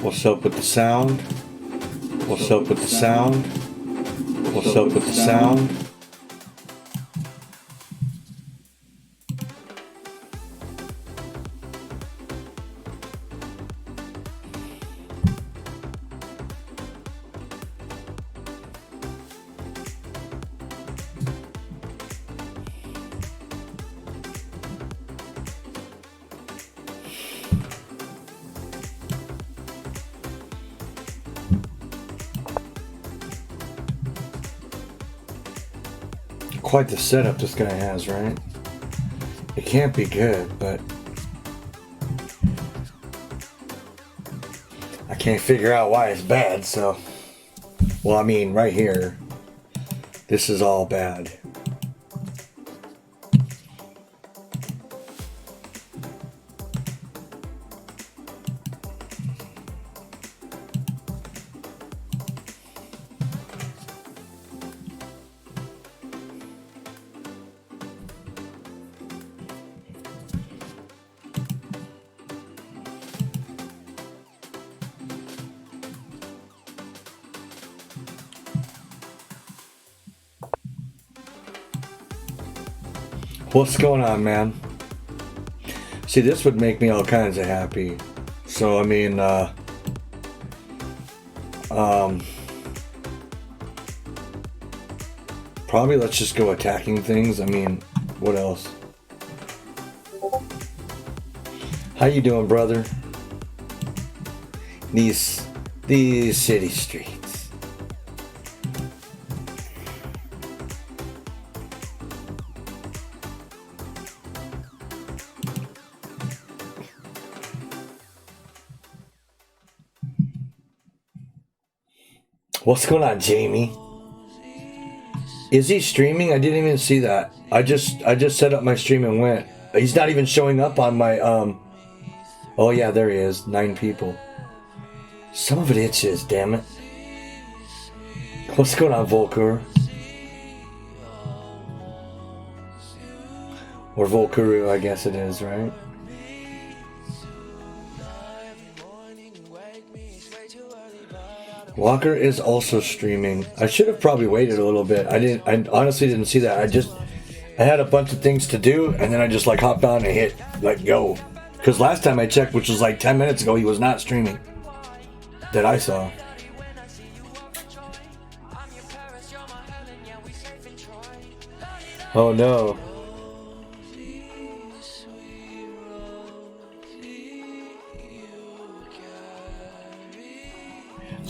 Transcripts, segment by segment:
What's up with the sound? What's up with the sound? What's up with the sound? Quite the setup this guy has, right? It can't be good, but I can't figure out why it's bad, so... Well, I mean, right here, this is all bad. What's going on, man? See, this would make me all kinds of happy. So, I mean, probably let's just go attacking things. I mean, what else? How you doing, brother? These city streets. What's going on, Jamie? Is he streaming? I didn't even see that. I just set up my stream and went. He's not even showing up on my Oh yeah, there he is. 9 people. Some of it itches, damn it. What's going on, Volker? Or Volkuru, I guess it is, right? Walker is also streaming. I should have probably waited a little bit. I honestly didn't see that. I had a bunch of things to do, and then I just like hopped on and hit like go. Because last time I checked, which was like 10 minutes ago, he was not streaming. That I saw. Oh no.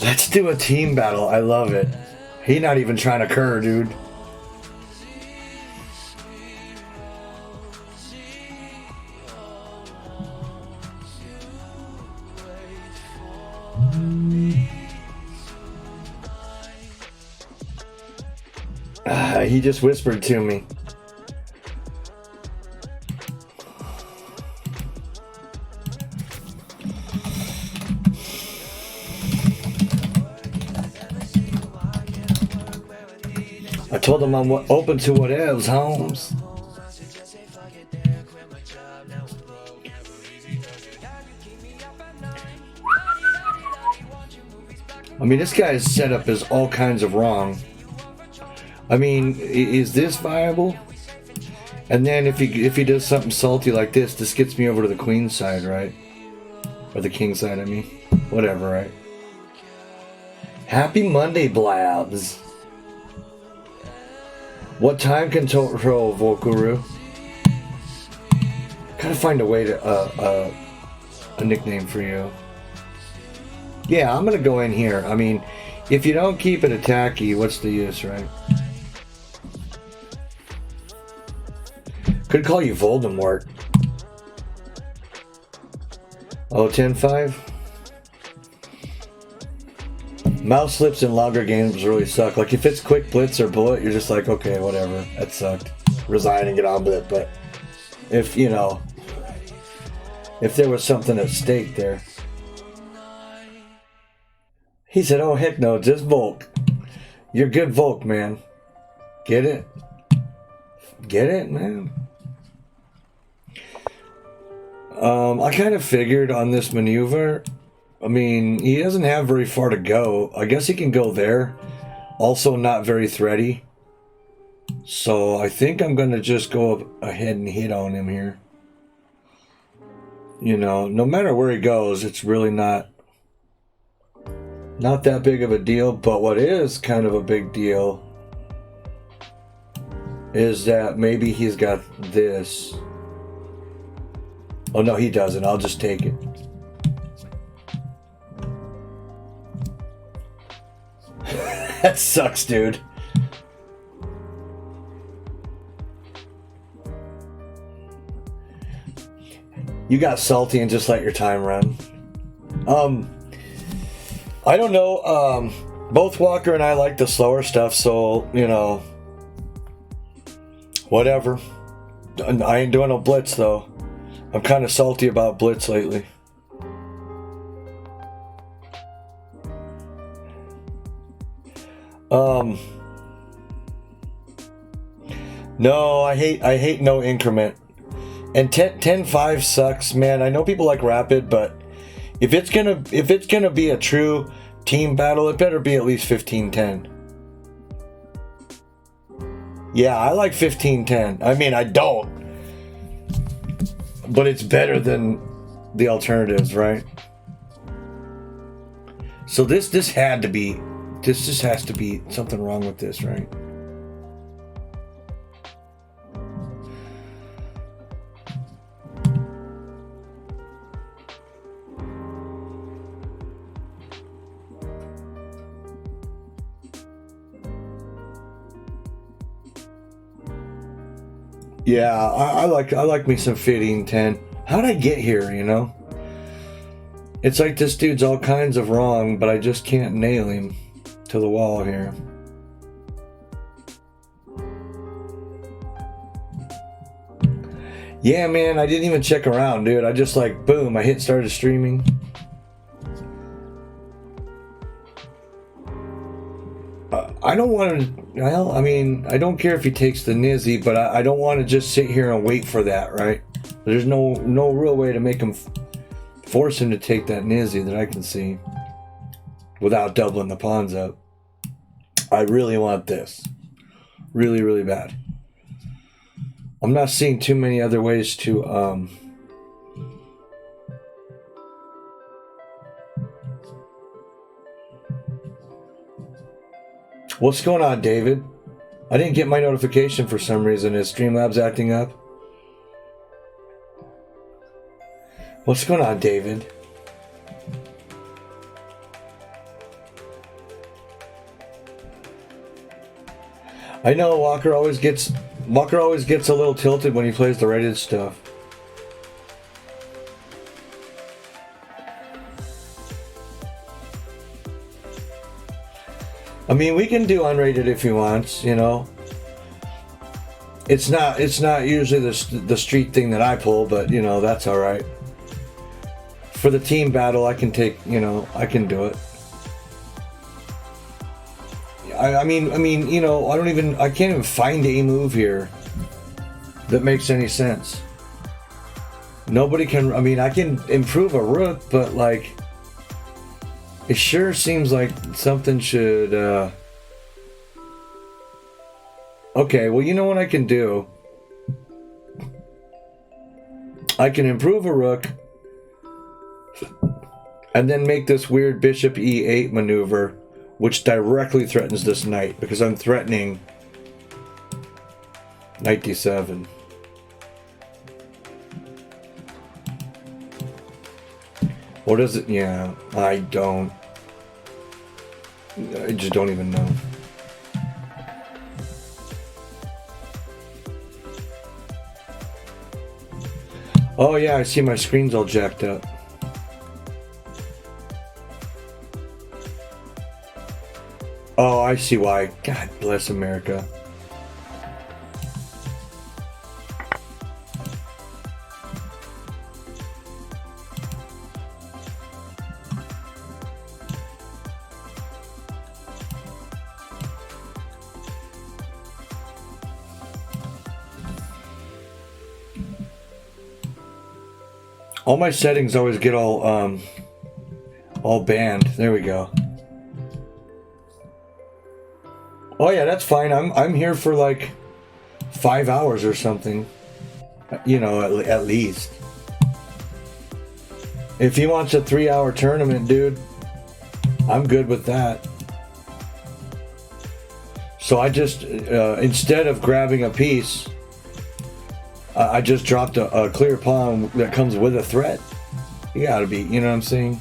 Let's do a team battle. I love it. He not even trying to cur, dude. He just whispered to me. I told him I'm open to whatevs, Holmes. I mean, this guy's setup is all kinds of wrong. I mean, is this viable? And then if he does something salty like this gets me over to the queen side, right? Or the king side, I mean. Whatever, right? Happy Monday, Blabs. What time control, Volkuru? Gotta find a way to, a nickname for you. Yeah, I'm gonna go in here. I mean, if you don't keep it attacky, what's the use, right? Could call you Voldemort. Oh, 10-5? Mouse slips in longer games really suck. Like, if it's quick blitz or bullet, you're just like, okay, whatever. That sucked. Resign and get on with it. But if, you know, if there was something at stake there. He said, oh, heck no, just Volk. You're good Volk, man. Get it? Get it, man? I kind of figured on this maneuver I mean, he doesn't have very far to go. I guess he can go there. Also not very thready. So I think I'm going to just go ahead and hit on him here. You know, no matter where he goes, it's really not that big of a deal. But what is kind of a big deal is that maybe he's got this. Oh, no, he doesn't. I'll just take it. That sucks, dude. You got salty and just let your time run. I don't know. Both Walker and I like the slower stuff, so, you know, whatever. I ain't doing no blitz, though. I'm kind of salty about blitz lately. No, I hate no increment. And 10-5 sucks, man. I know people like rapid, but if it's gonna be a true team battle, it better be at least 15-10. Yeah, I like 15-10. I mean, I don't, but it's better than the alternatives, right? So this just has to be something wrong with this, right? Yeah, I like me some 15-10. How'd I get here, you know? It's like this dude's all kinds of wrong, but I just can't nail him to the wall here. Yeah, man, I didn't even check around, dude. I just like, boom, I started streaming. I don't want to, well, I mean, I don't care if he takes the Nizzy, but I don't want to just sit here and wait for that, right? There's no real way to make him, force him to take that Nizzy that I can see without doubling the pawns up. I really want this. Really, really bad. I'm not seeing too many other ways to, What's going on, David? I didn't get my notification for some reason. Is Streamlabs acting up? What's going on, David? I know Walker always gets a little tilted when he plays the rated stuff. I mean, we can do unrated if he wants, you know. It's not usually the street thing that I pull, but you know, that's all right. For the team battle, I can take, you know, I can do it. I mean, you know, I can't even find a move here that makes any sense. Nobody can, I mean, I can improve a rook, but like, it sure seems like something should, okay, well, you know what I can do? I can improve a rook and then make this weird bishop e8 maneuver, which directly threatens this knight, because I'm threatening knight d7. Or does it? Yeah, I just don't even know. Oh yeah, I see my screen's all jacked up. Oh, I see why. God bless America. All my settings always get all All banned. There we go. Oh yeah, that's fine. I'm here for like 5 hours or something. You know, at least. If he wants a 3-hour tournament, dude, I'm good with that. So I just, instead of grabbing a piece, I just dropped a clear pawn that comes with a threat. You gotta be, you know what I'm saying?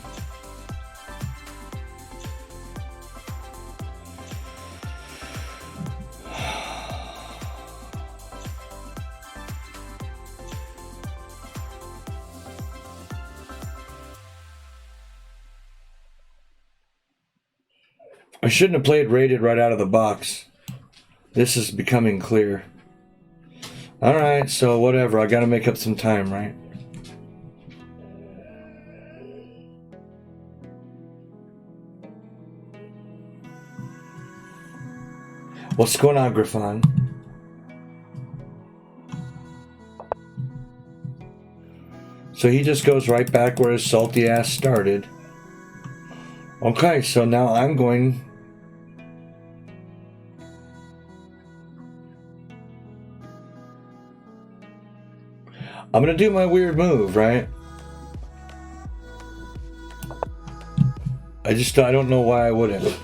I shouldn't have played rated right out of the box. This is becoming clear. Alright, so whatever. I gotta make up some time, right? What's going on, Griffon? So he just goes right back where his salty ass started. Okay, so now I'm going... I'm gonna do my weird move, right? I don't know why I wouldn't.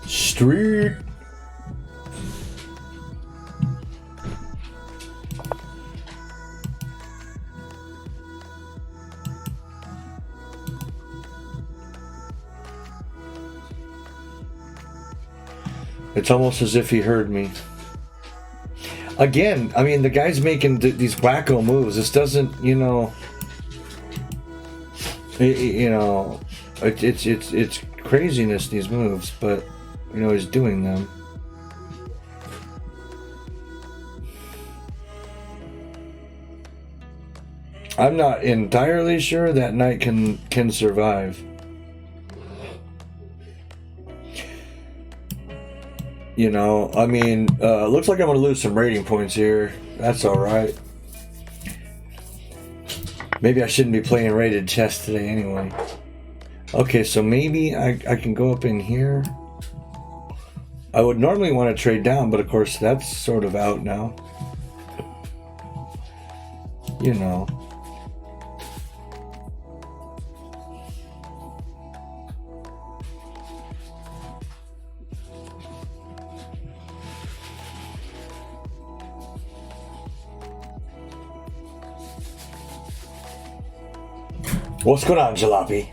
Street. It's almost as if he heard me. Again, I mean, the guy's making these wacko moves. This doesn't, you know, it's craziness, these moves, but, you know, he's doing them. I'm not entirely sure that knight can survive. You know, I mean, looks like I'm going to lose some rating points here. That's alright. Maybe I shouldn't be playing rated chess today anyway. Okay, so maybe I can go up in here. I would normally want to trade down, but of course that's sort of out now. You know. What's going on, Jalopy?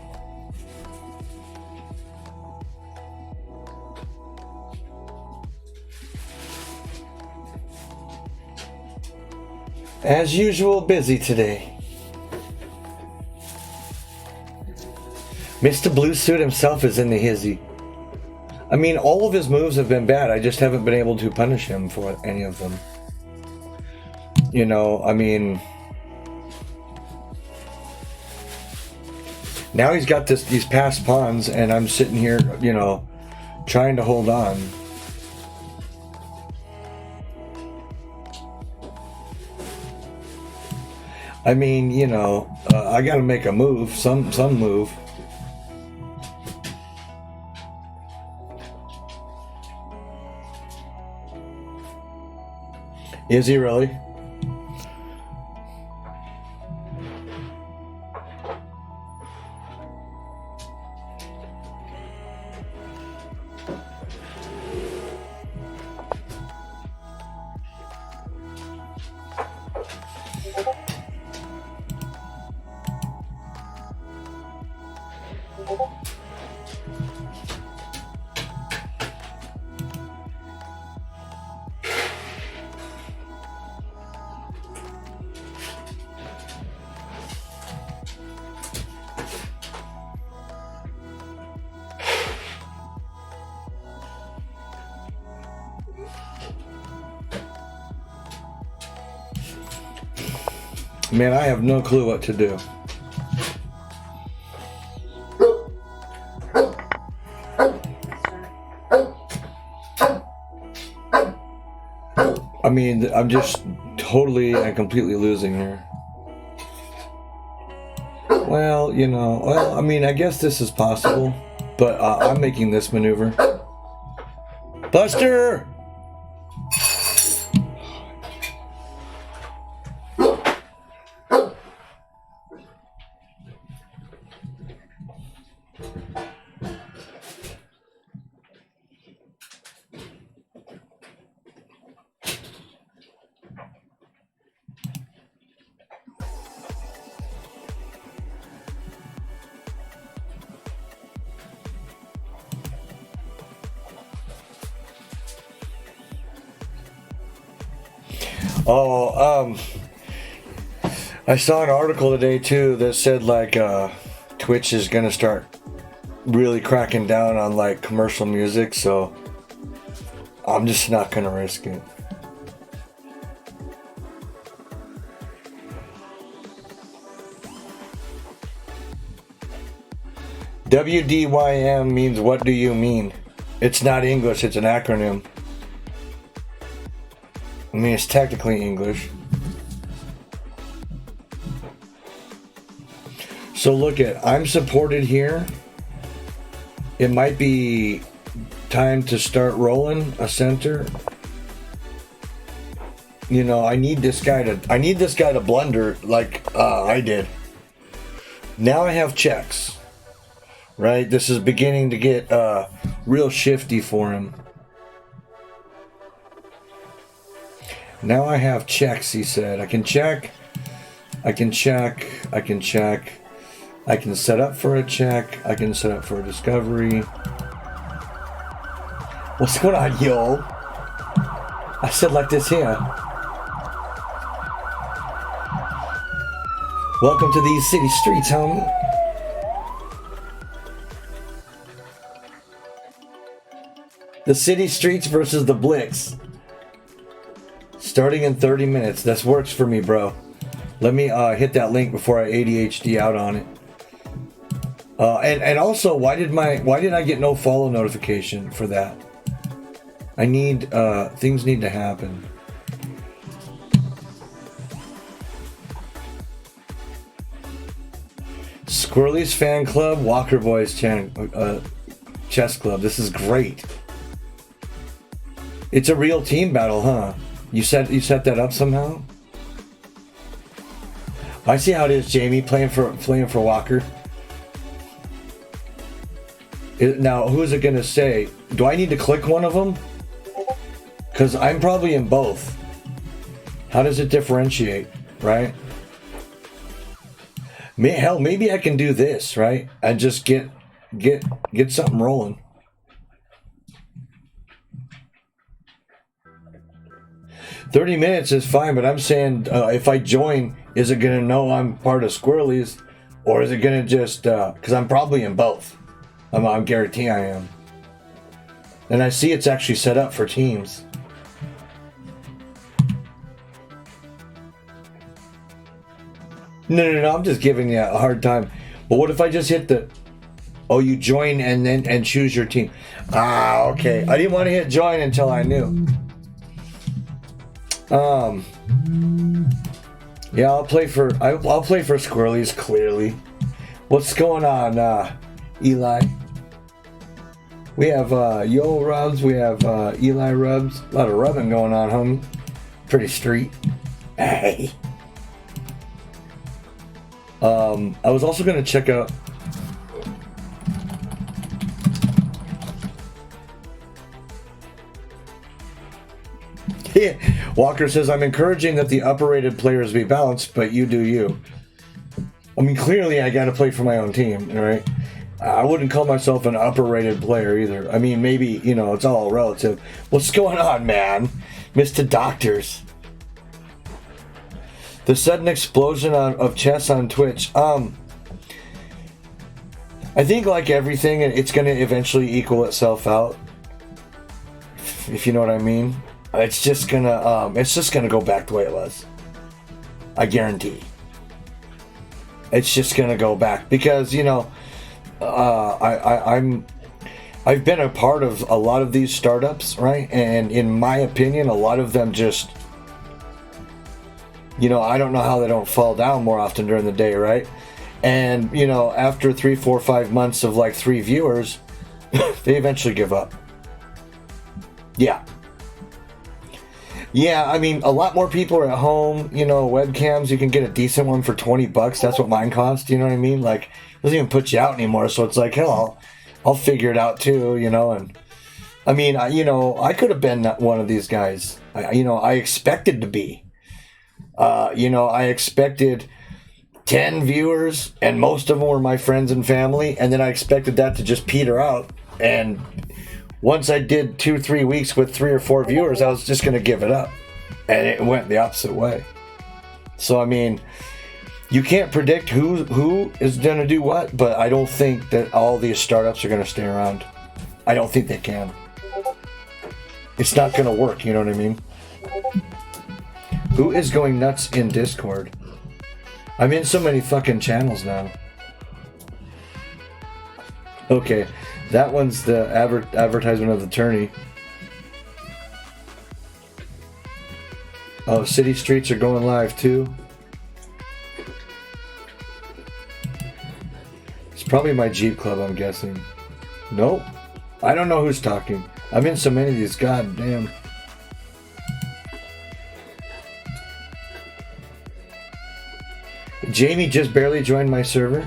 As usual, busy today. Mr. Blue Suit himself is in the hizzy. I mean, all of his moves have been bad. I just haven't been able to punish him for any of them. You know, I mean... Now he's got these passed pawns, and I'm sitting here, you know, trying to hold on. I mean, you know, I gotta make a move, some move. Is he really? Man, I have no clue what to do. I mean, I'm just totally and completely losing here. Well, you know, well, I mean, I guess this is possible, but I'm making this maneuver. Buster! I saw an article today too that said like Twitch is gonna start really cracking down on like commercial music, so I'm just not gonna risk it. WDYM means what do you mean? It's not English, it's an acronym. I mean, it's technically English. So look at, I'm supported here. It might be time to start rolling a center. You know, I need this guy to blunder like I did. Now I have checks. Right? This is beginning to get real shifty for him. Now I have checks, he said. I can check. I can check. I can check. I can set up for a check. I can set up for a discovery. What's going on, yo? I said like this here. Welcome to these city streets, homie. The city streets versus the Blitz. Starting in 30 minutes. This works for me, bro. Let me hit that link before I ADHD out on it. And also, why did I get no follow notification for that? I need things need to happen. Squirrely's fan club, Walker Boys chess club. This is great. It's a real team battle, huh? You set that up somehow? I see how it is, Jamie, playing for Walker. Now, who is it gonna say? Do I need to click one of them? Because I'm probably in both. How does it differentiate, right? Hell, maybe I can do this, right? And just get something rolling. $30 minutes is fine, but I'm saying if I join, is it gonna know I'm part of Squirrely's, or is it gonna just because I'm probably in both. I'm guaranteeing I am. And I see it's actually set up for teams. No, I'm just giving you a hard time. But what if I just hit the... Oh, you join and choose your team. Ah, okay. I didn't want to hit join until I knew. Yeah, I'll play for Squirrely's, clearly. What's going on, Eli? We have Yo Rubs, we have Eli Rubs. A lot of rubbing going on, homie. Pretty street. Hey. I was also gonna check out. Walker says, I'm encouraging that the upper-rated players be balanced, but you do you. I mean, clearly I gotta play for my own team, right? I wouldn't call myself an upper-rated player either. I mean, maybe, you know, it's all relative. What's going on, man? Mr. Doctors. The sudden explosion of chess on Twitch. I think like everything, it's going to eventually equal itself out. If you know what I mean. It's just gonna go back the way it was. I guarantee. It's just gonna go back because, you know, I've been a part of a lot of these startups, right? And in my opinion, a lot of them just, you know, I don't know how they don't fall down more often during the day, right? And, you know, after 3, 4, 5 months of like 3 viewers, they eventually give up. Yeah. Yeah, I mean, a lot more people are at home. You know, webcams, you can get a decent one for $20. That's what mine cost. You know what I mean? Like, it doesn't even put you out anymore. So it's like, hell, I'll figure it out too, you know. And I mean, I could have been one of these guys. I expected to be. I expected 10 viewers, and most of them were my friends and family. And then I expected that to just peter out. And once I did 2-3 weeks with 3 or 4 viewers, I was just going to give it up. And it went the opposite way. So, I mean, you can't predict who is going to do what, but I don't think that all these startups are going to stay around. I don't think they can. It's not going to work, you know what I mean? Who is going nuts in Discord? I'm in so many fucking channels now. Okay, that one's the advertisement of the tourney. Oh, City Streets are going live too. It's probably my Jeep Club, I'm guessing. Nope. I don't know who's talking. I'm in so many of these, god damn. Jamie just barely joined my server.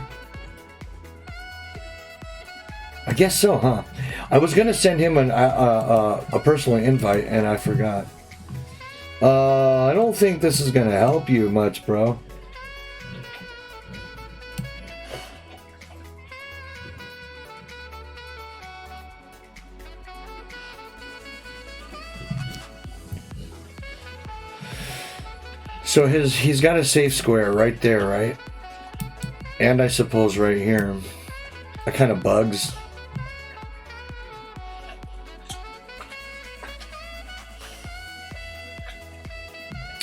I guess so, huh? I was gonna send him a personal invite and I forgot. I don't think this is gonna help you much, bro. So he's got a safe square right there, right? And I suppose right here. That kind of bugs.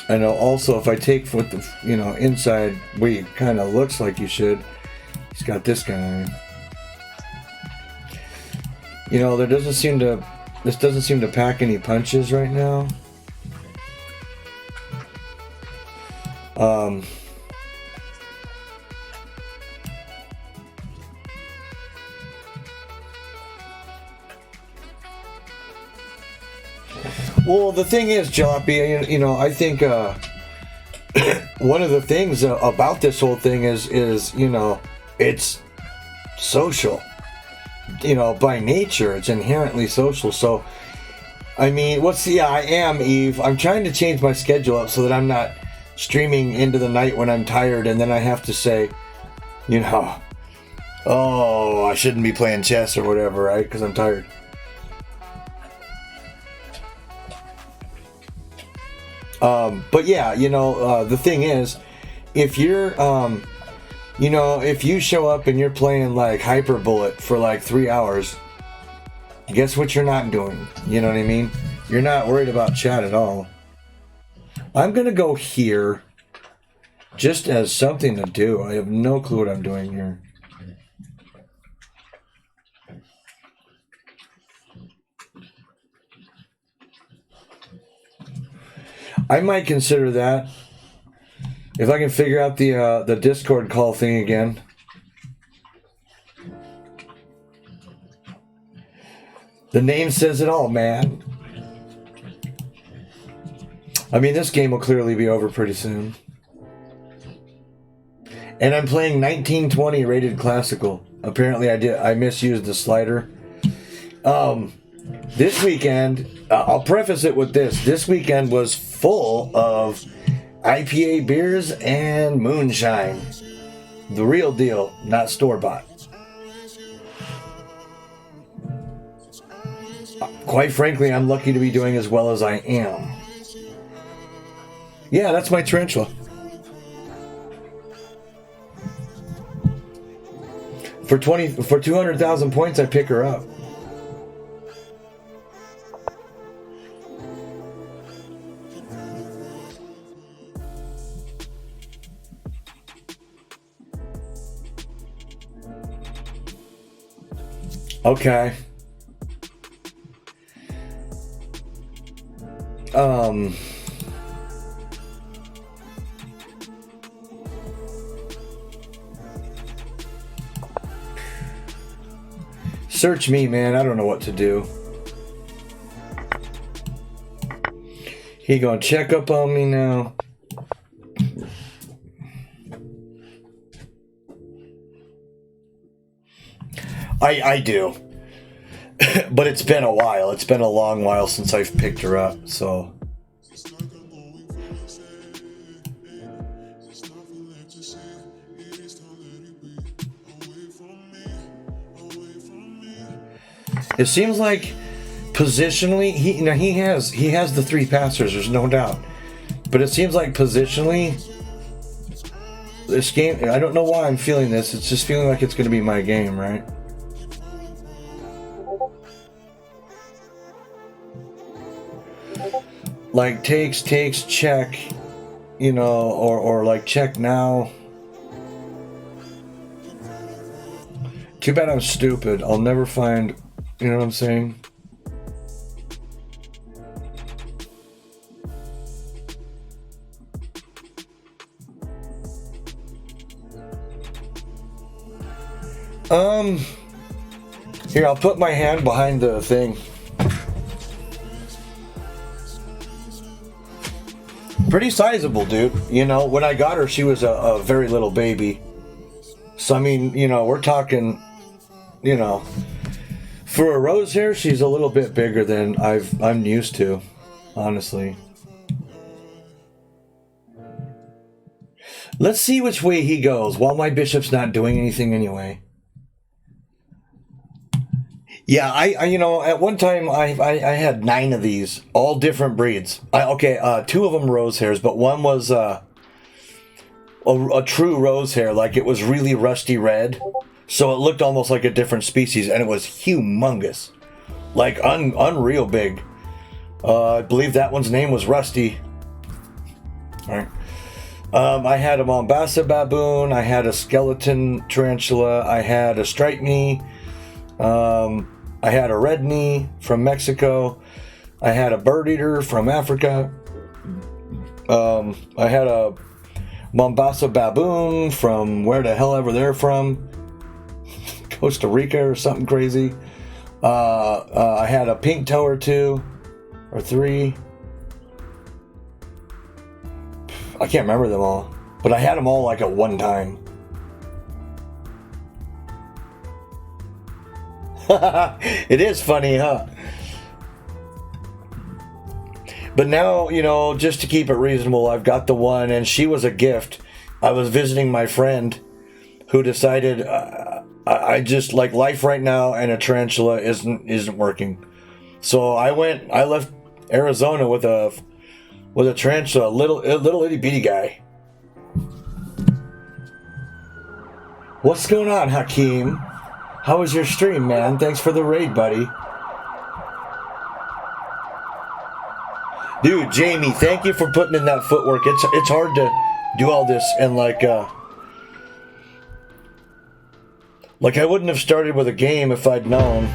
I know also if I take with the, inside where it kind of looks like you should, he's got this guy. This doesn't seem to pack any punches right now. Well, the thing is, Jalopy, I think one of the things about this whole thing is it's social. By nature, it's inherently social. So, I mean, I am, Eve. I'm trying to change my schedule up so that I'm not streaming into the night when I'm tired, and then I have to say, oh, I shouldn't be playing chess or whatever, right? Because I'm tired. But yeah, the thing is, if you're, if you show up and you're playing like Hyper Bullet for like 3 hours, guess what you're not doing? You know what I mean? You're not worried about chat at all. I'm gonna go here just as something to do. I have no clue what I'm doing here. I might consider that if I can figure out the Discord call thing again. The name says it all, man. I mean, this game will clearly be over pretty soon. And I'm playing 1920 rated classical. Apparently I misused the slider. This weekend, I'll preface it with this. This weekend was full of IPA beers and moonshine. The real deal, not store-bought. Quite frankly, I'm lucky to be doing as well as I am. Yeah, that's my tarantula. For 200,000 points, I pick her up. Okay. Search me, man. I don't know what to do. He gonna check up on me now. I do. But it's been a while. It's been a long while since I've picked her up, so. It seems like positionally, he has the 3 passers, there's no doubt. But it seems like positionally, this game, I don't know why I'm feeling this. It's just feeling like it's going to be my game, right? Like takes, check, you know, or like check now. Too bad I'm stupid. I'll never find, you know what I'm saying? Here, I'll put my hand behind the thing. Pretty sizable, dude. You know, when I got her, she was a very little baby. So, I mean, you know, we're talking, you know, for a rose hair, she's a little bit bigger than I'm used to, honestly. Let's see which way he goes while my bishop's not doing anything anyway. Yeah, I you know, at one time I had 9 of these, all different breeds. 2 of them rose hairs, but one was a true rose hair, like it was really rusty red, so it looked almost like a different species, and it was humongous, like unreal big. I believe that one's name was Rusty. All right. I had a Mombasa baboon, I had a skeleton tarantula, I had a striped knee. I had a red knee from Mexico. I had a bird eater from Africa. I had a Mombasa baboon from where the hell ever they're from. Costa Rica or something crazy. I had a pink toe or 2 or 3. I can't remember them all, but I had them all like at one time. It is funny, huh? But now, you know, just to keep it reasonable, I've got the one, and she was a gift. I was visiting my friend who decided I just like life right now, and a tarantula isn't working. So I left Arizona with a tarantula, a little itty bitty guy. What's going on, Hakeem? How was your stream, man? Thanks for the raid, buddy. Dude, Jamie, thank you for putting in that footwork. It's hard to do all this, and like I wouldn't have started with a game if I'd known.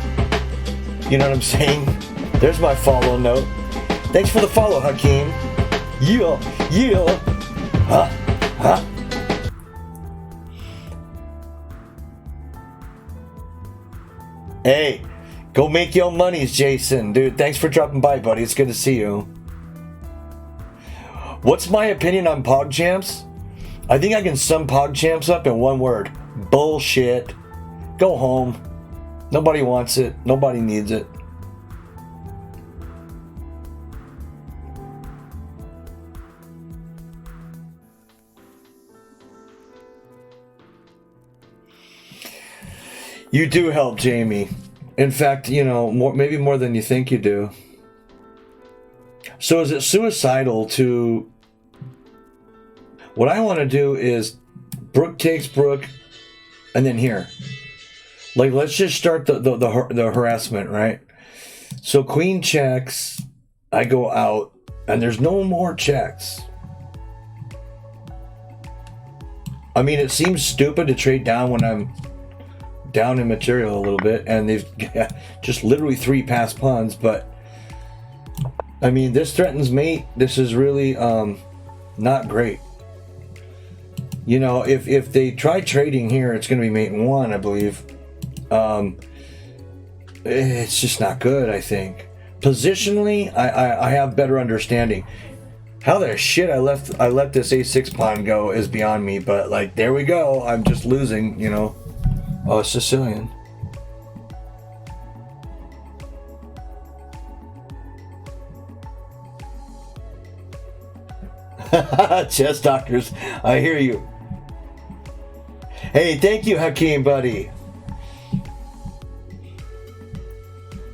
You know what I'm saying? There's my follow note. Thanks for the follow, Hakeem. Yeah. Huh? Hey, go make your monies, Jason. Dude, thanks for dropping by, buddy. It's good to see you. What's my opinion on PogChamps? I think I can sum PogChamps up in one word. Bullshit. Go home. Nobody wants it. Nobody needs it. You do help, Jamie. In fact, you know, maybe more than you think you do. So is it suicidal to... What I want to do is Brooke takes Brooke, and then here. Like, let's just start the harassment, right? So queen checks, I go out, and there's no more checks. I mean, it seems stupid to trade down when I'm down in material a little bit, and they've just literally 3 passed pawns, but I mean, this threatens mate. This is really not great. You know, if they try trading here, it's going to be mate in 1, I believe. It's just not good, I think. Positionally, I have better understanding. How the shit I let this a6 pawn go is beyond me, but like there we go. I'm just losing, you know. Oh, it's Sicilian. Chess doctors, I hear you. Hey, thank you, Hakeem, buddy.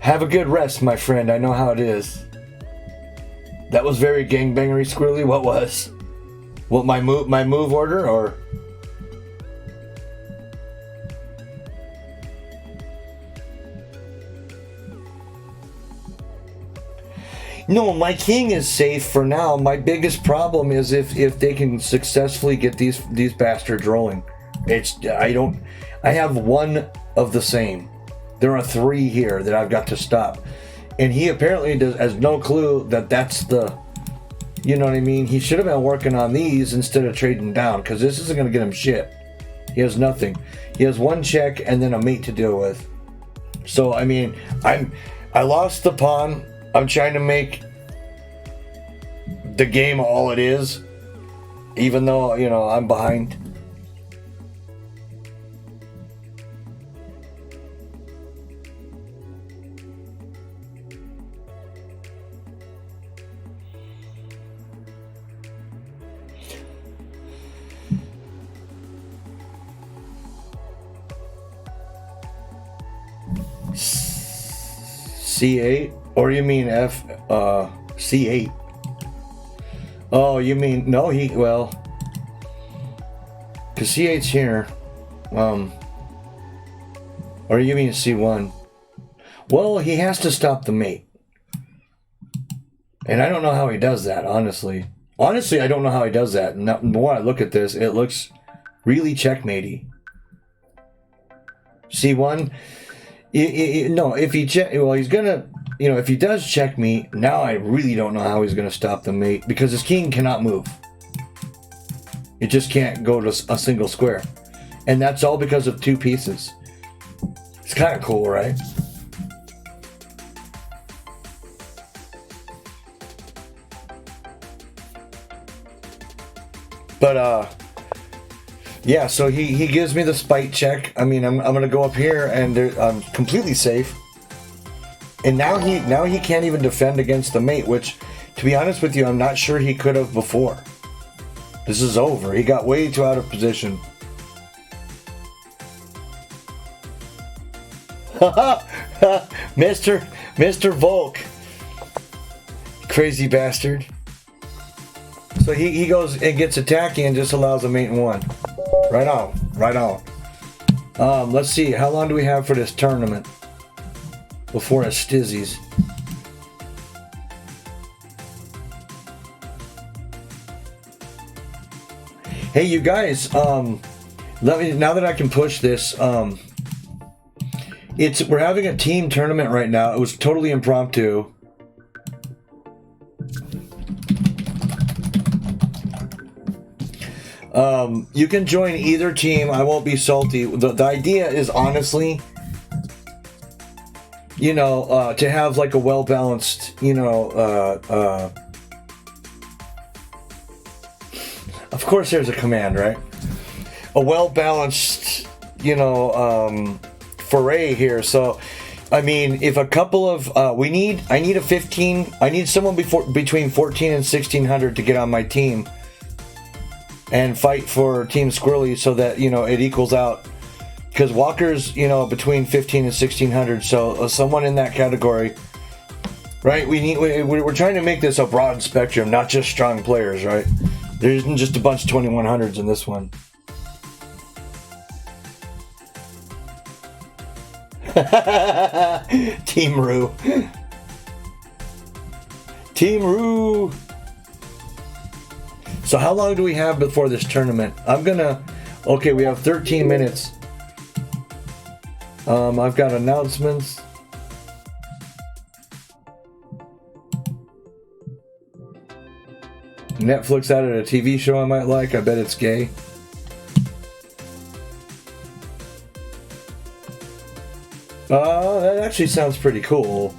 Have a good rest, my friend. I know how it is. That was very gangbangery, Squirrely. What was? What, my move order, or? No, my king is safe for now. My biggest problem is if they can successfully get these bastards rolling. I have one of the same. There are 3 here that I've got to stop. And he apparently has no clue that that's the, you know what I mean? He should have been working on these instead of trading down, because this isn't going to get him shit. He has nothing. He has 1 check and then a mate to deal with. So, I mean, I lost the pawn. I'm trying to make the game all it is, even though, you know, I'm behind. C8? Or you mean C8? Oh, you mean, no, well, because C8's here. Or you mean C1? Well, he has to stop the mate. And I don't know how he does that, honestly. Honestly, I don't know how he does that. Now, the more I look at this, it looks really checkmatey. C1? No, if he he's gonna, you know, if he does check me, now I really don't know how he's gonna stop the mate, because his king cannot move. It just can't go to a single square. And that's all because of 2 pieces. It's kind of cool, right? But, yeah, so he gives me the spite check. I mean, I'm gonna go up here and I'm completely safe. And now he can't even defend against the mate, which, to be honest with you, I'm not sure he could have before. This is over. He got way too out of position. Mr. Volk. Crazy bastard. So he goes and gets attacking and just allows a mate in 1. Right on. Let's see, how long do we have for this tournament before it stizzies? Hey, you guys, let me, now that I can push this, we're having a team tournament right now. It was totally impromptu. You can join either team. I won't be salty. The idea is, honestly, you know, to have like a well-balanced, you know, of course there's a command, right? A well-balanced, you know, foray here. So, I mean, if a couple of, I need a 15, I need someone between 14 and 1600 to get on my team and fight for Team Squirrely, so that, you know, it equals out, because Walker's, you know, between 15 and 1600, so someone in that category, right? We're trying to make this a broad spectrum, not just strong players, right? There isn't just a bunch of 2100s in this one. Team Roo. Team Roo. So how long do we have before this tournament? Okay, we have 13 minutes. I've got announcements. Netflix added a TV show I might like. I bet it's gay. That actually sounds pretty cool.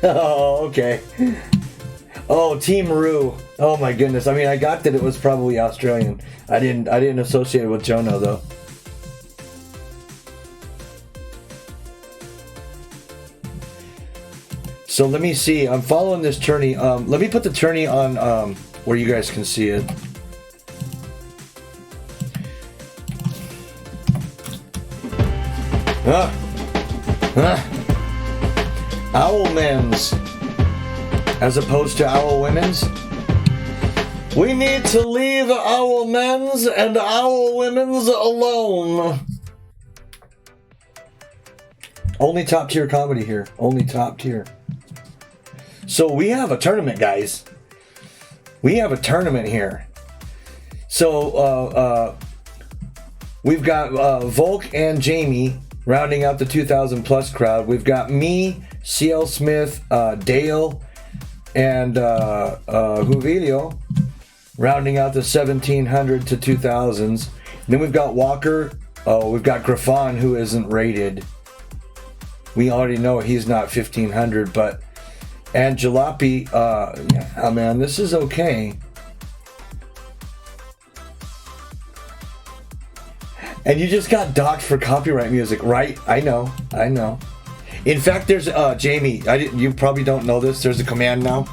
Oh, okay. Oh, Team Rue. Oh my goodness. I mean, I got that it was probably Australian. I didn't associate it with Jono though. So let me see. I'm following this tourney. Let me put the tourney on where you guys can see it. Owl men's as opposed to owl women's. We need to leave owl men's and owl women's alone. Only top tier comedy here. Only top tier. So we have a tournament, guys. We have a tournament here. So we've got Volk and Jamie rounding out the 2,000 plus crowd. We've got me, CL Smith, Dale, and Juvilio rounding out the 1,700 to 2,000s. Then we've got Walker. We've got Grafon, who isn't rated. We already know he's not 1,500, but and Jalopy, yeah, man, this is okay. And you just got docked for copyright music, right? I know. In fact, there's Jamie. You probably don't know this. There's a command now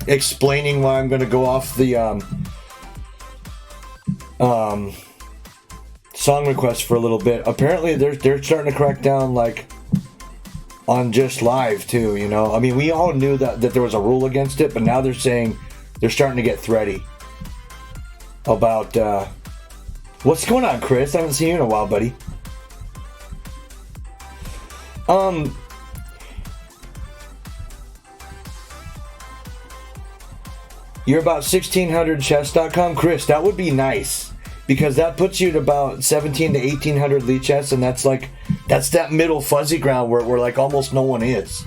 explaining why I'm going to go off the song request for a little bit. Apparently, they're starting to crack down like on just live too. You know, I mean, we all knew that there was a rule against it, but now they're saying they're starting to get thready about. What's going on, Chris? I haven't seen you in a while, buddy. You're about 1600chess.com, Chris. That would be nice because that puts you at about 17 to 1800 lead chess, and that's that middle fuzzy ground where like almost no one is.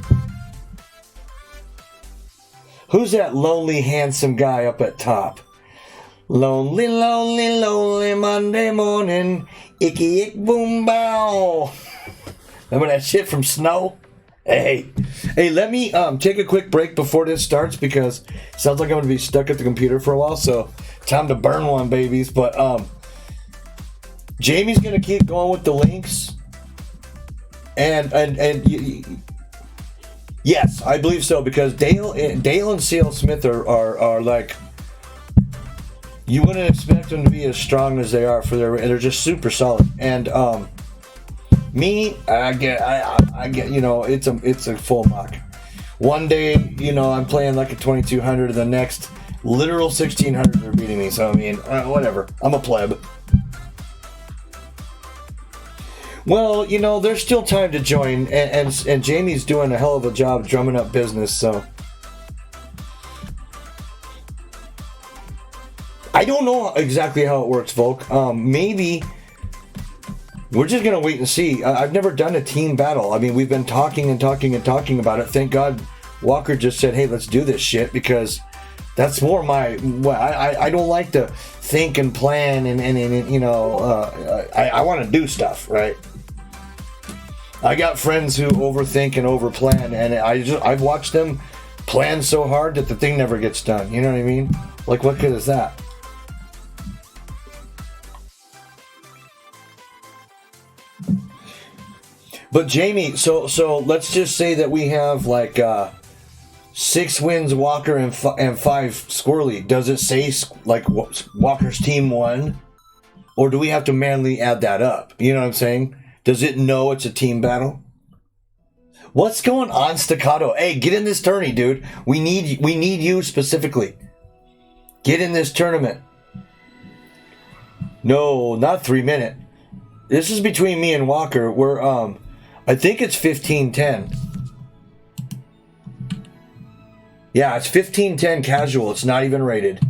Who's that lonely, handsome guy up at top? Lonely, lonely, lonely Monday morning. Icky, ick, boom, bow. Remember that shit from Snow? Hey, let me take a quick break before this starts because it sounds like I'm going to be stuck at the computer for a while, so time to burn one, babies. But Jamie's going to keep going with the links. And yes, I believe so because Dale and CL Smith are like, you wouldn't expect them to be as strong as they are they're just super solid. And me, I get, you know, it's a full mock. One day, you know, I'm playing like a 2200, the next literal 1600 they're beating me. So I mean, whatever. I'm a pleb. Well, you know, there's still time to join, and Jamie's doing a hell of a job drumming up business. So I don't know exactly how it works, Volk. Maybe we're just gonna wait and see. I've never done a team battle. I mean, we've been talking about it. Thank God Walker just said, "Hey, let's do this shit," because that's more my. I don't like to think and plan and you know. I want to do stuff, right? I got friends who overthink and overplan, and I've watched them plan so hard that the thing never gets done. You know what I mean? Like, what good is that? But Jamie, so let's just say that we have like 6 wins Walker and 5 Squirrely. Does it say like Walker's team won, or do we have to manually add that up? You know what I'm saying? Does it know it's a team battle? What's going on, Staccato? Hey, get in this tourney, dude. We need you specifically. Get in this tournament. No, not 3 minute. This is between me and Walker. We're I think it's 15-10. Yeah, it's 15-10 casual. It's not even rated.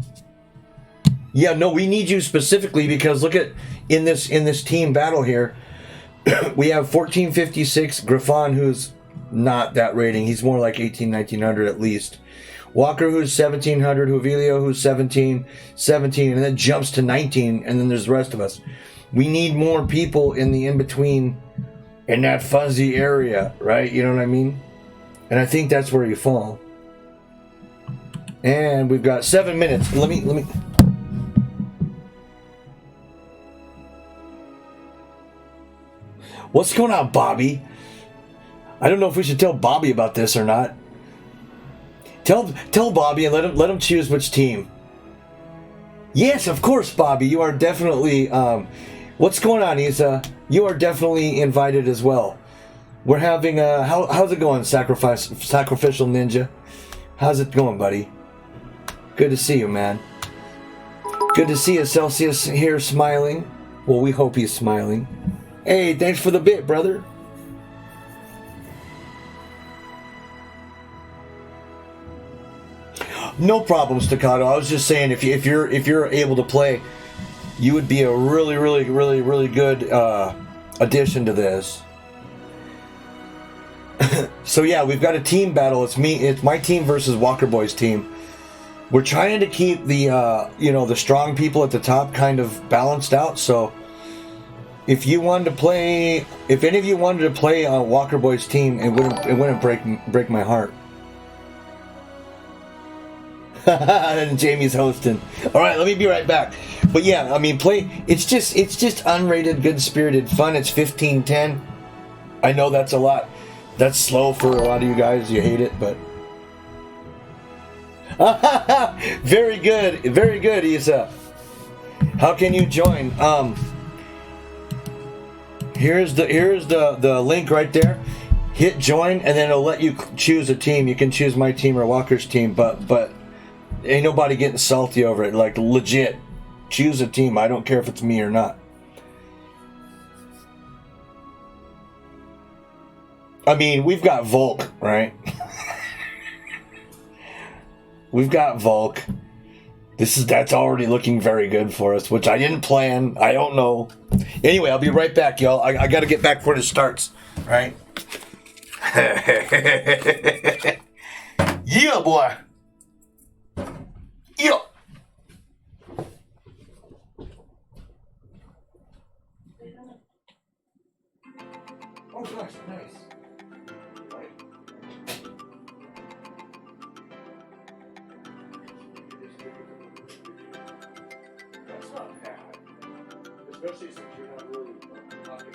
Yeah, no, we need you specifically because look at in this team battle here. We have 1456 Grafon, who's not that rating. He's more like 1900 at least. Walker, who's 1700, Juvilio, who's 17, and then jumps to 19, and then there's the rest of us. We need more people in the in-between, in that fuzzy area, right? You know what I mean? And I think that's where you fall. And we've got 7 minutes. Let me. What's going on, Bobby? I don't know if we should tell Bobby about this or not. Tell Bobby and let him choose which team. Yes, of course, Bobby. You are definitely. What's going on, Isa? You are definitely invited as well. We're having how's it going, Sacrificial Ninja? How's it going, buddy? Good to see you, man. Good to see you, Celsius here smiling. Well, we hope he's smiling. Hey, thanks for the bit, brother. No problem, Staccato. I was just saying, if you're able to play, you would be a really good addition to this. So yeah, we've got a team battle. It's my team versus Walker Boy's team. We're trying to keep the the strong people at the top kind of balanced out. So if you wanted to play, if any of you wanted to play on Walker Boy's team, it wouldn't break my heart. And Jamie's hosting. All right, let me be right back. But yeah, I mean, play. It's just unrated, good-spirited fun. It's 15:10. I know that's a lot. That's slow for a lot of you guys. You hate it, but very good, Isa. How can you join? Here's the link right there. Hit join, and then it'll let you choose a team. You can choose my team or Walker's team, but. Ain't nobody getting salty over it. Like, legit. Choose a team. I don't care if it's me or not. I mean, we've got Volk, right? We've got Volk. That's already looking very good for us, which I didn't plan. I don't know. Anyway, I'll be right back, y'all. I got to get back before it starts, right? Yeah, boy. Yeah. Oh gosh, nice. That's not bad. Especially since you're not really talking.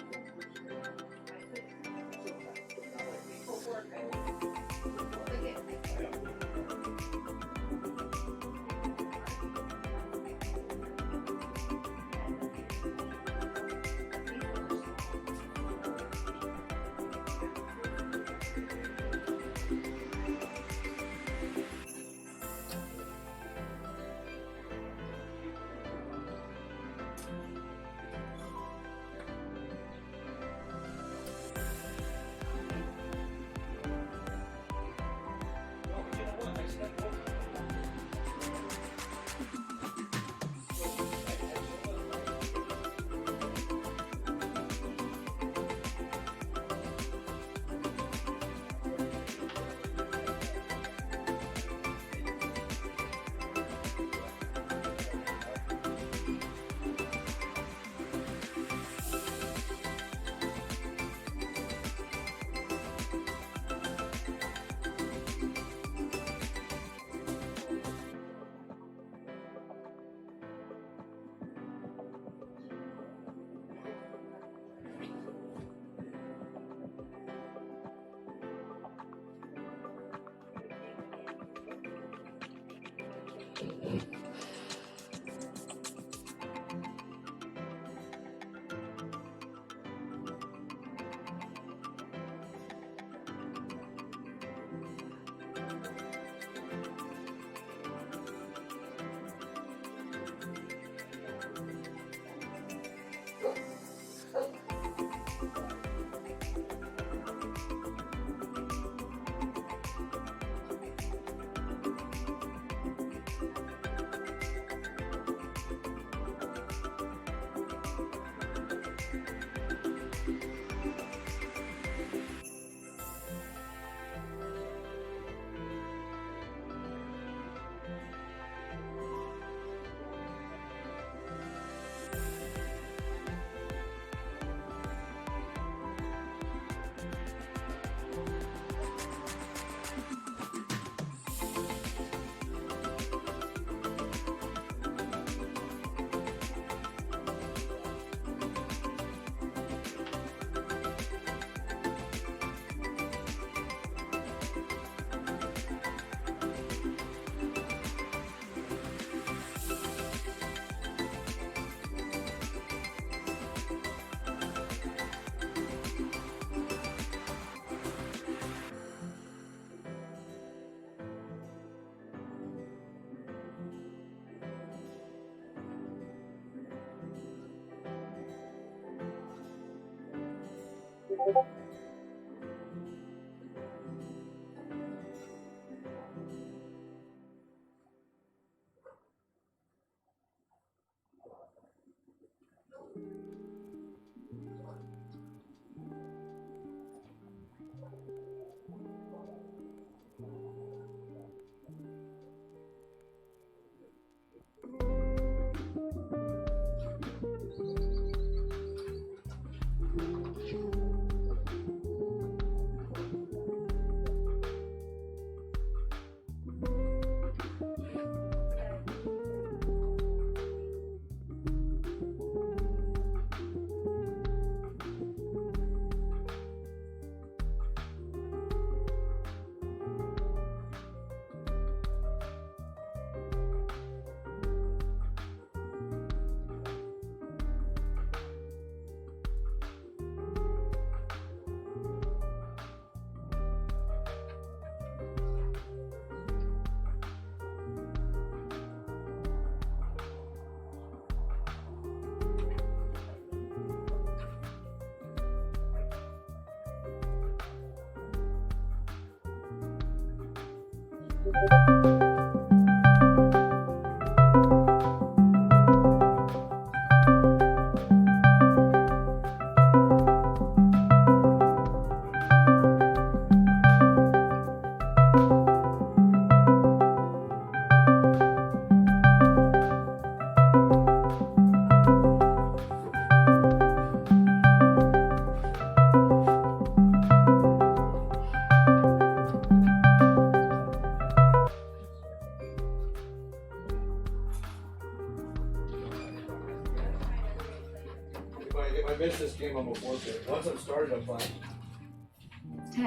If I miss this game, I'm a forfeit. Once I'm started, I'm fine.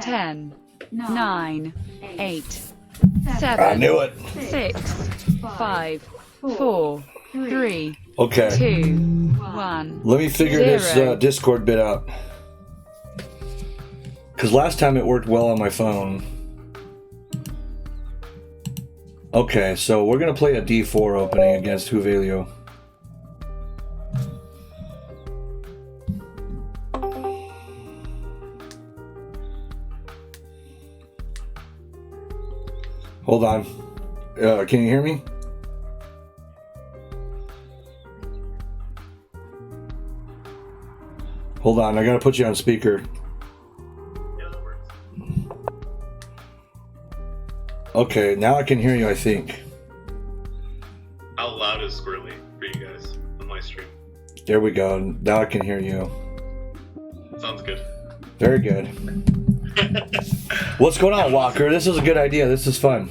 10, 9, 8, I 7, knew it. 6, 5, 4, 3, Okay. 2, 1. Let me figure this Zero. Discord bit out. Because last time it worked well on my phone. Okay, so we're going to play a D4 opening against Huvelio. Hold on. Can you hear me? Hold on, I gotta put you on speaker. Yeah, that works. Okay, now I can hear you, I think. How loud is Squirrely for you guys on my stream? There we go. Now I can hear you. Sounds good. Very good. What's going on, Walker? This is a good idea. This is fun.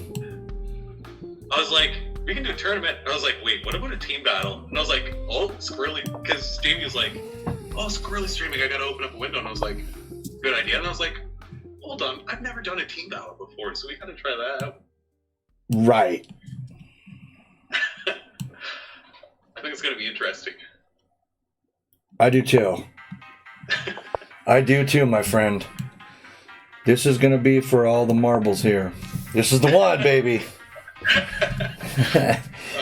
I was like, we can do a tournament. And I was like, wait, what about a team battle? And I was like, oh, Squirrely, because Jamie was like, oh, Squirrely streaming, I gotta open up a window. And I was like, good idea. And I was like, hold on, I've never done a team battle before, so we gotta try that out. Right. I think it's gonna be interesting. I do too. I do too, my friend. This is gonna be for all the marbles here. This is the one, baby.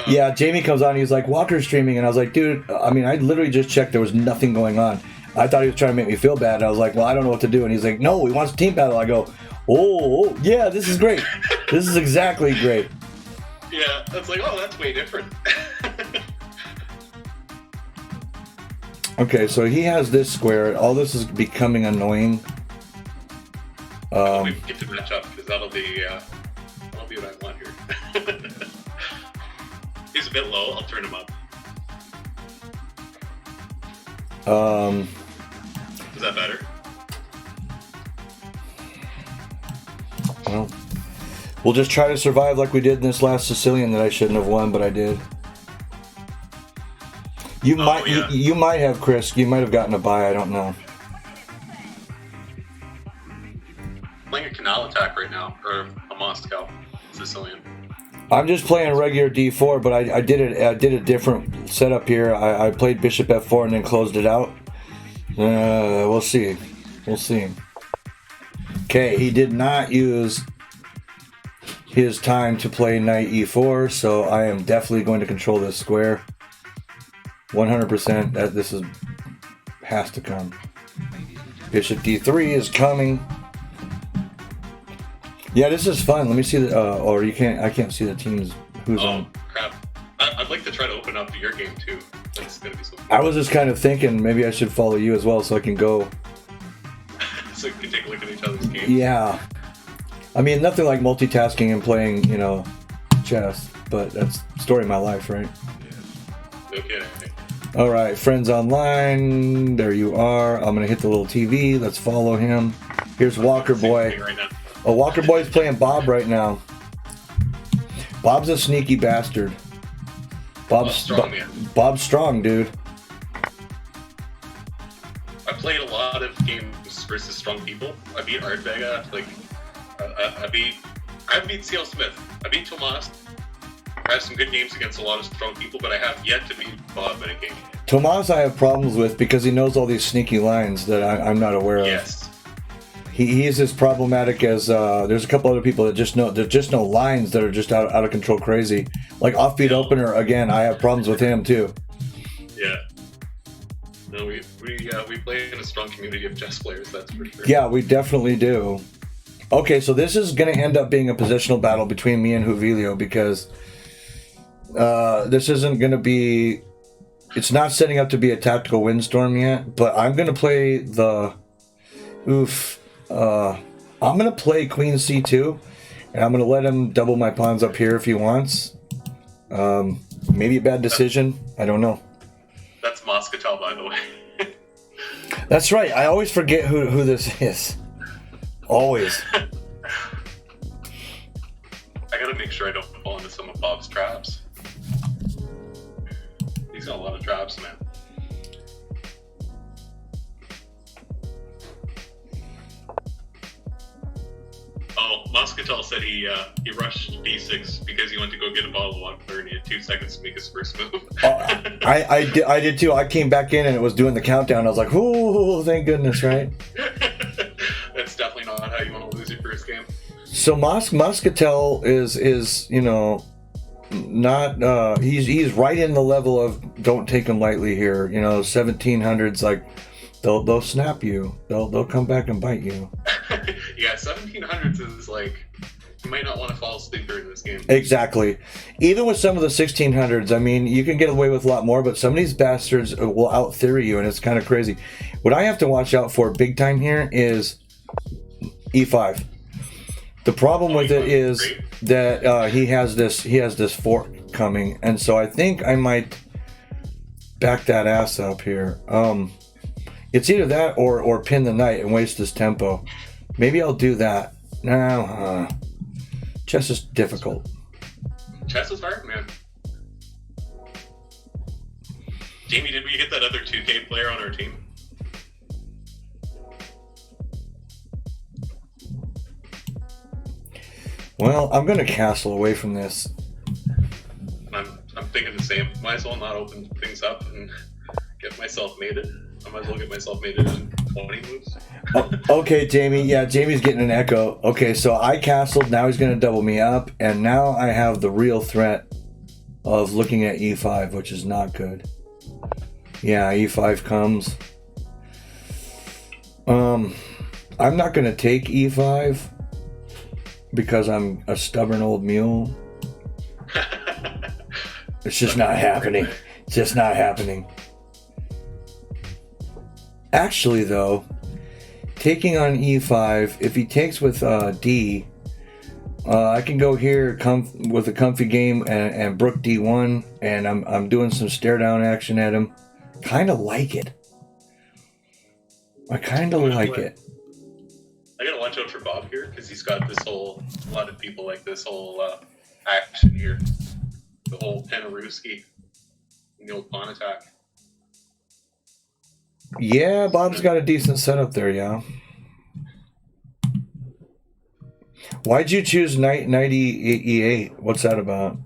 Yeah, Jamie comes on, he's like, Walker's streaming, and I was like, dude, I mean, I literally just checked, there was nothing going on. I thought he was trying to make me feel bad, and I was like, well, I don't know what to do, and he's like, no, he wants a team battle. I go, oh yeah, this is great. This is exactly great. Yeah, that's like, oh, that's way different. Okay, so he has this square. All this is becoming annoying. We get to match up, because that'll be what I want here. He's a bit low, I'll turn him up. Is that better? Well, we'll just try to survive like we did in this last Sicilian that I shouldn't have won, but I did. You might, yeah. you might have, Chris. You might have gotten a bye. I don't know. Playing a canal attack right now, or a Moscow Sicilian. I'm just playing regular D4, but I did it. I did a different setup here. I played Bishop F4 and then closed it out. We'll see. We'll see. Okay, he did not use his time to play Knight E4, so I am definitely going to control this square. 100%. That this is has to come. Bishop d3 is coming. Yeah, this is fun. Let me see the. Or you can't. I can't see the teams. Who's on? Crap! I'd like to try to open up your game too. That's gonna be so fun. I was just kind of thinking maybe I should follow you as well, so I can go. So we can take a look at each other's games. Yeah. I mean, nothing like multitasking and playing, chess. But that's the story of my life, right? Yeah. Okay. All right, friends online. There you are. I'm gonna hit the little TV. Let's follow him. Here's Walker Boy. Right now. Oh, Walker Boy's playing Bob right now. Bob's a sneaky bastard. Bob's strong, man. Bob's strong, dude. I played a lot of games versus strong people. I beat Art Vega. I beat CL Smith. I beat Tomas. I have some good games against a lot of strong people, but I have yet to beat Bob in a game. Tomas I have problems with because he knows all these sneaky lines that I'm not aware of. Yes. He's as problematic as there's a couple other people that just know lines that are just out of control crazy. Like Offbeat Opener, again, I have problems with him too. Yeah. No, we play in a strong community of chess players, that's for sure. Yeah, we definitely do. Okay, so this is going to end up being a positional battle between me and Juvilio because this isn't going to be... It's not setting up to be a tactical windstorm yet, but I'm going to play the... I'm going to play Queen C2, and I'm going to let him double my pawns up here if he wants. Maybe a bad decision. I don't know. That's Moscatel, by the way. That's right. I always forget who this is. Always. I gotta make sure I don't fall into some of Bob's traps. He's got a lot of traps, man. Oh, Moscatel said he rushed d6 because he went to go get a bottle of water and he had 2 seconds to make his first move. I did too. I came back in and it was doing the countdown. I was like, "Ooh, thank goodness!" Right? That's definitely not how you want to lose your first game. So Moscatel is not he's right in the level of don't take him lightly here. 1700s, like they'll snap you. They'll come back and bite you. Yeah, 1700s is like you might not want to fall asleep during this game. Exactly. Even with some of the 1600s, I mean, you can get away with a lot more, but some of these bastards will out-theory you, and it's kind of crazy. What I have to watch out for big time here is e5. The problem with it is that he has this fork coming, and so I think I might back that ass up here. It's either that or pin the knight and waste his tempo. Maybe I'll do that. No, chess is difficult. Chess is hard, man. Jamie, did we get that other 2K player on our team? Well, I'm going to castle away from this. I'm thinking the same. Might as well not open things up and get myself mated. I might as well get myself mated in 20 moves. Okay, Jamie. Yeah, Jamie's getting an echo. Okay, so I castled. Now he's going to double me up. And now I have the real threat of looking at e5, which is not good. Yeah, e5 comes. I'm not going to take e5 because I'm a stubborn old mule. It's just not happening. It's just not happening. Actually, though, taking on e5, if he takes with d, I can go here, come with a comfy game and brook d1, and I'm doing some stare down action at him. Kind of like it. I kind of like it. I gotta watch out for Bob here because he's got a lot of people like this whole action here. The whole Penarooski and the old pawn attack. Yeah, Bob's got a decent setup there, yeah. Why'd you choose knight e8? What's that about?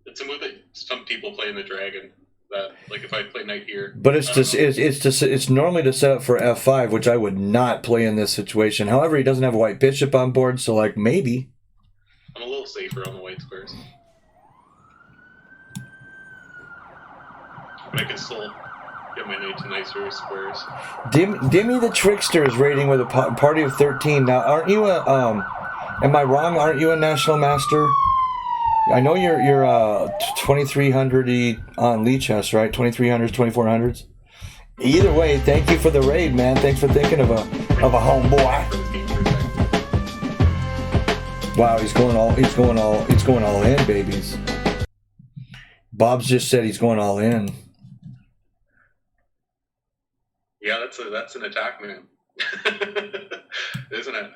It's a move that some people play in the dragon. That, like, if I play knight here, but it's normally to set up for f5, which I would not play in this situation. However, he doesn't have a white bishop on board, so like maybe. I'm a little safer on the white squares, but I can still get my knight to nicer squares. Dimmy the Trickster is raiding with a party of 13. Now, aren't you a am I wrong? Aren't you a national master? I know you're 2300 on Lee chess, right? 2300s, 2400s. Either way, thank you for the raid, man. Thanks for thinking of a homeboy. Wow, he's going all in, babies. Bob's just said he's going all in. Yeah, that's an attack, man. Isn't it?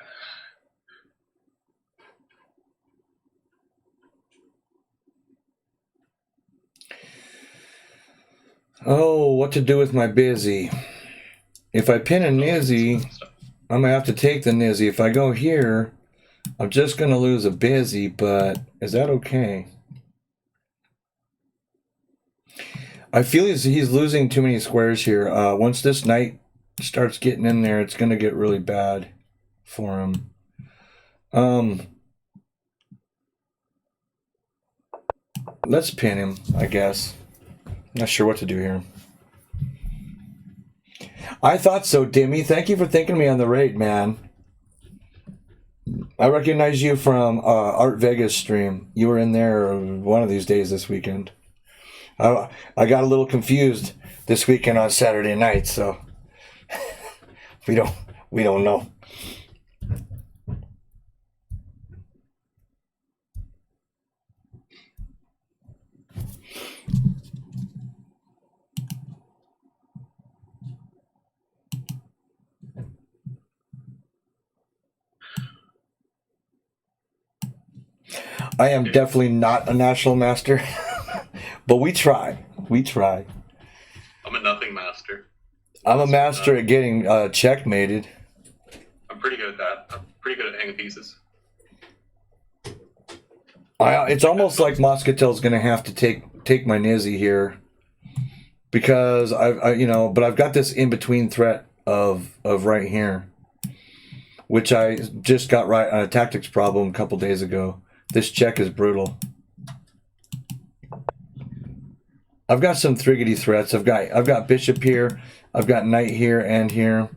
Oh, what to do with my busy? If I pin a Nizzy, I'm gonna have to take the Nizzy. If I go here, I'm just gonna lose a busy, but is that okay? I feel he's losing too many squares here. Once this knight starts getting in there, it's gonna get really bad for him. Let's pin him, I guess. Not sure what to do here. I thought so, Dimmy. Thank you for thinking of me on the raid, man. I recognize you from Art Vegas stream. You were in there one of these days this weekend. I got a little confused this weekend on Saturday night, so we don't know. I am definitely not a national master, but we try. We try. I'm a nothing master. I'm a master at getting checkmated. I'm pretty good at that. I'm pretty good at hanging pieces. It's almost like Moscatel's going to have to take my Nizzy here, because but I've got this in between threat of right here, which I just got right on a tactics problem a couple days ago. This check is brutal. I've got some thriggity threats. I've got bishop here. I've got knight here and here.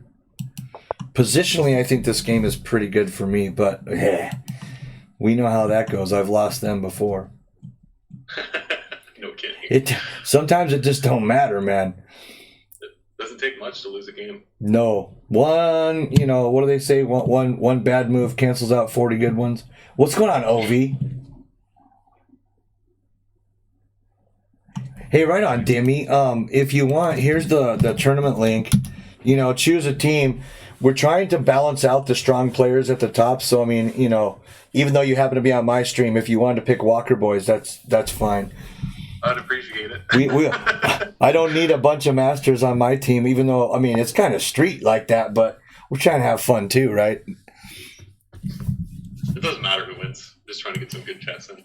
Positionally, I think this game is pretty good for me, but we know how that goes. I've lost them before. No kidding. Sometimes it just don't matter, man. It doesn't take much to lose a game. No. What do they say? One bad move cancels out 40 good ones. What's going on, Ovi? Hey, right on, Dimmy. If you want, here's the tournament link. Choose a team. We're trying to balance out the strong players at the top. So, I mean, even though you happen to be on my stream, if you wanted to pick Walker Boys, that's fine. I'd appreciate it. I don't need a bunch of masters on my team, even though, I mean, it's kind of street like that, but we're trying to have fun too, right? It doesn't matter who wins. Just trying to get some good chess in.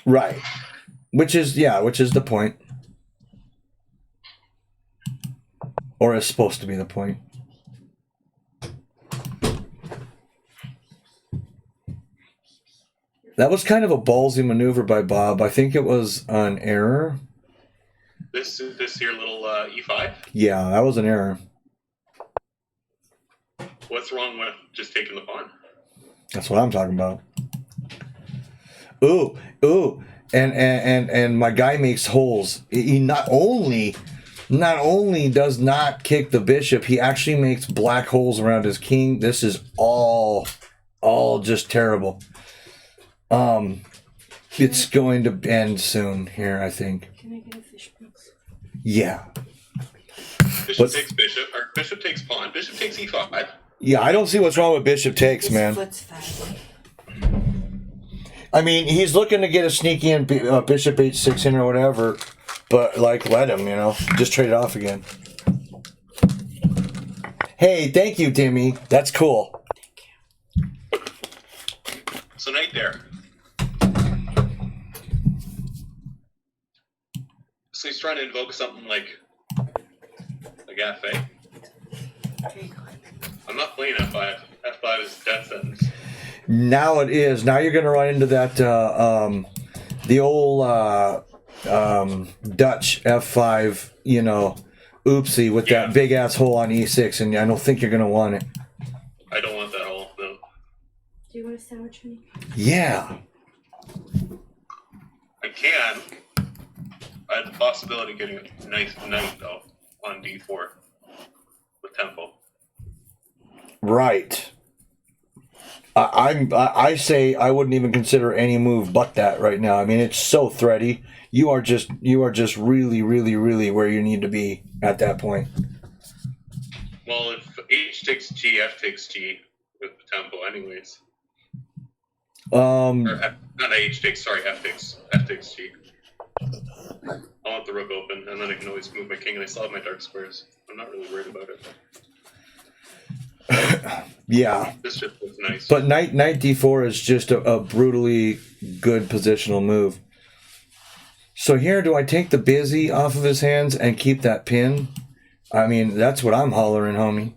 Right. Which is the point. Or is supposed to be the point. That was kind of a ballsy maneuver by Bob. I think it was an error. This here little E5? Yeah, that was an error. What's wrong with just taking the pawn? That's what I'm talking about. Ooh. And my guy makes holes. He not only does not kick the bishop, he actually makes black holes around his king. This is all just terrible. It's going to end soon here, I think. Can I get a fish box? Yeah. Bishop takes bishop, or bishop takes pawn. Bishop takes E5. Yeah, I don't see what's wrong with bishop takes, man. Foot's fat. I mean, he's looking to get a sneaky in bishop h6 in or whatever, but let him, just trade it off again. Hey, thank you, Timmy. That's cool. So knight there. So he's trying to invoke something like F8. I'm not playing F5. F5 is death sentence. Now it is. Now you're going to run into that, the old Dutch f5, oopsie with that big ass hole on e6, and I don't think you're gonna want it. I don't want that hole. No. Do you want a sandwich, honey? Yeah. I can. I had the possibility of getting a nice knight though on d4 with tempo. Right. I say I wouldn't even consider any move but that right now. I mean, it's so thready. You are just really, really, really where you need to be at that point. Well, if H takes G, F takes G with the tempo, anyways. Or F, not H takes. Sorry, F takes G. I want the rook open, and then I can always move my king, and I still have my dark squares. I'm not really worried about it. Yeah. This just looks nice. But knight d4 is just a brutally good positional move. So here, do I take the busy off of his hands and keep that pin? I mean, that's what I'm hollering, homie.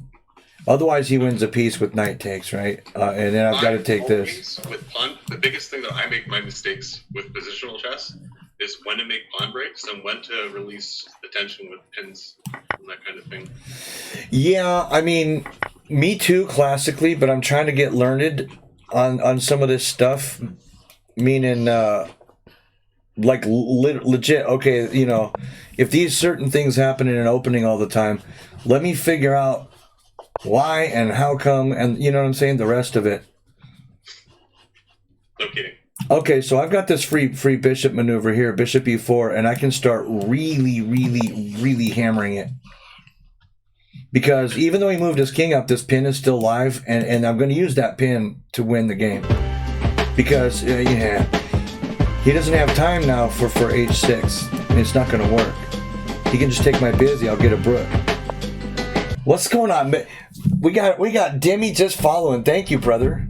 Otherwise, he wins a piece with knight takes, right? And then I've got to take this. With pawn, the biggest thing that I make my mistakes with positional chess is when to make pawn breaks and when to release the tension with pins and that kind of thing. Yeah, I mean, me too, classically, but I'm trying to get learned on some of this stuff. Meaning, like legit, okay, if these certain things happen in an opening all the time, let me figure out why and how come, and you know what I'm saying, the rest of it. No kidding. Okay, so I've got this free bishop maneuver here, bishop e4, and I can start really, really, really hammering it. Because even though he moved his king up, this pin is still live, and I'm going to use that pin to win the game. Because, he doesn't have time now for h6, and it's not going to work. He can just take my busy, I'll get a brook. What's going on? We got Demi just following. Thank you, brother.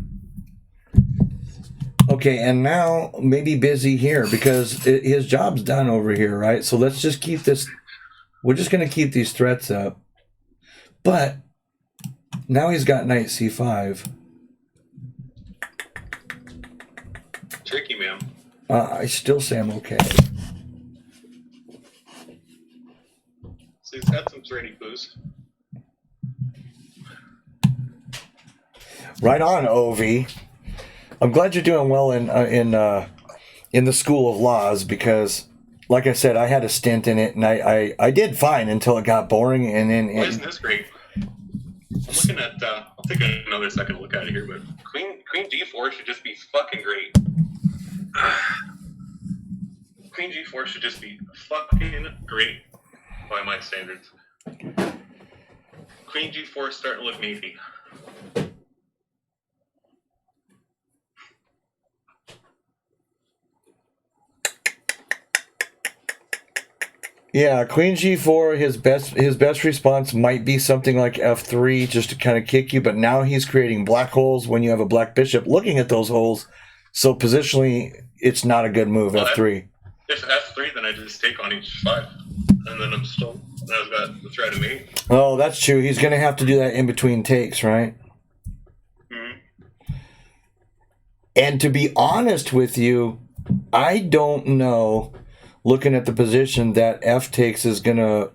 Okay, and now maybe busy here because his job's done over here, right? So let's just keep this. We're just going to keep these threats up. But now he's got knight c5. Tricky, man. I still say I'm okay. So he's got some thready clues. Right on, Ovi. I'm glad you're doing well in the School of Laws because, like I said, I had a stint in it and I did fine until it got boring and then. Why isn't this great? I'm looking at. I'll take another second to look at it here, but Queen G4 should just be fucking great. Queen G4 should just be fucking great by my standards. Queen G4 is starting to look meaty. Yeah, Queen G4, his best response might be something like F3 just to kind of kick you, but now he's creating black holes when you have a black bishop looking at those holes. So positionally, it's not a good move, well, F3. If F3, then I just take on H5, and then I've got the threat of mate. Oh, that's true. He's going to have to do that in between takes, right? Mm-hmm. And to be honest with you, I don't know, looking at the position, that F takes is going to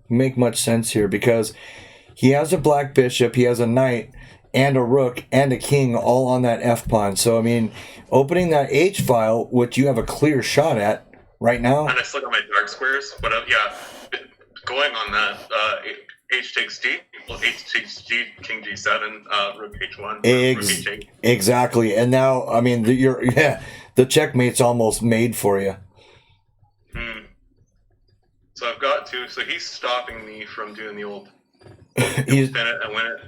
make much sense here because he has a black bishop, he has a knight, and a rook, and a king all on that F pawn. So, I mean, opening that H file, which you have a clear shot at right now. And I still got my dark squares, but going on that, H takes D, well, H takes G, King G7, Rook H1, Rook H8. Exactly. And now, I mean, the checkmate's almost made for you. So I've got to. So he's stopping me from doing the old. He's spin it and win it.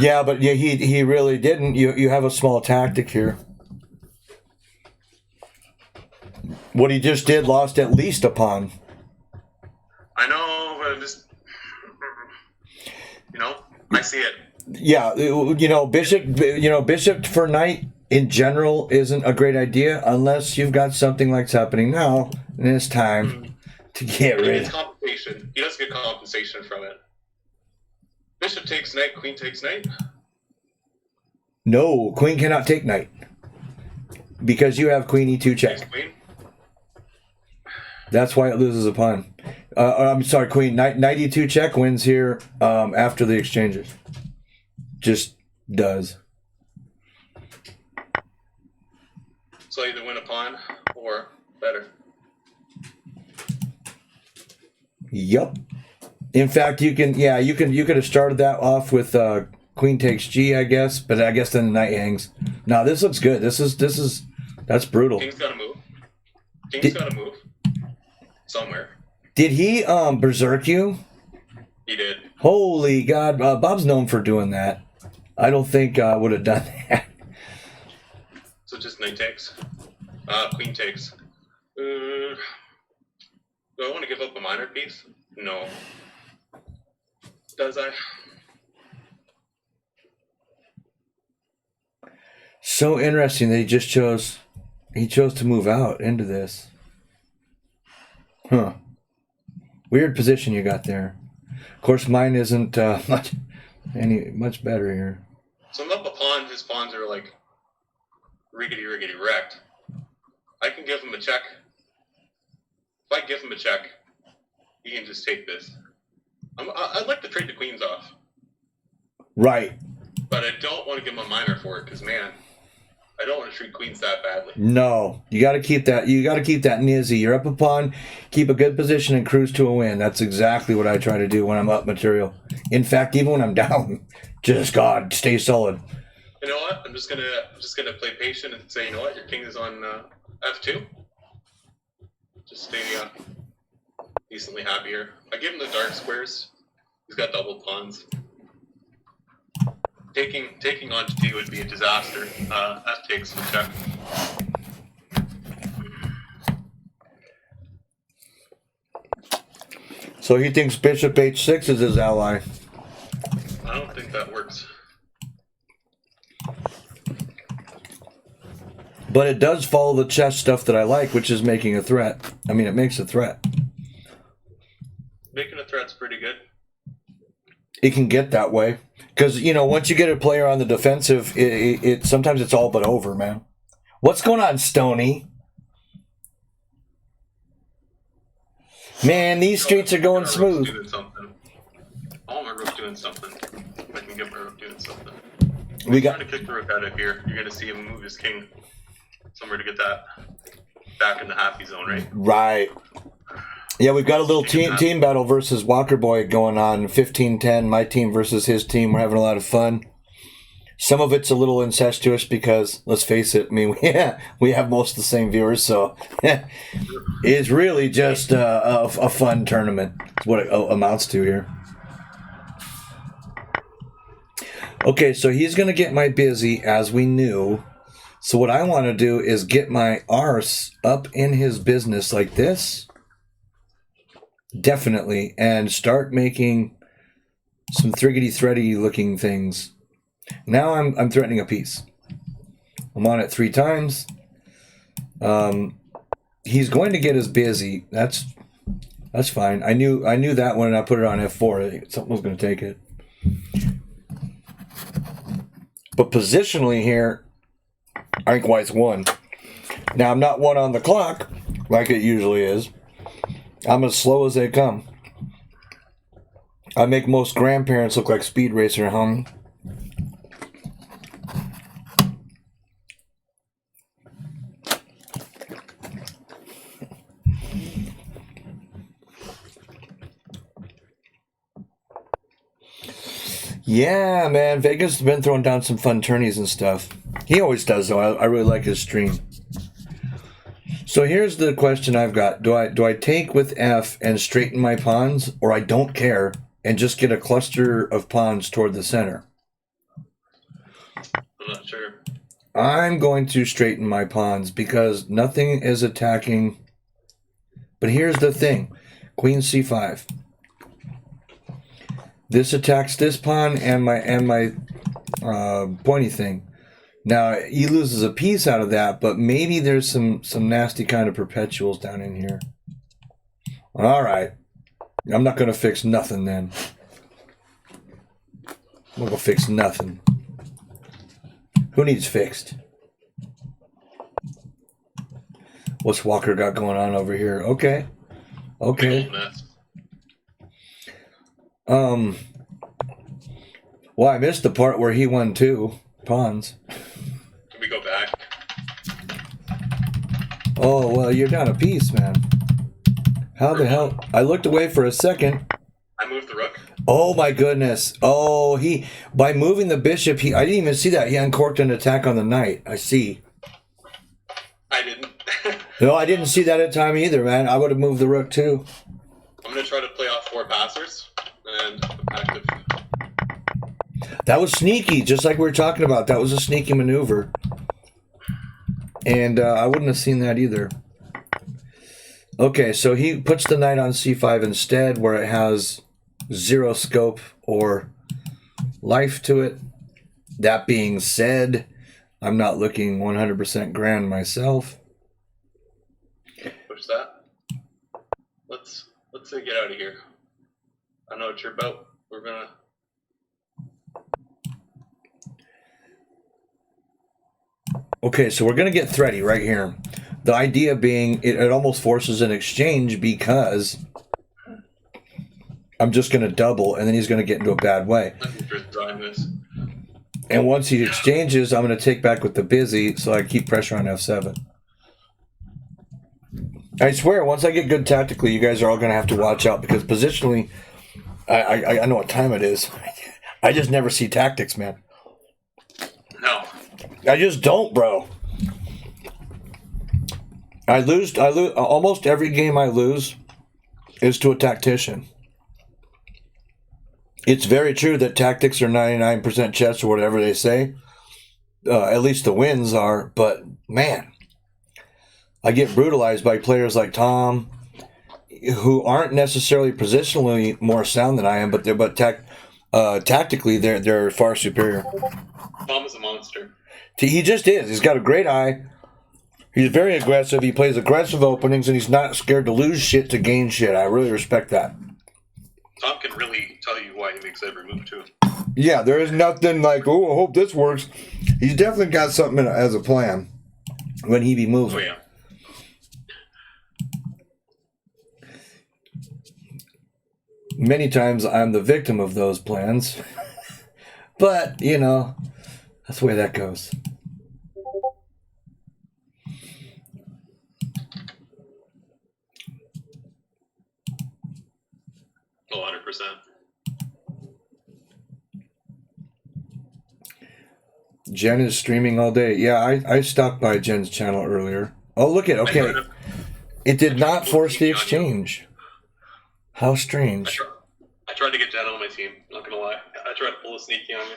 Yeah, but yeah, he really didn't. You have a small tactic here. What he just did lost at least a pawn. I know, but just I see it. Yeah, bishop for knight in general isn't a great idea unless you've got something like it's happening now, and it's time to get rid. It's compensation. He doesn't get compensation from it. Bishop takes knight, queen takes knight. No, queen cannot take knight because you have queen e2 check. Queen. That's why it loses a pawn. I'm sorry, queen. Knight e2 check wins here after the exchanges. Just does. So either win a pawn or better. Yup. In fact, you could have started that off with queen takes G, I guess, but I guess then the knight hangs. Now this looks good. That's brutal. King's got to move. King's got to move somewhere. Did he berserk you? He did. Holy God, Bob's known for doing that. I don't think I would have done that. So just knight takes. Queen takes. Do I want to give up a minor piece? No. Does I? So interesting that he chose to move out into this. Huh. Weird position you got there. Of course, mine isn't much better here. So I'm up a pawn. His pawns are like riggedy wrecked. I can give him a check. If I give him a check, he can just take this. I'd like to trade the queens off. Right. But I don't want to give him a minor for it because, man, I don't want to treat queens that badly. No, you got to keep that. You got to keep that nizzy. You're up a pawn, keep a good position, and cruise to a win. That's exactly what I try to do when I'm up material. In fact, even when I'm down, just God, stay solid. You know what? I'm just gonna play patient and say, you know what? Your king is on f2. Just stay decently happy here. I give him the dark squares. He's got double pawns. Taking on to D would be a disaster. F takes a check. So he thinks bishop h6 is his ally. I don't think that works. But it does follow the chess stuff that I like, which is making a threat. I mean, it makes a threat. Making a threat's pretty good. It can get that way. Because, once you get a player on the defensive, it sometimes it's all but over, man. What's going on, Stony? Man, these streets are going smooth. Oh, my rook's doing something. I can get my rook doing something. We got trying to kick the rook out of here. You're going to see him move his king somewhere to get that back in the happy zone, right? Right. Yeah, we've got a little team battle versus Walker Boy going on, 15-10, my team versus his team. We're having a lot of fun. Some of it's a little incestuous because, let's face it, I mean, we have most of the same viewers, so it's really just a fun tournament. That's what it amounts to here. Okay, so he's going to get my busy, as we knew. So what I want to do is get my arse up in his business like this. Definitely. And start making some thriggedy-thready looking things. Now I'm threatening a piece. I'm on it 3 times. He's going to get us busy. That's fine. I knew that when I put it on F4. Something was going to take it. But positionally here, I think white's won. Now I'm not 1 on the clock like it usually is. I'm as slow as they come. I make most grandparents look like Speed Racer, huh? Yeah, man, Vegas has been throwing down some fun tourneys and stuff. He always does, though. I really like his stream. So here's the question I've got. Do I take with F and straighten my pawns, or I don't care and just get a cluster of pawns toward the center? I'm not sure. I'm going to straighten my pawns because nothing is attacking. But here's the thing. Queen C5. This attacks this pawn and my pointy thing. Now, he loses a piece out of that, but maybe there's some nasty kind of perpetuals down in here. All right. I'm not going to fix nothing then. I'm not going to fix nothing. Who needs fixed? What's Walker got going on over here? Okay. Okay. Big old mess. Well, I missed the part where he won 2 pawns. Can we go back? Oh, well, you're down a piece, man. How the hell? I looked away for a second. I moved the rook. Oh, my goodness. Oh, by moving the bishop, I didn't even see that. He uncorked an attack on the knight. I see. I didn't. No, I didn't see that at time either, man. I would have moved the rook, too. I'm going to try to play off 4 passers and active. That was sneaky, just like we were talking about. That was a sneaky maneuver. And I wouldn't have seen that either. Okay, so he puts the knight on c5 instead, where it has 0 scope or life to it. That being said, I'm not looking 100% grand myself. Push that. Let's get out of here. I know what you're about. We're gonna. Okay, so we're gonna get thready right here. The idea being, it almost forces an exchange because I'm just gonna double, and then he's gonna get into a bad way. I'm just drawing this. And once he exchanges, I'm gonna take back with the busy, so I keep pressure on f7. I swear, once I get good tactically, you guys are all gonna have to watch out because positionally, I know what time it is. I just never see tactics, man. No. I just don't, bro. I lose. Almost every game I lose is to a tactician. It's very true that tactics are 99% chess or whatever they say. At least the wins are. But man, I get brutalized by players like Tom, who aren't necessarily positionally more sound than I am, but tactically they're far superior. Tom is a monster. He just is. He's got a great eye. He's very aggressive. He plays aggressive openings, and he's not scared to lose shit to gain shit. I really respect that. Tom can really tell you why he makes every move too. Yeah, there is nothing like, oh, I hope this works. He's definitely got something as a plan when he be moving. Oh yeah. Many times I'm the victim of those plans. But, you know, that's the way that goes. Oh, 100%. Jen is streaming all day. Yeah, I stopped by Jen's channel earlier. Oh, look at, okay. It did not force the exchange. How strange. I tried to get Jen on my team, not gonna lie. I tried to pull a sneaky on you.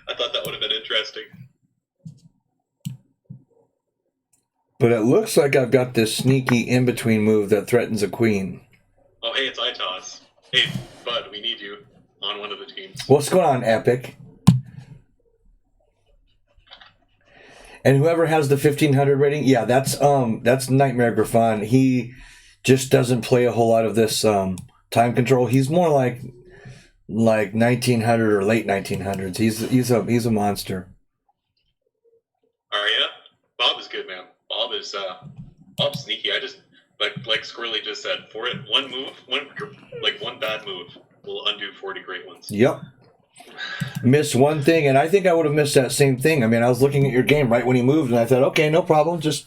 I thought that would have been interesting. But it looks like I've got this sneaky in-between move that threatens a queen. Oh, hey, it's ITOS. Hey, bud, we need you on one of the teams. What's going on, Epic? And whoever has the 1500 rating, yeah, that's Nightmare Griffon. He just doesn't play a whole lot of this time control. He's more like 1900 or late 1900s. He's a monster. Are ya? Bob is good, man. Bob's sneaky. I just like Squirrely just said, for it, one bad move will undo 40 great ones. Yep. Miss one thing, and I think I would have missed that same thing. I mean, I was looking at your game right when he moved, and I thought, okay, no problem. Just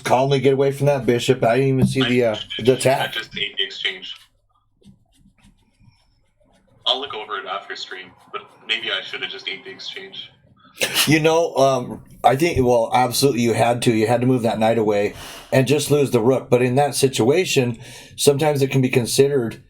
calmly get away from that bishop. I didn't even see the attack. I just ate the exchange. I'll look over it after stream, but maybe I should have just ate the exchange. I think, well, absolutely you had to. You had to move that knight away and just lose the rook. But in that situation, sometimes it can be considered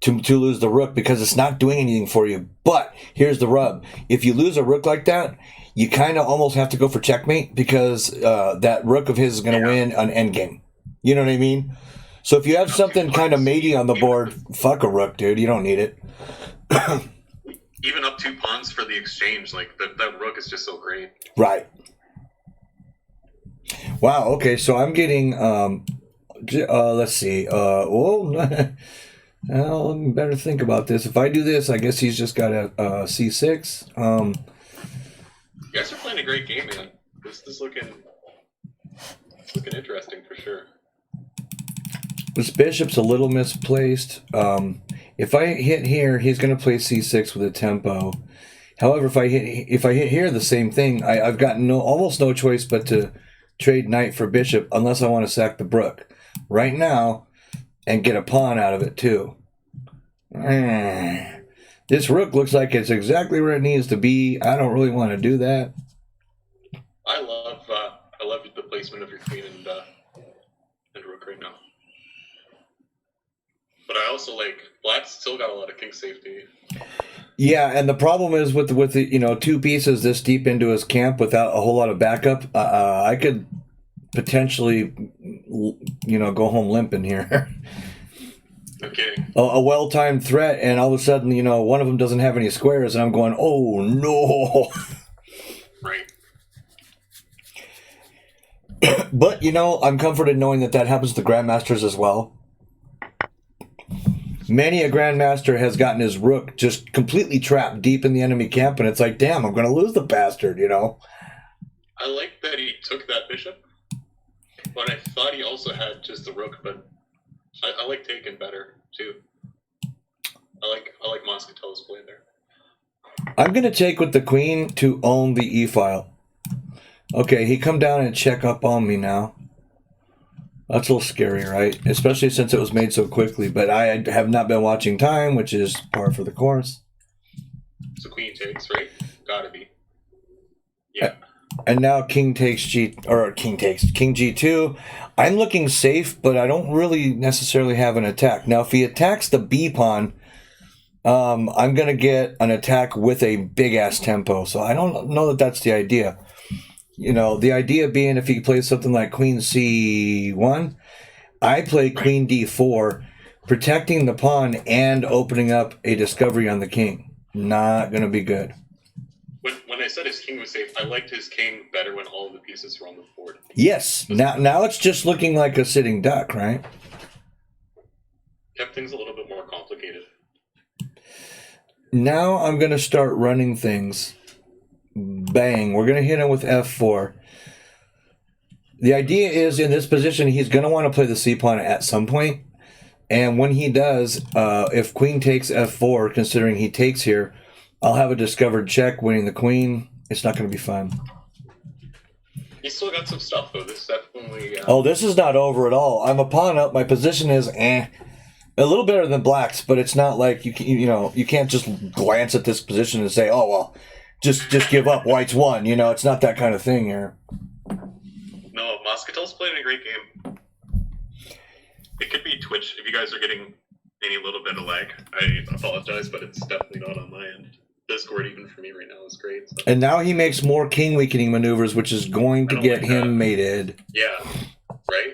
to lose the rook because it's not doing anything for you. But here's the rub. If you lose a rook like that, you kind of almost have to go for checkmate because that rook of his is going to win an endgame. You know what I mean? So if you have something kind of matey on the board, fuck a rook, dude. You don't need it. Even up 2 pawns for the exchange, like that rook is just so great. Right. Wow. Okay. So I'm getting. Let's see. Well, better think about this. If I do this, I guess he's just got a C6. You guys are playing a great game, man. This is looking. It's looking interesting for sure. This bishop's a little misplaced. If I hit here, he's going to play c6 with a tempo. However, if I hit here, the same thing. I've got almost no choice but to trade knight for bishop unless I want to sack the brook right now and get a pawn out of it too. This rook looks like it's exactly where it needs to be. I don't really want to do that. I love the placement of your queen and rook right now. But I also like black's still got a lot of king safety. Yeah, and the problem is with the two pieces this deep into his camp without a whole lot of backup, I could potentially go home limping here. Okay. A well-timed threat, and all of a sudden, one of them doesn't have any squares, and I'm going, oh no. Right. But I'm comforted knowing that happens to grandmasters as well. Many a grandmaster has gotten his rook just completely trapped deep in the enemy camp, and it's like, damn, I'm going to lose the bastard, I like that he took that bishop, but I thought he also had just the rook, but I like taking better, too. I like Moscatel's play there. I'm going to take with the queen to own the e-file. Okay, he come down and check up on me now. That's a little scary, right? Especially since it was made so quickly. But I have not been watching time, which is par for the course. So queen takes, right? Gotta be. Yeah. And now king g2. I'm looking safe, but I don't really necessarily have an attack. Now, if he attacks the b pawn, I'm going to get an attack with a big-ass tempo. So I don't know that that's the idea. The idea being if he plays something like queen c1, I play queen d4, protecting the pawn and opening up a discovery on the king. Not going to be good. When I said his king was safe, I liked his king better when all of the pieces were on the board. Yes. Now it's just looking like a sitting duck, right? Kept things a little bit more complicated. Now I'm going to start running things. Bang. We're going to hit him with f4. The idea is in this position, he's going to want to play the c-pawn at some point. And when he does, if queen takes f4, considering he takes here, I'll have a discovered check, winning the queen. It's not going to be fun. He's still got some stuff, though. This definitely... Oh, this is not over at all. I'm a pawn up. My position is a little better than black's, but it's not like you can't just glance at this position and say, oh, well, just give up. White's won. It's not that kind of thing here. No, Moscatel's playing a great game. It could be Twitch. If you guys are getting any little bit of lag, I apologize, but it's definitely not on my end. Discord, even for me right now, is great. So. And now he makes more king weakening maneuvers, which is going to get him mated. Yeah, right?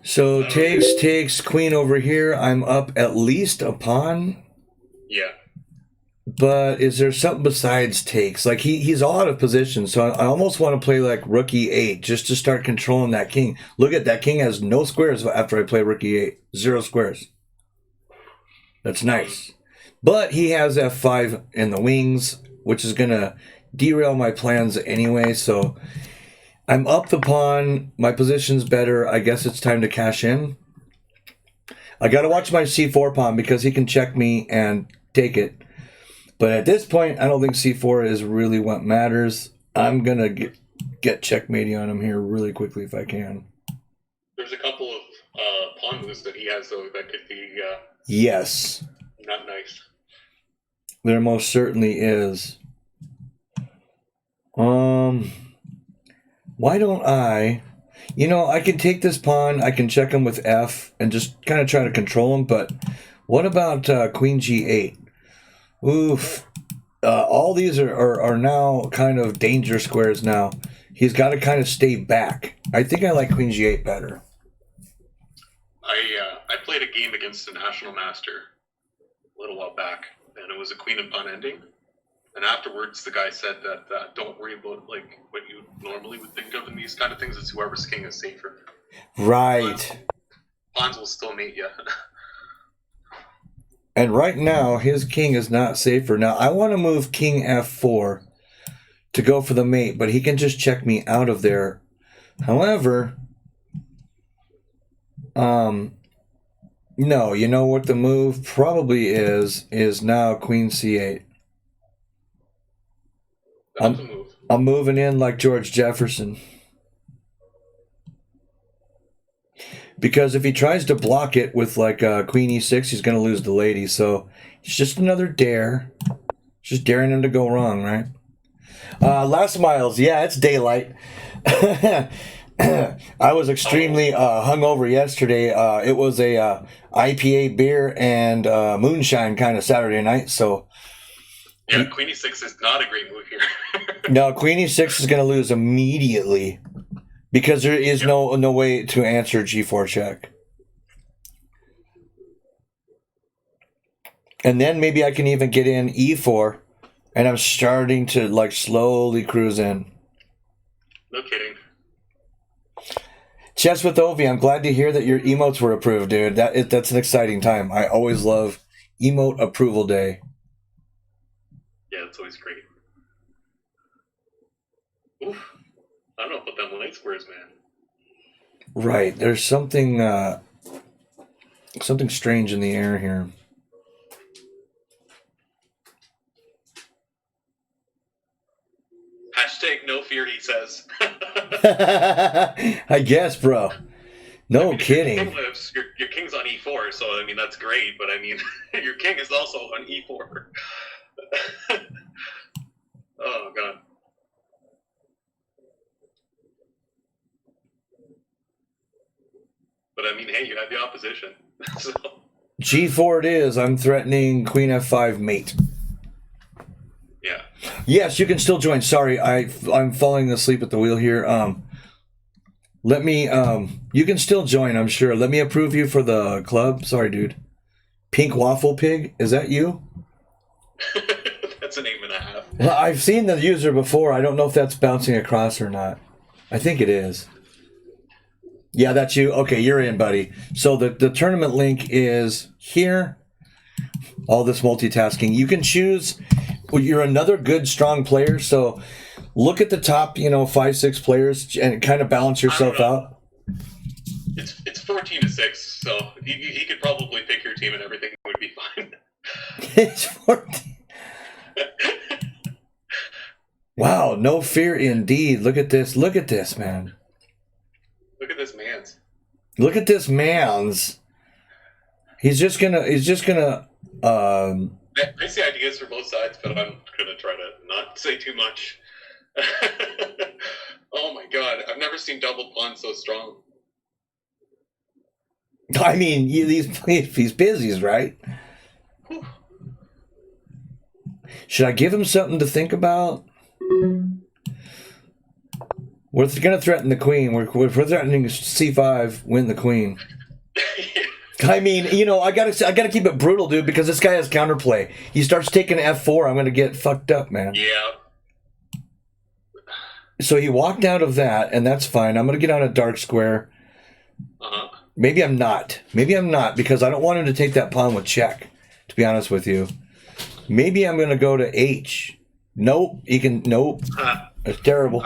So takes queen over here. I'm up at least a pawn. Yeah. But is there something besides takes? Like he's all out of position, so I almost want to play like rook e8 just to start controlling that king. Look at that king has no squares after I play rook e8. 0 squares. That's nice. But he has f5 in the wings, which is going to derail my plans anyway, so I'm up the pawn. My position's better. I guess it's time to cash in. I got to watch my c4 pawn because he can check me and take it. But at this point, I don't think c4 is really what matters. I'm going to get checkmating on him here really quickly if I can. There's a couple of pawn moves that he has, though, that could be yes. Not nice. There most certainly is. Why don't I... I can take this pawn, I can check him with f, and just kind of try to control him, but what about queen g8? Oof. All these are now kind of danger squares now. He's got to kind of stay back. I think I like queen g8 better. I played a game against a national master a little while back, and it was a queen and pawn ending. And afterwards, the guy said that don't worry about like what you normally would think of in these kind of things. It's whoever's king is safer. Right. Pawns will still mate you. And right now, his king is not safer. Now, I want to move king f4 to go for the mate, but he can just check me out of there. However, no, you know what the move probably is now queen c8. That's a move. I'm moving in like George Jefferson. Because if he tries to block it with like queen e6, he's going to lose the lady. So it's just another dare. Just daring him to go wrong, right? Last Miles, yeah, it's daylight. I was extremely hungover yesterday. It was a IPA beer and moonshine kind of Saturday night. So yeah, queen e6 is not a great move here. no, queen e6 is going to lose immediately because there is no way to answer g4 check. And then maybe I can even get in e4, and I'm starting to like slowly cruise in. No kidding. Chess with Ovi, I'm glad to hear that your emotes were approved, dude. That's an exciting time. I always love emote approval day. Yeah, it's always great. Oof. I don't know about them light squares, man. Right. There's something strange in the air here. Hashtag no fear, he says. I guess, bro. No I mean, kidding. If your king lives, your king's on e4, so I mean that's great. But I mean, your king is also on e4. Oh god. But I mean, hey, you have the opposition. So. G4 it is. I'm threatening queen f5 mate. Yeah. Yes, you can still join. Sorry, I'm falling asleep at the wheel here. Let me you can still join, I'm sure. Let me approve you for the club. Sorry, dude. Pink Waffle Pig, is that you? That's a name and a half. Well, I've seen the user before. I don't know if that's bouncing across or not. I think it is. Yeah, that's you. Okay, you're in, buddy. So the tournament link is here. All this multitasking. You can choose. Well, you're another good, strong player. So look at the top, 5-6 players and kind of balance yourself out. It's 14-6, so he could probably pick your team and everything would be fine. It's 14. Wow, no fear indeed. Look at this. Look at this, man. Look at this man's. Look at this man's. He's just gonna. I see ideas for both sides, but I'm gonna try to not say too much. Oh my god, I've never seen double pawn so strong. I mean, he's busy, right? Whew. Should I give him something to think about? We're going to threaten the queen. We're threatening c5, win the queen. I mean, I gotta keep it brutal, dude, because this guy has counterplay. He starts taking f4, I'm gonna get fucked up, man. Yeah. So he walked out of that, and that's fine. I'm gonna get on a dark square. Maybe I'm not. Because I don't want him to take that pawn with check, to be honest with you. Maybe I'm gonna go to h. Nope. Nope. It's terrible.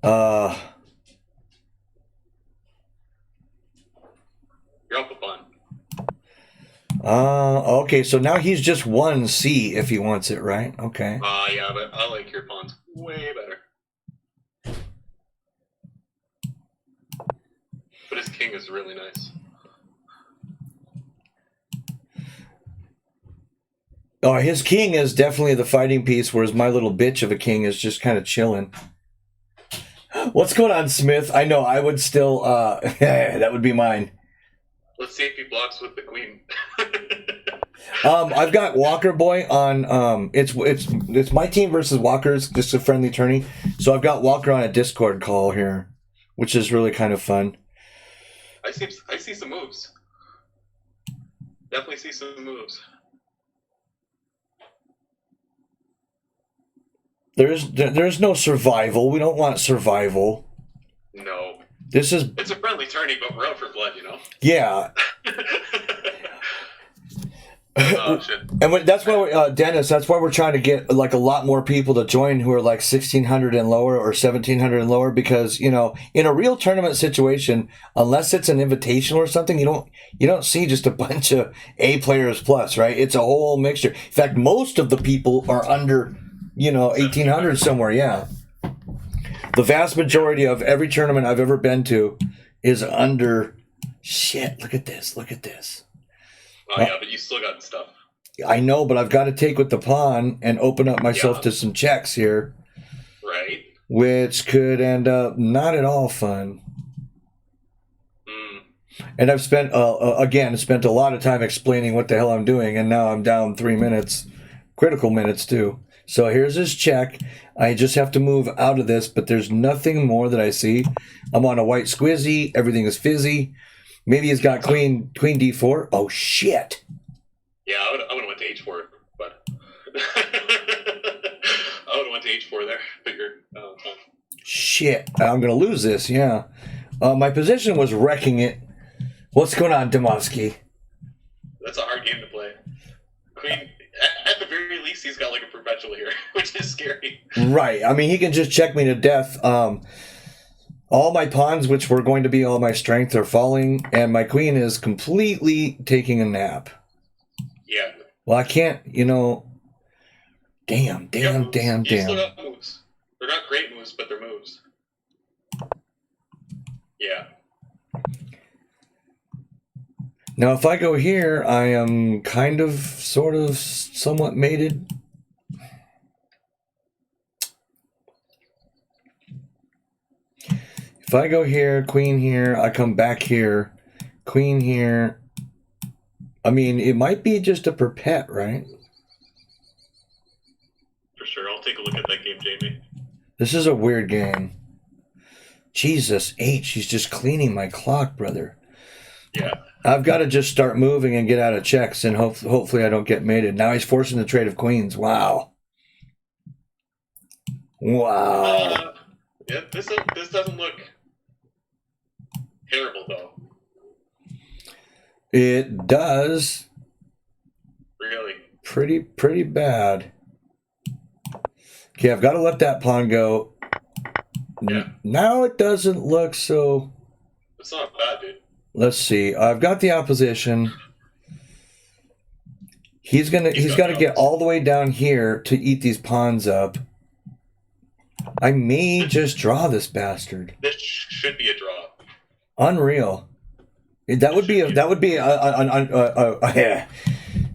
You're up a pawn. Okay, so now he's just 1c if he wants it, right? Okay. Yeah, but I like your pawns way better. But his king is really nice. Oh, his king is definitely the fighting piece, whereas my little bitch of a king is just kind of chilling. What's going on, Smith? I know, I would still, that would be mine. Let's see if he blocks with the queen. I've got Walker Boy on, it's my team versus Walker's, just a friendly tourney. So I've got Walker on a Discord call here, which is really kind of fun. I see some moves. Definitely see some moves. There's no survival. We don't want survival. No. It's a friendly tourney, but we're out for blood, Yeah. Oh shit. And that's why, Dennis, that's why we're trying to get like a lot more people to join who are like 1,600 and lower or 1,700 and lower, because, you know, in a real tournament situation, unless it's an invitational or something, you don't see just a bunch of A players plus, right? It's a whole mixture. In fact, most of the people are under, 1,800 somewhere. Yeah. The vast majority of every tournament I've ever been to is under. Shit, look at this. Oh yeah, but you still got stuff. I know, but I've got to take with the pawn and open up myself to some checks here. Right. Which could end up not at all fun. And I've spent a lot of time explaining what the hell I'm doing, and now I'm down 3 minutes, critical minutes too. So here's his check. I just have to move out of this, but there's nothing more that I see. I'm on a white squizzy. Everything is fizzy. Maybe he's got queen d4. Oh shit! Yeah, I would have went to h4, but I would have went to h4 there. Figure. Shit! I'm gonna lose this. Yeah. My position was wrecking it. What's going on, Demovsky? That's a hard game to play. Queen. At the very least, he's got like a perpetual here, which is scary. Right. I mean, he can just check me to death. All my pawns, which were going to be all my strength, are falling, and my queen is completely taking a nap. Yeah. Well, I can't, Damn. You still got moves. They're not great moves, but they're moves. Yeah. Now, if I go here, I am kind of, sort of, somewhat mated. If I go here, queen here, I come back here, queen here. I mean, it might be just a perpet, right? For sure. I'll take a look at that game, Jamie. This is a weird game. Jesus H, he's just cleaning my clock, brother. Yeah. I've got to just start moving and get out of checks, and hopefully I don't get mated. Now he's forcing the trade of queens. Wow. Yeah, this doesn't look terrible, though. It does. Really? Pretty bad. Okay, I've got to let that pawn go. Yeah. Now it doesn't look so... It's not bad, dude. Let's see. I've got the opposition. He's got to get all the way down here to eat these pawns up. I may just draw this bastard. This should be a draw. Unreal. That would be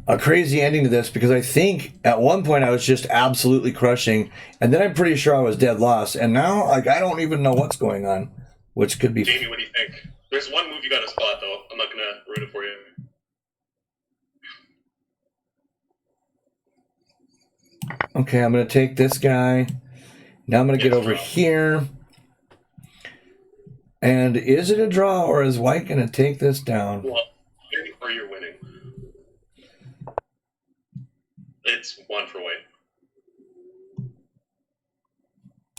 a crazy ending to this, because I think at one point I was just absolutely crushing, and then I'm pretty sure I was dead lost, and now I don't even know what's going on, which could be. Jamie, what do you think? There's one move you got to spot, though. I'm not gonna ruin it for you. Okay, I'm gonna take this guy. Now I'm gonna get over here. And is it a draw, or is white gonna take this down? Well, or you're winning. It's one for white.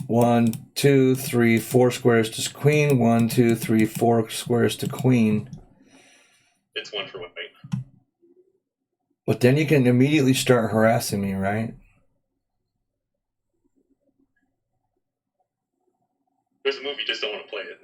1, 2, 3, 4 squares to queen. 1, 2, 3, 4 squares to queen. It's one for white. But then you can immediately start harassing me, right? There's a move you just don't want to play it.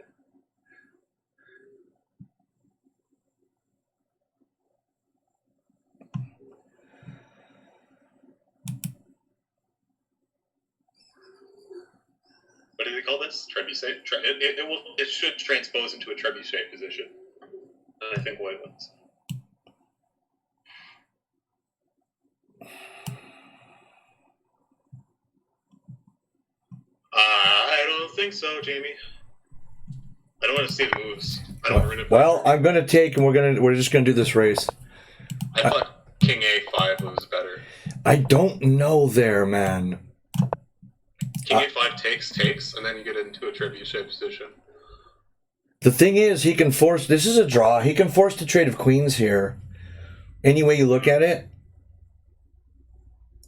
What do they call this? Trebuchet? It should transpose into a trebuchet position. And I think white wins. I don't think so, Jamie. I don't want to see the moves. I don't want to. Well, I'm gonna take, and we're just gonna do this race. I thought King A5 was better. I don't know there, man. King A5 takes, and then you get into a trebuchet position. The thing is, he can force. This is a draw. He can force the trade of queens here. Any way you look at it.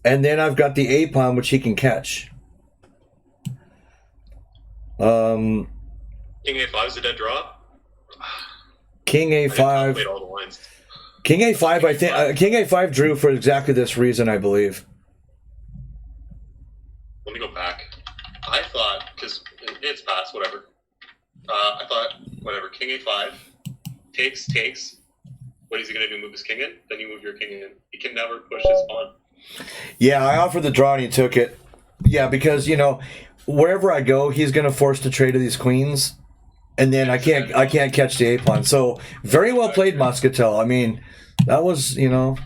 And then I've got the A pawn, which he can catch. King A5 is a dead draw. King A5. I all the lines. King A5, I think King A5 drew for exactly this reason, I believe. Let me go back. I thought, because it's past, whatever. I thought, whatever, King A5, takes. What is he going to do, move his king in? Then you move your king in. He can never push his pawn. Yeah, I offered the draw and he took it. Yeah, because, you know, wherever I go, he's going to force the trade of these queens. And then I can't catch the A-pawn. So, very well played, Muscatel. I mean, that was, you know,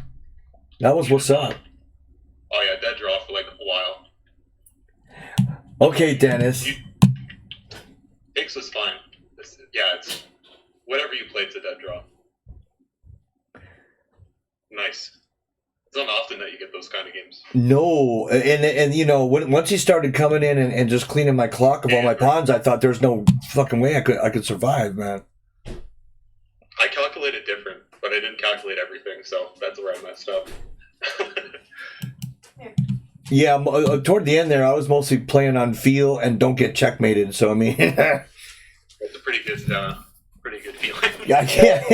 that was what's up. Oh, yeah, dead draw for like a while. Okay, Dennis. Takes was fine. It's whatever you play, it's a dead draw. Nice. It's not often that you get those kind of games. No, and you know, once he started coming in and just cleaning my clock of all my pawns, I thought there's no fucking way I could survive, man. I calculated different, but I didn't calculate everything, so that's where I messed up. Yeah, toward the end there, I was mostly playing on feel and don't get checkmated. So I mean, it's a pretty good feeling. Yeah, I can't.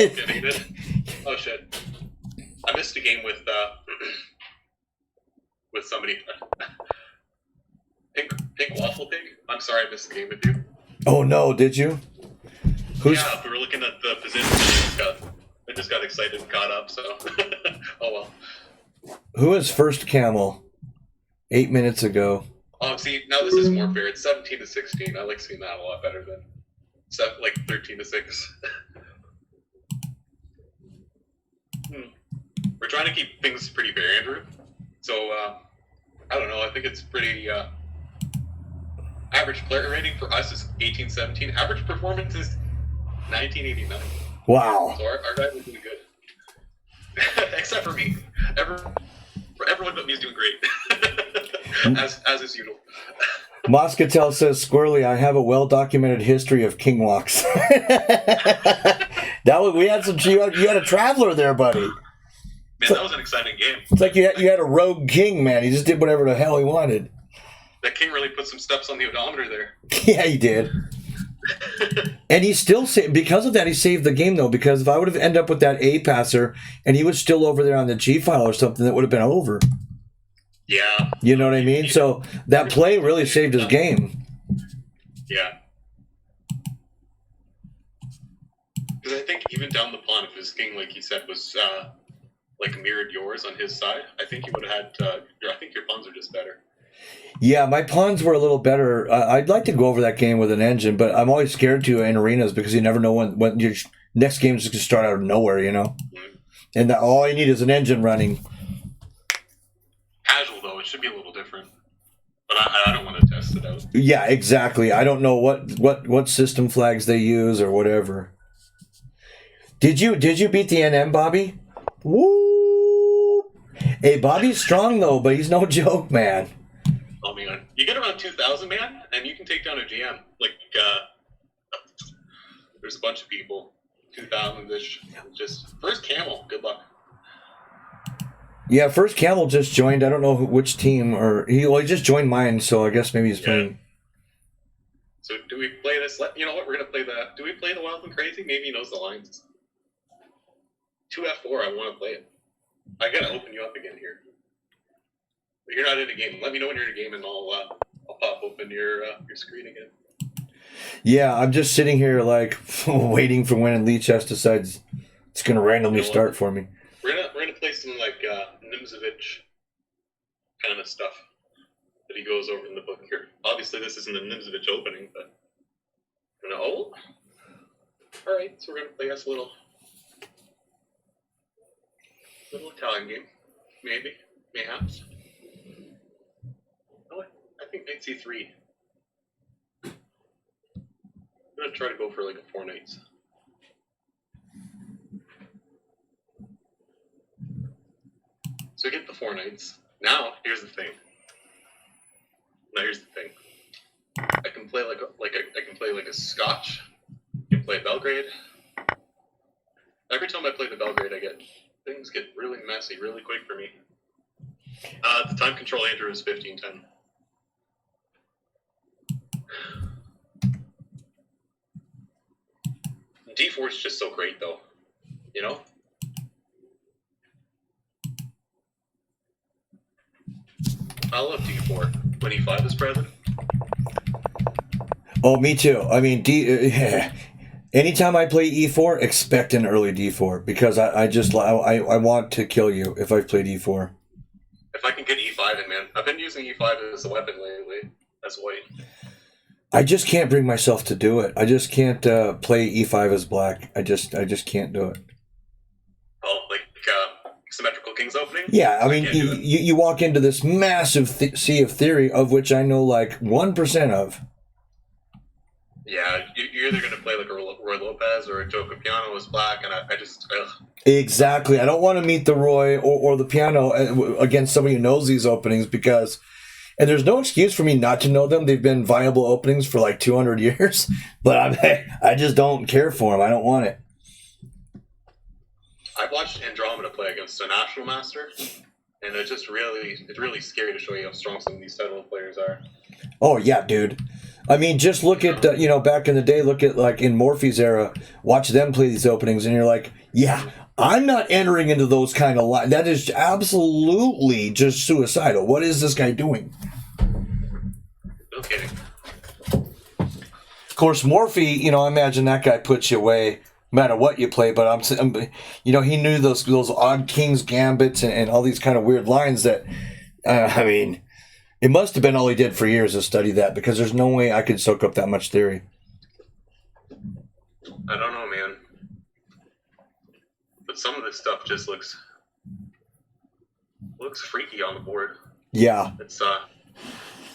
Oh shit! I missed a game with somebody. Pink Waffle Pig. I'm sorry, I missed the game with you. Oh no, did you? Yeah, we were looking at the position. I just got excited and caught up. So, oh well. Who is first camel? 8 minutes ago. Oh, see, now this is more fair. It's 17-16. I like seeing that a lot better than 13-6. We're trying to keep things pretty fair, Andrew. So, I don't know. I think it's pretty. Average player rating for us is 18-17. Average performance is 1989. Wow. So our guy was doing good. Except for me. Everyone but me is doing great. as is usual. Muscatel says, Squirrely, I have a well-documented history of king walks. We had some. You had a traveler there, buddy. Man, that was an exciting game. It's like you had a rogue king, man. He just did whatever the hell he wanted. That king really put some steps on the odometer there. Yeah, he did. And he still because of that he saved the game though. Because if I would have ended up with that A passer and he was still over there on the G file or something, that would have been over. Yeah. You know what I mean? So that play really saved his game. Yeah. Because I think even down the pawn, if his king, like he said, was like mirrored yours on his side, I think you would have had. I think your pawns are just better. Yeah, my pawns were a little better. I'd like to go over that game with an engine, but I'm always scared to in arenas because you never know when your next game is just going to start out of nowhere, you know? Mm-hmm. And all you need is an engine running. Casual, though, it should be a little different. But I don't want to test it out. Yeah, exactly. I don't know what system flags they use or whatever. Did you beat the NM, Bobby? Woo! Hey, Bobby's strong, though, but he's no joke, man. Oh man, you get around 2,000, man, and you can take down a GM. Like, there's a bunch of people, 2,000-ish. Just first camel. Good luck. Yeah, first camel just joined. I don't know which team, or he just joined mine. So I guess maybe he's playing. So do we play this? You know what? We're gonna play the. Do we play the Wild and Crazy? Maybe he knows the lines. 2F4. I want to play it. I gotta open you up again here. But you're not in a game. Let me know when you're in a game, and I'll pop open your screen again. Yeah, I'm just sitting here like waiting for when Lichess decides it's gonna randomly start for me. We're gonna play some like Nimzovich kind of stuff that he goes over in the book here. Obviously, this isn't a Nimzovich opening, but all right. So we're gonna play us a little Italian game, maybe, mayhaps. I think knight c3. I'm gonna try to go for like a 4 knights. So get the 4 knights. Now here's the thing. I can play like a Scotch. I can play Belgrade. Every time I play the Belgrade, things get really messy really quick for me. The time control Andrew is 1510. D4 is just so great, though. You know? I love D4 when E5 is present. Oh, me too. I mean, anytime I play E4, expect an early D4 because I want to kill you if I play D4. If I can get E5 in, man. I've been using E5 as a weapon lately. As white. I just can't bring myself to do it. I just can't play E5 as black. I just can't do it. Oh, like Symmetrical King's opening? Yeah, I mean, can't do it. you walk into this massive sea of theory of which I know like 1% of. Yeah, you're either going to play like a Roy Lopez or a Joe Piano as black, and I just, ugh. Exactly. I don't want to meet the Roy or the Piano against somebody who knows these openings because, and there's no excuse for me not to know them. They've been viable openings for like 200 years, but I just don't care for them. I don't want it. I've watched Andromeda play against a National Master, and it's really scary to show you how strong some of these title players are. Oh, yeah, dude. I mean, just look at, back in the day, look at, like, in Morphe's era, watch them play these openings, and you're like, yeah, I'm not entering into those kind of lines. That is absolutely just suicidal. What is this guy doing? No kidding. Of course, Morphe, I imagine that guy puts you away no matter what you play, but he knew those odd King's Gambits and all these kind of weird lines that, I mean... It must have been all he did for years to study that because there's no way I could soak up that much theory. I don't know, man. But some of this stuff just looks freaky on the board. Yeah. It's a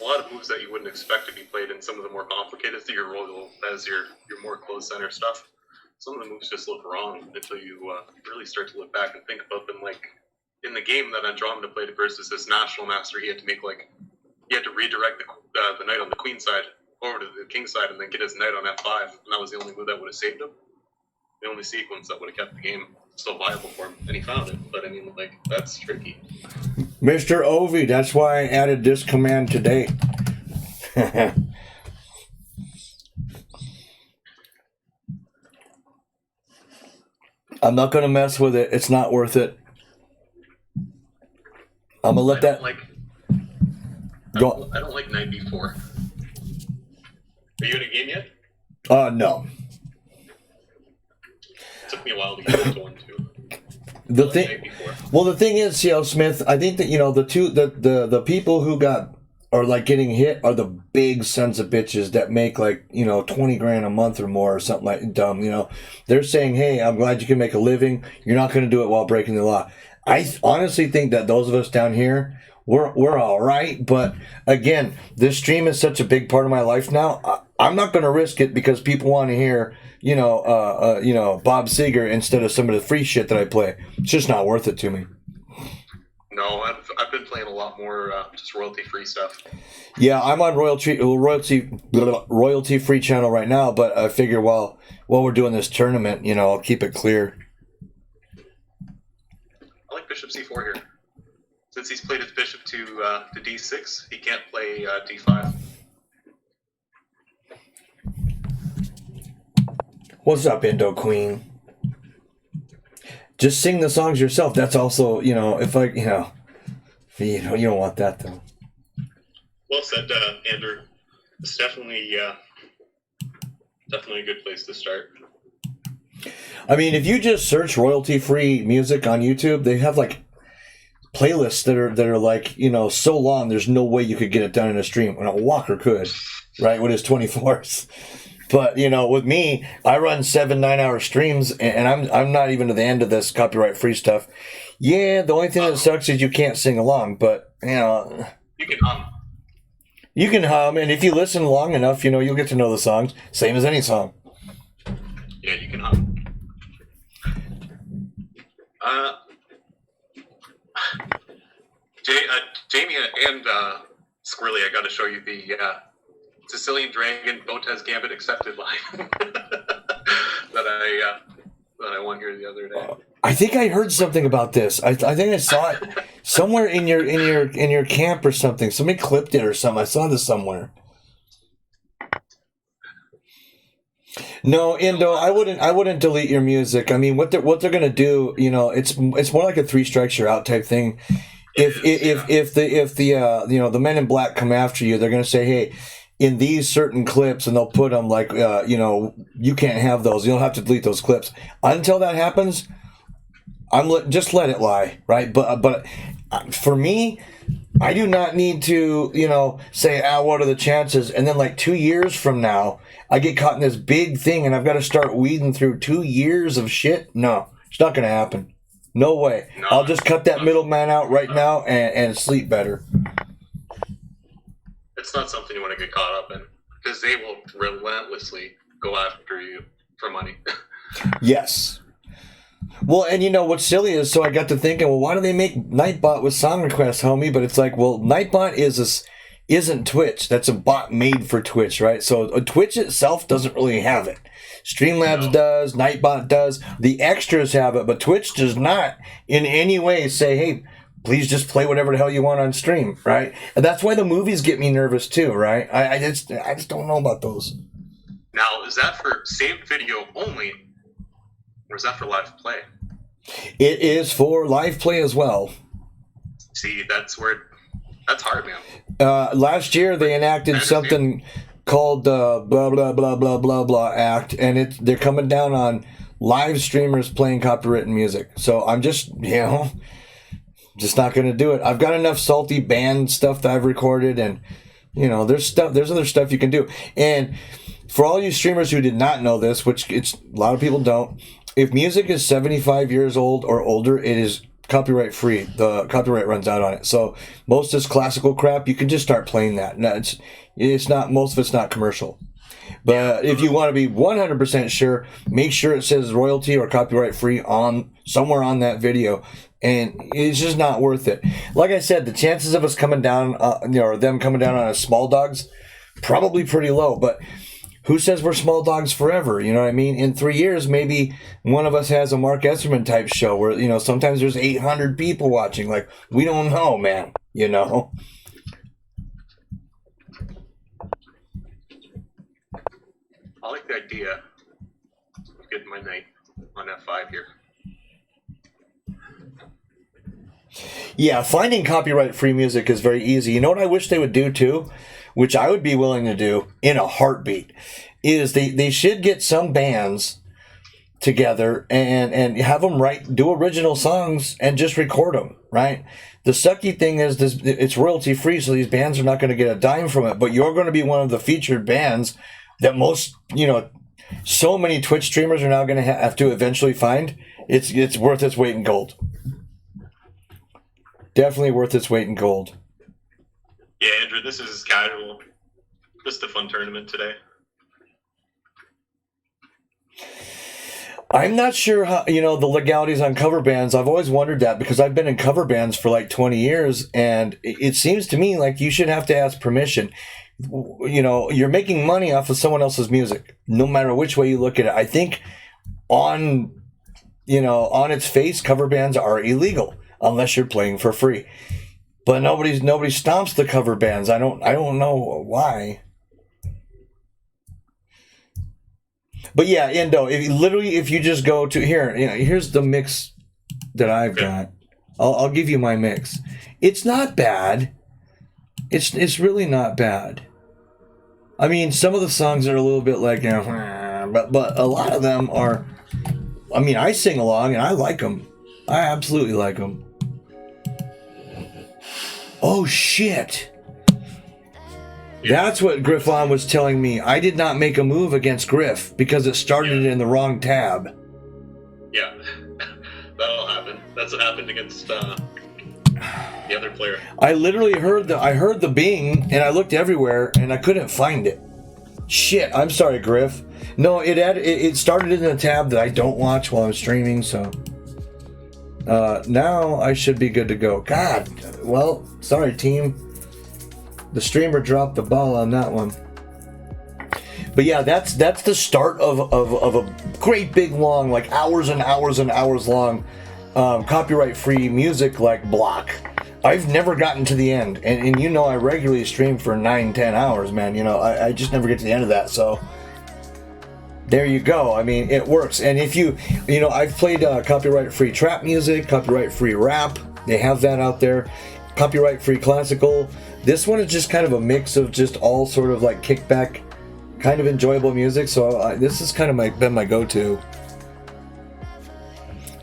lot of moves that you wouldn't expect to be played in some of the more complicated, your Royal as your more close center stuff. Some of the moves just look wrong until you really start to look back and think about them. Like in the game that Andromeda played versus this National Master, he had to redirect the knight on the queen side over to the king side and then get his knight on f5, and that was the only move that would have saved him. The only sequence that would have kept the game still viable for him, and he found it. But I mean, like, that's tricky. Mr. Ovi, that's why I added this command today. I'm not going to mess with it. It's not worth it. I'm going to let that... I don't like knight b4. Are you in a game yet? No. It took me a while to get into one too. The thing is, C.L. Smith, I think that the people who are like getting hit are the big sons of bitches that make like $20,000 a month or more or something like dumb. They're saying, hey, I'm glad you can make a living. You're not going to do it while breaking the law. I honestly think that those of us down here, we're all right, but again, this stream is such a big part of my life now. I'm not going to risk it because people want to hear, Bob Seger instead of some of the free shit that I play. It's just not worth it to me. No, I've been playing a lot more just royalty-free stuff. Yeah, I'm on royalty free channel right now, but I figure while we're doing this tournament, I'll keep it clear. I like bishop c4 here. Since he's played his bishop to d6, he can't play d5. What's up, Indo Queen? Just sing the songs yourself. That's also, you don't want that though. Well said, Andrew. It's definitely a good place to start. I mean, if you just search royalty-free music on YouTube, they have like playlists that are like, so long, there's no way you could get it done in a stream. Well, Walker could, right, with his 24s. But, with me, I run 7-9 hour streams, and I'm not even to the end of this copyright-free stuff. Yeah, the only thing that sucks is you can't sing along, but, You can hum. You can hum, and if you listen long enough, you'll get to know the songs. Same as any song. Yeah, you can hum. Jamie and Squirrely, I got to show you the Sicilian Dragon Botez Gambit accepted line that I won here the other day. I think I heard something about this. I think I saw it somewhere in your camp or something. Somebody clipped it or something. I saw this somewhere. No, Indo, I wouldn't delete your music. I mean, what they're gonna do, it's more like a 3 strikes you're out type thing. if the you know, the Men in Black come after you, they're gonna say, hey, in these certain clips, and they'll put them like, you know, you can't have those. You'll have to delete those clips. Until that happens, just let it lie, right? But for me, I do not need to, you know, say, what are the chances? And then like 2 years from now, I get caught in this big thing, and I've got to start weeding through 2 years of shit. No, it's not gonna happen. No way. No. I'll just cut that middleman out right now and sleep better. It's not something you want to get caught up in, because they will relentlessly go after you for money. Yes. Well, and you know what's silly is, so I got to thinking, well, why do they make Nightbot with song requests, homie? But it's like, well, Nightbot isn't Twitch. That's a bot made for Twitch, right? So Twitch itself doesn't really have it. Streamlabs does, Nightbot does, the extras have it, but Twitch does not in any way say, hey, please just play whatever the hell you want on stream, right? And that's why the movies get me nervous too, right? I just don't know about those. Now, is that for saved video only, or is that for live play? It is for live play as well. See, that's hard, man. Last year they enacted something called the blah blah blah blah blah blah act, and they're coming down on live streamers playing copywritten music. So I'm just, you know, just not going to do it. I've got enough salty band stuff that I've recorded, and you know, there's other stuff you can do. And for all you streamers who did not know this, which a lot of people don't, if music is 75 years old or older, it is copyright free. The copyright runs out on it. So most of this classical crap, you can just start playing that. No, it's not, most of it's not commercial. But if you want to be 100% sure, make sure it says royalty or copyright free on somewhere on that video. And it's just not worth it. Like I said, the chances of us coming down, you know, or them coming down on us small dogs, probably pretty low. But who says we're small dogs forever? You know what I mean? In 3 years, maybe one of us has a Mark Esserman type show where, you know, sometimes there's 800 people watching. Like, we don't know, man. You know? I like the idea of getting my night on F5 here. Yeah, finding copyright-free music is very easy. You know what I wish they would do, too? Which I would be willing to do in a heartbeat, is they should get some bands together and have them do original songs and just record them, right? The sucky thing is it's royalty-free, so these bands are not going to get a dime from it, but you're going to be one of the featured bands that most, you know, so many Twitch streamers are now going to have to eventually find. It's worth its weight in gold. Definitely worth its weight in gold. Yeah, Andrew, this is casual. Just a fun tournament today. I'm not sure how, you know, the legalities on cover bands. I've always wondered that because I've been in cover bands for like 20 years, and it seems to me like you should have to ask permission. You know, you're making money off of someone else's music, no matter which way you look at it. I think on its face, cover bands are illegal unless you're playing for free. But nobody stomps the cover bands. I don't know why. But yeah, Endo, if you just go to here, you know, here's the mix that I've got. I'll give you my mix. It's not bad. It's really not bad. I mean, some of the songs are a little bit like, you know, but a lot of them are. I mean, I sing along and I like them. I absolutely like them. Oh shit! That's what Griffon was telling me. I did not make a move against Griff because it started in the wrong tab. Yeah, that'll happen. That's what happened against the other player. I literally heard the bing, and I looked everywhere, and I couldn't find it. Shit! I'm sorry, Griff. No, it started in the tab that I don't watch while I'm streaming, so. Now I should be good to go. God, well, sorry, team. The streamer dropped the ball on that one. But yeah, that's the start of a great big long, like hours and hours and hours long, copyright-free music like block. I've never gotten to the end, and you know I regularly stream for 9-10 hours, man. You know I just never get to the end of that, so. There you go. I mean, it works. And if you know, I've played copyright-free trap music, copyright-free rap, They have that out there. Copyright free classical. This one is just kind of a mix of just all sort of like kickback, kind of enjoyable music. So this is kind of been my go-to.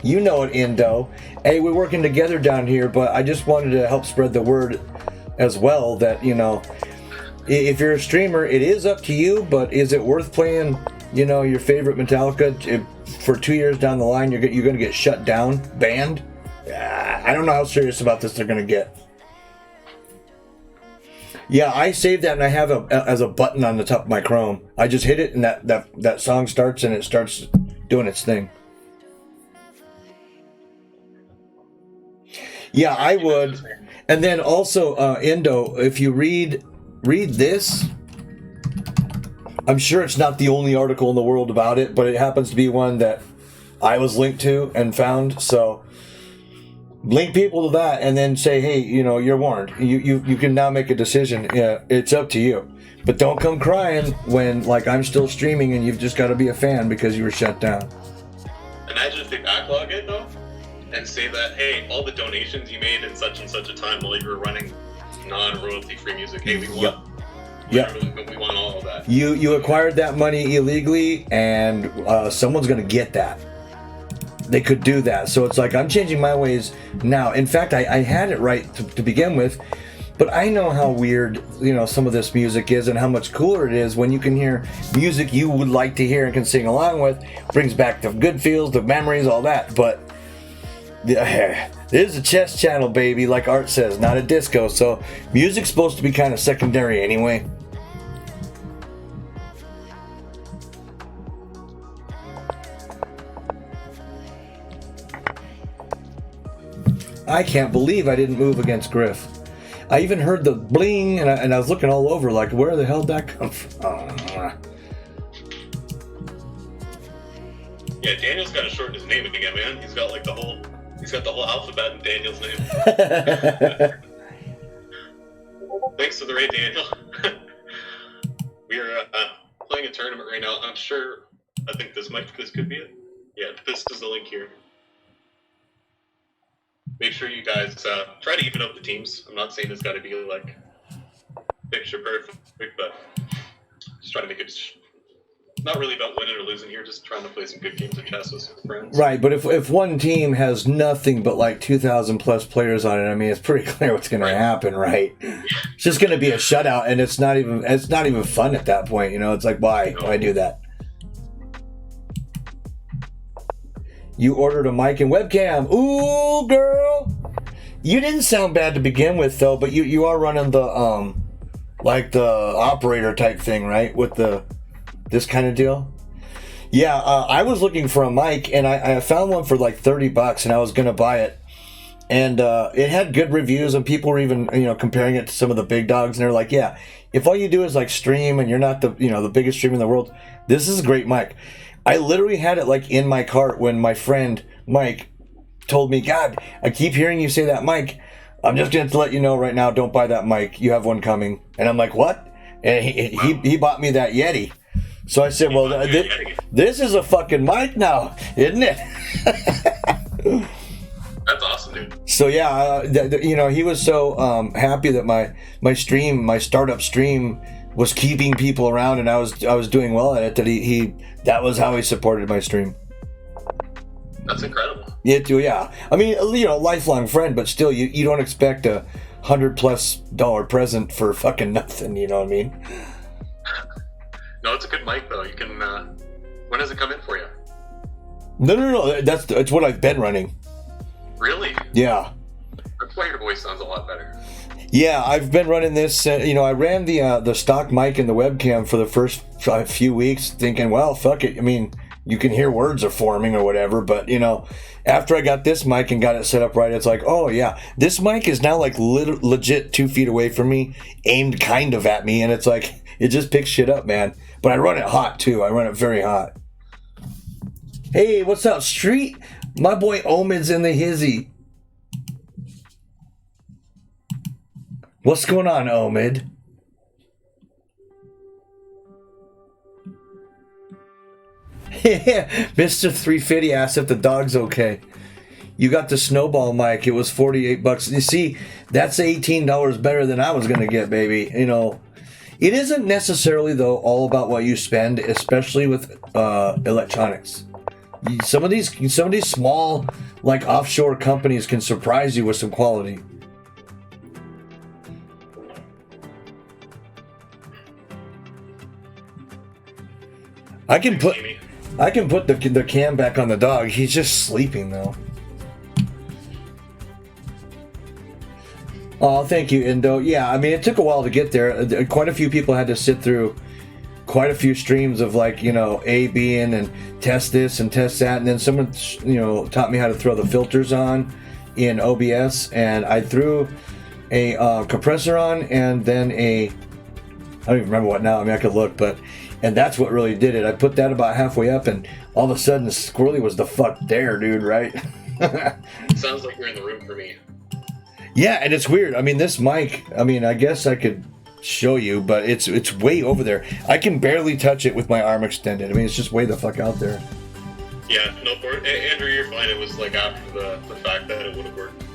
You know it, Indo. Hey, we're working together down here, but I just wanted to help spread the word as well that, you know, if you're a streamer, it is up to you, but is it worth playing, you know, your favorite Metallica for 2 years down the line? You're going to get shut down, banned? I don't know how serious about this they're going to get. Yeah, I saved that and I have it as a button on the top of my Chrome. I just hit it and that song starts and it starts doing its thing. Yeah, I would. And then also, Indo, if you read this, I'm sure it's not the only article in the world about it, but it happens to be one that I was linked to and found. So link people to that and then say, hey, you know, you're warned. You can now make a decision. Yeah, it's up to you. But don't come crying when, like, I'm still streaming and you've just got to be a fan because you were shut down. Imagine if they backlog it, though, and say that, hey, all the donations you made in such and such a time while you were running non-royalty free music, hey, we want, we want all of that. You acquired that money illegally, and someone's going to get that. They could do that. So it's like, I'm changing my ways now. In fact, I had it right to begin with, but I know how weird, you know, some of this music is and how much cooler it is when you can hear music you would like to hear and can sing along with. Brings back the good feels, the memories, all that. But this is a chess channel, baby, like Art says, not a disco. So music's supposed to be kind of secondary anyway. I can't believe I didn't move against Griff. I even heard the bling, and I was looking all over, like, where the hell did that come from? Yeah, Daniel's got to shorten his name again, man. He's got like he's got the whole alphabet in Daniel's name. Thanks to the raid, Daniel. We are playing a tournament right now. I think this could be it. Yeah, this is the link here. Make sure you guys try to even up the teams. I'm not saying it's got to be like picture perfect, but just try to make it not really about winning or losing here. Just trying to play some good games of chess with some friends. Right, but if one team has nothing but like 2,000 plus players on it, I mean, it's pretty clear what's going to happen, right? It's just going to be a shutout, and it's not even fun at that point. You know, it's like, why do that? You ordered a mic and webcam. Ooh, girl. You didn't sound bad to begin with, though, but you are running the, like the operator type thing, right? With this kind of deal? Yeah, I was looking for a mic, and I found one for like $30, and I was going to buy it. And it had good reviews, and people were even, you know, comparing it to some of the big dogs, and they're like, yeah, if all you do is like stream, and you're not the, you know, the biggest streamer in the world, this is a great mic. I literally had it like in my cart when my friend Mike told me, God, I keep hearing you say that mic. I'm just going to let you know right now, don't buy that mic. You have one coming. And I'm like, what? And he bought me that Yeti. So I said, well, this is a fucking mic now, isn't it? That's awesome, dude. So yeah, you know, he was so happy that my startup stream was keeping people around, and I was doing well at it, that that was how he supported my stream. That's incredible. Yeah. I mean, you know, lifelong friend, but still, you don't expect a $100+ present for fucking nothing. You know what I mean? No, it's a good mic though. You can. When does it come in for you? No. It's what I've been running. Really? Yeah. That's why your voice sounds a lot better. Yeah, I've been running this. You know, I ran the stock mic and the webcam for the first few weeks, thinking, well, fuck it. I mean, you can hear words are forming or whatever, but you know, after I got this mic and got it set up right, it's like, oh yeah, this mic is now like legit 2 feet away from me, aimed kind of at me, and it's like it just picks shit up, man. But I run it hot too. I run it very hot. Hey, what's up, Street? My boy Omid's in the hizzy. What's going on, Omid? Mr. 350 asked if the dog's okay. You got the snowball mic. It was $48. You see, that's $18 better than I was gonna get, baby. You know, it isn't necessarily though all about what you spend, especially with electronics. Some of these small, like offshore companies, can surprise you with some quality. I can put the cam back on the dog. He's just sleeping though. Oh, thank you, Indo. Yeah, I mean, it took a while to get there. Quite a few people had to sit through quite a few streams of, like, you know, A, B, and test this and test that. And then someone, you know, taught me how to throw the filters on in OBS. And I threw a compressor on and then I don't even remember what now. I mean, I could look, and that's what really did it. I put that about halfway up, and all of a sudden, Squirrely was the fuck there, dude, right? Sounds like you're in the room for me. Yeah, and it's weird. I mean, this mic, I mean, I guess I could show you, but it's way over there. I can barely touch it with my arm extended. I mean, it's just way the fuck out there. Yeah, no, Andrew, you're fine. It was like after the fact that it would have worked.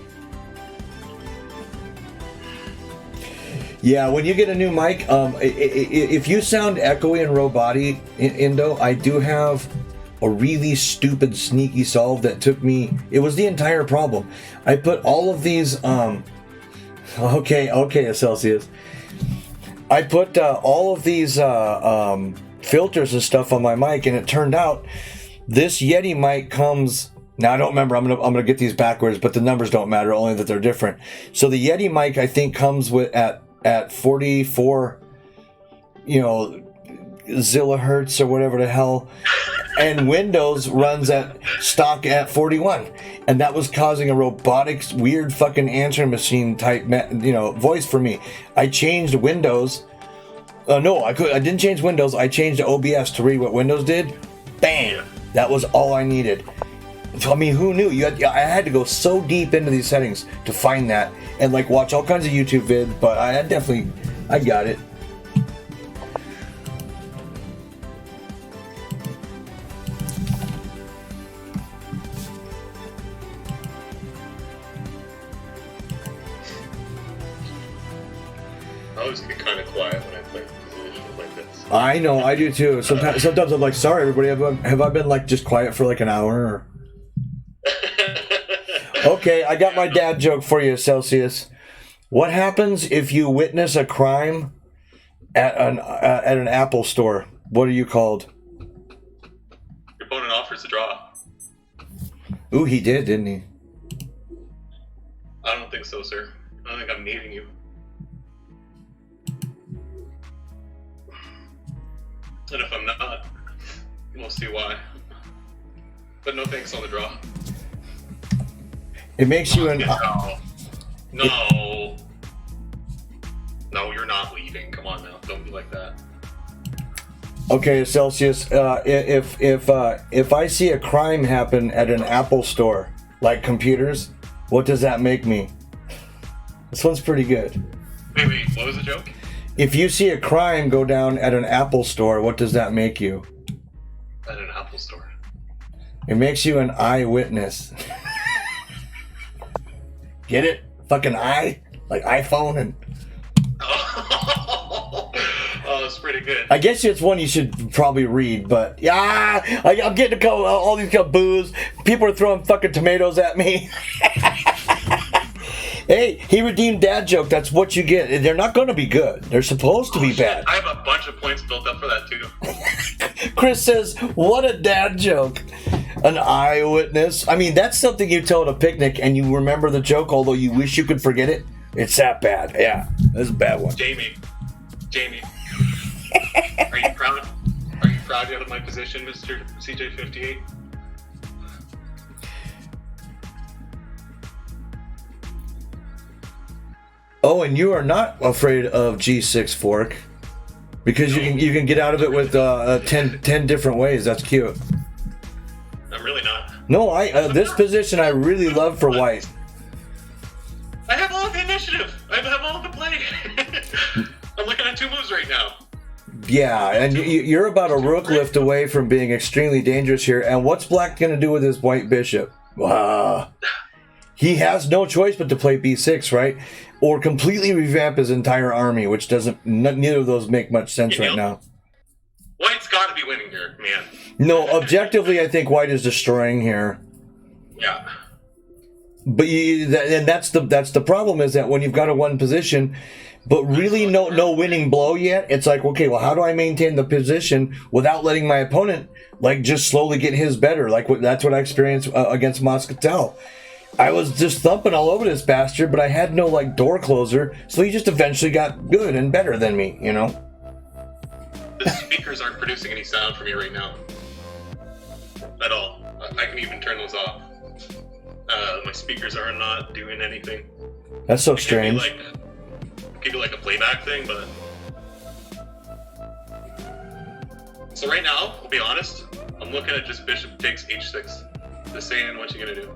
Yeah, when you get a new mic, if you sound echoey and roboty, Indo, I do have a really stupid, sneaky solve that took me. It was the entire problem. I put all of these. Okay, Celsius. I put all of these filters and stuff on my mic, and it turned out this Yeti mic comes. Now I don't remember. I'm gonna get these backwards, but the numbers don't matter. Only that they're different. So the Yeti mic, I think, comes with at 44, you know, zilohertz or whatever the hell, and Windows runs at stock at 41, and that was causing a robotic, weird fucking answering machine type, you know, voice for me. I changed Windows. No, I didn't change Windows. I changed OBS to read what Windows did. Bam! That was all I needed. I mean, who knew? I had to go so deep into these settings to find that, and like watch all kinds of YouTube vids. But I got it. I always get kind of quiet when I play positions like this. I know, I do too. Sometimes I'm like, sorry, everybody. Have I been like just quiet for like an hour? Or... Okay, I got my dad joke for you, Celsius. What happens if you witness a crime at an Apple store? What are you called? Your opponent offers to draw. Ooh, he did, didn't he? I don't think so, sir. I don't think I'm needing you. And if I'm not, we'll see why. But no thanks on the draw. It makes you an... No, you're not leaving. Come on now, don't be like that. Okay, Celsius. If I see a crime happen at an Apple store, like computers, what does that make me? This one's pretty good. Wait, what was the joke? If you see a crime go down at an Apple store, what does that make you? At an Apple store. It makes you an eyewitness. Get it? Fucking eye? Like iPhone and... Oh, that's pretty good. I guess it's one you should probably read, but... Yeah! I'm getting all these boos. People are throwing fucking tomatoes at me. Hey, he redeemed dad joke. That's what you get. They're not going to be good. They're supposed to be bad. I have a bunch of points built up for that, too. Chris says, what a dad joke. An eyewitness. I mean, that's something you tell at a picnic and you remember the joke, although you wish you could forget it. It's that bad. Yeah, that's a bad one. Jamie. Are you proud? Are you proud of my position, Mr. CJ58? Oh, and you are not afraid of G6 fork because you can get out of it with 10 different ways. That's cute. I'm really not. No, this position I really love for white. I have all the initiative. I have all the play. I'm looking at 2 moves right now. Yeah, and you're about a rook lift away from being extremely dangerous here. And what's black going to do with his white bishop? He has no choice but to play b6, right? Or completely revamp his entire army, which doesn't. Neither of those make much sense right now. White's got to be winning here, man. No, objectively, I think White is destroying here. Yeah. But and that's the problem is that when you've got a one position, but really no winning blow yet, it's like, okay, well, how do I maintain the position without letting my opponent like just slowly get his better? Like that's what I experienced against Moscatel. I was just thumping all over this bastard, but I had no like door closer, so he just eventually got good and better than me, you know. The speakers aren't producing any sound for me right now at all. I can even turn those off. My speakers are not doing anything. That's so strange. Give you like a playback thing, but so right now, I'll be honest, I'm looking at just bishop takes h6. Just saying, what you gonna do?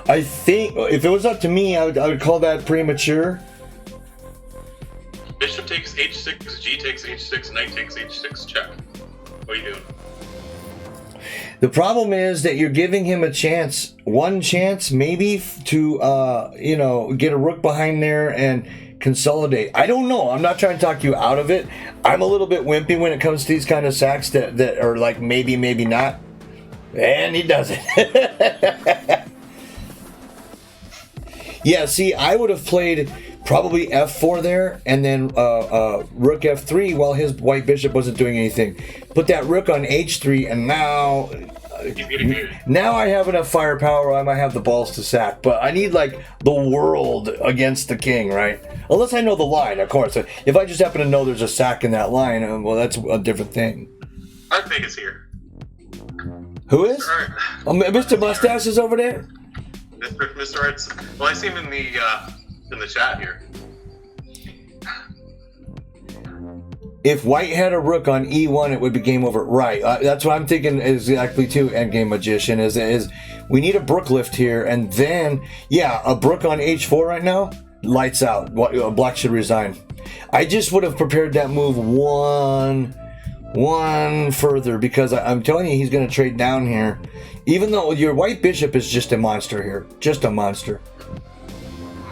I think if it was up to me, I would call that premature. Bishop takes h6, g takes h6, knight takes h6, check. What are you doing? The problem is that you're giving him a chance, one chance maybe to, get a rook behind there and consolidate. I don't know. I'm not trying to talk you out of it. I'm a little bit wimpy when it comes to these kind of sacks that are like maybe not. And he does it. Yeah, see, I would have played probably f4 there and then rook f3 while his white bishop wasn't doing anything. Put that rook on h3 and now I have enough firepower. I might have the balls to sack, but I need like the world against the king, right? Unless I know the line, of course. If I just happen to know there's a sack in that line, well, that's a different thing. Art Big is here. Who is? Oh, Mr. Mustache is over there. Mr. Arts. Well, I see him in the chat here. If White had a rook on e1, it would be game over. Right. That's what I'm thinking exactly too, Endgame Magician, is we need a brook lift here, and then, yeah, a brook on h4 right now, lights out. Black should resign. I just would have prepared that move one further, because I'm telling you, he's going to trade down here. Even though your white bishop is just a monster here. Just a monster.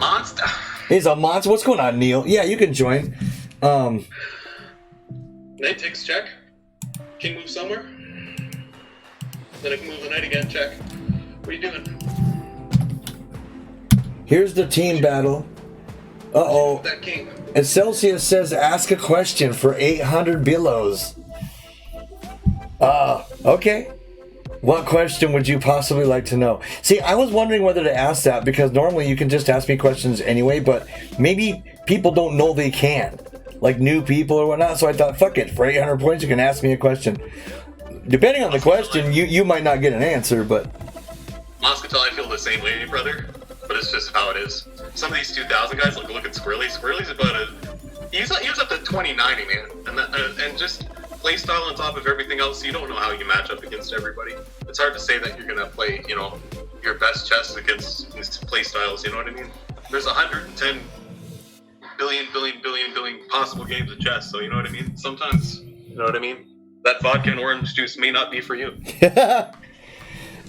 Monster? He's a monster. What's going on, Neil? Yeah, you can join. Knight takes check. King moves somewhere. Then I can move the knight again, check. What are you doing? Here's the team battle. Uh-oh. That king. And Celsius says, ask a question for 800 billows. Okay. What question would you possibly like to know? See, I was wondering whether to ask that, because normally you can just ask me questions anyway, but maybe people don't know they can. Like new people or whatnot, so I thought, fuck it, for 800 points you can ask me a question. Depending on the question, you might not get an answer, but... Moscatel, I feel the same way, brother, but it's just how it is. Some of these 2000 guys, look at Squirrely. Squirrely's about he was up to 2090, man, and just play style on top of everything else. You don't know how you match up against everybody. It's hard to say that you're gonna play, your best chess against these play styles. You know what I mean? There's 110 billion possible games of chess. So you know what I mean? Sometimes, you know what I mean? That vodka and orange juice may not be for you.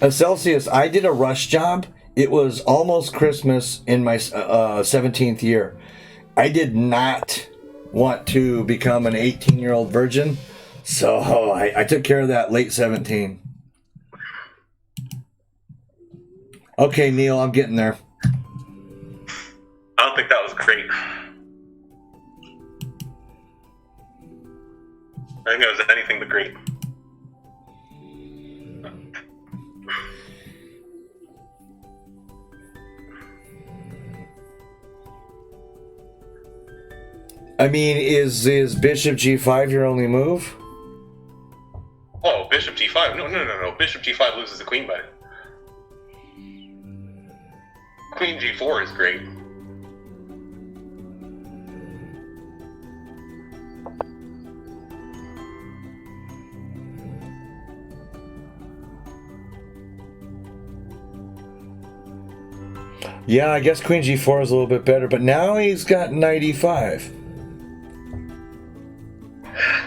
Celsius, I did a rush job. It was almost Christmas in my 17th year. I did not want to become an 18-year-old virgin, so I took care of that late 17. Okay, Neil, I'm getting there. I don't think that was great. I think it was anything but great. I mean, is Bishop G5 your only move? Oh, Bishop G5? No. Bishop G5 loses the queen by it. Queen G4 is great. Yeah, I guess Queen G4 is a little bit better, but now he's got Knight E5.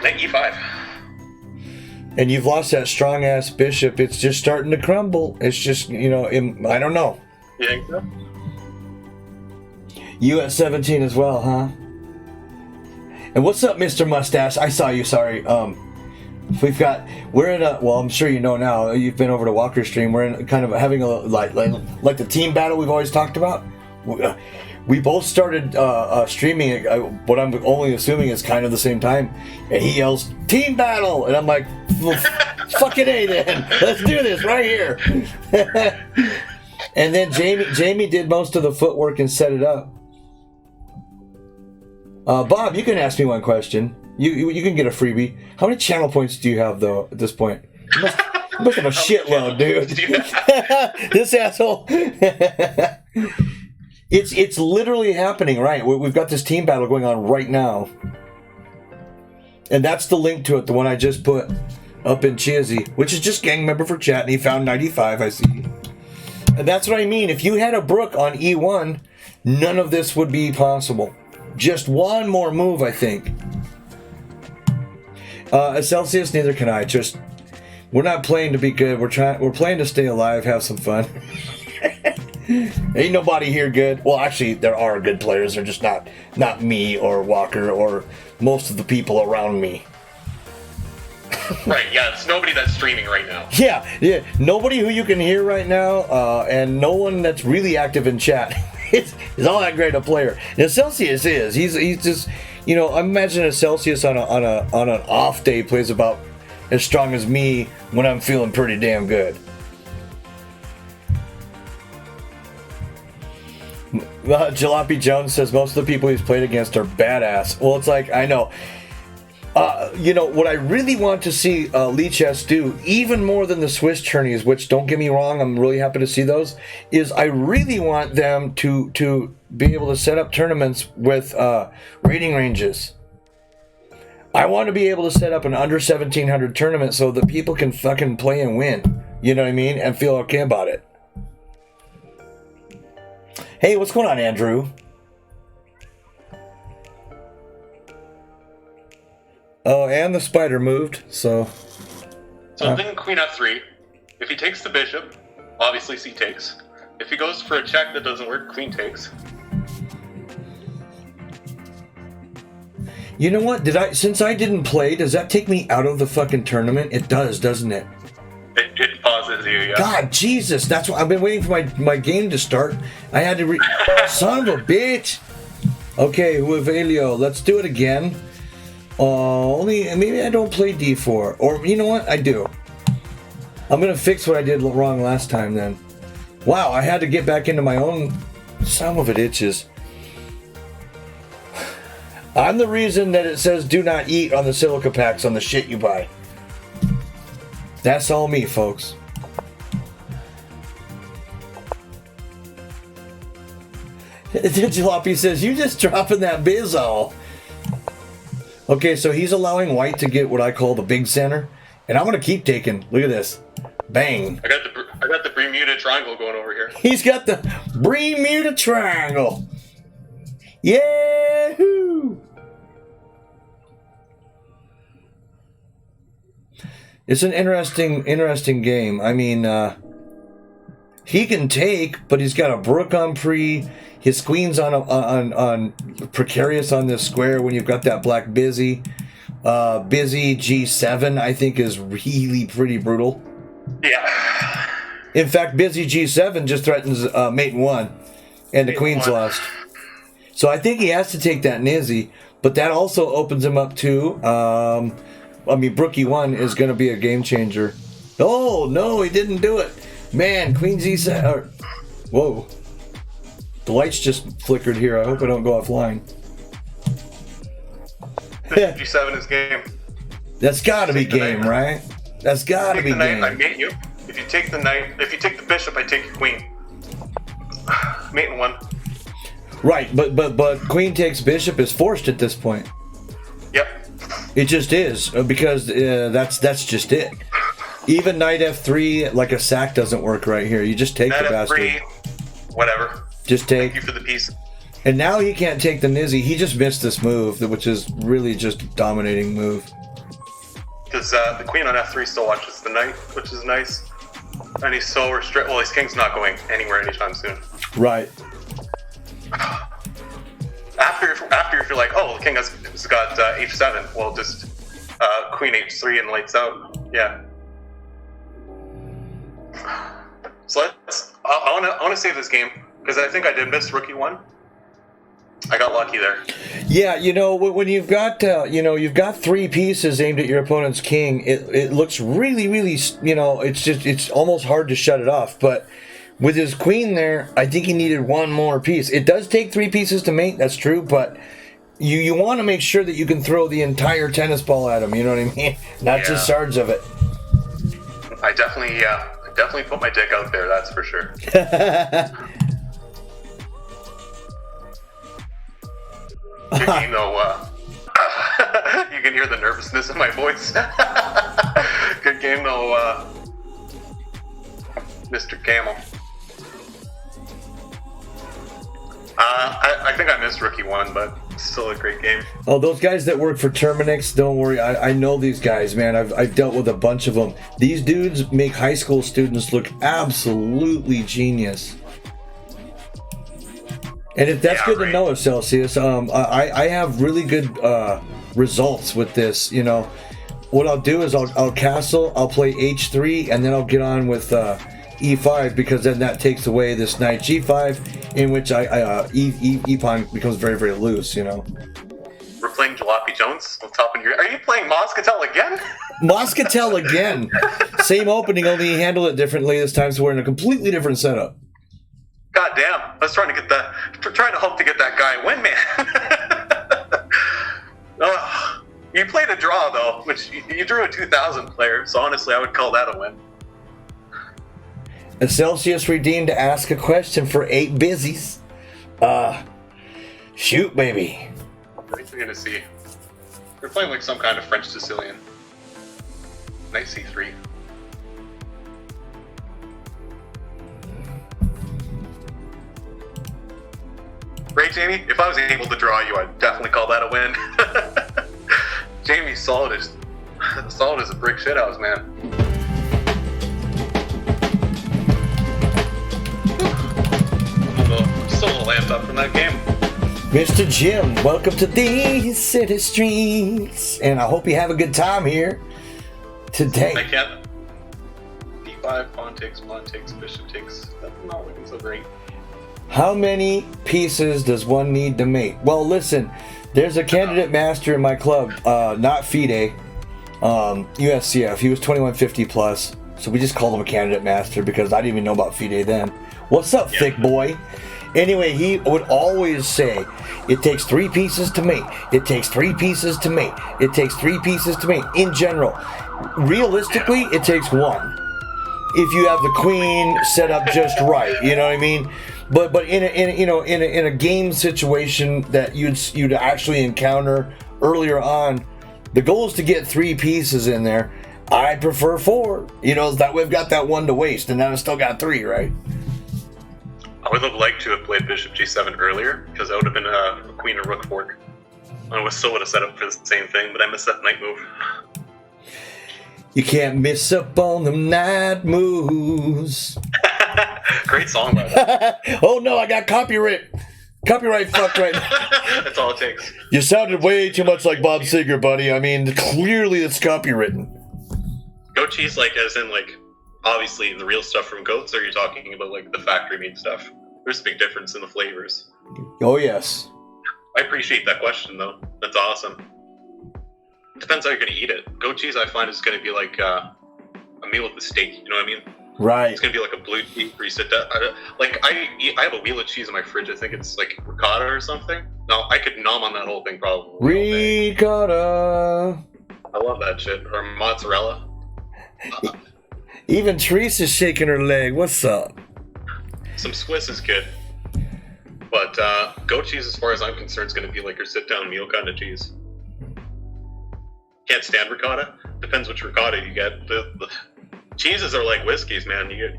Knight E5. And you've lost that strong-ass bishop. It's just starting to crumble. It's just, I don't know. You think so? You at 17 as well, huh? And what's up, Mr. Mustache? I saw you, sorry. We're in a, well, I'm sure you know now, you've been over to Walker's stream, we're in kind of having a, like the team battle we've always talked about. We both started streaming what I'm only assuming is kind of the same time, and he yells, "Team battle!" And I'm like, well, fucking A then, let's do this right here. And then Jamie did most of the footwork and set it up. Bob, you can ask me one question. You can get a freebie. How many channel points do you have, though, at this point? You must have a shitload, dude. This asshole. It's literally happening, right? We've got this team battle going on right now. And that's the link to it, the one I just put up in Chizzy, which is just gang member for chat, and he found 95, I see. And that's what I mean. If you had a Brook on E1, none of this would be possible. Just one more move, I think. Celsius, neither can I. Just, we're not playing to be good. We're playing to stay alive, have some fun. Ain't nobody here good. Well, actually, there are good players. They're just not me or Walker or most of the people around me. Right, yeah, it's nobody that's streaming right now. Yeah. Nobody who you can hear right now, and no one that's really active in chat is all that great a player. Now, Celsius is. He's just, you know, I imagine a Celsius on an off day plays about as strong as me when I'm feeling pretty damn good. Jalopy Jones says most of the people he's played against are badass. Well, it's like, I know. You know, what I really want to see Lichess do, even more than the Swiss tourneys, which, don't get me wrong, I'm really happy to see those, is I really want them to be able to set up tournaments with rating ranges. I want to be able to set up an under 1700 tournament so that people can fucking play and win. You know what I mean? And feel okay about it. Hey, what's going on, Andrew? Oh, and the spider moved, so... So I'm thinking queen f3. If he takes the bishop, obviously c takes. If he goes for a check that doesn't work, queen takes. You know what? Since I didn't play, does that take me out of the fucking tournament? It does, doesn't it? It pauses you, yeah. God, Jesus, that's why I've been waiting for my game to start. I had to son of a bitch! Okay, Huavelio, let's do it again. Maybe I don't play d4. Or, you know what? I do. I'm gonna fix what I did wrong last time then. Wow, I had to get back into my own... Some of it itches. I'm the reason that it says do not eat on the silica packs on the shit you buy. That's all me, folks. Jalopy says, you just dropping that biz all. Okay, so he's allowing white to get what I call the big center, and I'm gonna keep taking. Look at this, bang! I got the Bermuda Triangle going over here. He's got the Bermuda Triangle. Yahoo! It's an interesting game. I mean, he can take, but he's got a Brook on pre. His queen's on precarious on this square when you've got that black busy. Busy G7, I think, is really pretty brutal. Yeah. In fact, busy G7 just threatens mate in 1, and the queen's lost. So I think he has to take that Nizzy, but that also opens him up to, Brook E1 is going to be a game changer. Oh, no, he didn't do it. Man, Queen Z7, whoa. The lights just flickered here. I hope I don't go offline. G7 is game. That's got to be game, right? That's got to be game. Knight, I mate you. If you take the knight, if you take the bishop, I take your queen. Mate in 1. Right, but queen takes bishop is forced at this point. Yep. It just is, because that's just it. Even knight f3, like a sack, doesn't work right here. You just take knight the bastard. F3, whatever. Just take. Thank you for the piece. And now he can't take the Nizzy. He just missed this move, which is really just a dominating move. Because the queen on f3 still watches the knight, which is nice. And he's so restricted. Well, his king's not going anywhere anytime soon. Right. After if you're like, oh, the king has got h7, well, just queen h3 and lights out. Yeah. So I want to save this game because I think I did miss Rookie 1. I got lucky there. Yeah, when you've got you've got 3 pieces aimed at your opponent's king, it looks really, really, it's almost hard to shut it off. But with his queen there, I think he needed 1 more piece. It does take 3 pieces to mate, that's true, but you want to make sure that you can throw the entire tennis ball at him. You know what I mean? Not just shards of it. I definitely put my dick out there. That's for sure. Good game though. You can hear the nervousness in my voice. Good game though, Mr. Camel. I think I missed Rookie 1, but still a great game. Oh, those guys that work for Terminix, don't worry. I know these guys, man. I've dealt with a bunch of them. These dudes make high school students look absolutely genius. And if that's good to know, Celsius. I have really good results with this. What I'll do is I'll castle, I'll play h3, and then I'll get on with e5, because then that takes away this knight g5, in which e pawn becomes very, very loose. We're playing Jalopy Jones on top of your. Are you playing Moscatel again? Moscatel again. Same opening, only he handled it differently this time, so we're in a completely different setup. God damn! I was trying to hope to get that guy a win, man. You played a draw though, which you drew a 2000 player. So honestly, I would call that a win. Celsius redeemed to ask a question for 8 busies. Shoot, baby. What are we gonna see? We're playing like some kind of French Sicilian. Knight c3. Right, Jamie? If I was able to draw you, I'd definitely call that a win. Jamie's solid as a brick shithouse, man. I'm still a little amped up from that game. Mr. Jim, welcome to these city streets, and I hope you have a good time here today. I can't. d5, pawn takes, bishop takes. That's not looking so great. How many pieces does one need to mate? Well, listen, there's a candidate master in my club, not FIDE, USCF. He was 2150 plus, so we just called him a candidate master because I didn't even know about FIDE then. What's up, thick boy? Anyway, he would always say, it takes 3 pieces to mate. It takes 3 pieces to mate. It takes 3 pieces to mate. In general, realistically, it takes 1. If you have the queen set up just right, you know what I mean? But in a game situation that you'd actually encounter earlier on, the goal is to get 3 pieces in there. I prefer 4. That way I've got that 1 to waste, and then I still got 3, right? I would have liked to have played Bishop G7 earlier, because that would have been a Queen or Rook fork. I still would have set up for the same thing, but I missed that knight move. You can't miss up on them night moves. Great song, by the way. Oh no, I got copyright fucked right now. That's all it takes. You sounded way too much like Bob Seger, buddy. I mean, clearly it's copywritten. Goat cheese, as in, obviously the real stuff from goats, or are you talking about, the factory made stuff? There's a big difference in the flavors. Oh, yes. I appreciate that question, though. That's awesome. Depends how you're going to eat it. Goat cheese, I find, is going to be like a meal with the steak, you know what I mean? Right. It's going to be like a blue cheese where you sit down. I have a wheel of cheese in my fridge. I think it's ricotta or something. No, I could nom on that whole thing probably. Ricotta. I love that shit. Or mozzarella. Even Teresa's shaking her leg. What's up? Some Swiss is good. But goat cheese, as far as I'm concerned, is going to be like your sit-down meal kind of cheese. Can't stand ricotta. Depends which ricotta you get. The cheeses are like whiskeys, man. You get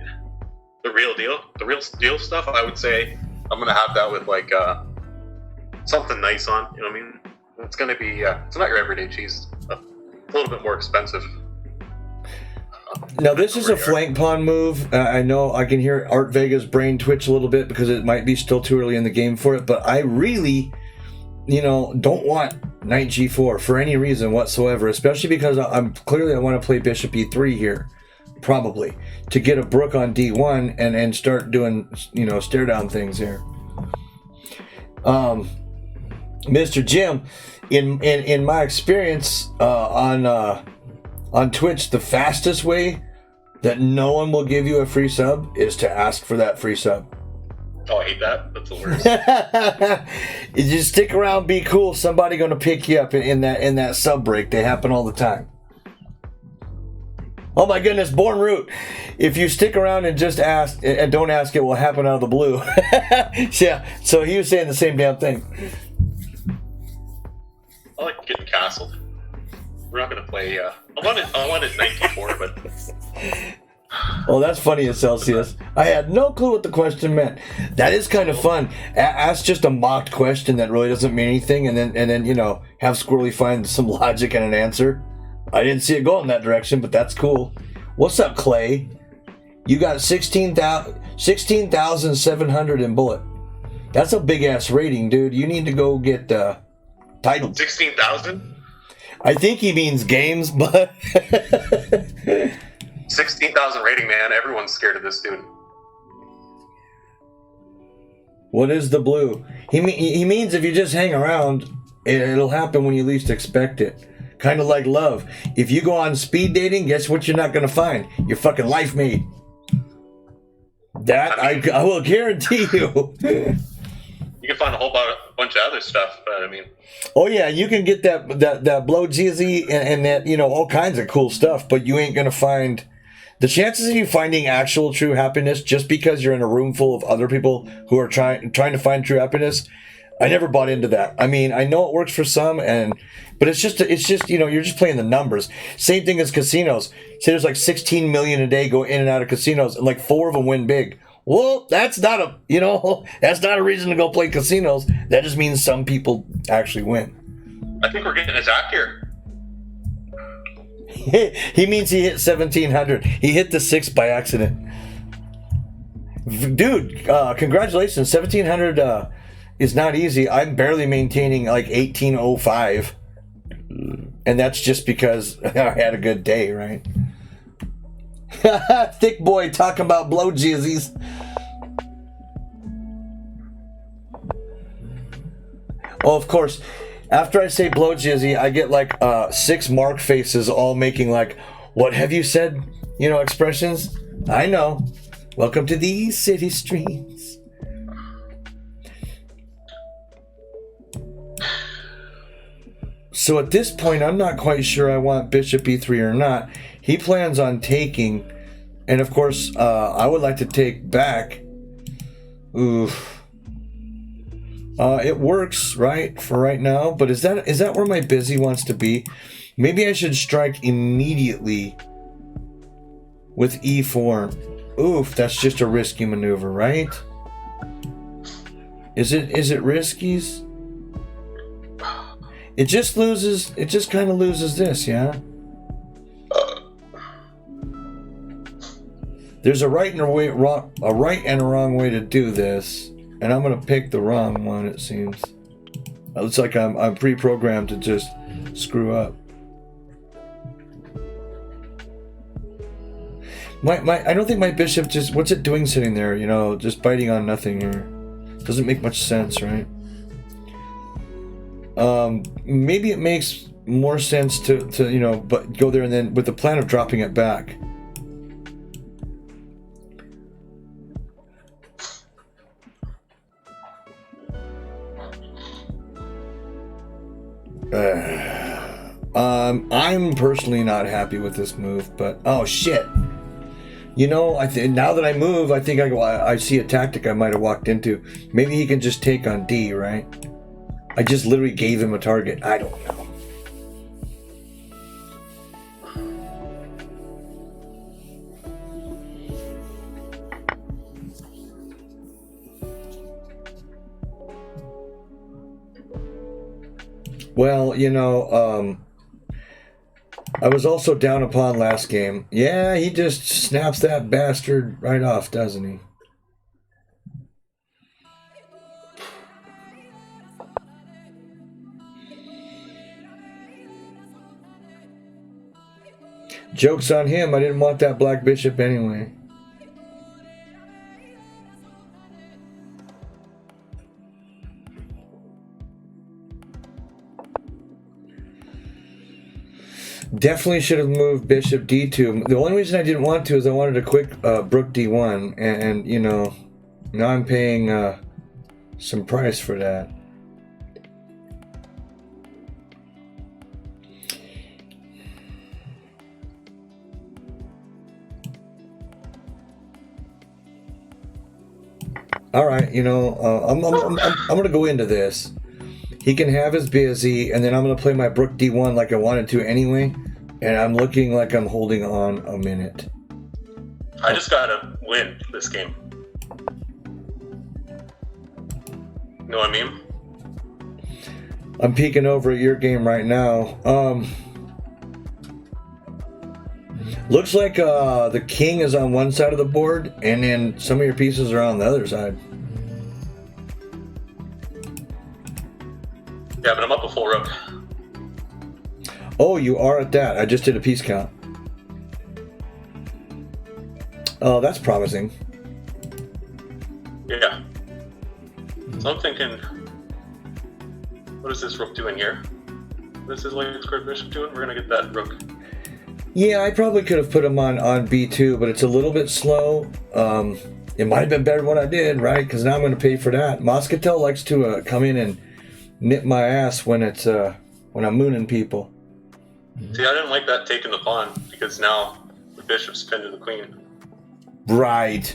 the real deal. The real deal stuff, I would say, I'm going to have that with something nice on. You know what I mean? It's going to be, it's not your everyday cheese. It's a little bit more expensive. Now this is a flank pawn move. I know I can hear Art Vega's brain twitch a little bit because it might be still too early in the game for it, but I really, don't want knight g4 for any reason whatsoever, especially because I want to play bishop e3 here, probably, to get a brook on d1 and start doing, stare down things here. Mr. Jim, in my experience on Twitch, the fastest way that no one will give you a free sub is to ask for that free sub. Oh, I hate that. That's the worst. You just stick around, be cool. Somebody gonna pick you up in that sub break. They happen all the time. Oh my goodness, Born Root. If you stick around and just ask and don't ask, it will happen out of the blue. Yeah. So he was saying the same damn thing. I like getting castled. We're not gonna play. I wanted knight d4, but. Oh, that's funny as Celsius. I had no clue what the question meant. That is kind of fun. Ask just a mocked question that really doesn't mean anything, and then have Squirrely find some logic and an answer. I didn't see it go in that direction, but that's cool. What's up, Clay? You got 16,700 in bullet. That's a big ass rating, dude. You need to go get titled. 16,000? I think he means games, but 16,000 rating, man. Everyone's scared of this dude. What is the blue? He means if you just hang around, it'll happen when you least expect it. Kind of like love. If you go on speed dating, guess what you're not going to find? Your fucking life mate. That I will guarantee you. You can find a whole bunch of other stuff, but I mean. Oh yeah, you can get that blow jizzy and that all kinds of cool stuff, but you ain't gonna find the chances of you finding actual true happiness just because you're in a room full of other people who are trying to find true happiness. I never bought into that. I mean, I know it works for some, but it's just you're just playing the numbers. Same thing as casinos. Say there's like 16 million a day go in and out of casinos, and like 4 of them win big. Well, that's not a reason to go play casinos. That just means some people actually win. I think we're getting attacked here. He means he hit 1,700. He hit the 6 by accident. Dude, congratulations. 1,700 is not easy. I'm barely maintaining like 1,805. And that's just because I had a good day, right? Thick boy talking about blow jizzies. Oh, of course. After I say blow jizzy, I get like 6 mark faces all making like, what have you said? Expressions. I know. Welcome to these city streets. So at this point, I'm not quite sure I want bishop e3 or not. He plans on taking, and of course, I would like to take back. Oof. It works, right, for right now, but is that where my busy wants to be? Maybe I should strike immediately with e4. Oof, that's just a risky maneuver, right? Is it riskies? It just kind of loses this, yeah? There's a right and a wrong way to do this, and I'm gonna pick the wrong one. It seems. It looks like I'm pre-programmed to just screw up. I don't think my bishop what's it doing sitting there? Just biting on nothing here. Doesn't make much sense, right? Maybe it makes more sense to but go there and then with the plan of dropping it back. I'm personally not happy with this move, but oh shit. Now that I move, I think I see a tactic I might have walked into. Maybe he can just take on D, right? I just literally gave him a target. I don't know. Well, I was also down a pawn last game. Yeah, he just snaps that bastard right off, doesn't he? Joke's on him. I didn't want that black bishop anyway. Definitely should have moved bishop d2. The only reason I didn't want to is I wanted a quick rook d1, and you know, now I'm paying some price for that. All right, you know, I'm gonna go into this. He can have his busy, and then I'm gonna play my rook d1 like I wanted to anyway, and I'm looking like I'm holding on a minute. I just gotta win this game. You know what I mean? I'm peeking over at your game right now. Looks like the king is on one side of the board, and then some of your pieces are on the other side. Yeah, but I'm up a full rook. Oh, you are at that. I just did a piece count. Oh, that's promising. Yeah. So I'm thinking, what is this rook doing here? What is this white square bishop doing? We're gonna get that rook. Yeah, I probably could have put him on b2, but it's a little bit slow. It might have been better when I did, right? Because now I'm going to pay for that. Moscatel likes to come in and nip my ass when it's when I'm mooning people. See, I didn't like that taking the pawn, because now the bishop's pinned to the queen. Right.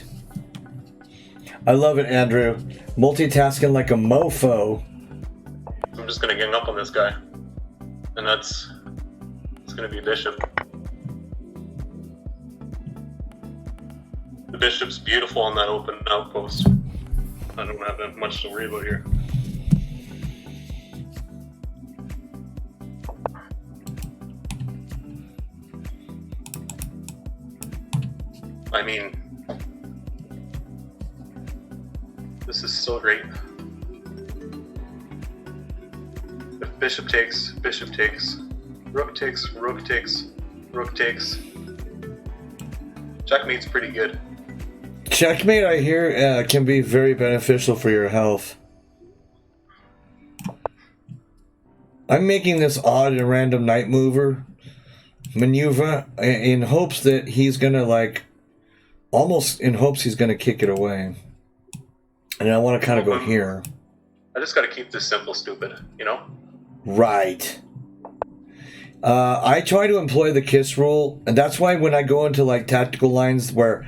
I love it, Andrew. Multitasking like a mofo. I'm just gonna gang up on this guy. And it's gonna be bishop. The bishop's beautiful on that open outpost. I don't have that much to worry about here. I mean, this is so great. If bishop takes, rook takes, rook takes, rook takes. Checkmate's pretty good. Checkmate, I hear, can be very beneficial for your health. I'm making this odd and random knight mover maneuver in hopes that he's gonna almost in hopes he's gonna kick it away. And I want to kind of go here. I just gotta keep this simple, stupid, you know? Right. I try to employ the kiss rule, and that's why when I go into tactical lines where,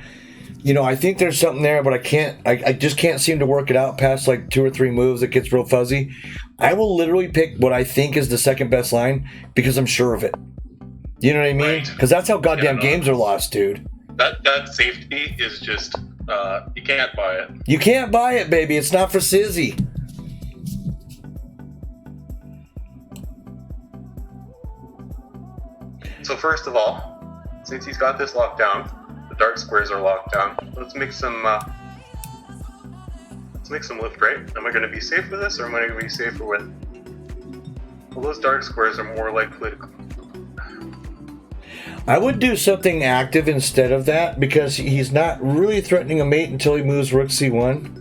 you know, I think there's something there, but I just can't seem to work it out past 2 or 3 moves. It gets real fuzzy. I will literally pick what I think is the second best line because I'm sure of it. You know what I mean? Because that's how goddamn games are lost, dude. That safety is just, you can't buy it. You can't buy it, baby. It's not for Sizzy. So first of all, since he's got this locked down, the dark squares are locked down. Let's make some lift, right? Am I going to be safe with this, or am I going to be safer with? Well, those dark squares are more likely to. I would do something active instead of that because he's not really threatening a mate until he moves rook c1.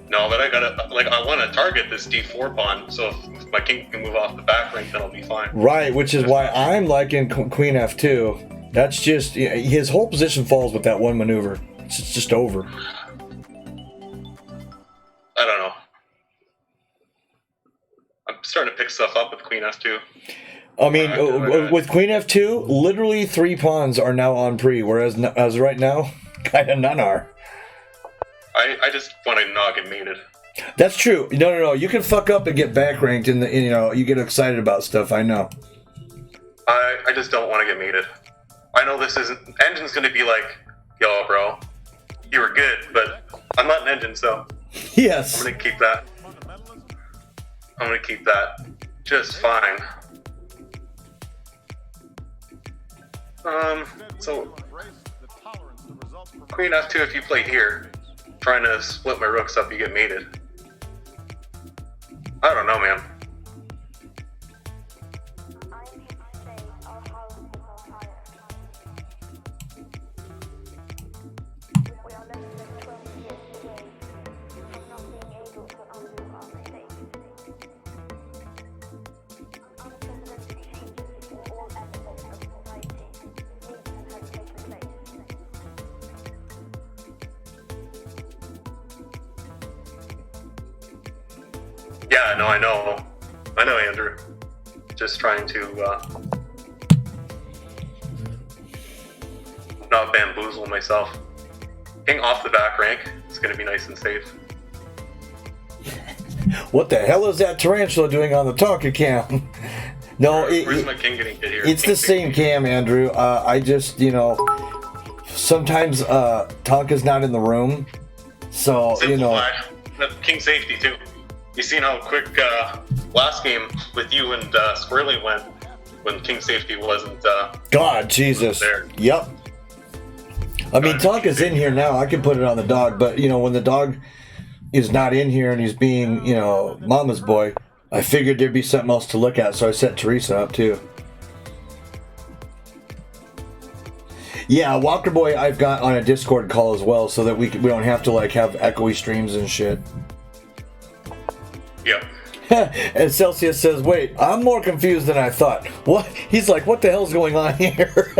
No, but I want to target this d4 pawn, so if my king can move off the back rank, then I'll be fine. Right, which is why I'm liking queen f2. That's just, his whole position falls with that one maneuver. It's just over. I don't know. I'm starting to pick stuff up with queen f2. I mean, with queen f2, literally 3 pawns are now on pre, whereas as right now, kind of none are. I just want to not get mated. That's true. No. You can fuck up and get back ranked, and you know you get excited about stuff. I know. I just don't want to get mated. I know this isn't. Engine's gonna be like, yo, bro, you were good, but I'm not an engine, so yes, I'm gonna keep that. I'm gonna keep that just fine. So Queen F2 if you play here, trying to split my rooks up, you get mated. I don't know, man. Yeah, no, I know. I know, Andrew. Just trying to not bamboozle myself. King off the back rank. It's going to be nice and safe. What the hell is that tarantula doing on the Tonka cam? No, Where's my king getting hit here? it's the same cam, Andrew. I just, sometimes Tonka's not in the room. So, Simplified. King safety, too. You seen how quick last game with you and Squirrely went when King Safety wasn't God, Jesus. there. Yep. I mean, Tonka's in here now. I can put it on the dog, but, when the dog is not in here and he's being, mama's boy, I figured there'd be something else to look at, so I set Teresa up, too. Yeah, Walker Boy I've got on a Discord call as well, so that we don't have to, have echoey streams and shit. Yep. And Celsius says, wait, I'm more confused than I thought. What? He's like, what the hell's going on here?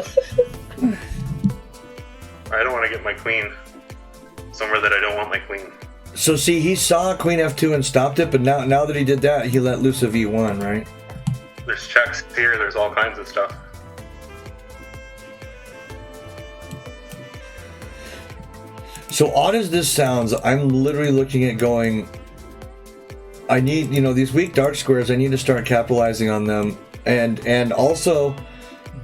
I don't want to get my queen somewhere that I don't want my queen. So see, he saw Queen F2 and stopped it, but now that he did that, he let loose a V1, right? There's checks here, there's all kinds of stuff. So odd as this sounds, I'm literally looking at going, I need, these weak dark squares, I need to start capitalizing on them. And also,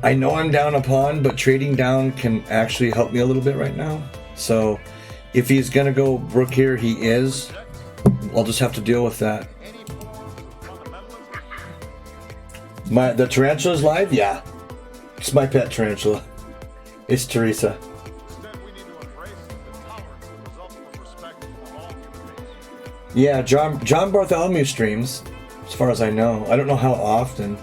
I know I'm down a pawn, but trading down can actually help me a little bit right now. So if he's going to go rook here, he is. I'll just have to deal with that. The tarantula's live? Yeah. It's my pet tarantula. It's Teresa. Yeah, John Bartholomew streams, as far as I know. I don't know how often.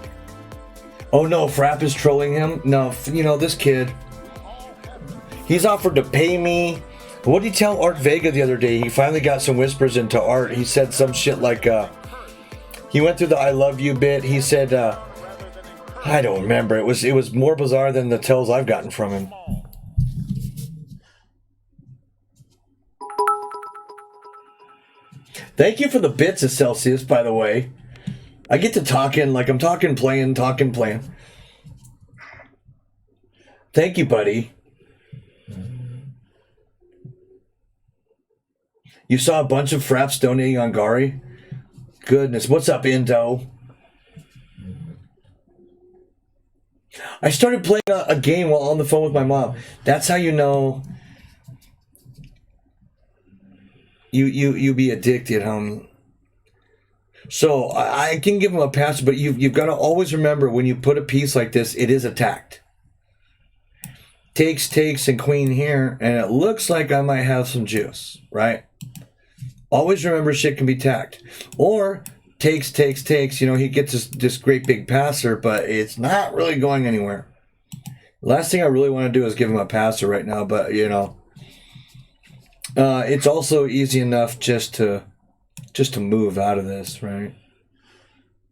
Oh no, Frapp is trolling him? No, this kid. He's offered to pay me. What did he tell Art Vega the other day? He finally got some whispers into Art. He said some shit like, he went through the I love you bit. He said, I don't remember. It was more bizarre than the tells I've gotten from him. Thank you for the bits of Celsius, by the way. I get to talking, I'm talking, playing. Thank you, buddy. You saw a bunch of fraps donating on Gari? Goodness, what's up, Indo? I started playing a game while on the phone with my mom. That's how you know you be addicted, homie. So I can give him a pass, but you've got to always remember when you put a piece like this, it is attacked. Takes, and queen here, and it looks like I might have some juice, right? Always remember shit can be tacked. Or takes, he gets this great big passer, but it's not really going anywhere. Last thing I really want to do is give him a passer right now, but it's also easy enough just to move out of this, right?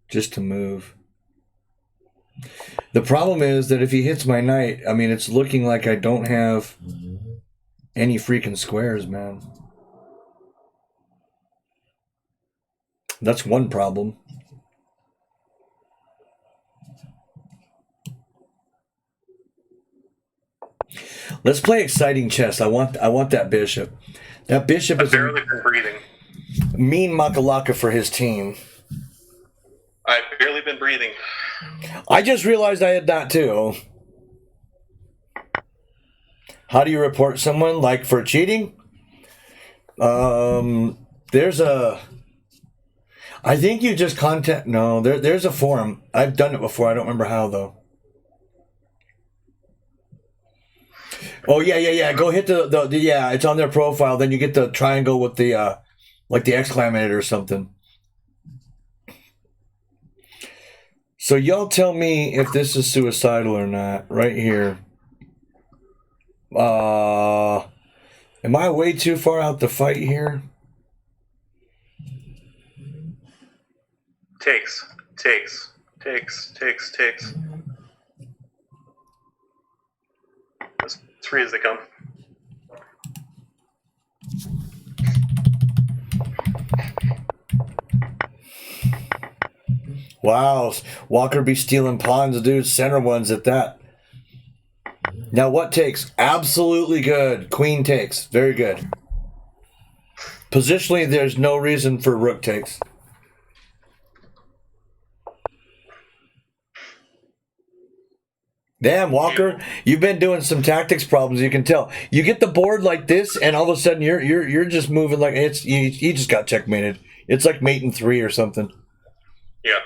Just to move. The problem is that if he hits my knight, I mean, it's looking like I don't have any freaking squares, man. That's one problem. Let's play exciting chess. I want that bishop. That bishop is barely been breathing. Mean Makalaka for his team. I've barely been breathing. I just realized I had that too. How do you report someone? Like for cheating? There's a... I think you just contact... No, there's a forum. I've done it before. I don't remember how, though. Oh yeah. Go hit the yeah. It's on their profile. Then you get the triangle with the like the exclamator or something. So y'all tell me if this is suicidal or not. Right here. Am I way too far out the fight here? Takes. As free as they come. Wow, Walker be stealing pawns, dude. Center ones at that. Now what takes? Absolutely good. Queen takes. Very good. Positionally, there's no reason for rook takes. Damn, Walker, you've been doing some tactics problems. You can tell. You get the board like this, and all of a sudden you're just moving like it's you just got checkmated. It's like mate in 3 or something. Yeah.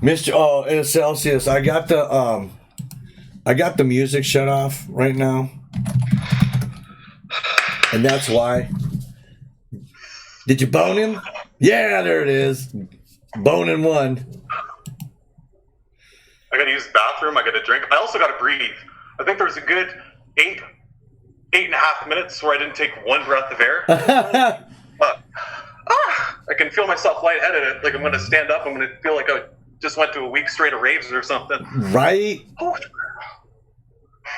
Mr. And Celsius, I got the music shut off right now, and that's why. Did you bone him? Yeah, there it is. Boning 1. I gotta use the bathroom. I gotta drink. I also gotta breathe. I think there was a good 8.5 minutes where I didn't take one breath of air. I can feel myself lightheaded. Like I'm gonna stand up. I'm gonna feel like I just went to a week straight of raves or something. Right?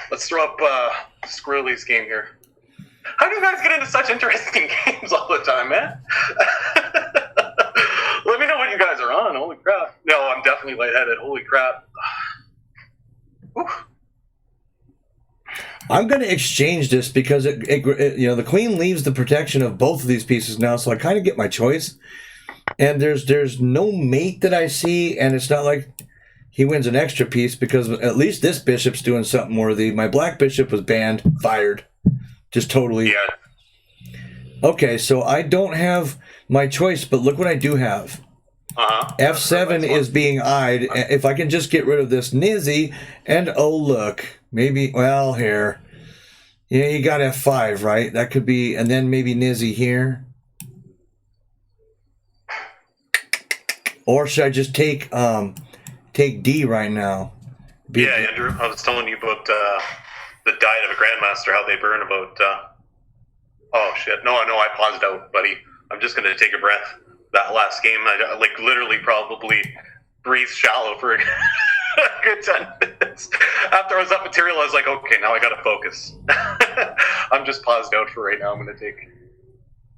Let's throw up Squirrely's game here. How do you guys get into such interesting games all the time, man? Let me know what you guys are on. Holy crap. No, I'm definitely lightheaded. Holy crap. Whew. I'm going to exchange this because it the queen leaves the protection of both of these pieces now, so I kind of get my choice. And there's no mate that I see, and it's not like he wins an extra piece because at least this bishop's doing something worthy. My black bishop was banned, fired. Just totally. Yeah. Okay, so I don't have my choice, but look what I do have. F7 is being eyed. If I can just get rid of this Nizzy, and oh look, maybe, well, here. Yeah, you got F5, right? That could be, and then maybe Nizzy here. Or should I just take D right now? Yeah, Andrew, I was telling you about the diet of a grandmaster, how they burn about oh shit, no, I paused out, buddy. I'm just gonna take a breath. That last game, I like literally probably breathed shallow for a good 10 minutes. After I was up material, I was like, okay, now I gotta focus. I'm just paused out for right now. I'm gonna take,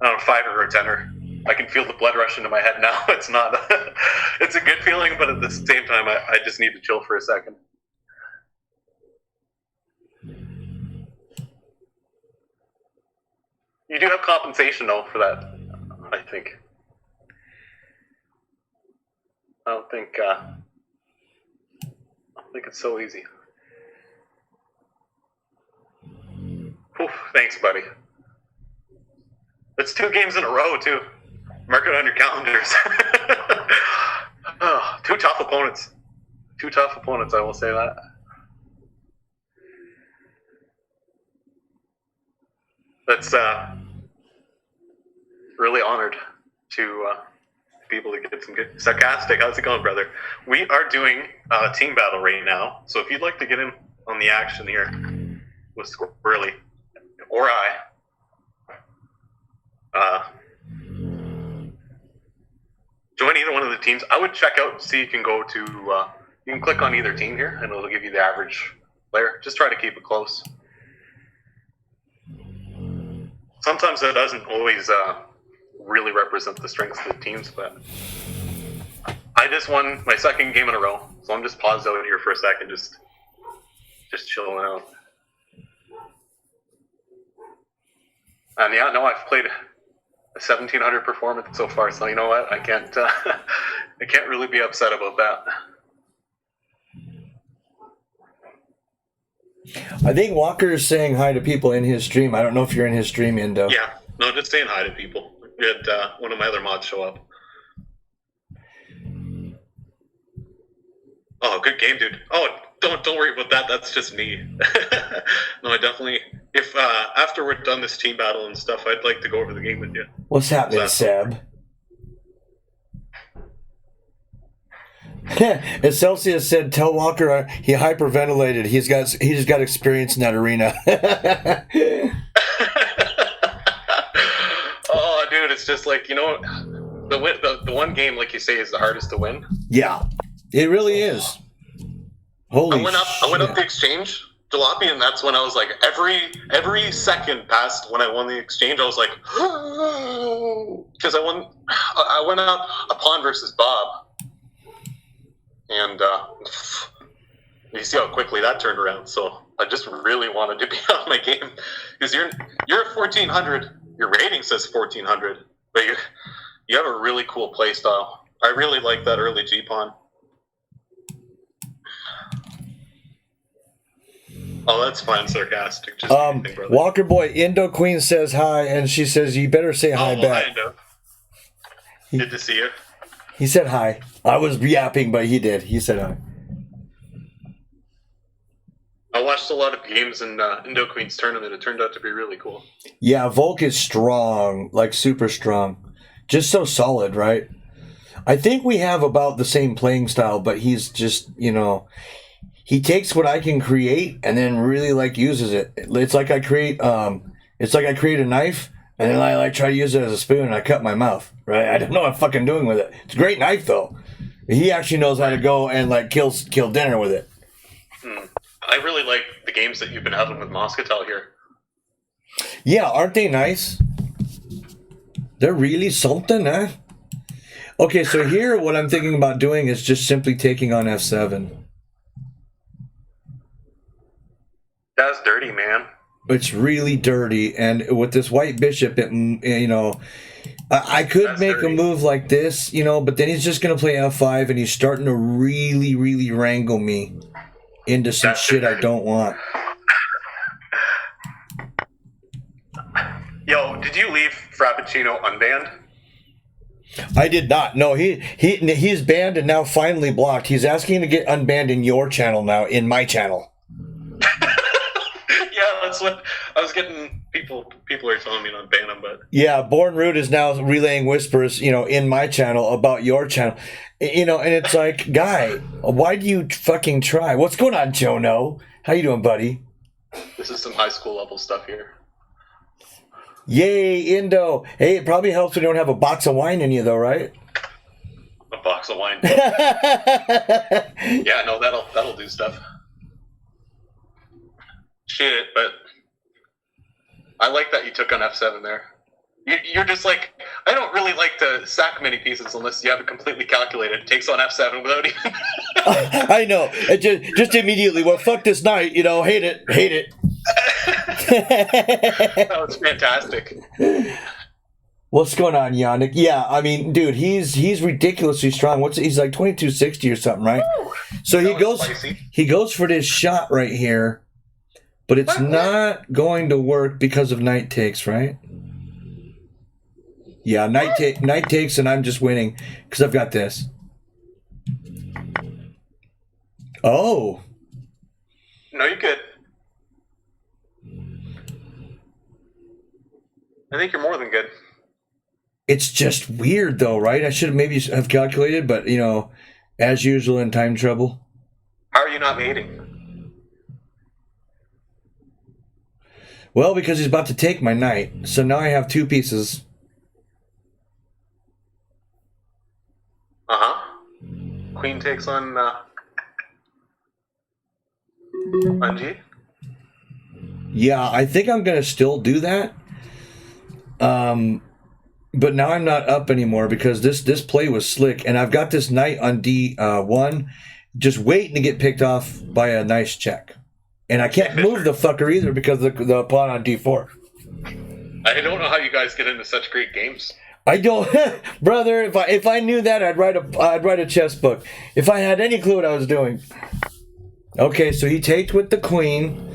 I don't know, 5 or a 10er. I can feel the blood rush into my head now. It's not it's a good feeling, but at the same time I just need to chill for a second. You do have compensation though for that, I think. I don't think it's so easy. Oof, thanks, buddy. It's 2 games in a row too. Mark it on your calendars. Oh, 2 tough opponents. 2 tough opponents, I will say that. That's really honored to be able to get some good. Sarcastic, how's it going, brother? We are doing a team battle right now, so if you'd like to get in on the action here with Squirrely or join either one of the teams. I would check out, see you can go to, you can click on either team here, and it'll give you the average player. Just try to keep it close. Sometimes that doesn't always really represent the strengths of the teams, but I just won my 2nd game in a row, so I'm just paused out here for a second, just chilling out. And yeah, no, I've played a 1700 performance so far, so you know what? I can't really be upset about that. I think Walker is saying hi to people in his stream. I don't know if you're in his stream, Indo. Yeah, no, just saying hi to people. We had one of my other mods show up. Oh, good game, dude. Oh, don't worry about that. That's just me. No, I definitely. If after we're done this team battle and stuff, I'd like to go over the game with you. What's happening, That's- Seb? As Celsius said, tell Walker he hyperventilated. He just got experience in that arena. Oh, dude, it's just like, the one game, like you say, is the hardest to win. Yeah, it really is. Holy I went up the exchange, Jalopy, and that's when I was like, every second past when I won the exchange, I was like, because I went up a pawn versus Bob, and you see how quickly that turned around. So I just really wanted to be on my game, because you're at 1400. Your rating says 1400, but you have a really cool play style. I really like that early G pawn. Oh, that's fine, sarcastic. Just anything, brother. Walker Boy, Indo Queen says hi, and she says you better say hi back. Hi, Indo. Good to see you. He said hi. I was yapping, but he did. He said hi. I watched a lot of games in Indo Queen's tournament. It turned out to be really cool. Yeah, Volk is strong, like super strong. Just so solid, right? I think we have about the same playing style, but he's just, he takes what I can create and then really uses it. It's like I create a knife and then I try to use it as a spoon and I cut my mouth, right? I don't know what I'm fucking doing with it. It's a great knife though. He actually knows how to go and kill dinner with it. I really like the games that you've been having with Moscatel here. Yeah, aren't they nice? They're really something, huh? Okay, so here what I'm thinking about doing is just simply taking on F7. That's dirty, man. It's really dirty, and with this white bishop, I could That's make dirty. a move like this, but then he's just gonna play F5, and he's starting to really, really wrangle me into some That's shit I dirty. don't want. Yo, did you leave Frappuccino unbanned? I did not. No, he's banned and now finally blocked. He's asking to get unbanned in your channel now, in my channel. Yeah, that's what I was getting. People are telling me to unban him, but Yeah, Born Rude is now relaying whispers, in my channel about your channel. And it's like, guy, why do you fucking try? What's going on, Jono? How you doing, buddy? this is some high school level stuff here. Yay, Indo. Hey, it probably helps when you don't have a box of wine in you, though, right? A box of wine. Yeah, Yeah, no, that'll do stuff. Shit, but I like that you took on F7 there. You're just like, I don't really like to sack many pieces unless you have it completely calculated. It takes on F7 without even... I know. It just immediately, well, fuck this night, hate it. That was fantastic. What's going on, Yannick? Yeah, I mean, dude, he's ridiculously strong. He's like 2260 or something, right? So That was spicy. he goes for this shot right here, but it's not going to work because of knight takes, right? Yeah, knight takes, and I'm just winning because I've got this. Oh, No, you're good. I think you're more than good. it's just weird though, right? I should have maybe have calculated, but as usual in time trouble. How are you not mating? Well, because he's about to take my knight, so now I have two pieces. Queen takes on G. Yeah, I think I'm gonna still do that. But now I'm not up anymore because this play was slick, and I've got this knight on D1, just waiting to get picked off by a nice check, and I can't move the fucker either because the pawn on D4. I don't know how you guys get into such great games. I don't, brother. If I knew that, I'd write a chess book. If I had any clue what I was doing. Okay, so he takes with the queen.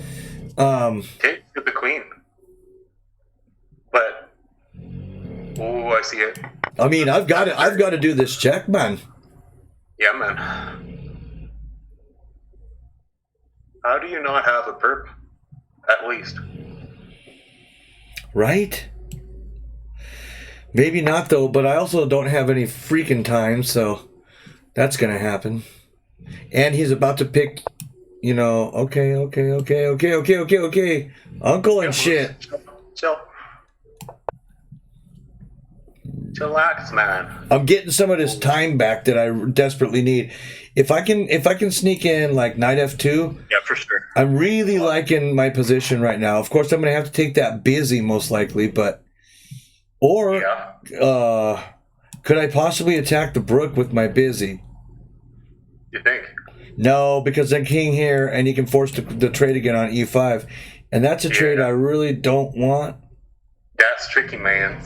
Okay, with the queen. But I see it. I mean, I've got to do this check, man. Yeah, man. How do you not have a perp? At least. Right? Maybe not though, but I also don't have any freaking time, so that's gonna happen. And he's about to pick, you know, okay. Uncle and shit. Chill. Chillax, man. I'm getting some of this time back that I desperately need. If I can sneak in like knight f2, Yeah, for sure. I'm really liking my position right now. Of course, I'm gonna have to take that busy most likely, but or could I possibly attack the brook with my busy? You think? No, because then king here, and he can force the trade again on e5, and that's a trade I really don't want. That's tricky, man.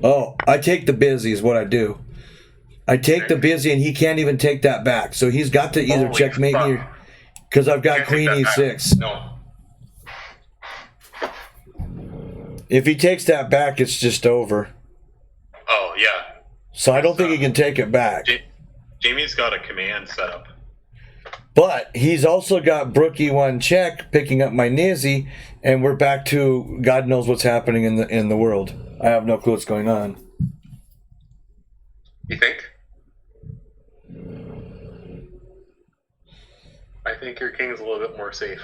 Oh, I take the busy is what I do. I take the busy, and he can't even take that back. So he's got to either Holy checkmate fuck. me, because I've got Can't queen take that back. e6. No. If he takes that back, it's just over. Oh, yeah. So I don't think he can take it back. Jamie's got a command set up. But he's also got Brook E1 check, picking up my Nizzy, and we're back to God knows what's happening in the world. I have no clue what's going on. You think? I think your king's a little bit more safe.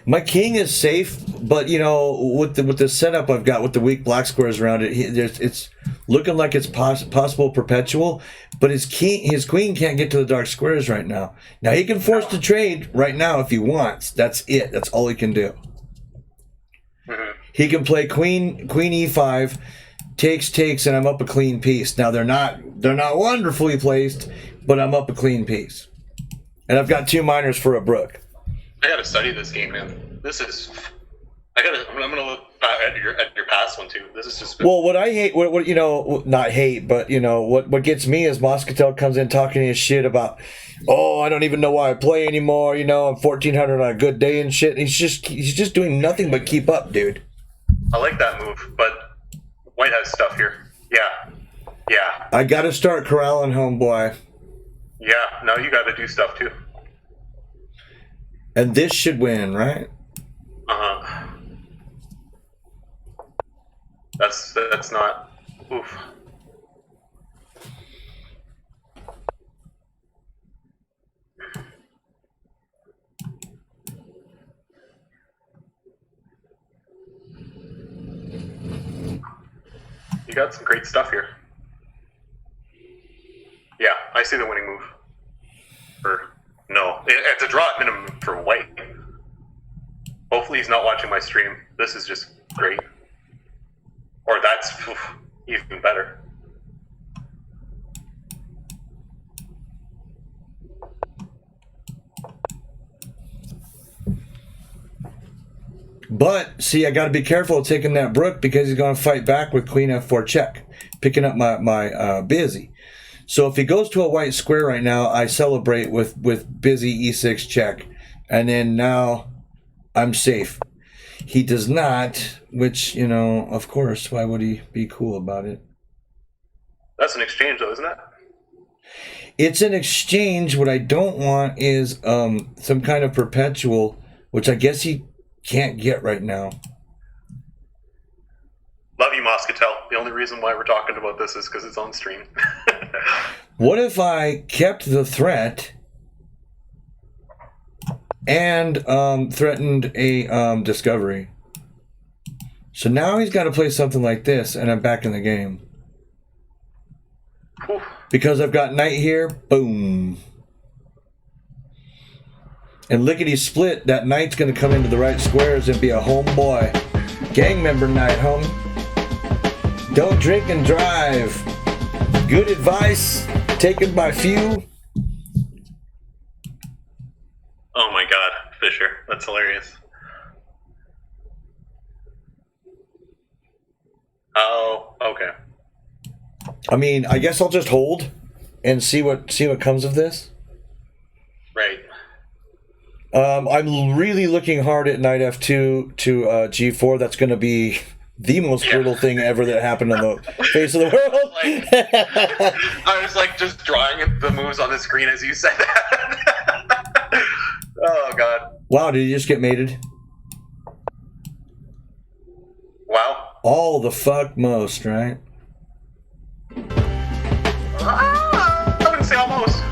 My king is safe, but you know, with the setup I've got with the weak black squares around it, it's looking like it's possible perpetual. But his queen can't get to the dark squares right now. Now he can force the trade right now if he wants. That's it. That's all he can do. Mm-hmm. He can play queen e5, takes, and I'm up a clean piece. Now they're not wonderfully placed, but I'm up a clean piece, and I've got 2 minors for a brook. I gotta study this game, man. This is. I'm gonna look at your past one too. This is just. Well, what I hate, what you know, not hate, but you know, what gets me is Moscatel comes in talking his shit about, oh, I don't even know why I play anymore. You know, I'm 1400 on a good day and shit. He's just doing nothing but keep up, dude. I like that move, but White has stuff here. Yeah. I got to start corralling, homeboy, Yeah, no, you gotta do stuff too. and this should win, right? Uh-huh. That's not... Oof. You got some great stuff here. Yeah, I see the winning move. No, it's a draw at minimum for White. Hopefully he's not watching my stream. This is just great. Or that's even better. But see, I got to be careful of taking that brook because he's going to fight back with queen f4 check, picking up my busy. So if he goes to a white square right now, I celebrate with busy e6 check, and then now I'm safe. He does not, which, you know, of course, why would he be cool about it? That's an exchange though, isn't it? It's an exchange. What I don't want is some kind of perpetual, which I guess he can't get right now. Love you, Moscatel. The only reason why we're talking about this is because it's on stream. What if I kept the threat and threatened a discovery? So now he's got to play something like this, and I'm back in the game. Whew. Because I've got knight here, boom. And lickety split, that knight's going to come into the right squares and be a homeboy. Gang member knight, homie. Don't drink and drive. Good advice taken by few. Oh my god, Fisher. That's hilarious. Oh, okay. I mean, I guess I'll just hold and see what comes of this. Right. I'm really looking hard at knight f2 to g4. That's going to be the most brutal thing ever that happened on the face of the world. I was like just drawing the moves on the screen as you said that. Oh god. Wow, did you just get mated? Wow. All the fuck most, right? I wouldn't say almost.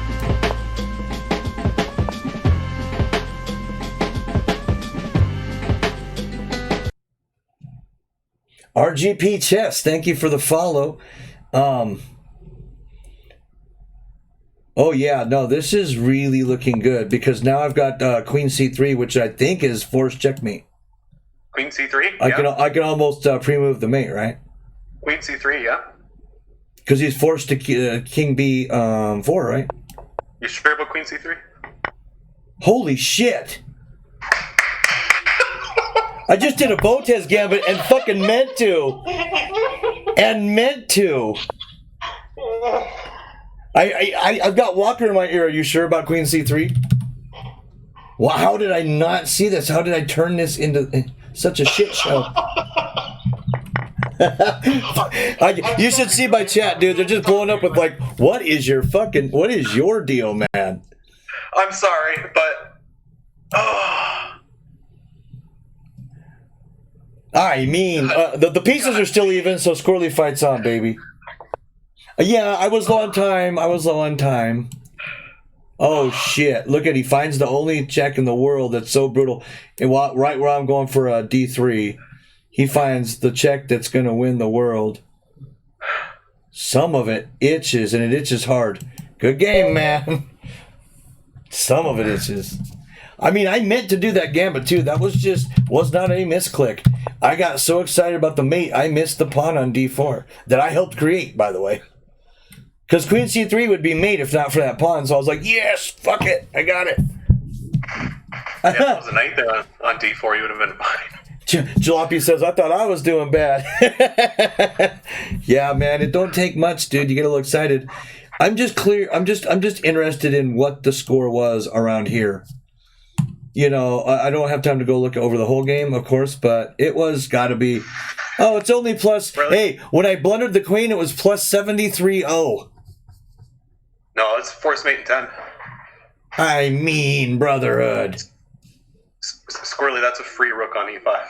RGP Chess, thank you for the follow. Oh yeah, no, this is really looking good because now I've got Queen C3, which I think is forced checkmate. Queen C3? I can almost pre-move the mate, right? Queen C3, yeah. Because he's forced to King B4, right? You sure about Queen C3? Holy shit! I just did a Botez gambit and fucking meant to. I've got Walker in my ear. Are you sure about Queen C3? Well, how did I not see this? How did I turn this into such a shit show? You should see my chat, dude. They're just blowing up with like, what is your deal, man? I'm sorry, but I mean, the pieces are still even, so Squirrely fights on, baby. Yeah, I was low on time. Oh shit! Look at, he finds the only check in the world that's so brutal. And right where I'm going for a D3, he finds the check that's gonna win the world. Some of it itches, and it itches hard. Good game, man. Some of it itches. I mean, I meant to do that gambit too. That was not a misclick. I got so excited about the mate, I missed the pawn on D4 that I helped create, by the way. Because Queen C3 would be mate if not for that pawn, so I was like, yes, fuck it, I got it. yeah, if it was a knight there on D4, you would have been fine. Jalopy says, I thought I was doing bad. Yeah, man, it don't take much, dude. You get a little excited. I'm just interested in what the score was around here. You know, I don't have time to go look over the whole game, of course, but it was got to be. Oh, it's only plus. Really? Hey, when I blundered the queen, it was plus 73-0. No, it's force mate and 10. I mean, brotherhood. Squirrely, that's a free rook on E5.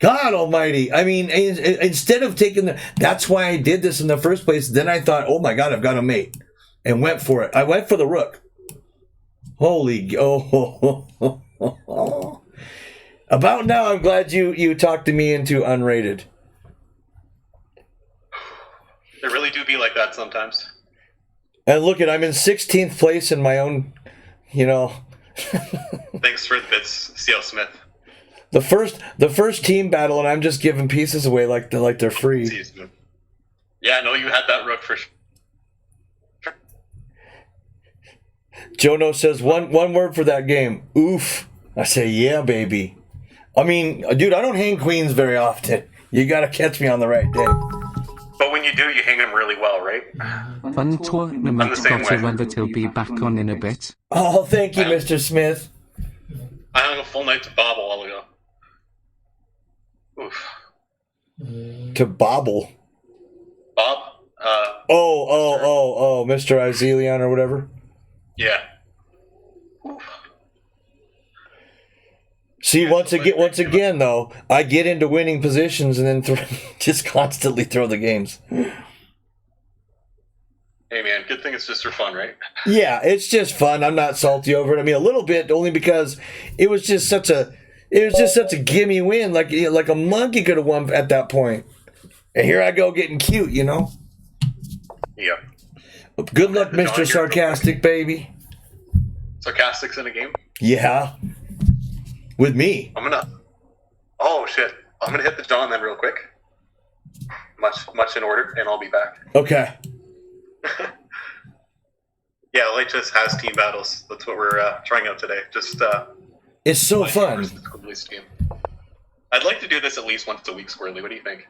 God almighty. I mean, instead of taking that's why I did this in the first place. Then I thought, oh my God, I've got a mate. And went for it. I went for the rook. Holy, About now, I'm glad you talked me into unrated. They really do be like that sometimes. And look I'm in 16th place in my own, you know. Thanks for the bits, C.L. Smith. The first team battle, and I'm just giving pieces away like they're free. Yeah, no, you had that rook for sure. Jono says one word for that game. Oof. I say, yeah, baby. I mean, dude, I don't hang queens very often. You gotta catch me on the right day. But when you do, you hang them really well, right? Fun tournament, Potter, that he'll be back on in a bit. Oh, thank you, Mr. Smith. I hung a full night to Bob a while ago. Oof. To bobble. Bob? Mr. Izelion or whatever. Yeah. Oof. See, once again, though, I get into winning positions and then just constantly throw the games. Hey, man, good thing it's just for fun, right? Yeah, it's just fun. I'm not salty over it. I mean, a little bit, only because it was just such a gimme win. Like a monkey could have won at that point. And here I go getting cute, you know? Yeah. Good luck, Mr. Sarcastic, baby. Sarcastic's in a game? Yeah. With me. Oh, shit. I'm gonna hit the John then real quick. Much in order, and I'll be back. Okay. Yeah, LHS has team battles. That's what we're trying out today. Just it's so fun. I'd like to do this at least once a week, Squirrely. What do you think?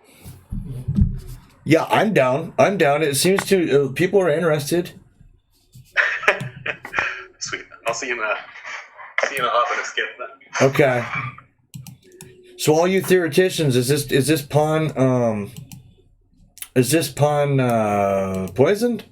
Yeah, I'm down. It seems to people are interested. Sweet. I'll see you in a hop and a skip then. Okay. So all you theoreticians, is this pawn poisoned?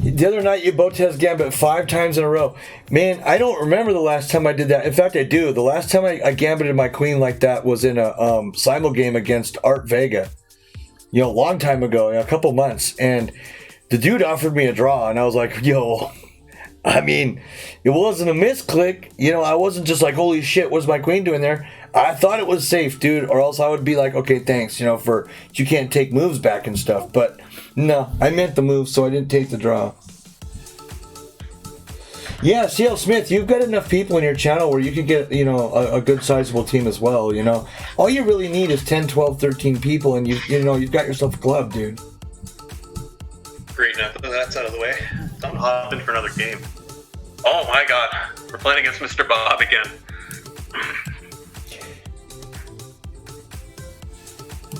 The other night you Botez Gambit 5 times in a row. Man, I don't remember the last time I did that. In fact, I do. The last time I gambited my queen like that was in a simul game against Art Vega. You know, a long time ago, a couple months. And the dude offered me a draw, and I was like, yo, I mean, it wasn't a misclick. You know, I wasn't just like, holy shit, what's my queen doing there? I thought it was safe, dude, or else I would be like, okay, thanks, you know, for you can't take moves back and stuff. But no, I meant the move, so I didn't take the draw. Yeah, CL Smith, you've got enough people in your channel where you could get, you know, a good sizable team as well, you know. All you really need is 10, 12, 13 people, and you know, you've got yourself a club, dude. Great, now that that's out of the way, I'm hopping for another game. Oh my god, we're playing against Mr. Bob again.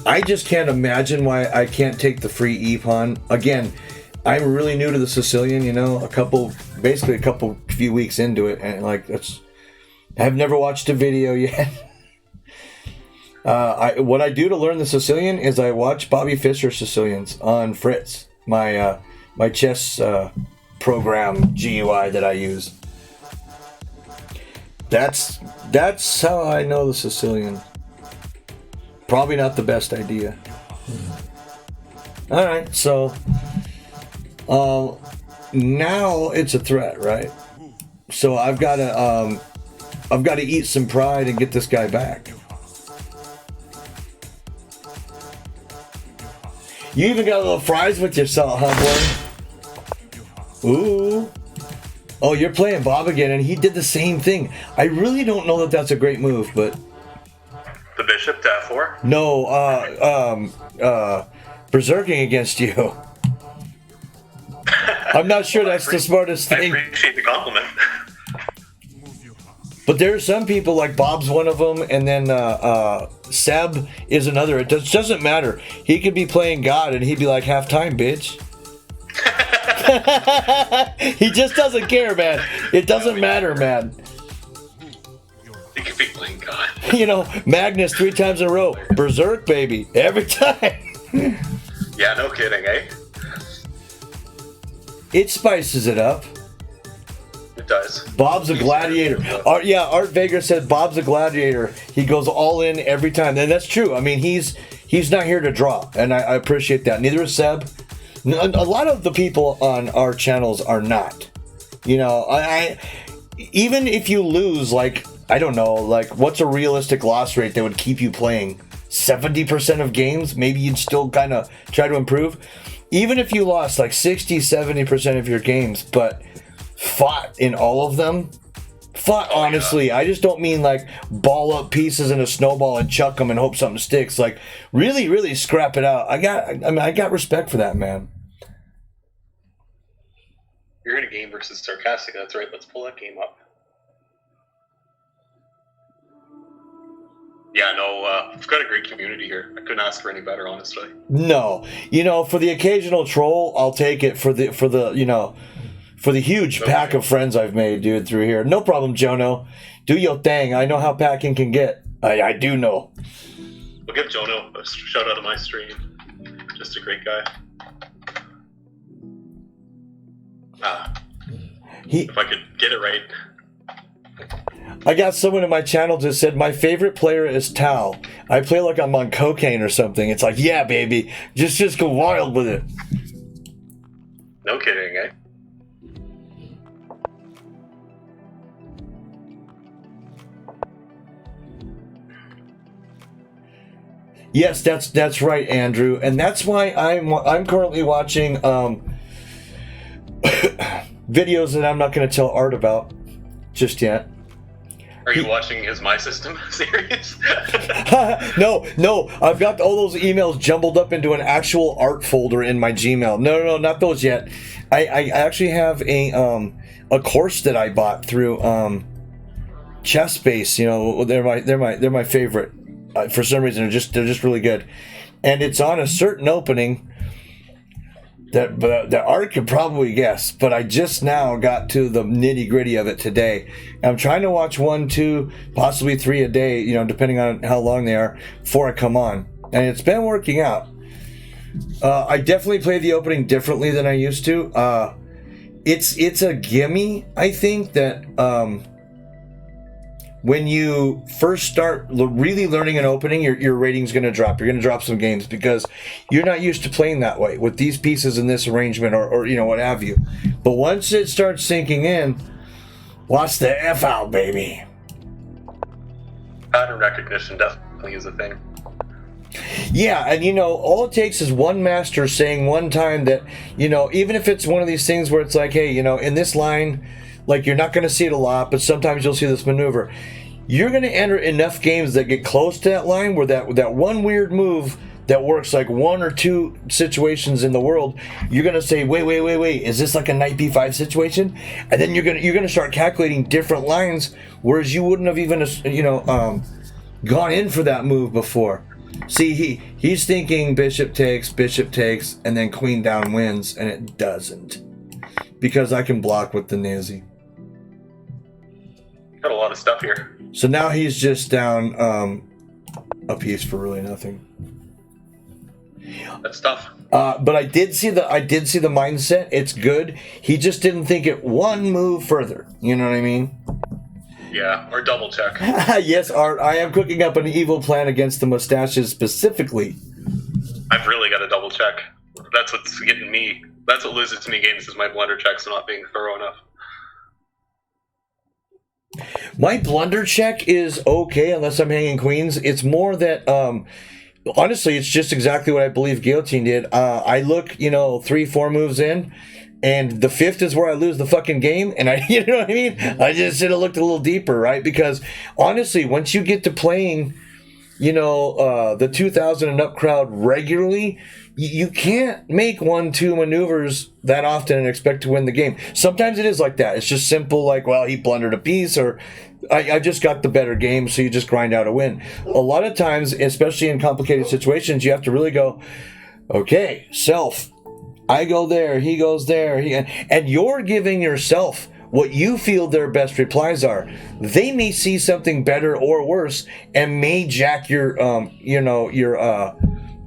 I just can't imagine why I can't take the free E-Pawn. Again, I'm really new to the Sicilian, you know, basically a few weeks into it, and like I've never watched a video yet. What I do to learn the Sicilian is I watch Bobby Fischer Sicilians on Fritz, my chess program GUI that I use. That's how I know the Sicilian. Probably not the best idea. All right, so now it's a threat, right? So I've got to eat some pride and get this guy back. You even got a little fries with yourself, huh, boy? Ooh. Oh, you're playing Bob again, and he did the same thing. I really don't know that that's a great move, but. The bishop to f4? No, berserking against you. I'm not sure that's the smartest thing. I appreciate the compliment. But there are some people, like Bob's one of them, and then Seb is another. It doesn't matter. He could be playing God, and he'd be like, halftime, bitch. He just doesn't care, man. It doesn't matter, man. He could be playing God. You know, Magnus 3 times in a row. Berserk, baby. Every time. Yeah, no kidding, eh? It spices it up. It does. Bob's a gladiator. Art Vega said Bob's a gladiator. He goes all in every time. And that's true. I mean, he's not here to draw. And I appreciate that. Neither is Seb. A lot of the people on our channels are not. You know, I even if you lose, like, I don't know, like, what's a realistic loss rate that would keep you playing? 70% of games? Maybe you'd still kind of try to improve. Even if you lost like 60, 70% of your games, but fought in all of them, honestly. I just don't mean like ball up pieces in a snowball and chuck them and hope something sticks. Like, really, really scrap it out. I got respect for that, man. You're in a game versus Sarcastic. That's right. Let's pull that game up. Yeah, no, we've got a great community here. I couldn't ask for any better, honestly. No, you know, for the occasional troll, I'll take it. For the you know, for the huge pack of friends I've made, dude, through here. No problem, Jono. Do your thing. I know how packing can get. I do know. We'll give Jono a shout out on my stream. Just a great guy. If I could get it right. I got someone in my channel just said, my favorite player is Tao. I play like I'm on cocaine or something. It's like, yeah, baby. Just go wild with it. No kidding, eh? Yes, that's right, Andrew. And that's why I'm currently watching videos that I'm not going to tell Art about just yet. Are you watching his My System series? No. I've got all those emails jumbled up into an actual art folder in my Gmail. No, not those yet. I actually have a course that I bought through ChessBase. You know, they're my favorite. For some reason, they're just really good, and it's on a certain opening that Art could probably guess, but I just now got to the nitty gritty of it today. I'm trying to watch 1, 2, possibly 3 a day, depending on how long they are, before I come on, and it's been working out. I definitely play the opening differently than I used to. It's a gimme, I think, that when you first start really learning an opening, your rating's going to drop. You're going to drop some games because you're not used to playing that way with these pieces in this arrangement or what have you. But once it starts sinking in, watch the F out, baby. Pattern recognition definitely is a thing. Yeah, and all it takes is one master saying one time that, even if it's one of these things where it's like, hey, in this line, like, you're not going to see it a lot, but sometimes you'll see this maneuver. You're going to enter enough games that get close to that line where that one weird move that works like 1 or 2 situations in the world, you're going to say, wait, is this like a knight b5 situation? And then you're going to start calculating different lines, whereas you wouldn't have even, gone in for that move before. See, he's thinking bishop takes, and then queen down wins, and it doesn't. Because I can block with the nazi. Got a lot of stuff here. So now he's just down a piece for really nothing. That's tough. But I did see the mindset. It's good. He just didn't think it one move further. You know what I mean? Yeah, or double check. Yes, Art. I am cooking up an evil plan against the mustaches specifically. I've really got to double check. That's what's getting me. That's what loses me games is my blunder checks not being thorough enough. My blunder check is okay unless I'm hanging queens. It's more that, honestly, it's just exactly what I believe Guillotine did. I look, 3, 4 moves in, and the 5th is where I lose the fucking game. And you know what I mean? I just should have looked a little deeper, right? Because honestly, once you get to playing, the 2,000 and up crowd regularly, you can't make 1, 2 maneuvers that often and expect to win the game. Sometimes it is like that. It's just simple, like, well, he blundered a piece, or I just got the better game, so you just grind out a win. A lot of times, especially in complicated situations, you have to really go, okay, self, I go there, he goes there, and you're giving yourself what you feel their best replies are. They may see something better or worse and may jack your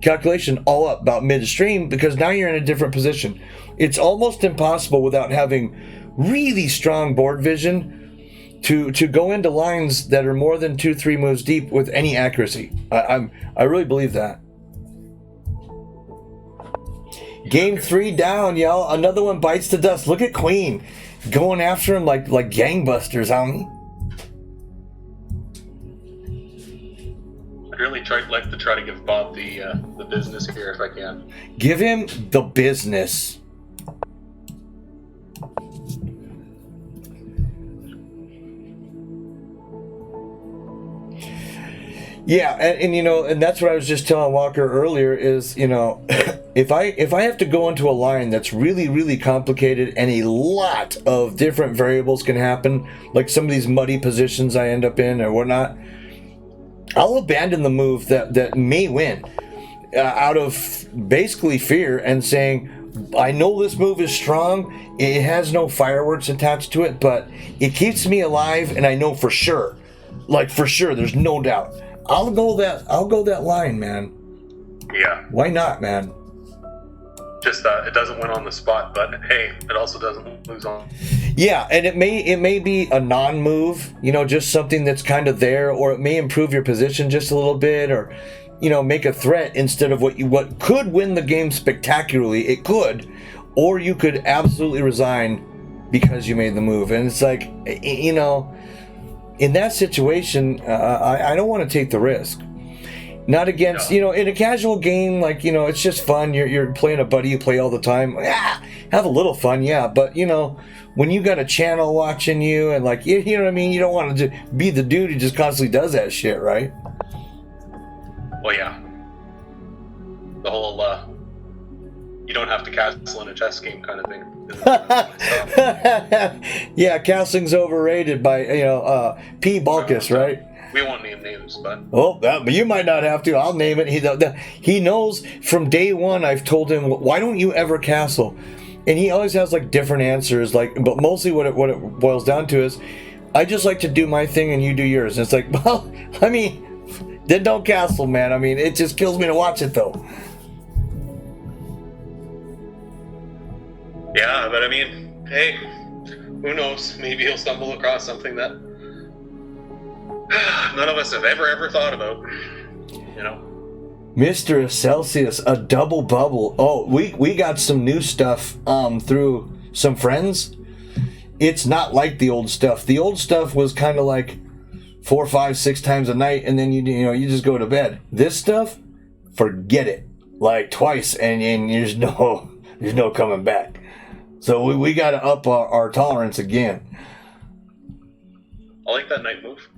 calculation all up about midstream because now you're in a different position. It's almost impossible without having really strong board vision to go into lines that are more than 2, 3 moves deep with any accuracy. I really believe that. Game 3 down, y'all. Another one bites the dust. Look at Queen going after him like gangbusters, homie. I'd really like to try to give Bob the business here if I can. Give him the business. Yeah, and that's what I was just telling Walker earlier is, if I have to go into a line that's really, really complicated and a lot of different variables can happen, like some of these muddy positions I end up in or whatnot, I'll abandon the move that may win out of basically fear and saying, I know this move is strong, it has no fireworks attached to it, but it keeps me alive and I know for sure, there's no doubt. I'll go that line, man. Yeah. Why not, man? Just it doesn't win on the spot, but hey, it also doesn't lose on. Yeah, and it may be a non-move, just something that's kind of there, or it may improve your position just a little bit, or make a threat instead of what could win the game spectacularly. It could, or you could absolutely resign because you made the move, and it's like in that situation, I don't want to take the risk. Not against, No. In a casual game, it's just fun. You're playing a buddy you play all the time. Have a little fun, yeah. But, when you got a channel watching you and you know what I mean? You don't want to be the dude who just constantly does that shit, right? Well, yeah. The whole, you don't have to castle in a chess game kind of thing. Yeah, castling's overrated by, P. Balkus, right? We won't name names, but Oh, but you might not have to. I'll name it. He knows from day one. I've told him, why don't you ever castle? And he always has like different answers. Like, but mostly what it boils down to is, I just like to do my thing and you do yours. And it's like, well, I mean, then don't castle, man. I mean, it just kills me to watch it though. yeah, but I mean, hey, who knows? Maybe he'll stumble across something that none of us have ever thought about. You know. Mr. Celsius, a double bubble. Oh, we got some new stuff through some friends. It's not like the old stuff. The old stuff was kind of like 4, 5, 6 times a night, and then you just go to bed. This stuff, forget it. Like twice, and there's no coming back. So we got to up our tolerance again. I like that night move.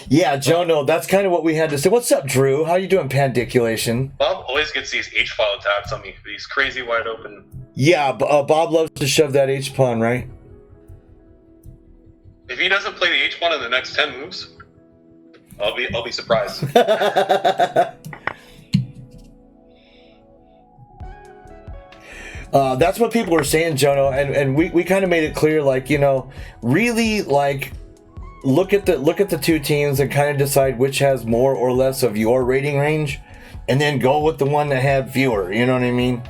Yeah, Jono, that's kind of what we had to say. What's up, Drew? How you doing, Pandiculation? Bob always gets these H-file attacks on me. These crazy wide open. Yeah, Bob loves to shove that H-pawn, right? If he doesn't play the H-pawn in the next 10 moves, I'll be surprised. That's what people were saying, Jono, and we kind of made it clear, like, really, like, look at the two teams and kind of decide which has more or less of your rating range, and then go with the one that had fewer. You know what I mean?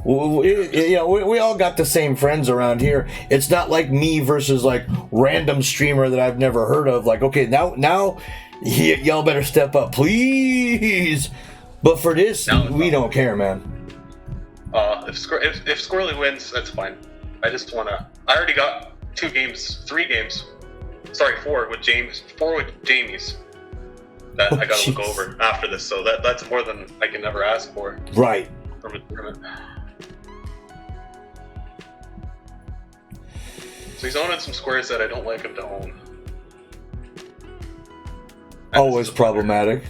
We all got the same friends around here. It's not like me versus like random streamer that I've never heard of. Like, okay, now y'all better step up, please. But for this, we don't care, man. If Squirrely wins, that's fine. I already got 3 games. Sorry, 4 with James. 4 with Jamie's. That I gotta look over after this. So that's more than I can ever ask for. Right. From a tournament. So he's owning some squares that I don't like him to own. Always problematic.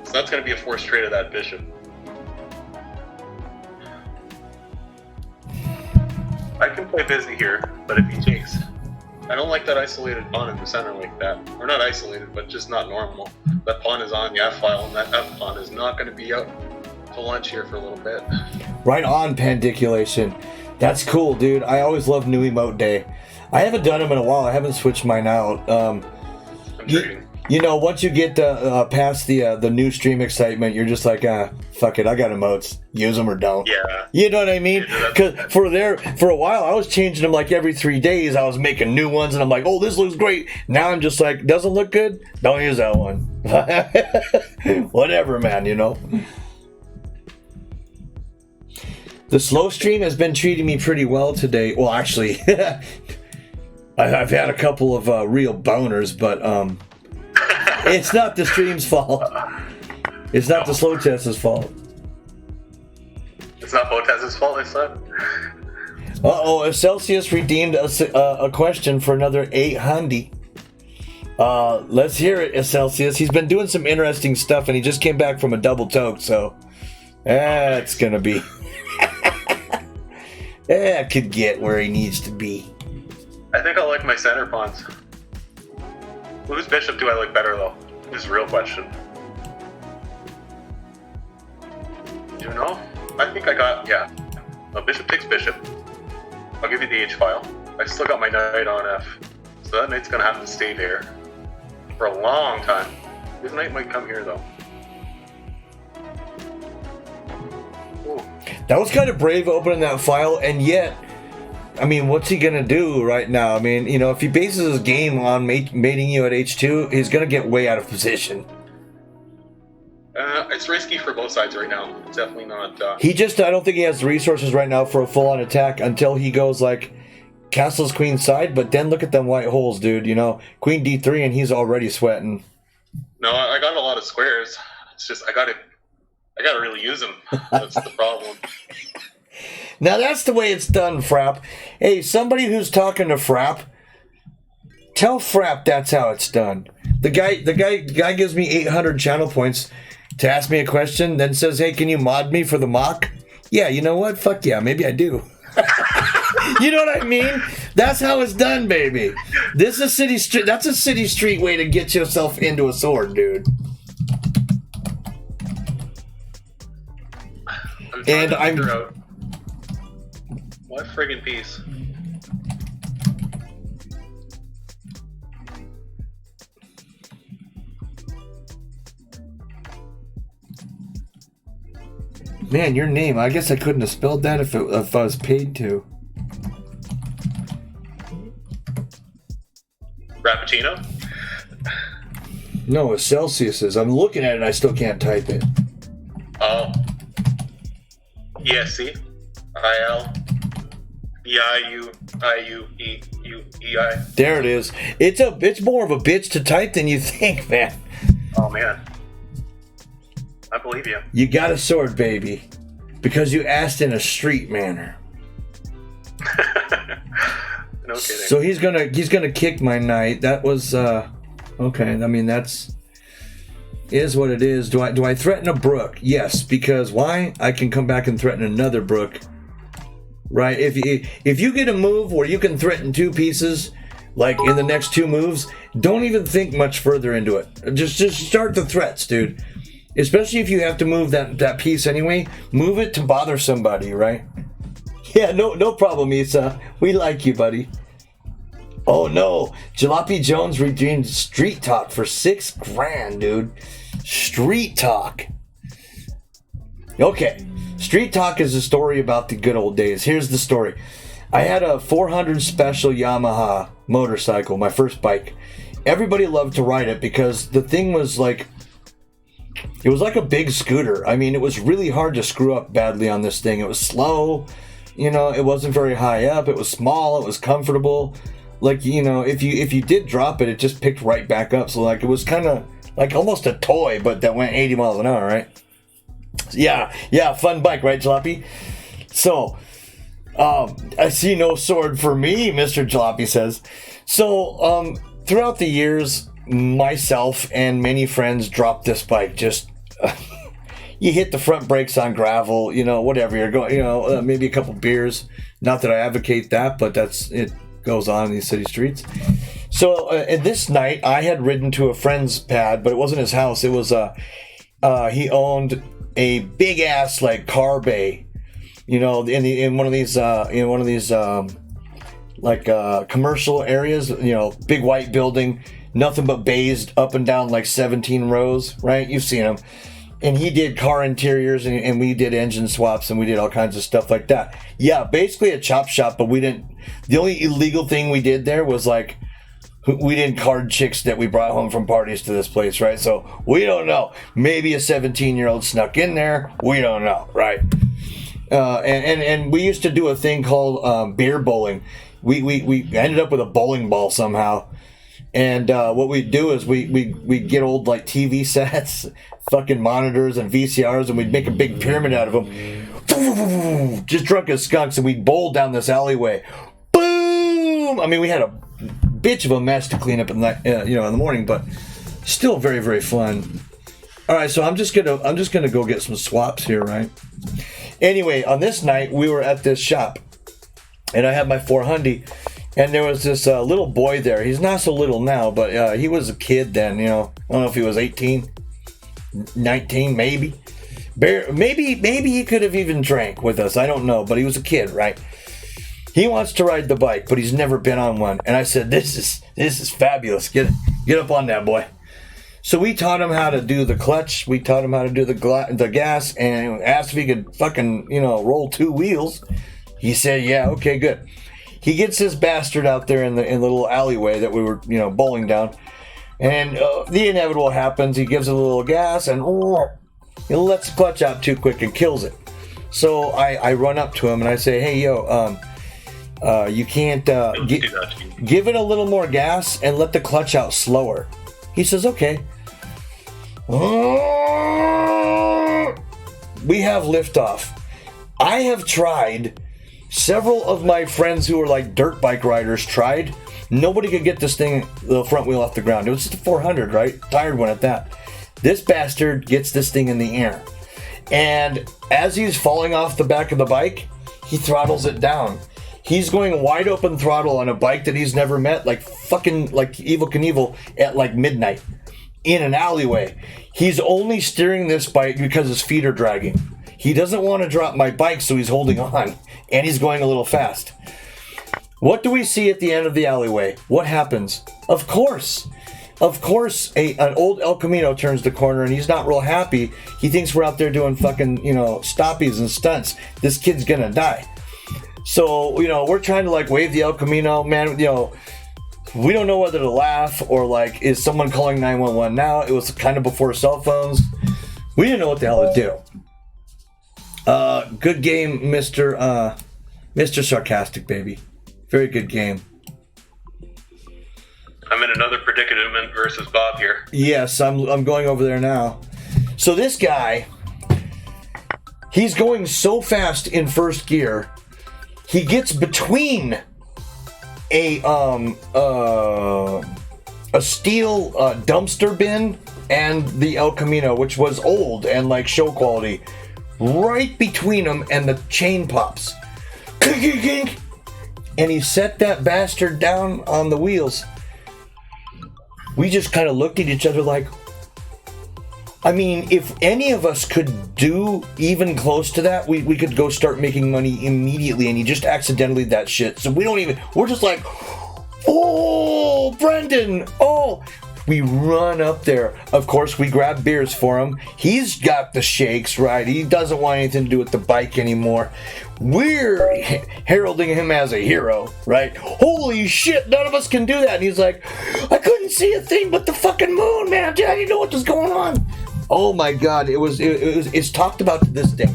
So that's gonna be a forced trade of that bishop. I can play busy here, but if he takes, I don't like that isolated pawn in the center like that. Or not isolated, but just not normal. That pawn is on the F file, and that F pawn is not going to be out to lunch here for a little bit. Right on, Pandiculation. That's cool, dude. I always love New Emote Day. I haven't done them in a while. I haven't switched mine out. I'm trading. Once you get past the new stream excitement, you're just like, fuck it, I got emotes. Use them or don't. Yeah. You know what I mean? Because for a while, I was changing them like every 3 days. I was making new ones, and I'm like, oh, this looks great. Now I'm just like, doesn't look good? Don't use that one. Whatever, man, The slow stream has been treating me pretty well today. Well, actually, I've had a couple of real boners, but it's not the stream's fault. It's not the slow test's fault. It's not Botez's fault, I said. Uh-oh, Celsius redeemed a question for another 800. Let's hear it, Celsius. He's been doing some interesting stuff, and he just came back from a double toke, so it's gonna be... could get where he needs to be. I think I like my center pawns. Whose bishop do I like better, though? This is a real question. Do you know? I think I got, a bishop takes bishop. I'll give you the H file. I still got my knight on F. So that knight's gonna have to stay there for a long time. This knight might come here, though. Ooh. That was kind of brave opening that file, and yet, I mean, what's he gonna do right now? I mean, if he bases his game on mating you at H2, he's gonna get way out of position. It's risky for both sides right now. It's definitely not... I don't think he has the resources right now for a full-on attack until he goes, like, castles queen side, but then look at them white holes, dude, Queen D3, and he's already sweating. No, I got a lot of squares. It's just, I gotta really use them. That's the problem. Now that's the way it's done, Frapp. Hey, somebody who's talking to Frapp, tell Frapp that's how it's done. The guy gives me 800 channel points to ask me a question, then says, hey, can you mod me for the mock? Yeah, you know what? Fuck yeah, maybe I do. You know what I mean? That's how it's done, baby. This is a city street. That's a city street way to get yourself into a sword, dude. I'm trying to figure out what friggin' piece. Man, your name. I guess I couldn't have spelled that if I was paid to. Rappuccino? No, it's Celsius's. I'm looking at it and I still can't type it. Oh. ESC? IL? EIU? There it is. It's more of a bitch to type than you think, man. Oh man, I believe you. You got a sword, baby, because you asked in a street manner. No kidding. So he's gonna kick my knight. That was okay. I mean, is what it is. Do I threaten a brook? Yes, because why? I can come back and threaten another brook. Right? If you get a move where you can threaten two pieces, like in the next two moves, don't even think much further into it. Just start the threats, dude. Especially if you have to move that piece anyway, move it to bother somebody, right? Yeah, no problem, Issa. We like you, buddy. Oh no, Jalopy Jones redeemed Street Talk for $6,000, dude. Street Talk. Okay, Street Talk is a story about the good old days. Here's the story. I had a 400 special Yamaha motorcycle, my first bike. Everybody loved to ride it because the thing was like, it was like a big scooter. I mean, it was really hard to screw up badly on this thing. It was slow, you know, it wasn't very high up, it was small, it was comfortable. Like, you know, if you did drop it, it just picked right back up. So like, it was kind of like almost a toy, but that went 80 miles an hour, right? Yeah, fun bike, right, Jalopy? So, I see no sword for me, Mr. Jalopy says. So, throughout the years, myself and many friends dropped this bike. Just, you hit the front brakes on gravel, you know, whatever you're going, you know, maybe a couple beers. Not that I advocate that, but it goes on in these city streets. So, and this night, I had ridden to a friend's pad, but it wasn't his house. It was, he owned a big ass like car bay, you know, in one of these commercial areas, you know, big white building, nothing but bays up and down like 17 rows, right? You've seen them. And he did car interiors and we did engine swaps and we did all kinds of stuff like that. Yeah, basically a chop shop, but the only illegal thing we did there was like, we didn't card chicks that we brought home from parties to this place, right? So we don't know. Maybe a 17-year-old snuck in there. We don't know, right? And we used to do a thing called beer bowling. We ended up with a bowling ball somehow. And what we'd do is we'd get old like TV sets, fucking monitors and VCRs, and we'd make a big pyramid out of them. Just drunk as skunks, and we'd bowl down this alleyway. Boom! I mean, we had a bitch of a mess to clean up in the morning, but still very, very fun. All right, so I'm just gonna go get some swaps here, right? Anyway, on this night we were at this shop, and I had my 400, and there was this little boy there. He's not so little now, but he was a kid then. You know, I don't know if he was 18, 19, maybe. Maybe he could have even drank with us. I don't know, but he was a kid, right? He wants to ride the bike, but he's never been on one. And I said, this is fabulous. Get up on that, boy. So we taught him how to do the clutch. We taught him how to do the gas, and asked if he could fucking, you know, roll two wheels. He said, yeah, okay, good. He gets this bastard out there in the little alleyway that we were, you know, bowling down. And the inevitable happens. He gives it a little gas and he lets the clutch out too quick and kills it. So I run up to him and I say, hey, yo, you can't give it a little more gas and let the clutch out slower. He says, okay. We have liftoff. I have tried. Several of my friends who are like dirt bike riders tried. Nobody could get this thing, the front wheel off the ground. It was just a 400, right? Tired one at that. This bastard gets this thing in the air. And as he's falling off the back of the bike, he throttles it down. He's going wide open throttle on a bike that he's never met, like fucking like Evel Knievel at like midnight in an alleyway. He's only steering this bike because his feet are dragging. He doesn't want to drop my bike, so he's holding on, and he's going a little fast. What do we see at the end of the alleyway? What happens? Of course, an old El Camino turns the corner, and he's not real happy. He thinks we're out there doing fucking, stoppies and stunts. This kid's gonna die. So, we're trying to like wave the El Camino, man. We don't know whether to laugh or like, is someone calling 911 now? It was kind of before cell phones. We didn't know what the hell to do. Good game, Mr. Sarcastic, baby. Very good game. I'm in another predicament versus Bob here. Yes, I'm going over there now. So this guy, he's going so fast in first gear, he gets between a steel dumpster bin and the El Camino, which was old and like show quality. Right between them, and the chain pops. And he set that bastard down on the wheels. We just kind of looked at each other like, I mean, if any of us could do even close to that, we could go start making money immediately, and he just accidentally that shit. So we're just like, oh, Brendan, oh. We run up there. Of course, we grab beers for him. He's got the shakes, right? He doesn't want anything to do with the bike anymore. We're heralding him as a hero, right? Holy shit, none of us can do that. And he's like, I couldn't see a thing but the fucking moon, man. I didn't know what was going on. Oh my God, it's talked about to this day.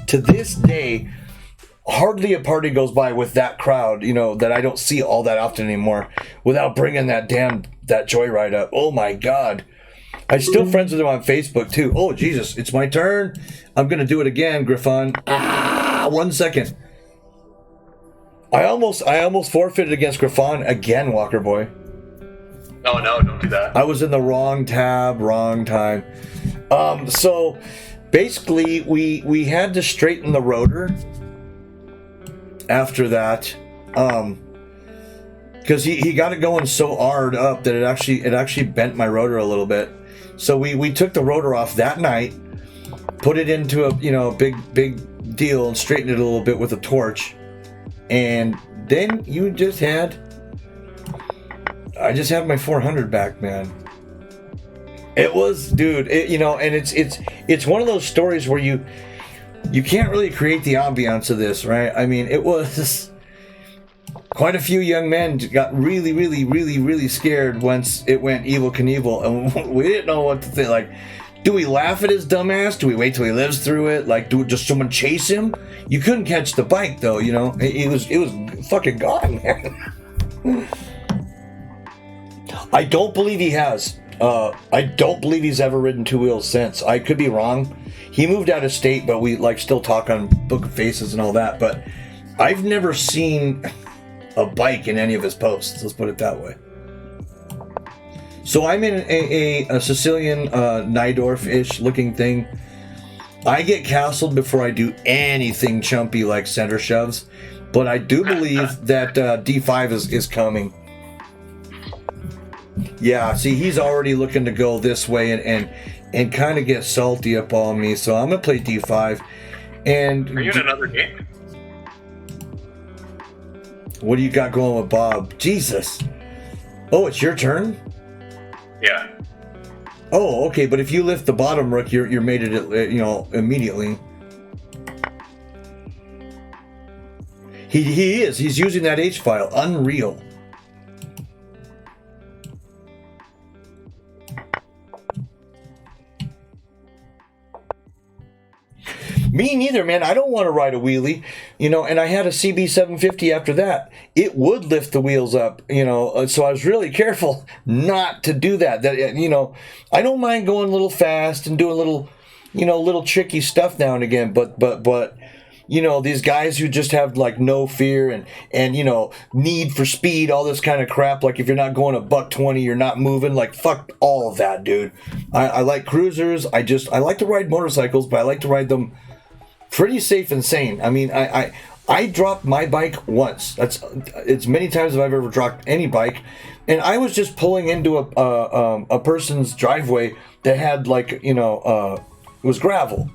To this day, hardly a party goes by with that crowd, that I don't see all that often anymore, without bringing that joyride up. Oh my God. I'm still friends with him on Facebook too. Oh Jesus, it's my turn. I'm gonna do it again, Griffon. 1 second. I almost forfeited against Griffon again, Walker Boy. Oh no, don't do that. I was in the wrong tab, wrong time. So basically we had to straighten the rotor after that. Because he got it going so hard up that it actually bent my rotor a little bit. So we took the rotor off that night, put it into a big deal, and straightened it a little bit with a torch, and then I just had my 400 back, man. It was, dude, and it's one of those stories where you can't really create the ambiance of this, right? I mean, it was. Quite a few young men got really, really, really, really scared once it went Evel Knievel, and we didn't know what to think. Like, do we laugh at his dumbass? Do we wait till he lives through it? Like, does someone chase him? You couldn't catch the bike though, It was fucking gone, man. I don't believe he has. I don't believe he's ever ridden two wheels since. I could be wrong. He moved out of state, but we still talk on Book of Faces and all that. But I've never seen a bike in any of his posts, let's put it that way. So I'm in a Sicilian Nydorf-ish looking thing. I get castled before I do anything chumpy like center shoves, but I do believe that D5 is coming. Yeah, see, he's already looking to go this way and kind of get salty up on me, so I'm gonna play D5. And are you in another game? What do you got going with Bob? Jesus. Oh, it's your turn? Yeah. Oh, okay, but if you lift the bottom rook, you're made it, immediately. He is. He's using that H file. Unreal. Me neither, man. I don't want to ride a wheelie, and I had a CB750 after that. It would lift the wheels up, so I was really careful not to do that. I don't mind going a little fast and doing little tricky stuff now and again, but these guys who just have like no fear and need for speed, all this kind of crap, like if you're not going a $120, you're not moving, like fuck all of that, dude. I like cruisers. I like to ride motorcycles, but I like to ride them pretty safe and sane. I mean, I dropped my bike once. It's many times as I've ever dropped any bike, and I was just pulling into a person's driveway that had it was gravel,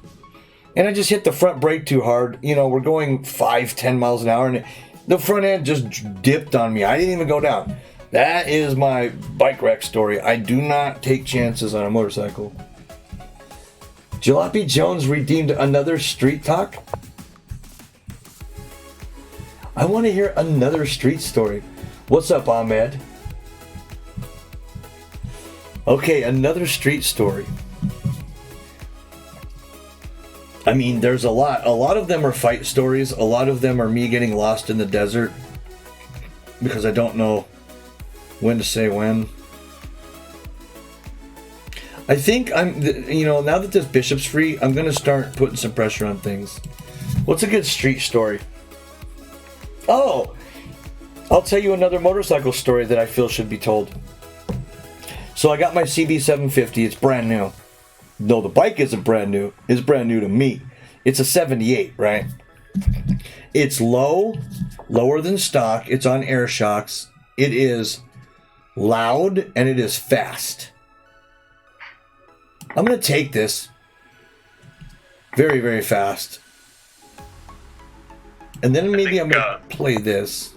and I just hit the front brake too hard. We're going 5-10 miles an hour, and the front end just dipped on me. I didn't even go down. That is my bike wreck story. I do not take chances on a motorcycle. Jalopy Jones redeemed another street talk. I want to hear another street story. What's up, Ahmed? Okay, another street story. I mean, there's a lot. A lot of them are fight stories. A lot of them are me getting lost in the desert because I don't know when to say when. I think now that this Bishop's free, I'm going to start putting some pressure on things. What's a good street story? Oh, I'll tell you another motorcycle story that I feel should be told. So I got my CB750. It's brand new. No, the bike isn't brand new. It's brand new to me. It's a 78, right? It's lower than stock. It's on air shocks. It is loud and it is fast. I'm going to take this very, very fast. And then maybe I'm going to play this.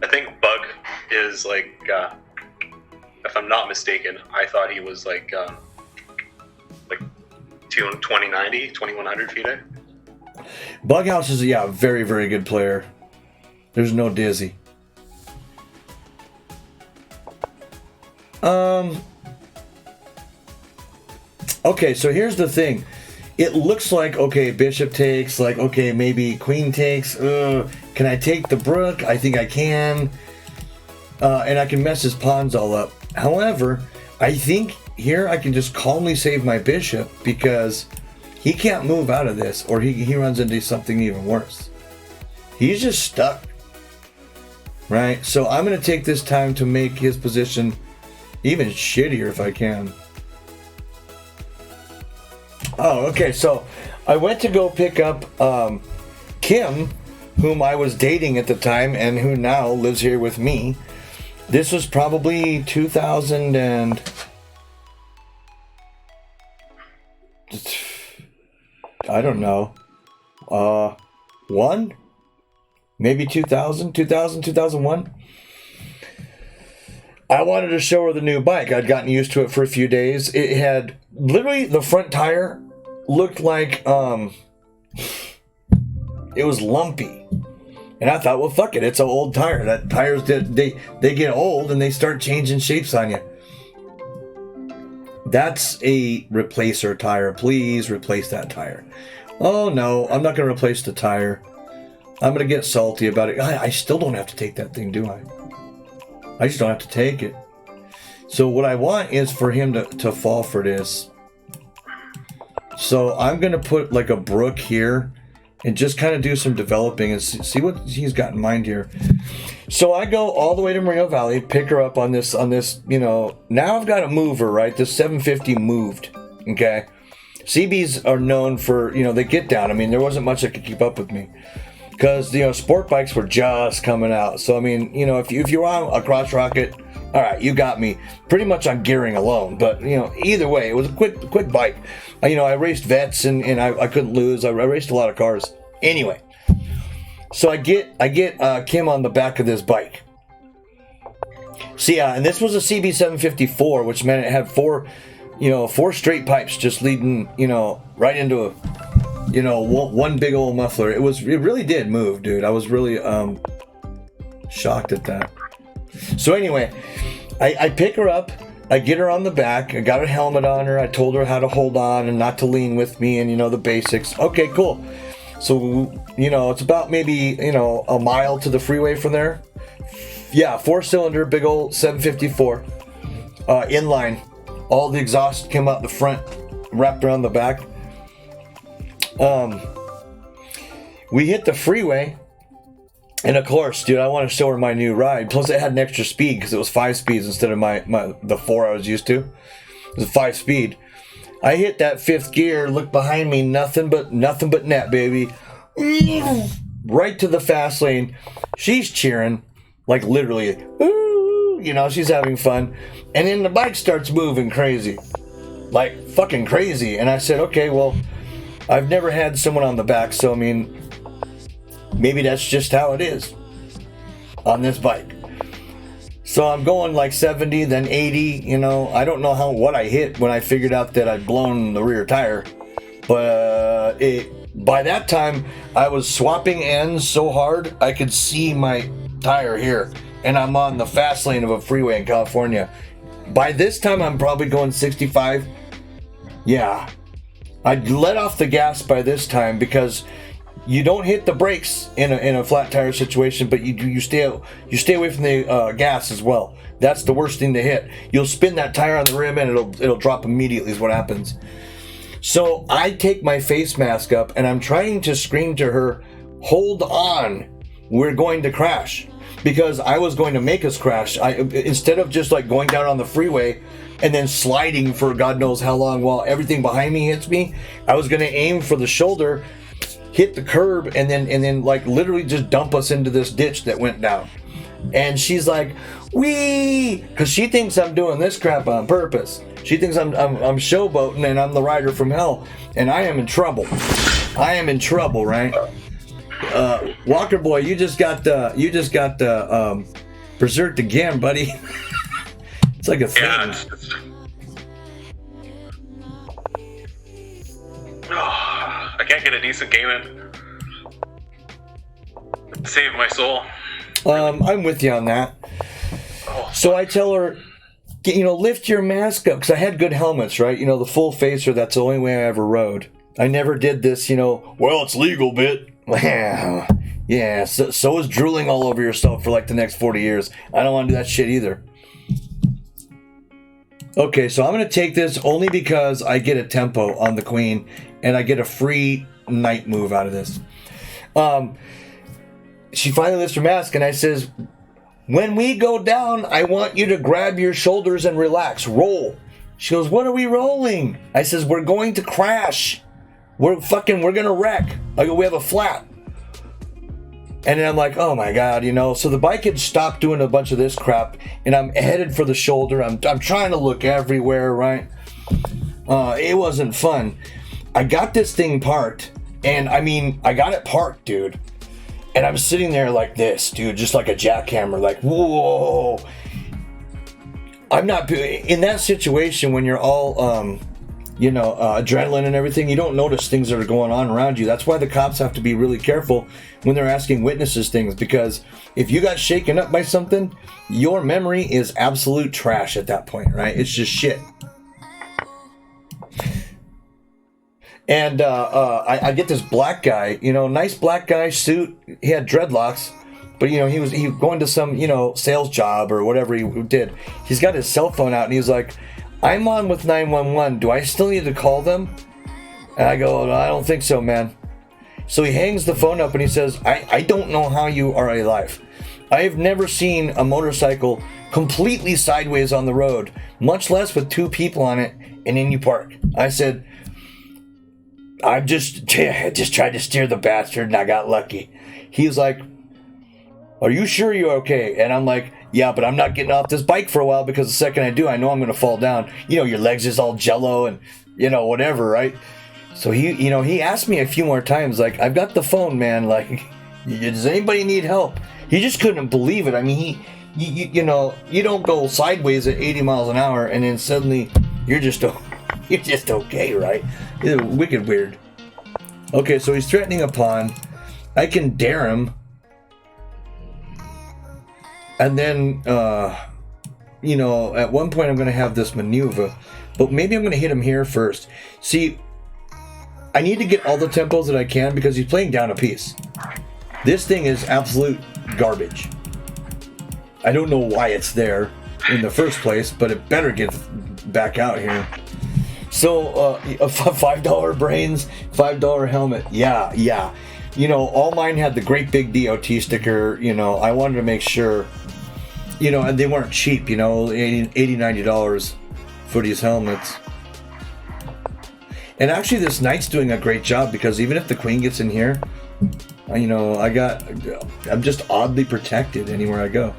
I think Bug is like, if I'm not mistaken, I thought he was like 2090, 2100 FIDE. Bughouse is a very, very good player. There's no Dizzy. Okay, so here's the thing. It looks like, okay, Bishop takes, maybe Queen takes. Can I take the Brook? I think I can. And I can mess his pawns all up. However, I think here I can just calmly save my Bishop because he can't move out of this or he runs into something even worse. He's just stuck. Right? So I'm going to take this time to make his position even shittier if I can. Oh, okay. So I went to go pick up Kim, whom I was dating at the time and who now lives here with me. This was probably 2000 and... I don't know. 1? Maybe 2001? I wanted to show her the new bike. I'd gotten used to it for a few days. It had literally the front tire looked like it was lumpy. And I thought, well, fuck it, it's an old tire. That tires they get old and they start changing shapes on you. That's a replacer tire. Please replace that tire. Oh no, I'm not going to replace the tire. I'm going to get salty about it. I still don't have to take that thing, do I? I just don't have to take it. So what I want is for him to fall for this. So I'm going to put like a Brook here and just kind of do some developing and see what he's got in mind here. So I go all the way to Moreno Valley, pick her up on this, now I've got to move her, right? This 750 moved, okay? CBs are known for, they get down. I mean, there wasn't much that could keep up with me. Because, sport bikes were just coming out. So, I mean, if you're on a Cross Rocket, all right, you got me pretty much on gearing alone. But, either way, it was a quick bike. I raced vets and I couldn't lose. I raced a lot of cars. Anyway, so I get Kim on the back of this bike. See, and this was a CB754, which meant it had four straight pipes just leading, right into one big old muffler. It really did move, dude. I was really shocked at that. So anyway, I pick her up, I get her on the back, I got a helmet on her, I told her how to hold on and not to lean with me and the basics. Okay, cool. So, it's about maybe, a mile to the freeway from there. Yeah, 4-cylinder, big old 754, inline. All the exhaust came out the front, wrapped around the back. We hit the freeway, and of course, dude, I want to show her my new ride. Plus, it had an extra speed because it was 5 speeds instead of the 4 I was used to. It was a 5 speed. I hit that 5th gear, look behind me, nothing but net, baby. right to the fast lane. She's cheering, like literally, "Ooh," you know, she's having fun. And then the bike starts moving crazy, like fucking crazy. And I said, okay, well, I've never had someone on the back, so I mean, maybe that's just how it is on this bike. So I'm going like 70, then 80, you know. I don't know what I hit when I figured out that I'd blown the rear tire. But by that time, I was swapping ends so hard, I could see my tire here. And I'm on the fast lane of a freeway in California. By this time, I'm probably going 65. Yeah. I'd let off the gas by this time because you don't hit the brakes in a flat tire situation, but you stay away from the gas as well. That's the worst thing to hit. You'll spin that tire on the rim and it'll drop immediately is what happens. So I take my face mask up and I'm trying to scream to her, hold on, we're going to crash. Because I was going to make us crash. Instead of just like going down on the freeway and then sliding for God knows how long while everything behind me hits me, I was going to aim for the shoulder, hit the curb, and then like literally just dump us into this ditch that went down. And she's like, wee, because she thinks I'm doing this crap on purpose. She thinks I'm showboating and I'm the rider from hell, and I am in trouble. I am in trouble, right? Walker boy, you just got berserked again, buddy. It's like a thing. Yeah, I can't get a decent game in. Save my soul. I'm with you on that. So I tell her, you know, lift your mask up, because I had good helmets, right? You know, the full facer, that's the only way I ever rode. I never did this, you know, well, it's legal bit. Yeah, so is drooling all over yourself for like the next 40 years. I don't want to do that shit either. Okay, so I'm going to take this only because I get a tempo on the Queen and I get a free night move out of this. She finally lifts her mask and I says, when we go down, I want you to grab your shoulders and relax, roll. She goes, what are we rolling? I says, we're going to crash. We're going to wreck. I go, we have a flat. And then I'm like, oh my God, you know. So the bike had stopped doing a bunch of this crap, and I'm headed for the shoulder. I'm trying to look everywhere, right? It wasn't fun. I got this thing parked, and I mean, I got it parked, dude. And I'm sitting there like this, dude, just like a jackhammer, like, whoa. I'm not, in that situation when you're all, adrenaline and everything, you don't notice things that are going on around you. That's why the cops have to be really careful when they're asking witnesses things, because if you got shaken up by something, your memory is absolute trash at that point, right? It's just shit. And I get this black guy, you know, nice black guy suit. He had dreadlocks, but you know, he was going to some, you know, sales job or whatever he did. He's got his cell phone out and he's like, I'm on with 911. Do I still need to call them? And I go, I don't think so, man. So he hangs the phone up and he says, I don't know how you are alive. I have never seen a motorcycle completely sideways on the road, much less with two people on it, and then you park. I said, I just tried to steer the bastard and I got lucky. He's like, are you sure you're okay? And I'm like, yeah, but I'm not getting off this bike for a while, because the second I do, I know I'm going to fall down. You know, your legs is all jello and, you know, whatever, right? So he asked me a few more times, like, I've got the phone, man. Like, does anybody need help? He just couldn't believe it. I mean, you know, you don't go sideways at 80 miles an hour and then suddenly you're just okay, right? It's wicked weird. Okay, so he's threatening a pond. I can dare him. And then, you know, at one point I'm going to have this maneuver, but maybe I'm going to hit him here first. See, I need to get all the tempos that I can because he's playing down a piece. This thing is absolute garbage. I don't know why it's there in the first place, but it better get back out here. So, $5 brains, $5 helmet. Yeah. You know, all mine had the great big DOT sticker. You know, I wanted to make sure, you know, and they weren't cheap, you know, $80, $90 for these helmets. And actually this Knight's doing a great job, because even if the Queen gets in here, I'm just oddly protected anywhere I go.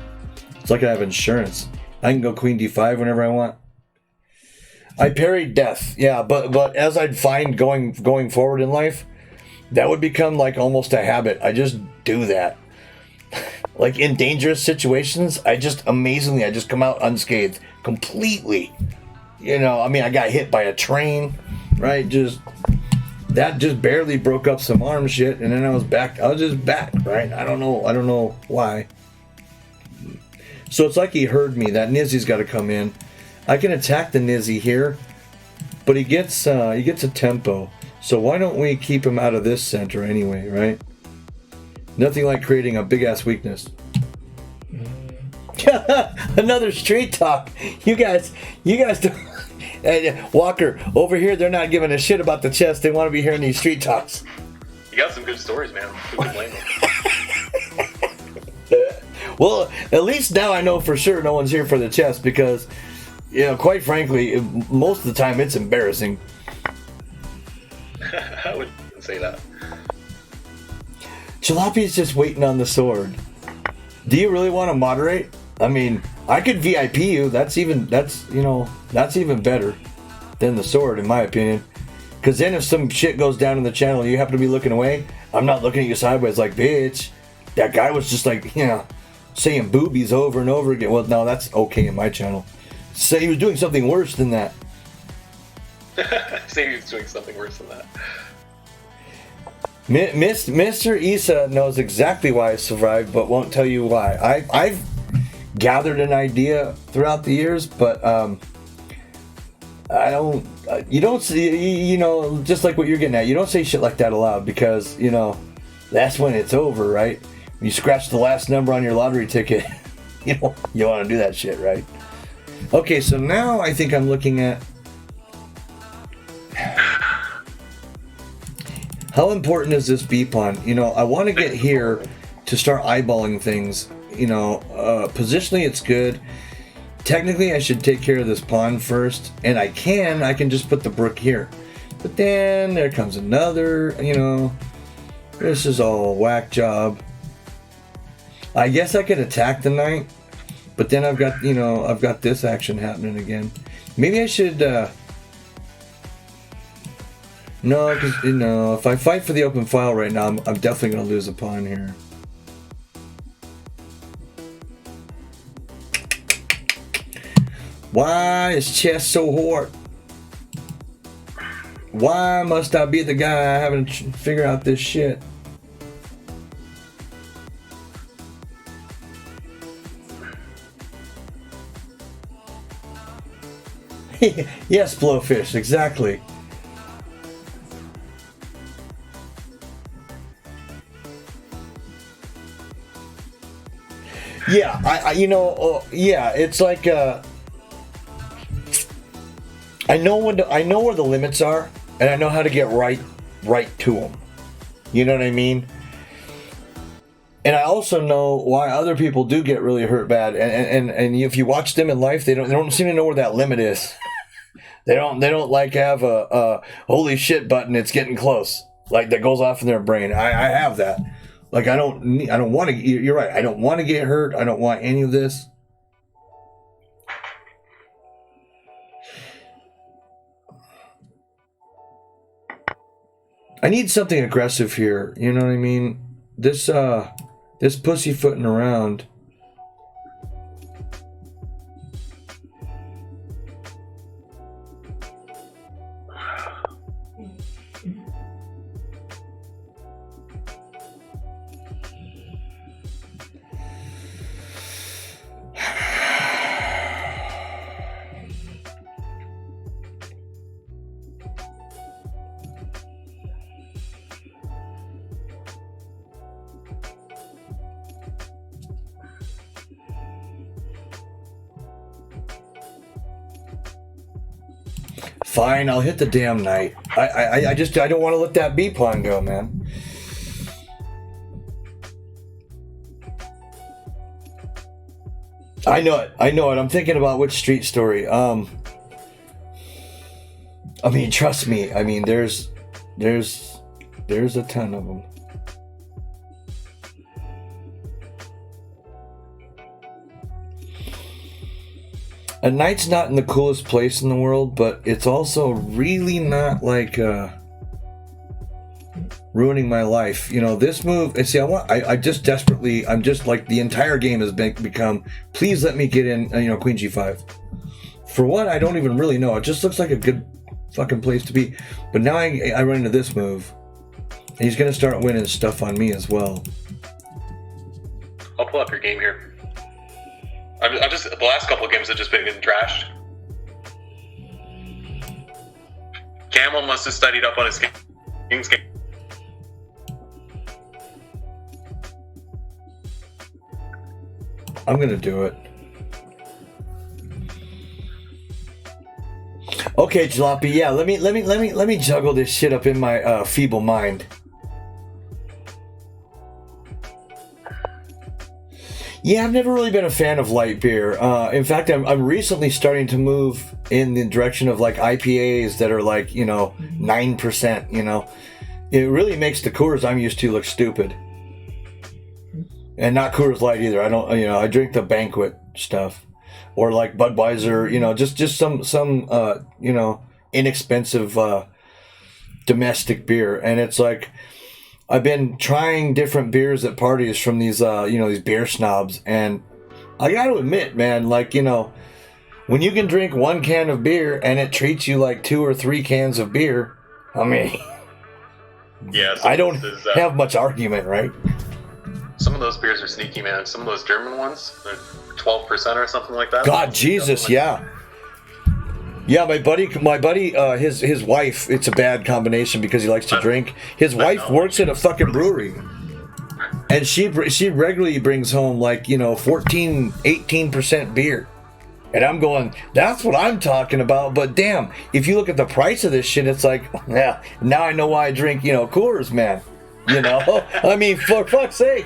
It's like I have insurance. I can go queen d5 whenever I want. I parried death, yeah, but as I'd find going forward in life, that would become like almost a habit. I just do that. Like in dangerous situations, I just come out unscathed completely. I got hit by a train, right? That just barely broke up some arm shit, and then I was just back, right? I don't know why. So it's like he heard me. That Nizzy's got to come in. I can attack the Nizzy here, but he gets a tempo. So why don't we keep him out of this center anyway, right? Nothing like creating a big ass weakness. Another street talk. You guys don't. Walker, over here, they're not giving a shit about the chest. They want to be hearing these street talks. You got some good stories, man. Who can blame them? Well, at least now I know for sure no one's here for the chest because, quite frankly, most of the time it's embarrassing. I wouldn't say that. Jalape's just waiting on the sword. Do you really want to moderate? I mean, I could VIP you. That's even better than the sword, in my opinion. Because then if some shit goes down in the channel and you happen to be looking away, I'm not looking at you sideways like, bitch. That guy was just like, saying boobies over and over again. Well, no, that's okay in my channel. So he was doing something worse than that. Say he was doing something worse than that. Mr. Issa knows exactly why I survived, but won't tell you why. I've gathered an idea throughout the years, but I don't. You don't see, just like what you're getting at. You don't say shit like that aloud because that's when it's over, right? You scratch the last number on your lottery ticket. You want to do that shit, right? Okay, so now I think I'm looking at how important is this B pawn? I want to get here to start eyeballing things. Positionally it's good. Technically I should take care of this pawn first, and I can just put the brook here. But then there comes another, this is all whack job. I guess I could attack the knight, but then I've got this action happening again. Maybe I should no, because if I fight for the open file right now, I'm definitely going to lose a pawn here. Why is chess so hard? Why must I be the guy having to figure out this shit? Yes, Blowfish, exactly. Yeah, it's like I know where the limits are, and I know how to get right to them. You know what I mean? And I also know why other people do get really hurt bad. And if you watch them in life, they don't seem to know where that limit is. They don't like have a holy shit button. It's getting close, like that goes off in their brain. I have that. Like I don't want to. You're right. I don't want to get hurt. I don't want any of this. I need something aggressive here. You know what I mean? This pussyfooting around. Fine, I'll hit the damn knight. I don't want to let that B pawn go, man. I know it. I'm thinking about which street story. I mean, trust me. I mean, there's a ton of them. A night's not in the coolest place in the world, but it's also really not like ruining my life. You know, this move, see, I just desperately, I'm just like, the entire game has become, please let me get in, Queen G5. For one, I don't even really know. It just looks like a good fucking place to be. But now I run into this move. And he's going to start winning stuff on me as well. I'll pull up your game here. I'm just, the last couple of games have just been getting trashed. Camel must have studied up on his King's game. I'm gonna do it. Okay, Jalopy. Yeah, let me juggle this shit up in my feeble mind. Yeah, I've never really been a fan of light beer. In fact, I'm recently starting to move in the direction of like IPAs that are like 9%. It really makes the Coors I'm used to look stupid. And not Coors Light either. I don't, I drink the Banquet stuff, or like Budweiser. Just some inexpensive domestic beer. And it's like, I've been trying different beers at parties from these, these beer snobs, and I got to admit, man, like when you can drink one can of beer and it treats you like 2 or 3 cans of beer, I mean, yeah, I don't have much argument, right? Some of those beers are sneaky, man. Some of those German ones, they're 12% or something like that. God, Jesus, yeah. Yeah, my buddy, his wife, it's a bad combination because he likes to drink. His wife works at a fucking brewery. And she regularly brings home like, 14, 18% beer. And I'm going, that's what I'm talking about. But damn, if you look at the price of this shit, it's like, yeah, now I know why I drink, Coors, man. I mean, for fuck's sake.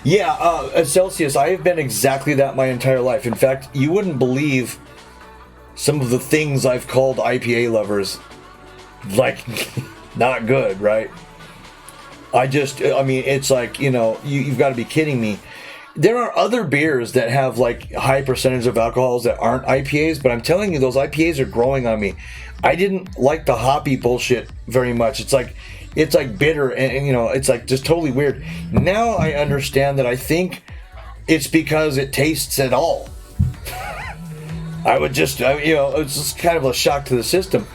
Yeah, Celsius, I have been exactly that my entire life. In fact, you wouldn't believe some of the things I've called IPA lovers. Like, not good, right? It's like, you've got to be kidding me. There are other beers that have like high percentage of alcohols that aren't IPAs, but I'm telling you, those IPAs are growing on me. I didn't like the hoppy bullshit very much. It's like bitter and it's like just totally weird. Now I understand that. I think it's because it tastes at all. It's just kind of a shock to the system.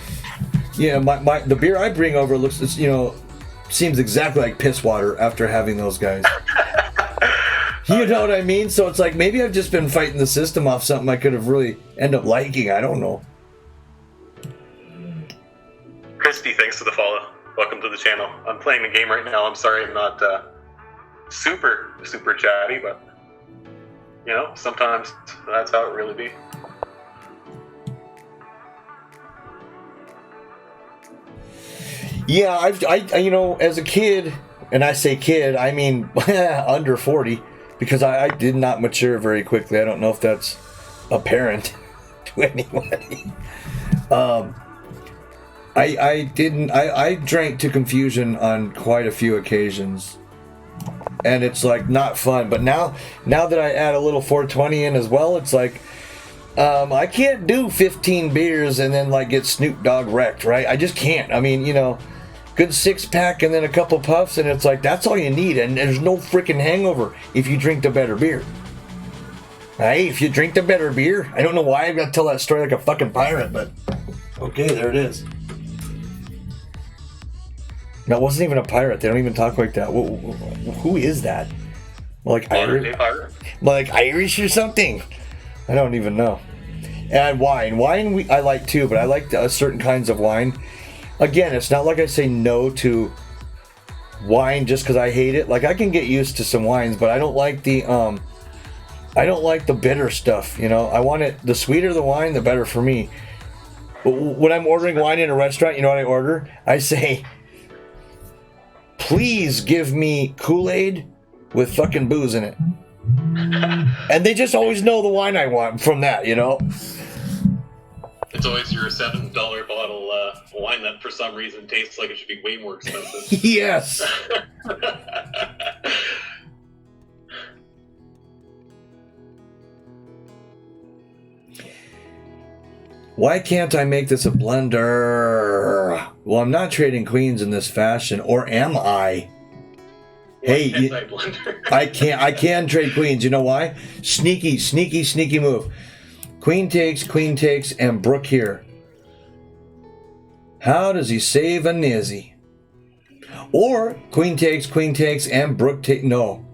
The beer I bring over seems exactly like piss water after having those guys. You know what I mean? So it's like, maybe I've just been fighting the system off something I could have really end up liking. I don't know. Christy, thanks for the follow. Welcome to the channel. I'm playing the game right now. I'm sorry I'm not super chatty, but sometimes that's how it really be. Yeah, I as a kid, and I say kid, I mean under 40, because I did not mature very quickly. I don't know if that's apparent to anybody. I drank to confusion on quite a few occasions, and it's like not fun. But now that I add a little 420 in as well, it's like I can't do 15 beers and then like get Snoop Dogg wrecked, right? I just can't. I mean, good 6-pack and then a couple puffs, and it's like that's all you need, and there's no freaking hangover if you drink the better beer. Hey, if you drink the better beer, I don't know why I've got to tell that story like a fucking pirate, but okay, there it is. No, it wasn't even a pirate. They don't even talk like that. Who is that? Like Irish or something? I don't even know. And wine. I like too, but I like certain kinds of wine. Again, it's not like I say no to wine just because I hate it. Like, I can get used to some wines, but I don't like the bitter stuff. I want it. The sweeter the wine, the better for me. But when I'm ordering wine in a restaurant, you know what I order? I say, please give me Kool-Aid with fucking booze in it. And they just always know the wine I want from that, It's always your $7 bottle wine that for some reason tastes like it should be way more expensive. Yes. I, Why can't I make this a blender? Well, I'm not trading queens in this fashion, or am I? Hey, Anti-blunder. I can trade queens. You know why? Sneaky move. Queen takes, and Brook here. How does he save a Nizzy? Or queen takes, and Brook take. No,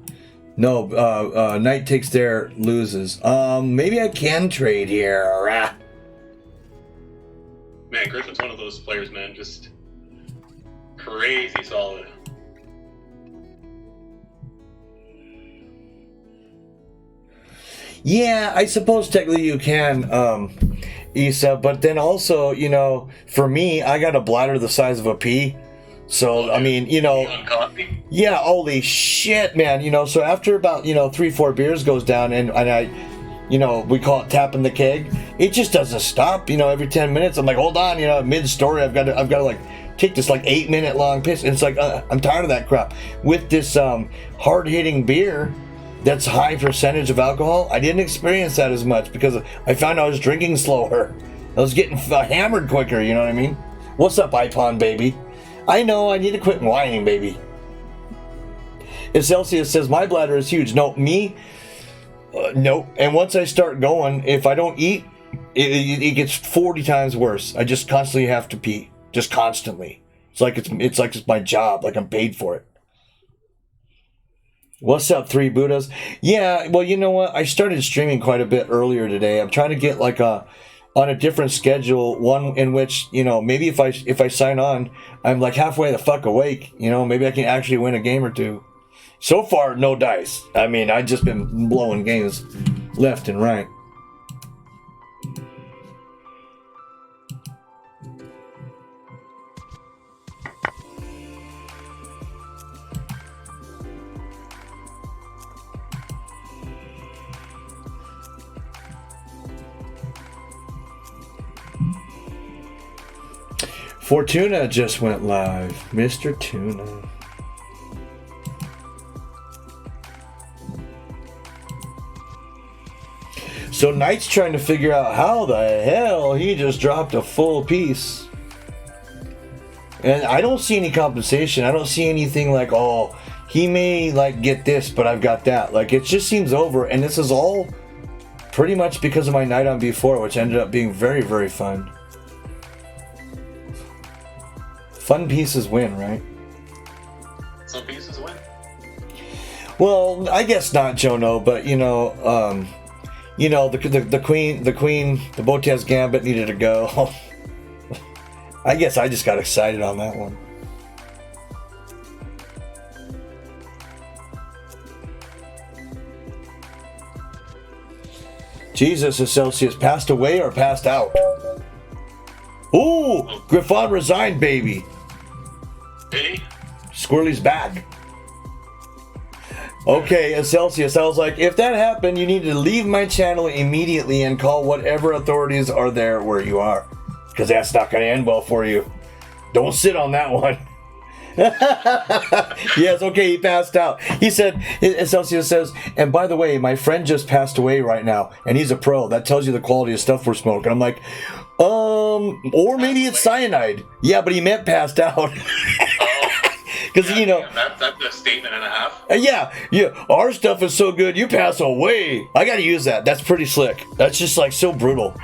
knight takes there, loses. Maybe I can trade here. Man, Griffin's one of those players, man. Just crazy solid. Yeah, I suppose technically you can, Issa, but then also, you know, for me, I got a bladder the size of a pea. So, I mean, you know, yeah, holy shit, man. You know, so after about, 3-4 beers goes down and I, we call it tapping the keg, it just doesn't stop. Every 10 minutes, I'm like, hold on, mid-story, I've got to like take this like 8-minute long piss. And it's like, I'm tired of that crap. With this hard-hitting beer that's high percentage of alcohol, I didn't experience that as much because I found I was drinking slower. I was getting hammered quicker, you know what I mean? What's up, Ipon, baby? I know, I need to quit whining, baby. Celsius says, my bladder is huge. No, me? No. And once I start going, if I don't eat, it gets 40 times worse. I just constantly have to pee. Just constantly. It's like it's my job, like I'm paid for it. What's up, 3 Buddhas? Yeah, well, you know what? I started streaming quite a bit earlier today. I'm trying to get like on a different schedule, one in which, maybe if I sign on, I'm like halfway the fuck awake, maybe I can actually win a game or two. So far, no dice. I mean, I've just been blowing games left and right. Fortuna just went live. Mr. Tuna. So Knight's trying to figure out how the hell he just dropped a full piece. And I don't see any compensation. I don't see anything like, oh, he may like get this, but I've got that. Like, it just seems over. And this is all pretty much because of my night on B4, which ended up being very, very fun. Fun pieces win, right? Some pieces win. Well, I guess not, Jono, but the queen, the Botez Gambit needed to go. I guess I just got excited on that one. Jesus, is Celsius passed away or passed out? Ooh, Griffon resigned, baby. Hey? Squirrely's back. Okay, Celsius, I was like, if that happened, you need to leave my channel immediately and call whatever authorities are there where you are. Because that's not going to end well for you. Don't sit on that one. Yes, okay, he passed out. He said, Celsius says, and by the way, my friend just passed away right now, and he's a pro. That tells you the quality of stuff we're smoking. I'm like, or maybe it's cyanide. Yeah, but he meant passed out. Because, That's a statement and a half. Yeah, our stuff is so good, you pass away. I gotta use that. That's pretty slick. That's just like so brutal.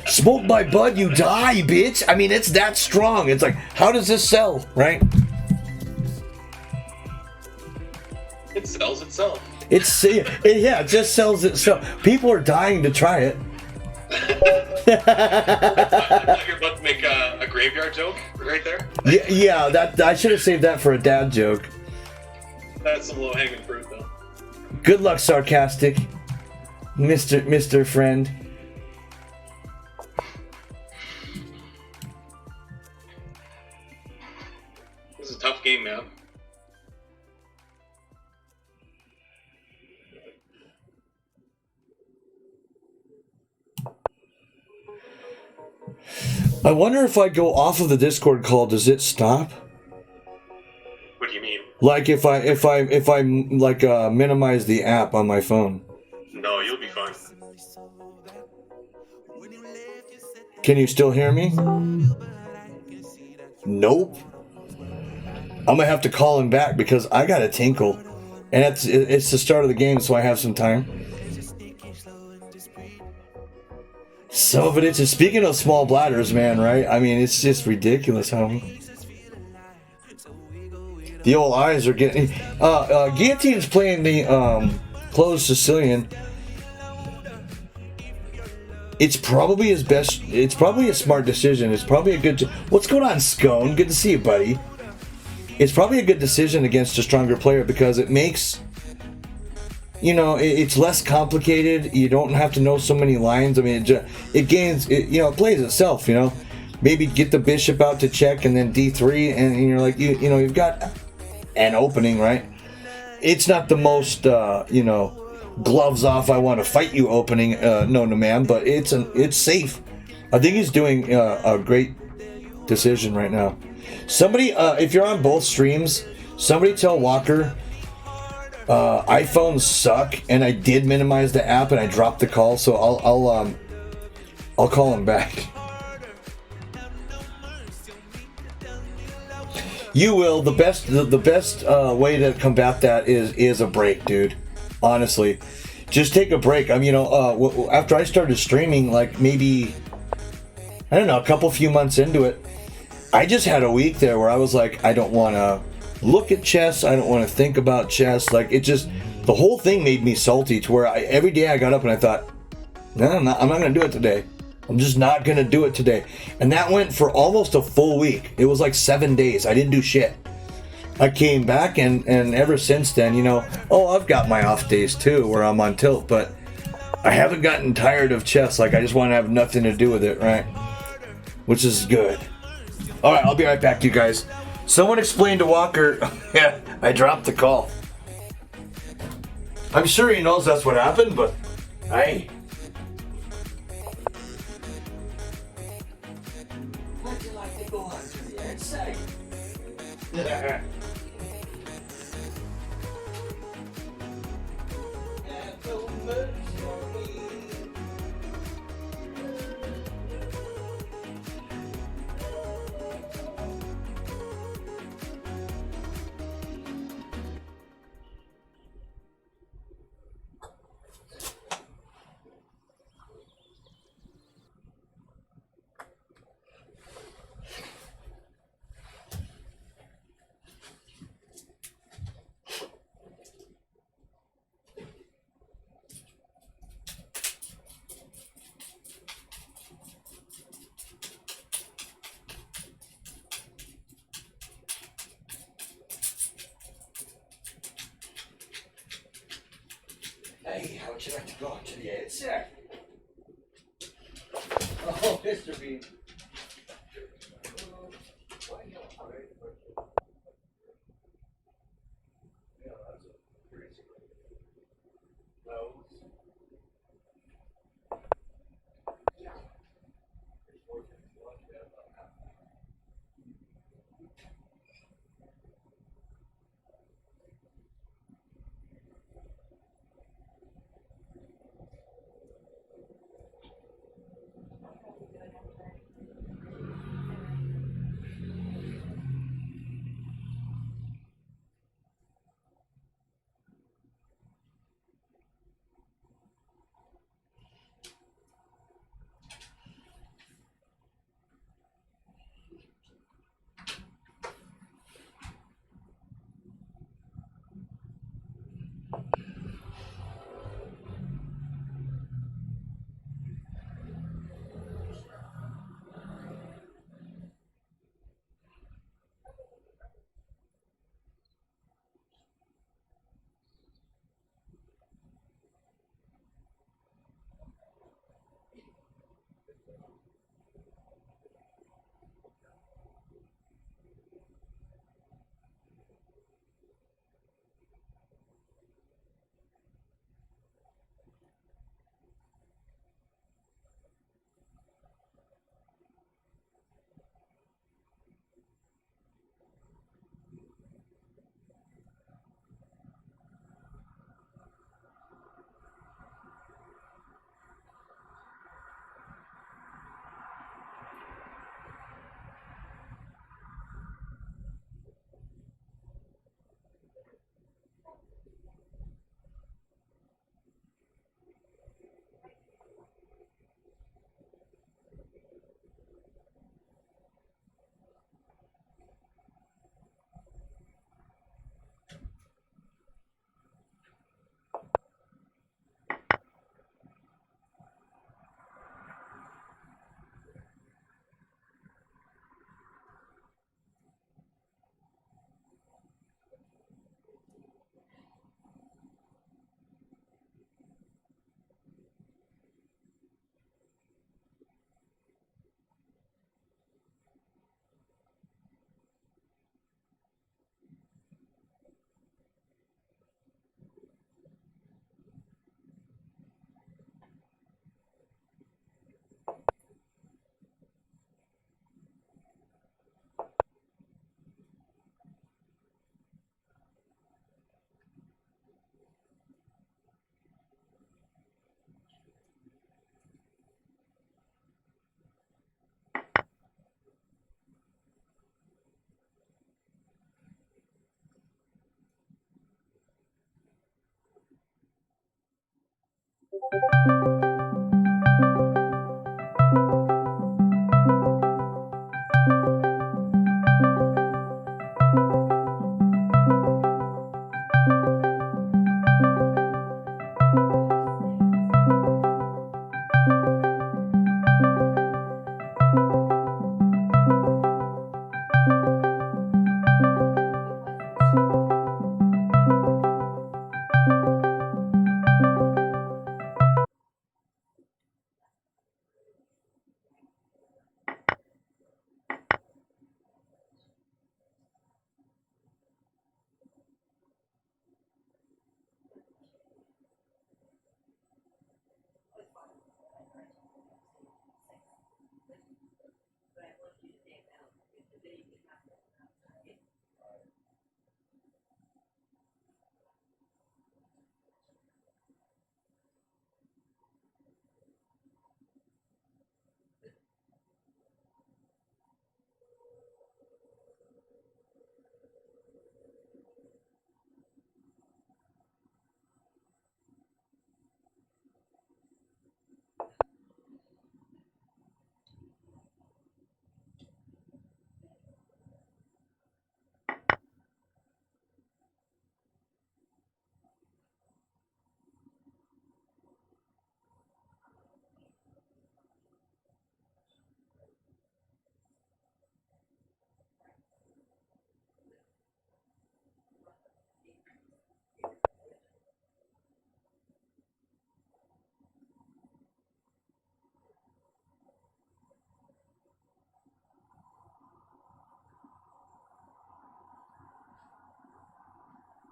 Smoke my bud, you die, bitch. I mean, it's that strong. It's like, how does this sell, right? It sells itself. It just sells itself. People are dying to try it. You're about to make a graveyard joke right there? Yeah, that I should have saved that for a dad joke. That's some low-hanging fruit, though. Good luck, sarcastic, Mr. Friend. This is a tough game, man. I wonder if I go off of the Discord call, does it stop? What do you mean? Like if I minimize the app on my phone. No, you'll be fine. Can you still hear me? Nope. I'm gonna have to call him back because I got a tinkle, and it's the start of the game, so I have some time. So, but it's speaking of small bladders, man, right? I mean, it's just ridiculous how the old eyes are getting. Guillotine's playing the closed Sicilian. It's probably his best. It's probably a smart decision. It's probably a good. What's going on, Scone? Good to see you, buddy. It's probably a good decision against a stronger player because it makes, it's less complicated. You don't have to know so many lines. I mean, it gains, it plays itself, Maybe get the bishop out to check and then d3 and you're like, you've got an opening, right? It's not the most, gloves off, I want to fight you opening, no, man, but it's safe. I think he's doing a great decision right now. Somebody, if you're on both streams, somebody tell Walker iPhones suck, and I did minimize the app and I dropped the call, so I'll call him back. You will. The best way to combat that is a break, dude. Honestly, just take a break. I mean, after I started streaming, like maybe I don't know, a few months into it. I just had a week there where I was like, I don't want to look at chess. I don't want to think about chess. Like, the whole thing made me salty to where every day I got up and I thought, no, I'm not going to do it today. I'm just not going to do it today. And that went for almost a full week. It was like 7 days. I didn't do shit. I came back and ever since then, I've got my off days too where I'm on tilt, but I haven't gotten tired of chess. Like, I just want to have nothing to do with it, right? Which is good. All right, I'll be right back, you guys. Someone explain to Walker. Yeah, I dropped the call. I'm sure he knows that's what happened, but hey. Would you like to go on to the outside? Hey, how would you like to go to the outside? Oh, Mr. Bean.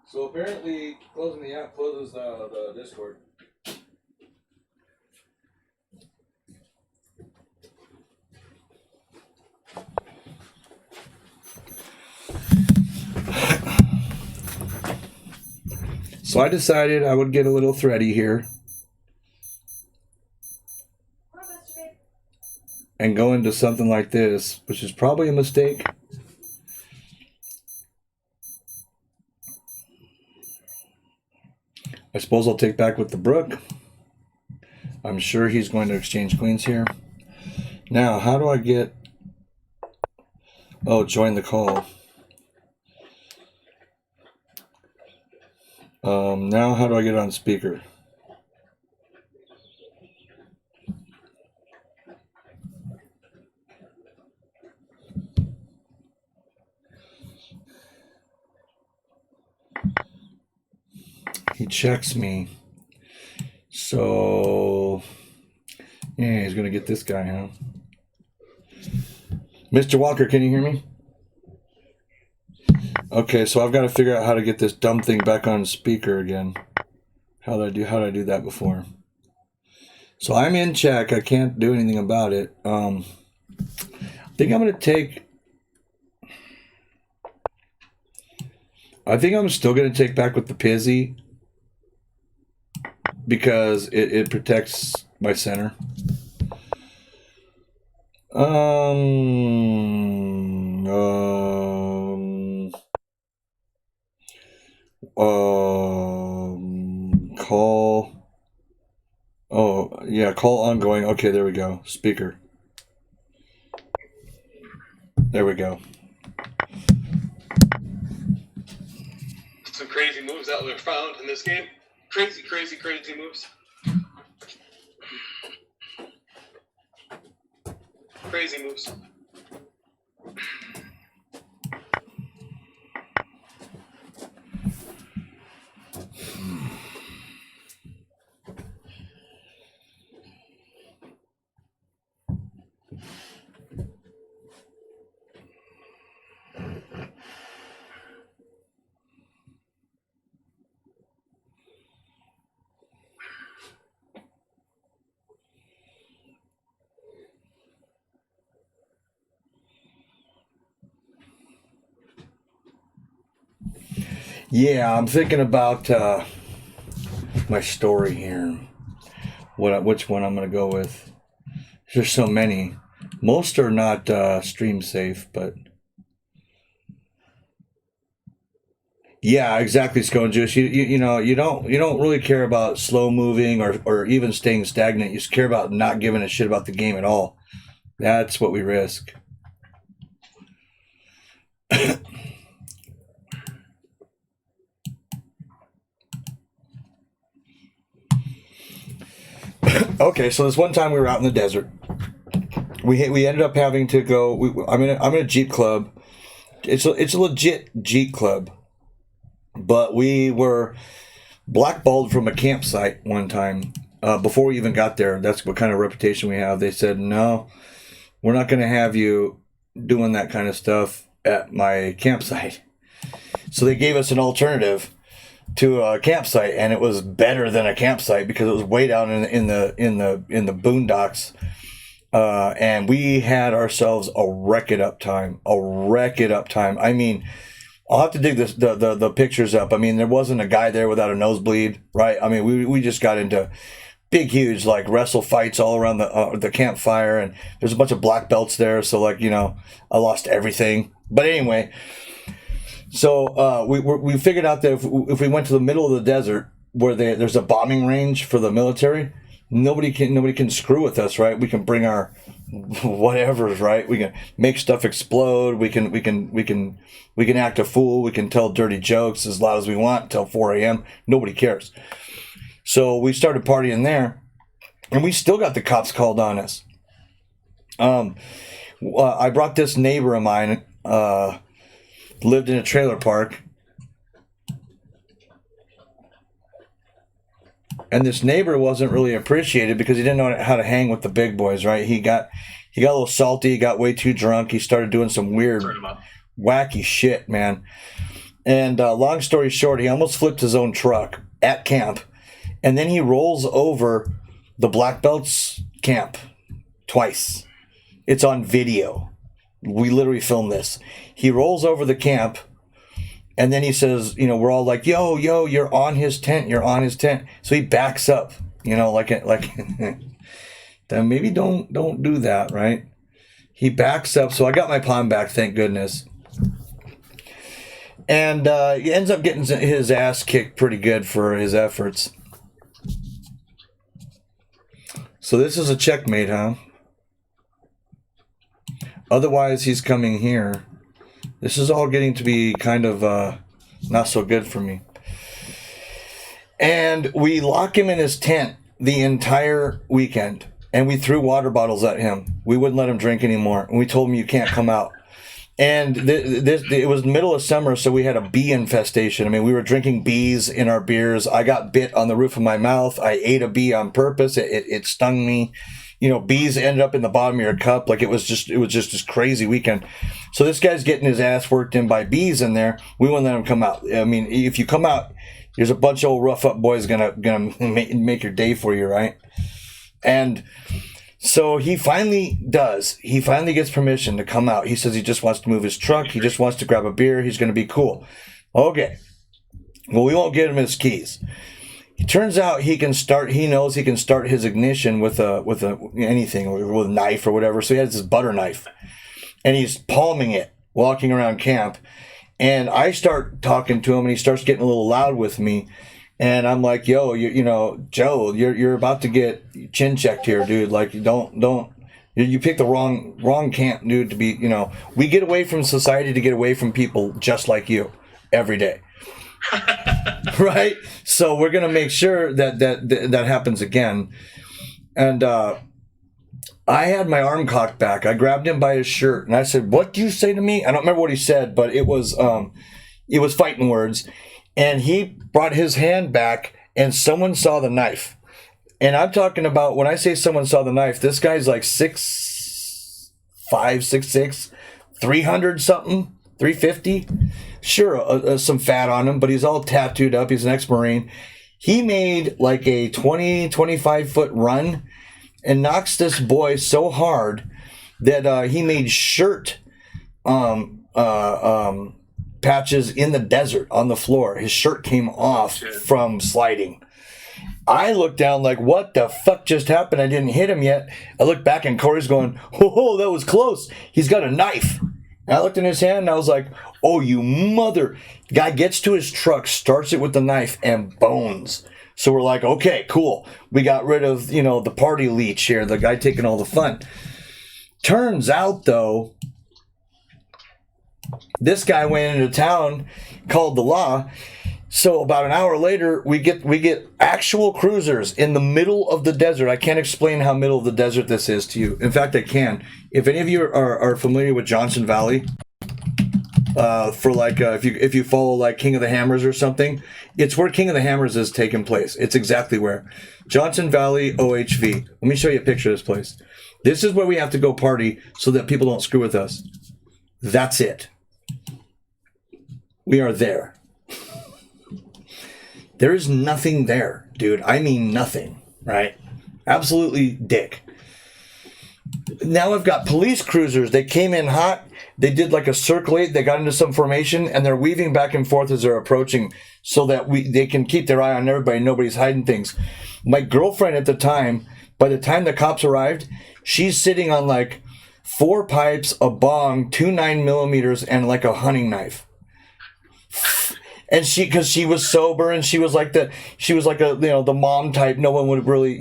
So apparently, closing the app closes the Discord. So I decided I would get a little thready here and go into something like this, which is probably a mistake. I suppose I'll take back with the Brook. I'm sure he's going to exchange queens here. Now, how do I get... Oh, join the call. Now how do I get on speaker? He checks me. So, yeah, he's going to get this guy, huh? Mr. Walker, can you hear me? Okay, so I've got to figure out how to get this dumb thing back on speaker again. How did I do that before? So I'm in check. I can't do anything about it. I think I'm still going to take back with the Pizzy because it protects my center. Call. Oh, yeah, call ongoing. Okay, there we go. Speaker. There we go. Some crazy moves that were found in this game. Crazy, crazy, crazy moves. Crazy moves. Yeah, I'm thinking about my story here. Which one I'm going to go with. There's so many. Most are not stream safe, but Yeah, exactly, Scone Juice. You know you don't really care about slow moving or even staying stagnant. You just care about not giving a shit about the game at all. That's what we risk. Okay, so this one time we were out in the desert. We ended up having to go. I'm in a Jeep club. It's a legit Jeep club, but we were blackballed from a campsite one time before we even got there. That's what kind of reputation we have. They said, no, we're not going to have you doing that kind of stuff at my campsite. So they gave us an alternative to a campsite, and it was better than a campsite because it was way down in the boondocks. And we had ourselves a wreck it up time. I mean, I'll have to dig the pictures up. I mean, there wasn't a guy there without a nosebleed, right? I mean, we just got into big, huge, like, wrestle fights all around the campfire, and there's a bunch of black belts there, so, like, you know, I lost everything. But anyway, so we figured out that if we went to the middle of the desert where there's a bombing range for the military, nobody can screw with us, right? We can bring our whatever's, right? We can make stuff explode. We can act a fool. We can tell dirty jokes as loud as we want till 4 a.m. Nobody cares. So we started partying there, and we still got the cops called on us. I brought this neighbor of mine, lived in a trailer park. And this neighbor wasn't really appreciated because he didn't know how to hang with the big boys, right? He got a little salty. He got way too drunk. He started doing some weird, wacky shit, man. And long story short, he almost flipped his own truck at camp. And then he rolls over the Black Belts camp twice. It's on video. We literally filmed this. He rolls over the camp. And then he says, you know, we're all like, yo, you're on his tent. You're on his tent. So he backs up, you know, like then maybe don't do that, right? He backs up. So I got my palm back, thank goodness. And he ends up getting his ass kicked pretty good for his efforts. So this is a checkmate, huh? Otherwise, he's coming here. This is all getting to be kind of not so good for me. And we lock him in his tent the entire weekend. And we threw water bottles at him. We wouldn't let him drink anymore. And we told him, you can't come out. And it was the middle of summer, so we had a bee infestation. I mean, we were drinking bees in our beers. I got bit on the roof of my mouth. I ate a bee on purpose. It stung me. You know, bees ended up in the bottom of your cup. Like, it was just this crazy weekend. So this guy's getting his ass worked in by bees in there. We wouldn't let him come out. I mean, if you come out, there's a bunch of old rough up boys gonna make your day for you, right? And so he finally does. He finally gets permission to come out. He says he just wants to move his truck. He just wants to grab a beer. He's going to be cool. Okay. Well, we won't get him his keys. It turns out he knows he can start his ignition with anything, or with a knife or whatever. So he has this butter knife, and he's palming it, walking around camp. And I start talking to him, and he starts getting a little loud with me. And I'm like, yo, you know, Joe, you're about to get chin checked here, dude. Like, you picked the wrong camp, dude, to be, you know, we get away from society to get away from people just like you every day. Right? So we're going to make sure that happens again. And I had my arm cocked back. I grabbed him by his shirt and I said, what do you say to me? I don't remember what he said, but it was fighting words. And he brought his hand back, and someone saw the knife. And I'm talking about, when I say someone saw the knife, this guy's like 6'5", 6'6", 300 something, 350. Sure, some fat on him, but he's all tattooed up. He's an ex-Marine. He made like a 20, 25-foot run and knocks this boy so hard that he made shirt patches in the desert on the floor. His shirt came off from sliding. I looked down like, what the fuck just happened? I didn't hit him yet. I look back and Corey's going, oh, that was close. He's got a knife And I looked in his hand and I was like, oh, you mother. Guy gets to his truck, starts it with the knife, and bones. So we're like, okay, cool. We got rid of, the party leech here, the guy taking all the fun. Turns out, though, this guy went into town, called the law. So about an hour later, we get actual cruisers in the middle of the desert. I can't explain how middle of the desert this is to you. In fact, I can. If any of you are familiar with Johnson Valley, if you follow like King of the Hammers or something, it's where King of the Hammers is taking place. It's exactly where. Johnson Valley, OHV. Let me show you a picture of this place. This is where we have to go party so that people don't screw with us. That's it. We are there. There is nothing there, dude. I mean nothing, right? Absolutely dick. Now I've got police cruisers. They came in hot. They did like a circle 8. They got into some formation, and they're weaving back and forth as they're approaching so that they can keep their eye on everybody. Nobody's hiding things. My girlfriend at the time, by the time the cops arrived, she's sitting on like 4 pipes, a bong, 2 9mm, and like a hunting knife. And because she was sober and she was like the mom type, no one would really,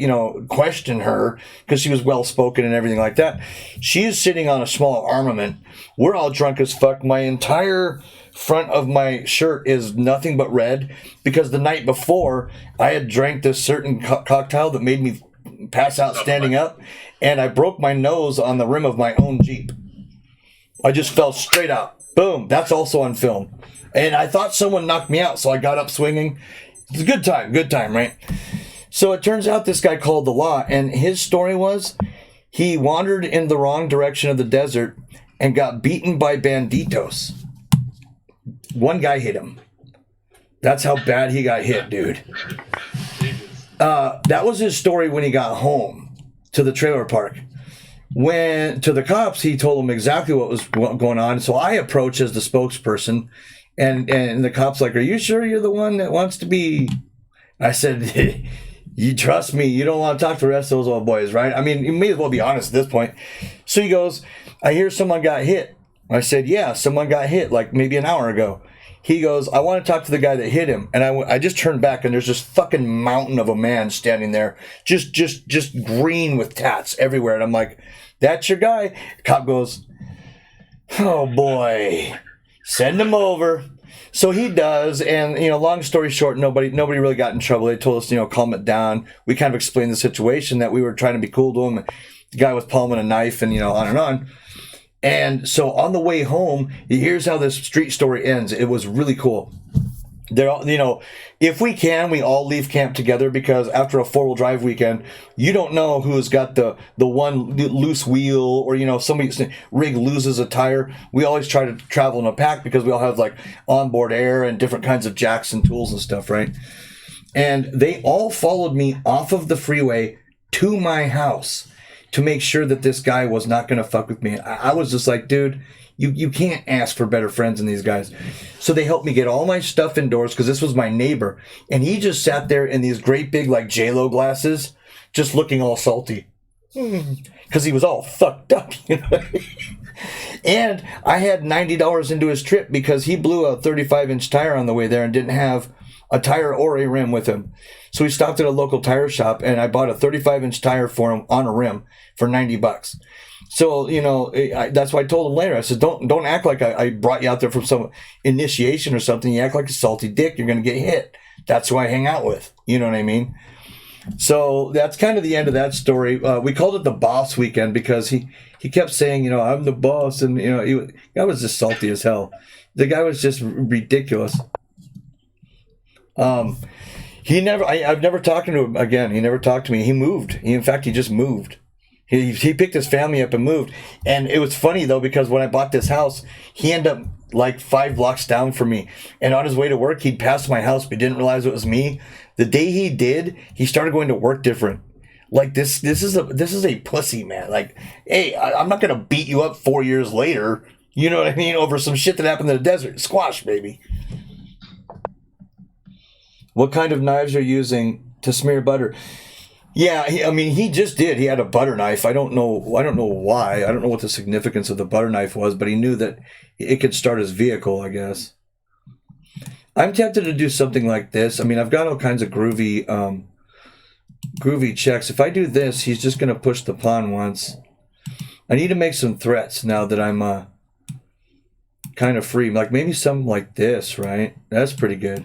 question her because she was well spoken and everything like that. She is sitting on a small armament. We're all drunk as fuck. My entire front of my shirt is nothing but red because the night before I had drank this certain cocktail that made me pass out standing up, and I broke my nose on the rim of my own Jeep. I just fell straight out. Boom. That's also on film. And I thought someone knocked me out, so I got up swinging. It's a good time, right? So it turns out this guy called the law, and his story was he wandered in the wrong direction of the desert and got beaten by banditos. One guy hit him. That's how bad he got hit, dude. That was his story when he got home to the trailer park. When to the cops, he told them exactly what was going on. So I approached as the spokesperson. And the cop's like, are you sure you're the one that wants to be? I said, you trust me. You don't want to talk to the rest of those old boys, right? I mean, you may as well be honest at this point. So he goes, I hear someone got hit. I said, yeah, someone got hit like maybe an hour ago. He goes, I want to talk to the guy that hit him. And I just turned back and there's this fucking mountain of a man standing there, just green with tats everywhere. And I'm like, that's your guy. The cop goes, oh boy. Send him over. So he does, and long story short, nobody really got in trouble. They told us, calm it down. We kind of explained the situation that we were trying to be cool to him. The guy was palming a knife, and on and on. And so on the way home, here's how this street story ends. It was really cool. They're all, if we can, we all leave camp together because after a 4-wheel drive weekend, you don't know who's got the one loose wheel or, somebody's rig loses a tire. We always try to travel in a pack because we all have like onboard air and different kinds of jacks and tools and stuff, right? And they all followed me off of the freeway to my house to make sure that this guy was not going to fuck with me. I was just like, dude, you can't ask for better friends than these guys. So they helped me get all my stuff indoors because this was my neighbor. And he just sat there in these great big like J-Lo glasses, just looking all salty. Because he was all fucked up, And I had $90 into his trip because he blew a 35-inch tire on the way there and didn't have a tire or a rim with him. So we stopped at a local tire shop and I bought a 35-inch tire for him on a rim for $90. So, that's why I told him later. I said, don't act like I brought you out there from some initiation or something. You act like a salty dick, you're going to get hit. That's who I hang out with. You know what I mean? So that's kind of the end of that story. We called it the boss weekend because he kept saying, I'm the boss. And, I was just salty as hell. The guy was just ridiculous. I've never talked to him again. He never talked to me. He moved. In fact, he just moved. He picked his family up and moved. And it was funny, though, because when I bought this house, he ended up like 5 blocks down from me. And on his way to work, he'd passed my house, but didn't realize it was me. The day he did, he started going to work different. Like, this is a pussy, man. Like, hey, I'm not going to beat you up 4 years later, you know what I mean, over some shit that happened in the desert. Squash, baby. What kind of knives are you using to smear butter? Yeah, I mean, he just did. He had a butter knife. I don't know why. I don't know what the significance of the butter knife was, but he knew that it could start his vehicle, I guess. I'm tempted to do something like this. I mean, I've got all kinds of groovy checks. If I do this, he's just going to push the pawn once. I need to make some threats now that I'm kind of free. Like maybe something like this, right? That's pretty good.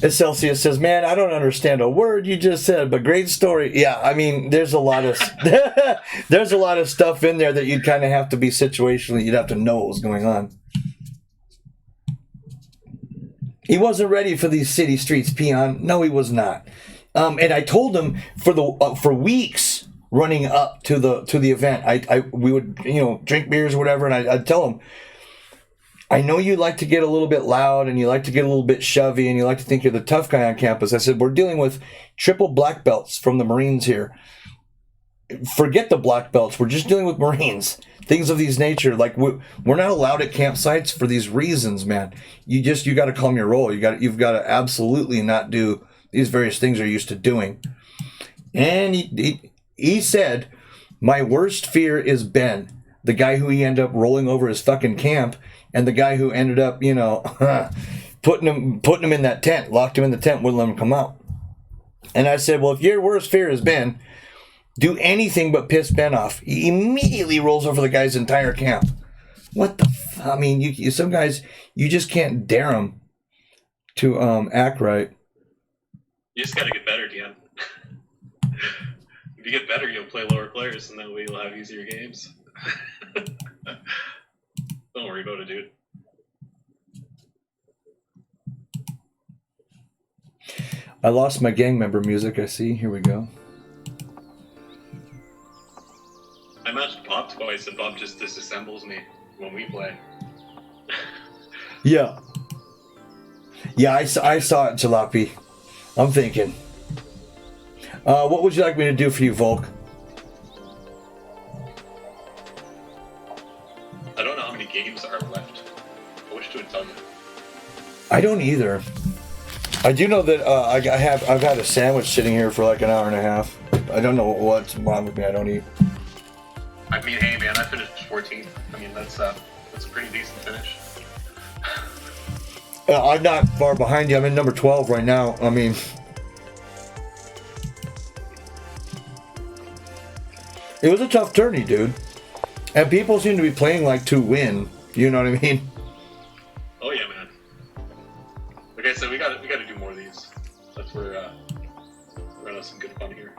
Celsius says, "Man, I don't understand a word you just said, but great story." Yeah, I mean, there's a lot of stuff in there that you'd kind of have to be situationally. You'd have to know what was going on. He wasn't ready for these city streets, peon. No, he was not. And I told him for weeks running up to the event, we would drink beers or whatever, and I'd tell him, I know you like to get a little bit loud and you like to get a little bit shovey and you like to think you're the tough guy on campus. I said, we're dealing with triple black belts from the Marines here. Forget the black belts. We're just dealing with Marines. Things of these nature. Like we're not allowed at campsites for these reasons, man. You got to calm your roll. You've got to absolutely not do these various things you're used to doing. And he said, my worst fear is Ben, the guy who he ended up rolling over his fucking camp. And the guy who ended up, putting him in that tent, locked him in the tent, wouldn't let him come out. And I said, well, if your worst fear is Ben, do anything but piss Ben off. He immediately rolls over the guy's entire camp. What the I mean, some guys, you just can't dare them to act right. You just got to get better, Deanne. If you get better, you'll play lower players, and that way you'll have easier games. Don't worry about it, dude. I lost my gang member music, I see. Here we go. I matched Bob twice, and Bob just disassembles me when we play. Yeah. Yeah, I saw it, Jalopy. I'm thinking. What would you like me to do for you, Volk? I don't know how many games are left. I wish to tell you. I don't either. I do know that I've had a sandwich sitting here for like an hour and a half. I don't know what's wrong with me. I don't eat. I mean, hey man, I finished 14th. I mean, that's a pretty decent finish. I'm not far behind you. I'm in number 12 right now. I mean, it was a tough tourney, dude. And people seem to be playing like to win. You know what I mean? Oh yeah, man. Like I said, we gotta do more of these. That's where we're gonna have some good fun here.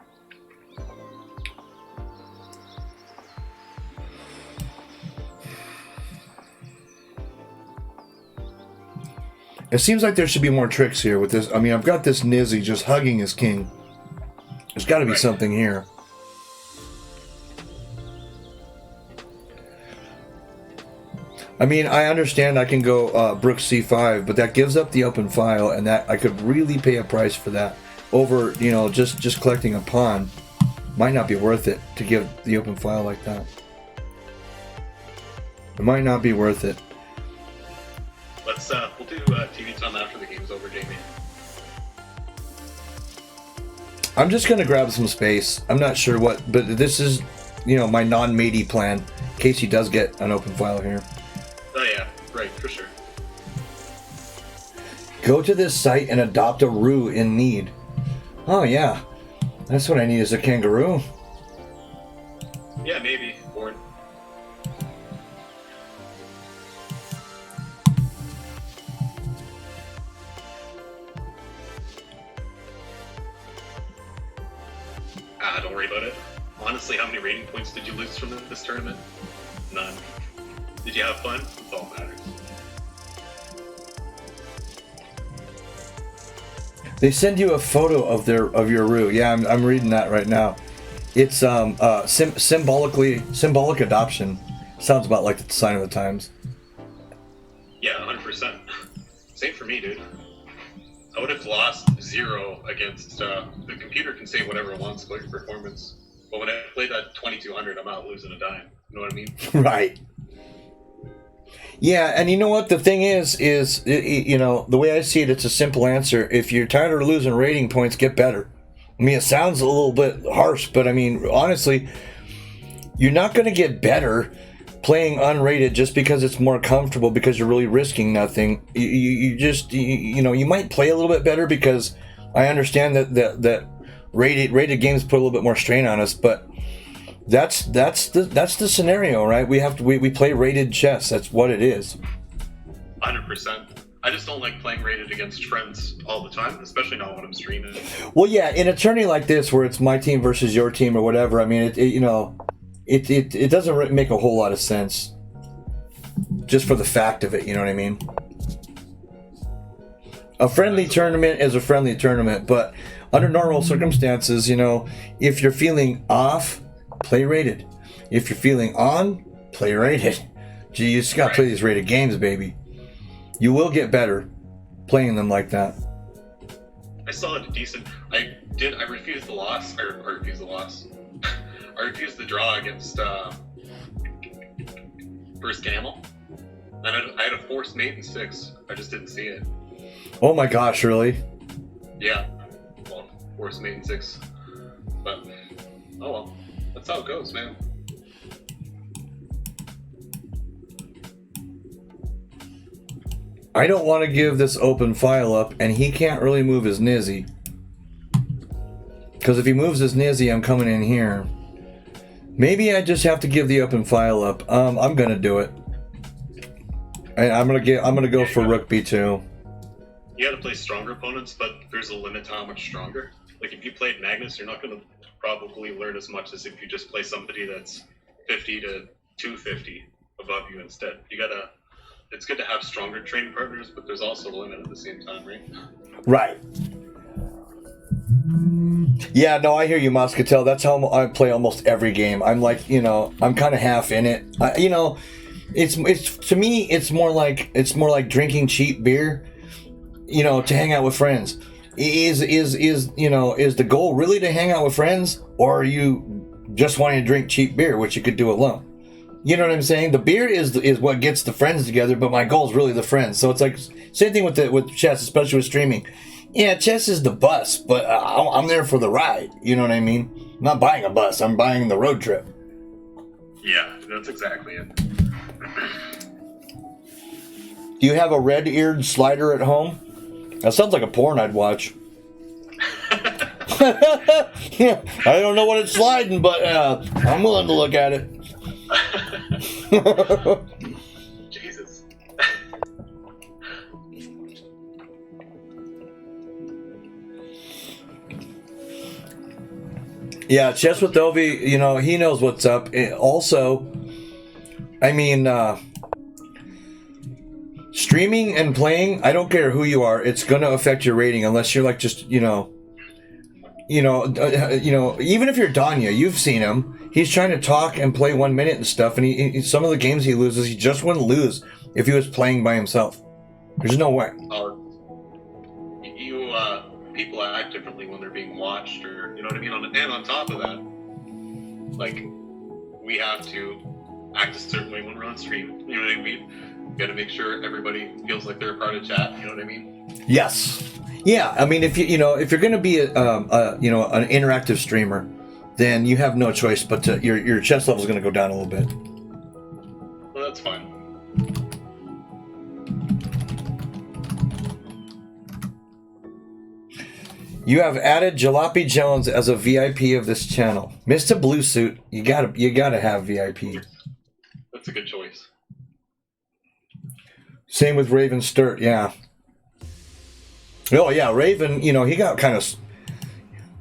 It seems like there should be more tricks here with this. I mean, I've got this Nizzy just hugging his king. There's got to be something here. I mean, I understand I can go Brook C5, but that gives up the open file, and that I could really pay a price for that over, just collecting a pawn. Might not be worth it to give the open file like that. It might not be worth it. We'll do TV time after the game's over, Jamie. I'm just gonna grab some space. I'm not sure what, but this is, my non-matey plan in case he does get an open file here. Oh yeah, right, for sure. Go to this site and adopt a Roo in need. Oh yeah, that's what I need is a kangaroo. Yeah, maybe. Born. Don't worry about it. Honestly, how many rating points did you lose from this tournament? None. Did you have fun? That's all that matters. They send you a photo of your Roo. Yeah, I'm reading that right now. It's symbolic adoption. Sounds about like the sign of the times. Yeah, 100%. Same for me, dude. I would have lost 0 against the computer can say whatever it wants about your performance. But when I played that 2200, I'm not losing a dime. You know what I mean? Right. Yeah, and you know what? The thing is you know, the way I see it, it's a simple answer. If you're tired of losing rating points, get better. I mean, it sounds a little bit harsh, but I mean, honestly, you're not going to get better playing unrated just because it's more comfortable, because you're really risking nothing. You just, you know, you might play a little bit better because I understand that rated games put a little bit more strain on us, but that's the scenario, right? We play rated chess. That's what it is. 100%. I just don't like playing rated against friends all the time, especially not when I'm streaming. Well, yeah, in a tourney like this where it's my team versus your team or whatever, I mean, it doesn't make a whole lot of sense just for the fact of it, you know what I mean? A friendly tournament is a friendly tournament, but under normal circumstances, you know, if you're feeling off, play rated. If you're feeling on, play rated. Gee, you just gotta play these rated games, baby. You will get better playing them like that. I still had a decent. I refused the loss. I refused the loss. I refused the draw against first Gamel. And I had a forced mate in 6. I just didn't see it. Oh my gosh, really? Yeah. Well, forced mate in 6. But, oh well. That's how it goes, man. I don't want to give this open file up, and he can't really move his Nizzy. Because if he moves his Nizzy, I'm coming in here. Maybe I just have to give the open file up. I'm gonna do it. I'm gonna go for Rook B2. You gotta play stronger opponents, but there's a limit to how much stronger. Like if you played Magnus, you're not gonna probably learn as much as if you just play somebody that's 50 to 250 above you instead. It's good to have stronger training partners, but there's also a limit at the same time, right? Right. Yeah, no, I hear you, Moscatel. That's how I play almost every game. I'm like, you know, I'm kind of half in it. You know, it's to me, it's more like drinking cheap beer, you know, to hang out with friends. Is the goal really to hang out with friends, or are you just wanting to drink cheap beer, which you could do alone? You know what I'm saying? The beer is what gets the friends together, but my goal is really the friends. So it's like same thing with chess, especially with streaming. Yeah, chess is the bus, but I'm there for the ride. You know what I mean? I'm not buying a bus. I'm buying the road trip. Yeah, that's exactly it. Do you have a red-eared slider at home? That sounds like a porn I'd watch. Yeah, I don't know what it's sliding, but I'm willing to look at it. Jesus. Yeah, Chess with Ovi, you know, he knows what's up. Also, I mean, streaming and playing, I don't care who you are, it's going to affect your rating unless you're like just, even if you're Danya, you've seen him. He's trying to talk and play 1 minute and stuff, and he some of the games he loses, he just wouldn't lose if he was playing by himself. There's no way. People act differently when they're being watched, or you know what I mean. And on top of that, like we have to act a certain way when we're on stream. You know what I mean? Got to make sure everybody feels like they're a part of chat. You know what I mean? Yes. Yeah. I mean, if you're going to be an interactive streamer, then you have no choice but to your chess level is going to go down a little bit. Well, that's fine. You have added Jalopy Jones as a VIP of this channel. Mr. Blue Suit, you gotta have VIP. That's a good choice. Same with Raven Sturt, yeah. Oh yeah, Raven, he got kind of...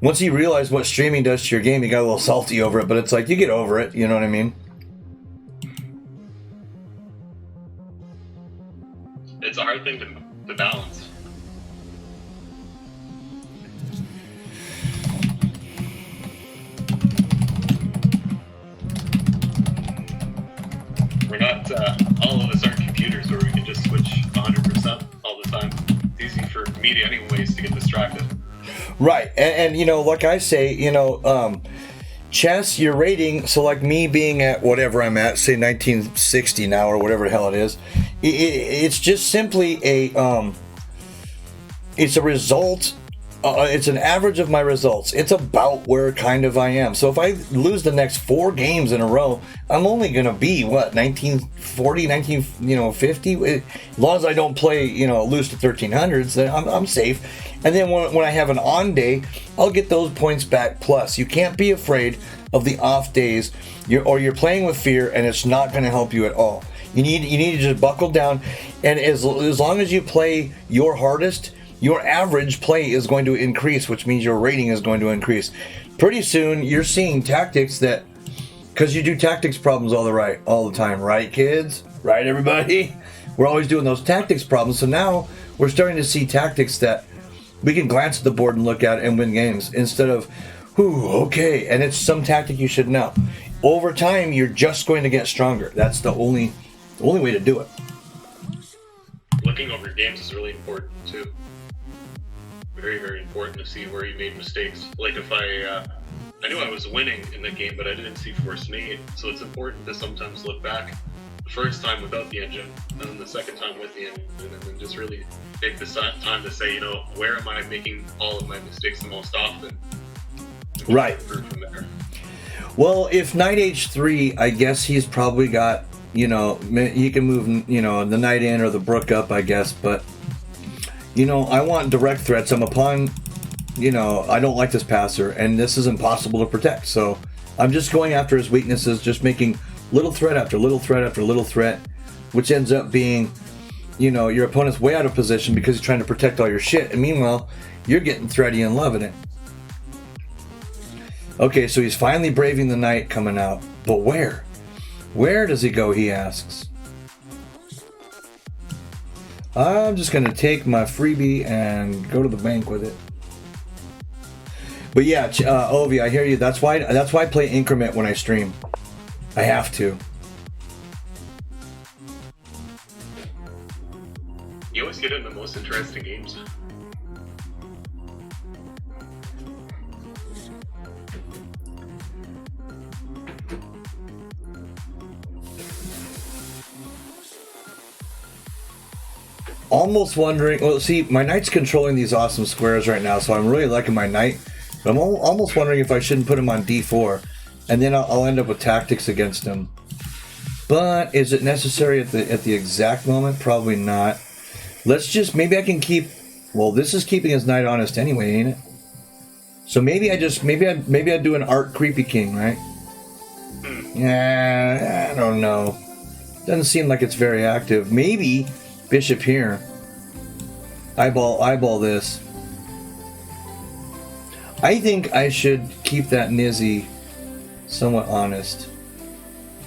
Once he realized what streaming does to your game, he got a little salty over it, but it's like, you get over it, you know what I mean? It's a hard thing to balance. We're not, all of us aren't computers where we can just switch 100% all the time. It's easy for me anyways to get distracted. Right, and like I say, chess, your rating, so like me being at whatever I'm at, say 1960 now or whatever the hell it is, it's just simply it's a result. It's an average of my results. It's about where kind of I am. So if I lose the next 4 games in a row, I'm only going to be, 1940, 1950? As long as I don't play, lose to 1300s, then I'm safe. And then when I have an on day, I'll get those points back plus. You can't be afraid of the off days, you're playing with fear, and it's not going to help you at all. You need to just buckle down, and as long as you play your hardest, your average play is going to increase, which means your rating is going to increase. Pretty soon, you're seeing tactics that, because you do tactics problems all the time, right, kids? Right, everybody? We're always doing those tactics problems. So now we're starting to see tactics that we can glance at the board and look at and win games instead of, okay, and it's some tactic you should know. Over time, you're just going to get stronger. That's the only way to do it. Looking over your games is really important too. Very, very important to see where you made mistakes. Like if I knew I was winning in the game, but I didn't see force made. So it's important to sometimes look back the first time without the engine, and then the second time with the engine, and then just really take the time to say, where am I making all of my mistakes the most often? Right. From there. Well, if Knight H3, I guess he's probably got, he can move, the knight in or the brook up, I guess, but I want direct threats. I'm upon, I don't like this passer, and this is impossible to protect. So I'm just going after his weaknesses, just making little threat after little threat after little threat, which ends up being, your opponent's way out of position because he's trying to protect all your shit. And meanwhile, you're getting thready and loving it. Okay, so he's finally braving the knight coming out. But where? Where does he go, he asks. I'm just going to take my freebie and go to the bank with it. But yeah, Ovi, I hear you. That's why I play increment when I stream. I have to. You always get in the most interesting games. Almost wondering, well, see, my knight's controlling these awesome squares right now, so I'm really liking my knight. But I'm almost wondering if I shouldn't put him on d4, and then I'll end up with tactics against him. But is it necessary at the exact moment? Probably not. Let's just, maybe I can keep, well, this is keeping his knight honest anyway, ain't it? So maybe I'd do an art creepy king, right? Yeah, I don't know. Doesn't seem like it's very active. Maybe bishop here. Eyeball this. I think I should keep that Nizzy somewhat honest.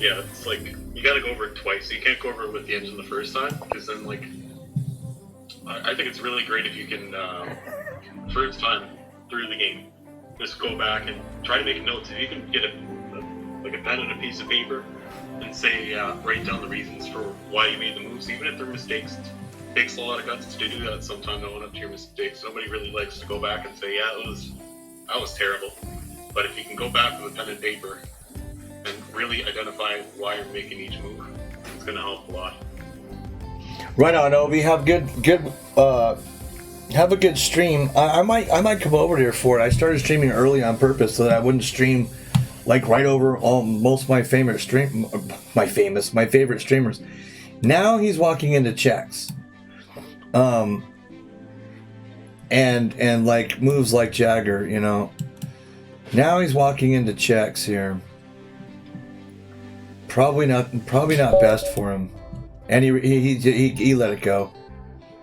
Yeah, it's like, you gotta go over it twice. You can't go over it with the engine the first time, because then, like, I think it's really great if you can, first time through the game, just go back and try to make notes. If you can get a pen and a piece of paper and say, write down the reasons for why you made the moves, even if they're mistakes. It takes a lot of guts to do that sometimes, owning up to your mistakes. Nobody really likes to go back and say, yeah, that was terrible. But if you can go back with a pen and paper and really identify why you're making each move, it's going to help a lot. Right on, Obi. Have a good stream. I might come over here for it. I started streaming early on purpose so that I wouldn't stream like right over most of my favorite streamers. Now he's walking into checks. And like moves like Jagger, Now he's walking into checks here. Probably not best for him. And he let it go.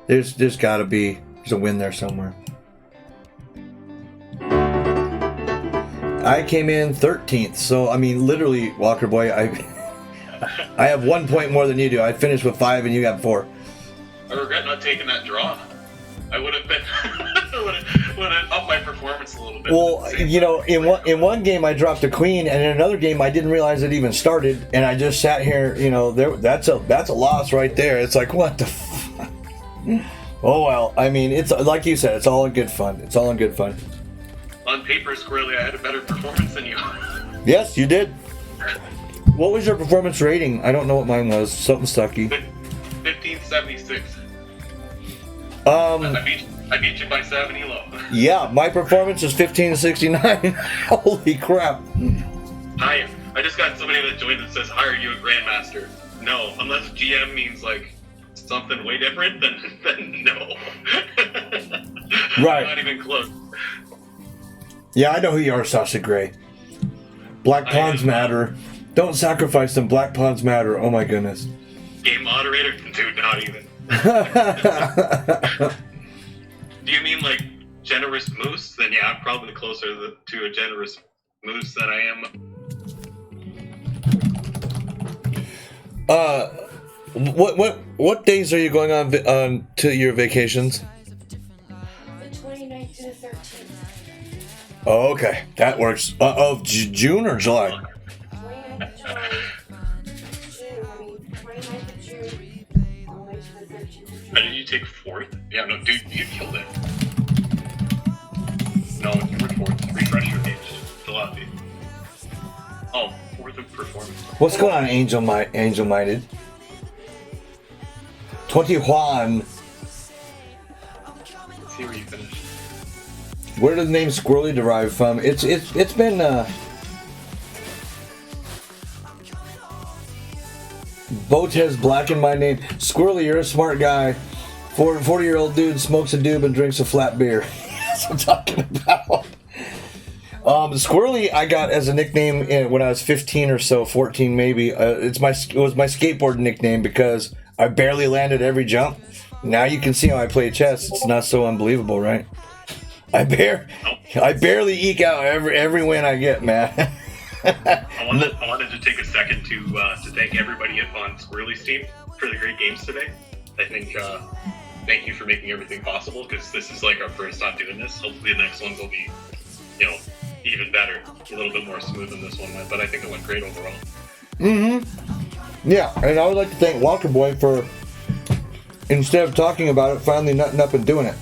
There's got to be a win there somewhere. I came in 13th, so I mean, literally, Walker Boy, I have 1 point more than you do. I finished with 5, and you got 4. I regret not taking that draw. I would have been would have upped my performance a little bit. Well, in one game I dropped a queen, and in another game I didn't realize it even started, and I just sat here. That's a loss right there. It's like, what the fuck? Oh well. I mean, it's like you said, it's all in good fun. It's all in good fun. On paper, Squirrely, I had a better performance than you. Yes, you did. What was your performance rating? I don't know what mine was. Something sucky. 1576. Um, I beat you by 7 elo. yeah, my performance is 1569. Holy crap. I just got somebody that joined that says, "Hire you a grandmaster." No, unless GM means like something way different, then no. Right. Not even close. Yeah, I know who you are, Sasha Grey. Black Pawns matter. Don't sacrifice them. Black Pawns matter. Oh my goodness. Game moderator? Dude, not even. Do you mean like generous moose? Then yeah, I'm probably closer to a generous moose than I am. What days are you going on to your vacations? The 29th to the 13th. Oh, okay, that works. Of June or July? 29th of July. June. 29th of June. All the way to the 13th. Did you take 4th? Yeah, no, dude, you killed it. No, you were 4th. Refresh your page. Tilapia. Oh, 4th of performance. What's going on, Angel Minded? 21. Let's see where you finished. Where did the name Squirrely derive from? It's been Boat has blackened my name. Squirrely, you're a smart guy. 40-year-old dude smokes a doob and drinks a flat beer. That's what I'm talking about. Squirrely I got as a nickname when I was 15 or so, 14 maybe. It was my skateboard nickname because I barely landed every jump. Now you can see how I play chess. It's not so unbelievable, right? I barely eke out every win I get, man. I wanted to take a second to thank everybody on Squirrely's team for the great games today. I think thank you for making everything possible, because this is like our first time doing this. Hopefully the next ones will be, even better, a little bit more smooth than this one went. But I think it went great overall. Yeah, and I would like to thank Walker Boy for, instead of talking about it, finally nutting up and doing it.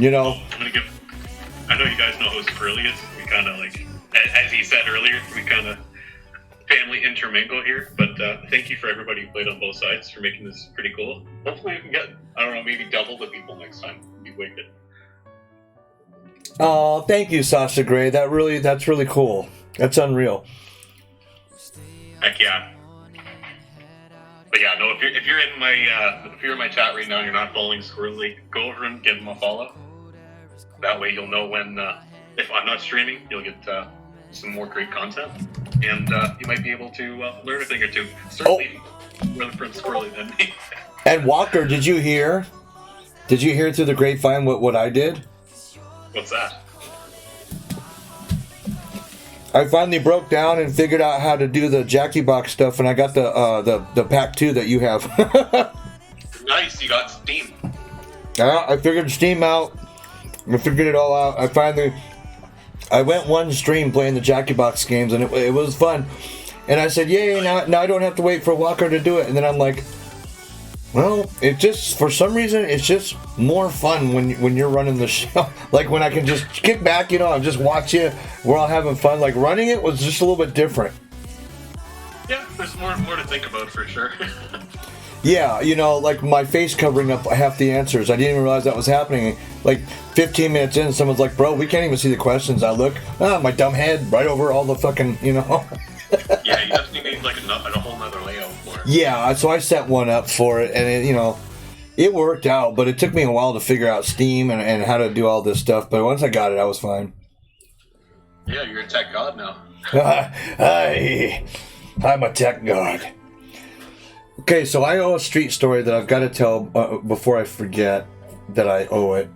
I know you guys know who Squirrely is. We kind of like, as he said earlier, we kind of family intermingle here. But thank you for everybody who played on both sides for making this pretty cool. Hopefully we can get, I don't know, maybe double the people next time. It'd be wicked. Oh, thank you, Sasha Grey. That's really cool. That's unreal. Heck yeah. But yeah, no. If you're in my chat right now and you're not following Squirrely, go over and give him a follow. That way you'll know when if I'm not streaming, you'll get some more great content, and you might be able to learn a thing or two. Certainly, more from Squirrely than me. And Walker, did you hear through the grapevine what I did? What's that? I finally broke down and figured out how to do the Jackie Box stuff, and I got the pack 2 that you have. Nice, you got Steam. Yeah, I figured Steam out. I figured it all out. I went one stream playing the Jackie Box games, and it was fun. And I said, yay, now I don't have to wait for Walker to do it. And then I'm like, well, it just, for some reason, it's just more fun when you're running the show. Like when I can just kick back, and just watch you. We're all having fun. Like running it was just a little bit different. Yeah, there's more to think about for sure. Yeah, like my face covering up half the answers. I didn't even realize that was happening. Like 15 minutes in, someone's like, bro, we can't even see the questions. I look, my dumb head right over all the fucking, Yeah, you definitely need like a whole nother layout for it. Yeah, so I set one up for it, and it worked out, but it took me a while to figure out Steam and how to do all this stuff. But once I got it, I was fine. Yeah, you're a tech god now. I'm a tech god. Okay, so I owe a street story that I've got to tell before I forget that I owe it.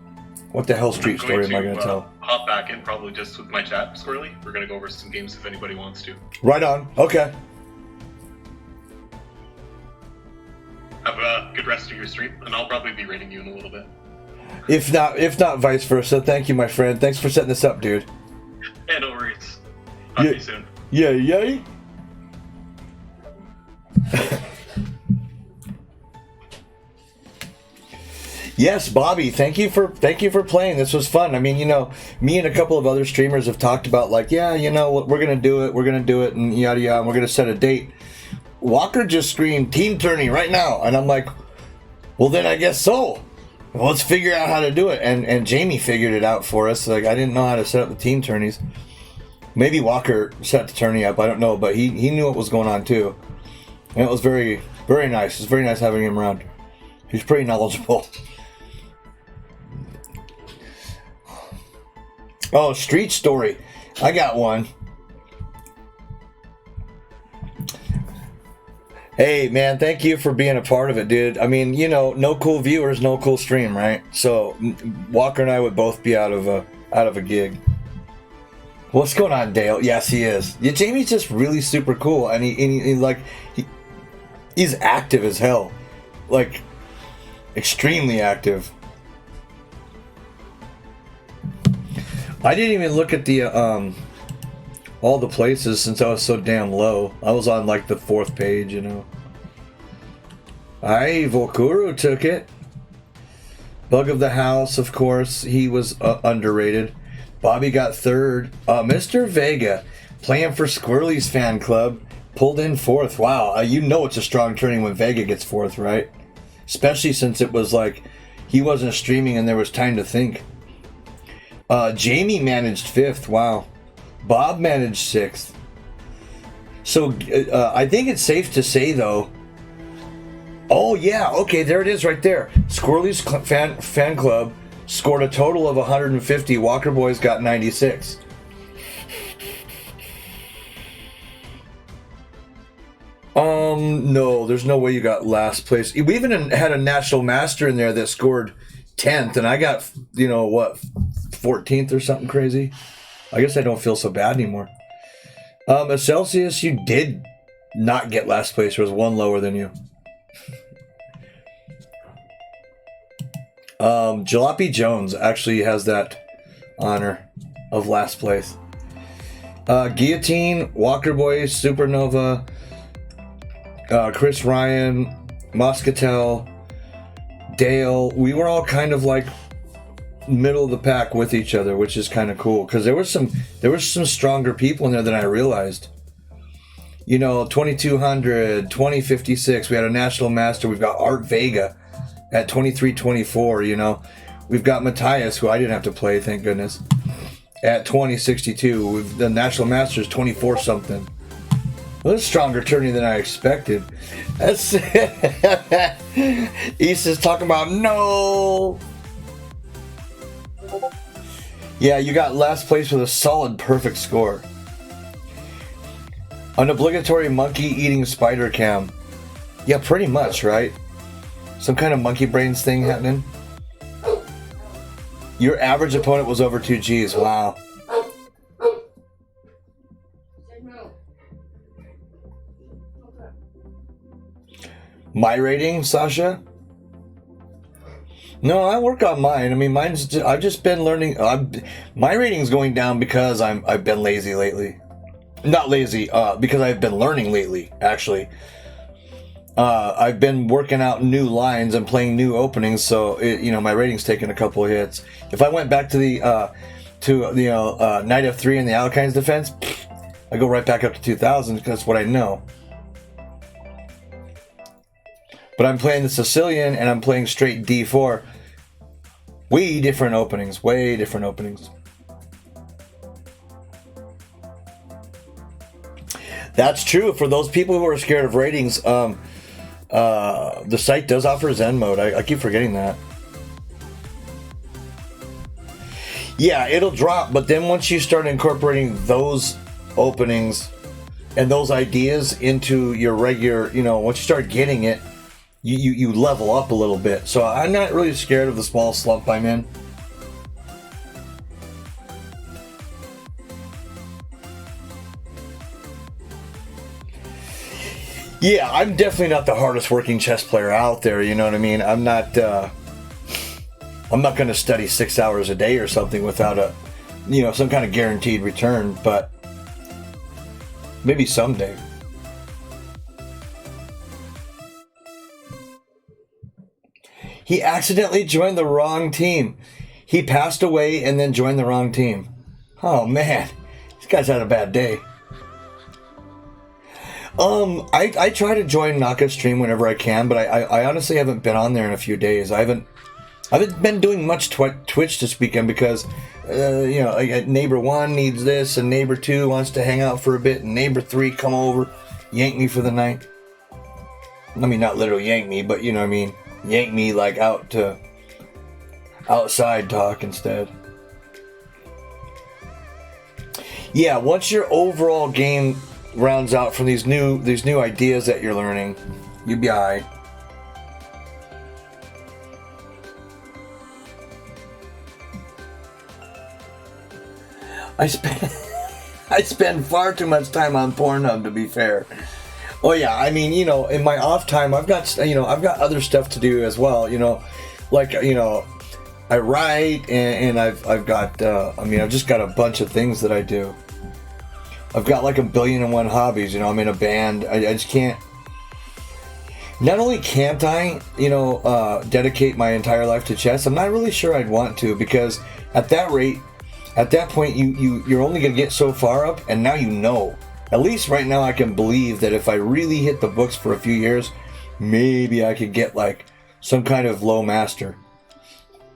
What the hell street story am I going to tell? Hop back in probably just with my chat, Squirrely. We're going to go over some games if anybody wants to. Right on. Okay. Have a good rest of your stream, and I'll probably be rating you in a little bit. If not vice versa. Thank you, my friend. Thanks for setting this up, dude. Yeah, no worries. Talk to you soon. Yay. Yes, Bobby, thank you for playing. This was fun. I mean, you know, me and a couple of other streamers have talked about like, yeah, you know, we're gonna do it, and yada yada, and we're gonna set a date. Walker just screamed team tourney right now, and I'm like, well then I guess so. Well, let's figure out how to do it, and Jamie figured it out for us. Like I didn't know how to set up the team tourneys. Maybe Walker set the tourney up. I don't know, but he knew what was going on too, and it was very very nice. It's very nice having him around. He's pretty knowledgeable. Oh, Street Story. I got one. Hey, man, thank you for being a part of it, dude. I mean, you know, no cool viewers, no cool stream, right? So Walker and I would both be out of a gig. What's going on, Dale? Yes, he is. Yeah, Jamie's just really super cool, and he's active as hell, like extremely active. I didn't even look at the all the places since I was so damn low. I was on like the 4th page, you know. Aye, Volkuru took it. Bug of the House, of course, he was underrated. Bobby got 3rd. Mr. Vega, playing for Squirrely's fan club, pulled in 4th. Wow, you know it's a strong turning when Vega gets 4th, right? Especially since it was like he wasn't streaming and there was time to think. Jamie managed 5th. Wow. Bob managed 6th. So I think it's safe to say though. Oh yeah, okay, there it is right there. Squirrely's fan club scored a total of 150. Walker Boys got 96. No, there's no way you got last place. We even had a national master in there that scored 10th, and I got, you know, what, 14th or something crazy. I guess I don't feel so bad anymore. Celsius, you did not get last place. There was one lower than you. Jalopy Jones actually has that honor of last place. Guillotine, Walker Boys, Supernova, Chris Ryan, Moscatel, Dale. We were all kind of like middle of the pack with each other, which is kind of cool because there were some stronger people in there than I realized. You know, 2200, 2056. We had a national master. We've got Art Vega at 2324. You know, we've got Matthias, who I didn't have to play, thank goodness, at 2062. The national master is 24 something. Well, that's a stronger tourney than I expected. That's Issa's talking about no. Yeah, you got last place with a solid perfect score. An obligatory monkey eating spider cam. Yeah, pretty much, right? Some kind of monkey brains thing happening. Your average opponent was over 2 Gs. Wow. My rating, Sasha? No, I work on mine. I mean, I've just been learning. My rating's going down because I've been lazy lately. Not lazy, because I've been learning lately, actually. I've been working out new lines and playing new openings, so my rating's taken a couple of hits. If I went back to the Knight F3 and the Alkine's defense, I go right back up to 2000 because that's what I know. But I'm playing the Sicilian and I'm playing straight D4. Way different openings. That's true. For those people who are scared of ratings, the site does offer Zen mode. I keep forgetting that. Yeah, it'll drop, but then once you start incorporating those openings and those ideas into your regular, once you start getting it, you level up a little bit. So I'm not really scared of the small slump I'm in. Yeah, I'm definitely not the hardest working chess player out there, you know what I mean? I'm not going to study 6 hours a day or something without some kind of guaranteed return, but maybe someday. He accidentally joined the wrong team. He passed away and then joined the wrong team. Oh man, this guy's had a bad day. I try to join Naka's stream whenever I can, but I honestly haven't been on there in a few days. I haven't been doing much Twitch this weekend because, neighbor 1 needs this, and neighbor 2 wants to hang out for a bit, and neighbor 3 come over, yank me for the night. I mean, not literally yank me, but you know what I mean. Yank me like out to outside talk instead. Yeah, once your overall game rounds out from these new ideas that you're learning, you'll be alright. I spend far too much time on Pornhub, to be fair. Oh yeah, I mean, in my off time, I've got other stuff to do as well. I write and I've got I've just got a bunch of things that I do. I've got like 1,000,001 hobbies. I'm in a band. I just can't. Not only can't I, dedicate my entire life to chess, I'm not really sure I'd want to, because at that rate, at that point, you're only gonna get so far up, and now At least right now, I can believe that if I really hit the books for a few years, maybe I could get like some kind of low master.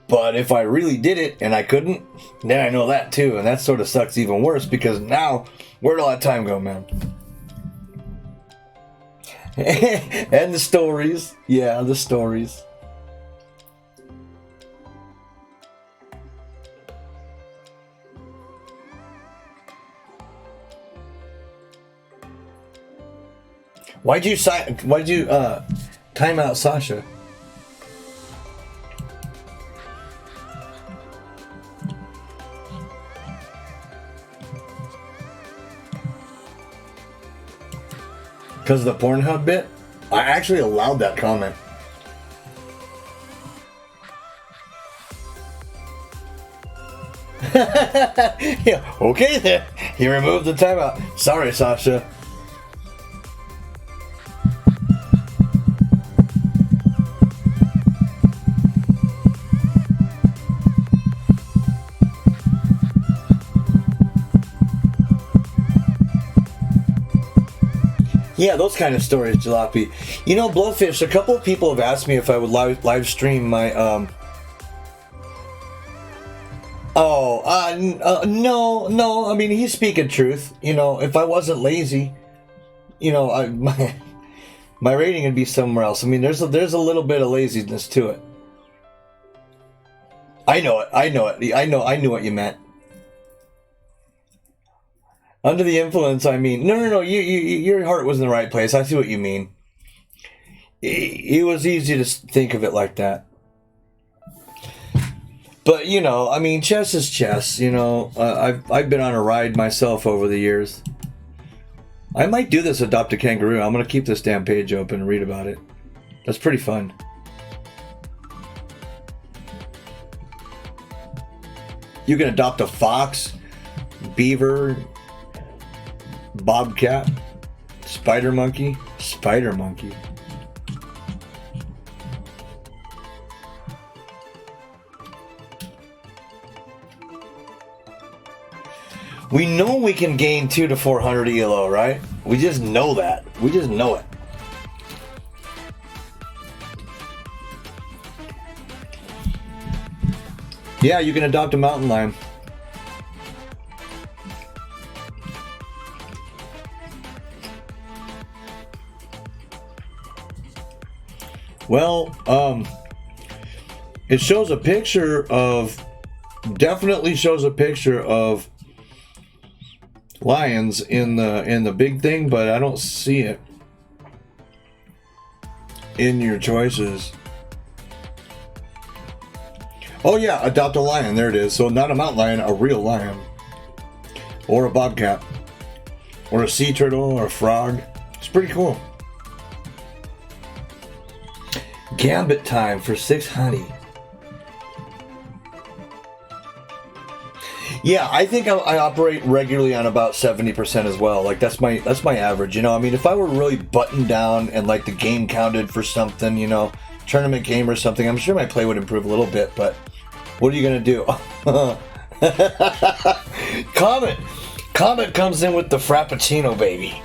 But if I really did it and I couldn't, then I know that too, and that sort of sucks even worse, because now, where'd all that time go, man? And the stories. Yeah, the stories. Why'd you time out Sasha? Because of the Pornhub bit? I actually allowed that comment. Yeah, okay then. He removed the timeout. Sorry, Sasha. Yeah, those kind of stories, Jalopy. Bloodfish, a couple of people have asked me if I would live stream my, no, I mean, he's speaking truth. If I wasn't lazy, my rating would be somewhere else. I mean, there's a little bit of laziness to it. I know it. I knew what you meant. Under the influence, I mean, no, your heart was in the right place. I see what you mean. It was easy to think of it like that. But, I mean, chess is chess, I've been on a ride myself over the years. I might do this, Adopt a Kangaroo. I'm going to keep this damn page open and read about it. That's pretty fun. You can adopt a fox, beaver, bobcat, spider monkey. We know we can gain 200 to 400 ELO, right? We just know that. We just know it. Yeah, you can adopt a mountain lion. Well, it shows a picture of, definitely shows a picture of lions in the big thing, but I don't see it in your choices. Oh yeah, adopt a lion. There it is. So not a mountain lion, a real lion, or a bobcat, or a sea turtle, or a frog. It's pretty cool. Gambit time for 6 honey. Yeah, I think I operate regularly on about 70% as well. Like that's my average. I mean, if I were really buttoned down and like the game counted for something, tournament game or something, I'm sure my play would improve a little bit, but what are you gonna do? Comet comes in with the Frappuccino, baby.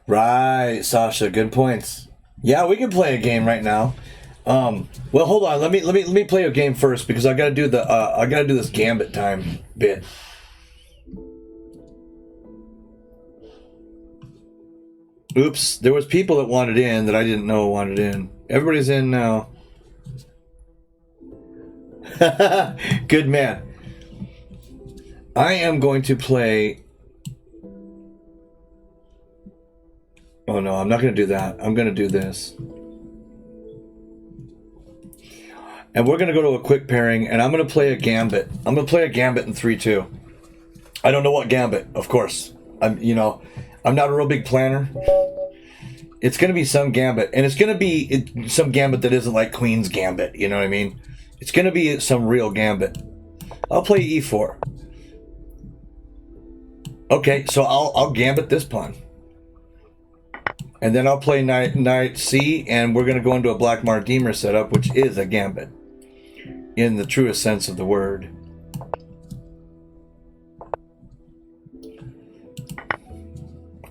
Right, Sasha, good points. Yeah, we can play a game right now. Well, hold on. Let me play a game first because I gotta do this Gambit time bit. Oops, there was people that wanted in that I didn't know wanted in. Everybody's in now. Good man. I am going to play. Oh no, I'm not going to do that. I'm going to do this. And we're going to go to a quick pairing, and I'm going to play a Gambit. I'm going to play a Gambit in 3-2. I don't know what Gambit, of course. I'm not a real big planner. It's going to be some Gambit, and it's going to be some Gambit that isn't like Queen's Gambit, you know what I mean? It's going to be some real Gambit. I'll play E4. Okay, so I'll Gambit this pawn. And then I'll play knight C, and we're going to go into a Black Mardemer setup, which is a Gambit. In the truest sense of the word.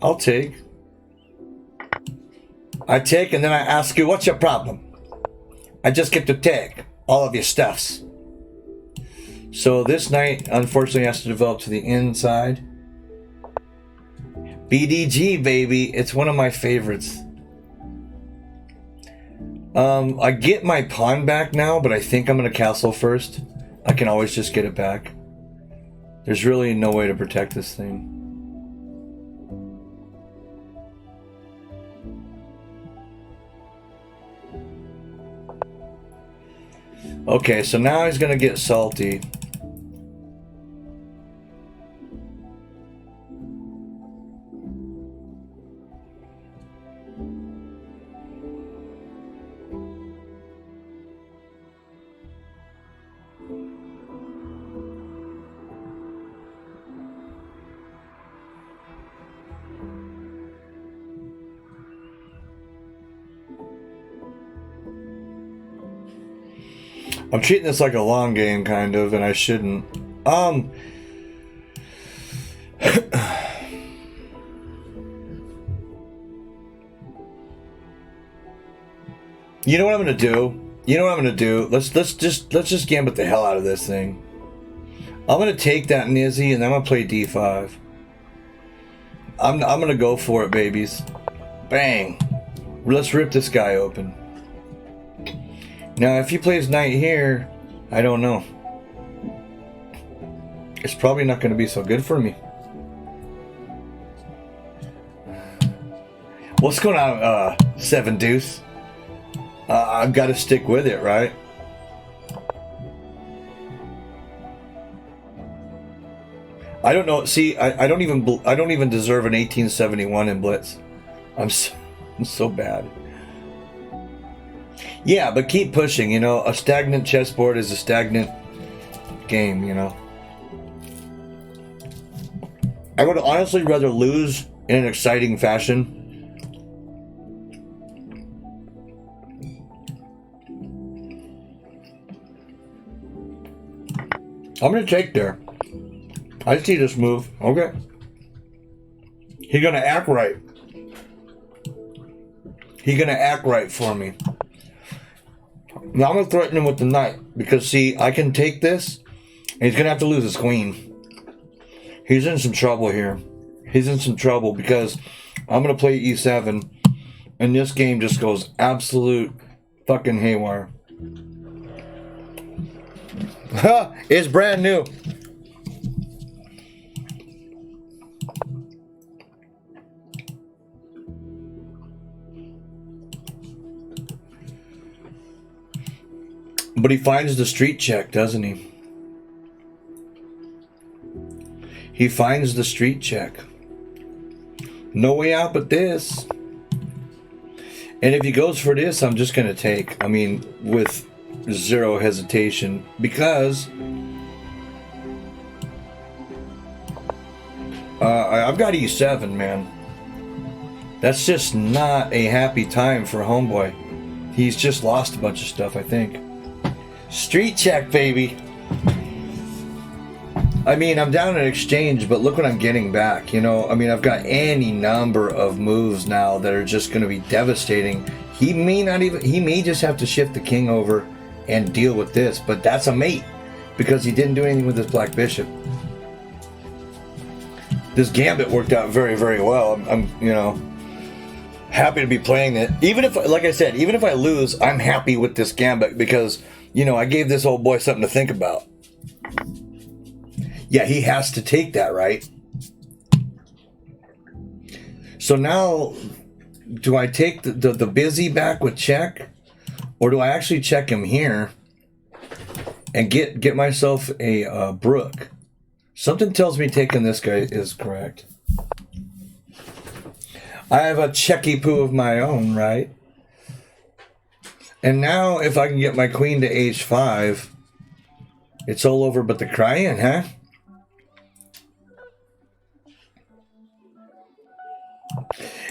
I'll take. I take, and then I ask you, what's your problem? I just get to take all of your stuffs. So this knight, unfortunately, has to develop to the inside. BDG, baby. It's one of my favorites. I get my pawn back now, but I think I'm going to castle first. I can always just get it back. There's really no way to protect this thing. Okay, so now he's going to get salty. I'm treating this like a long game, kind of, and I shouldn't. You know what I'm gonna do? Let's just gambit the hell out of this thing. I'm gonna take that Nizzy, and I'm gonna play D5. I'm gonna go for it, babies. Bang. Let's rip this guy open. Now, if he plays knight here, I don't know. It's probably not going to be so good for me. What's going on, 7 Deuce? I've got to stick with it, right? I don't know. See, I don't even deserve an 1871 in Blitz. I'm so bad. Yeah, but keep pushing, you know. A stagnant chessboard is a stagnant game, you know. I would honestly rather lose in an exciting fashion. I'm going to take there. I see this move. Okay. He's going to act right. He's going to act right for me. Now I'm going to threaten him with the knight. Because, see, I can take this. And he's going to have to lose his queen. He's in some trouble here. He's in some trouble because I'm going to play E7. And this game just goes absolute fucking haywire. It's brand new. But he finds the street check, doesn't he? He finds the street check. No way out but this. And if he goes for this, I'm just going to take. I mean, with zero hesitation because I've got E7, man. That's just not a happy time for Homeboy. He's just lost a bunch of stuff, I think. Street check, baby. I mean, I'm down in exchange, but look what I'm getting back. You know, I mean, I've got any number of moves now that are just going to be devastating. He may just have to shift the king over and deal with this, but that's a mate because he didn't do anything with his black bishop. This gambit worked out very, very well. I'm you know, happy to be playing it. Even if, like I said, even if I lose, I'm happy with this gambit because, you know, I gave this old boy something to think about. Yeah, he has to take that, right? So now, do I take the busy back with check? Or do I actually check him here and get myself a brook? Something tells me taking this guy is correct. I have a checky poo of my own, right? And now if I can get my queen to h5, it's all over but the crying, huh?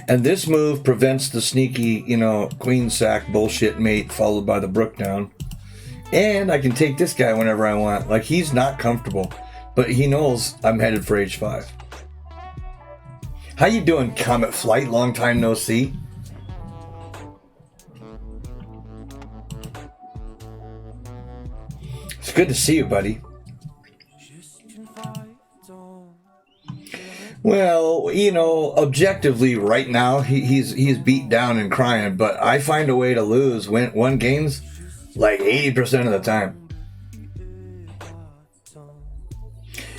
And this move prevents the sneaky, you know, queen sack bullshit mate followed by the brook down. And I can take this guy whenever I want. Like, he's not comfortable, but he knows I'm headed for h5. How you doing, Comet Flight? Long time no see. It's good to see you, buddy. Well, you know, objectively, right now he's beat down and crying, but I find a way to lose win games like 80% of the time.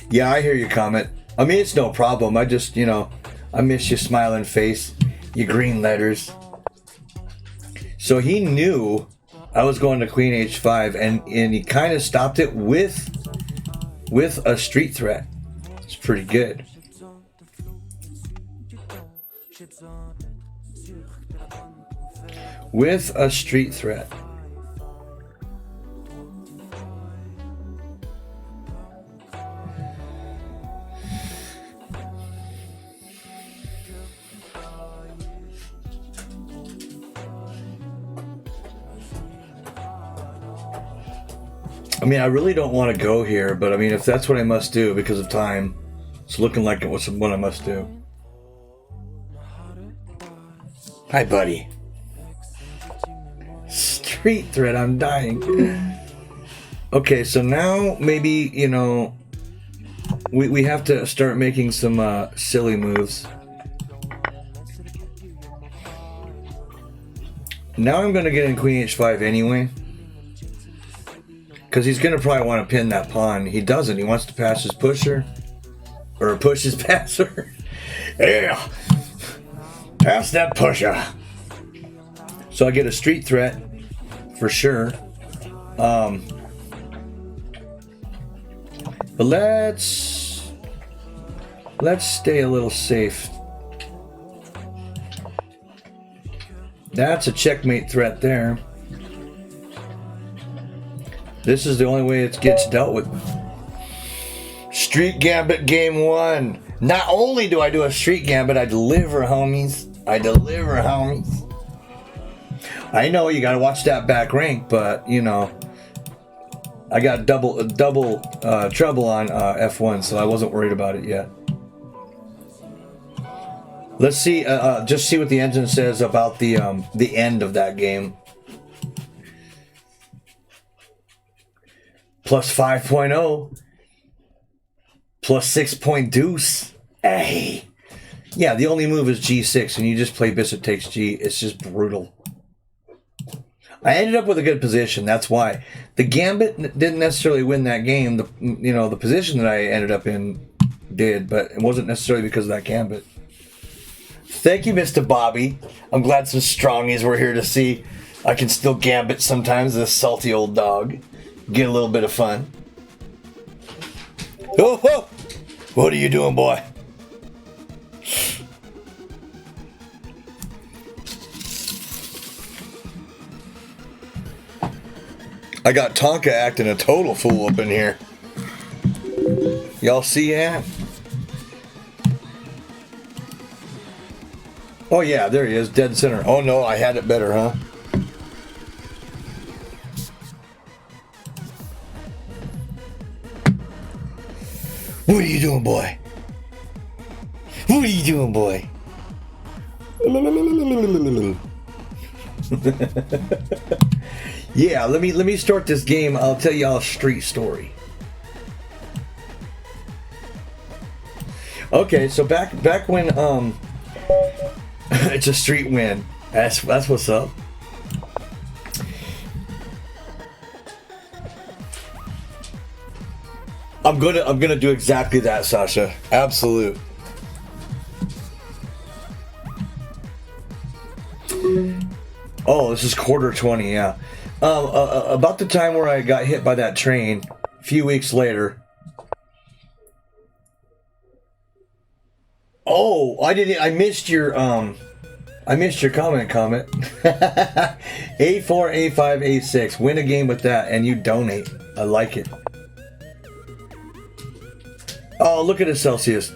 Yeah, I hear you, Comet. I mean, it's no problem. I just, you know, I miss your smiling face, your green letters. So he knew I was going to queen h5, and he kind of stopped it with a street threat. It's pretty good. With a street threat. I mean, I really don't want to go here, but I mean, if that's what I must do because of time, it's looking like it was what I must do. Hi, buddy. Street threat, I'm dying. Okay, so now maybe, you know, we have to start making some silly moves. Now I'm going to get in queen h5 anyway. Because he's going to probably want to pin that pawn. He doesn't. He wants to pass his pusher. Or push his passer. Yeah. Pass that pusher. So I get a street threat. For sure. But let's stay a little safe. That's a checkmate threat there. This is the only way it gets dealt with. Street Gambit game 1. Not only do I do a street gambit, I deliver, homies. I deliver, homies. I know you gotta watch that back rank, but you know, I got double trouble on F1, so I wasn't worried about it yet. Let's see, just see what the engine says about the end of that game. Plus 5.0. Plus 6 point deuce. Hey. Yeah, the only move is G6, and you just play bishop takes G. It's just brutal. I ended up with a good position. That's why the gambit didn't necessarily win that game. The position that I ended up in did, but it wasn't necessarily because of that gambit. Thank you, Mr. Bobby. I'm glad some strongies were here to see I can still gambit sometimes. This salty old dog. Get a little bit of fun. Oh, whoa! What are you doing, boy? I got Tonka acting a total fool up in here. Y'all see that? Oh yeah, there he is, dead center. Oh no, I had it better, huh? What are you doing, boy? What are you doing, boy? Yeah, let me start this game. I'll tell y'all a street story. Okay, so back when it's a street win. That's what's up. I'm gonna do exactly that, Sasha. Absolute. Oh, this is quarter 20, yeah. About the time where I got hit by that train, a few weeks later. Oh, I missed your comment. A4, A5, A6. Win a game with that and you donate. I like it. Oh, look at it, Celsius.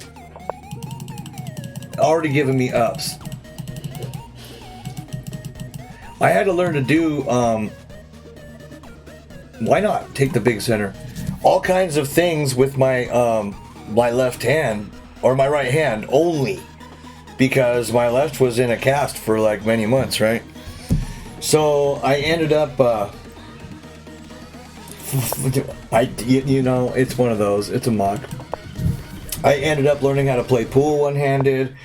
Already giving me ups. I had to learn to do, why not take the big center? All kinds of things with my, my left hand, or my right hand only, because my left was in a cast for like many months, right? So I ended up, you know, it's one of those, it's a mock. I ended up learning how to play pool one-handed,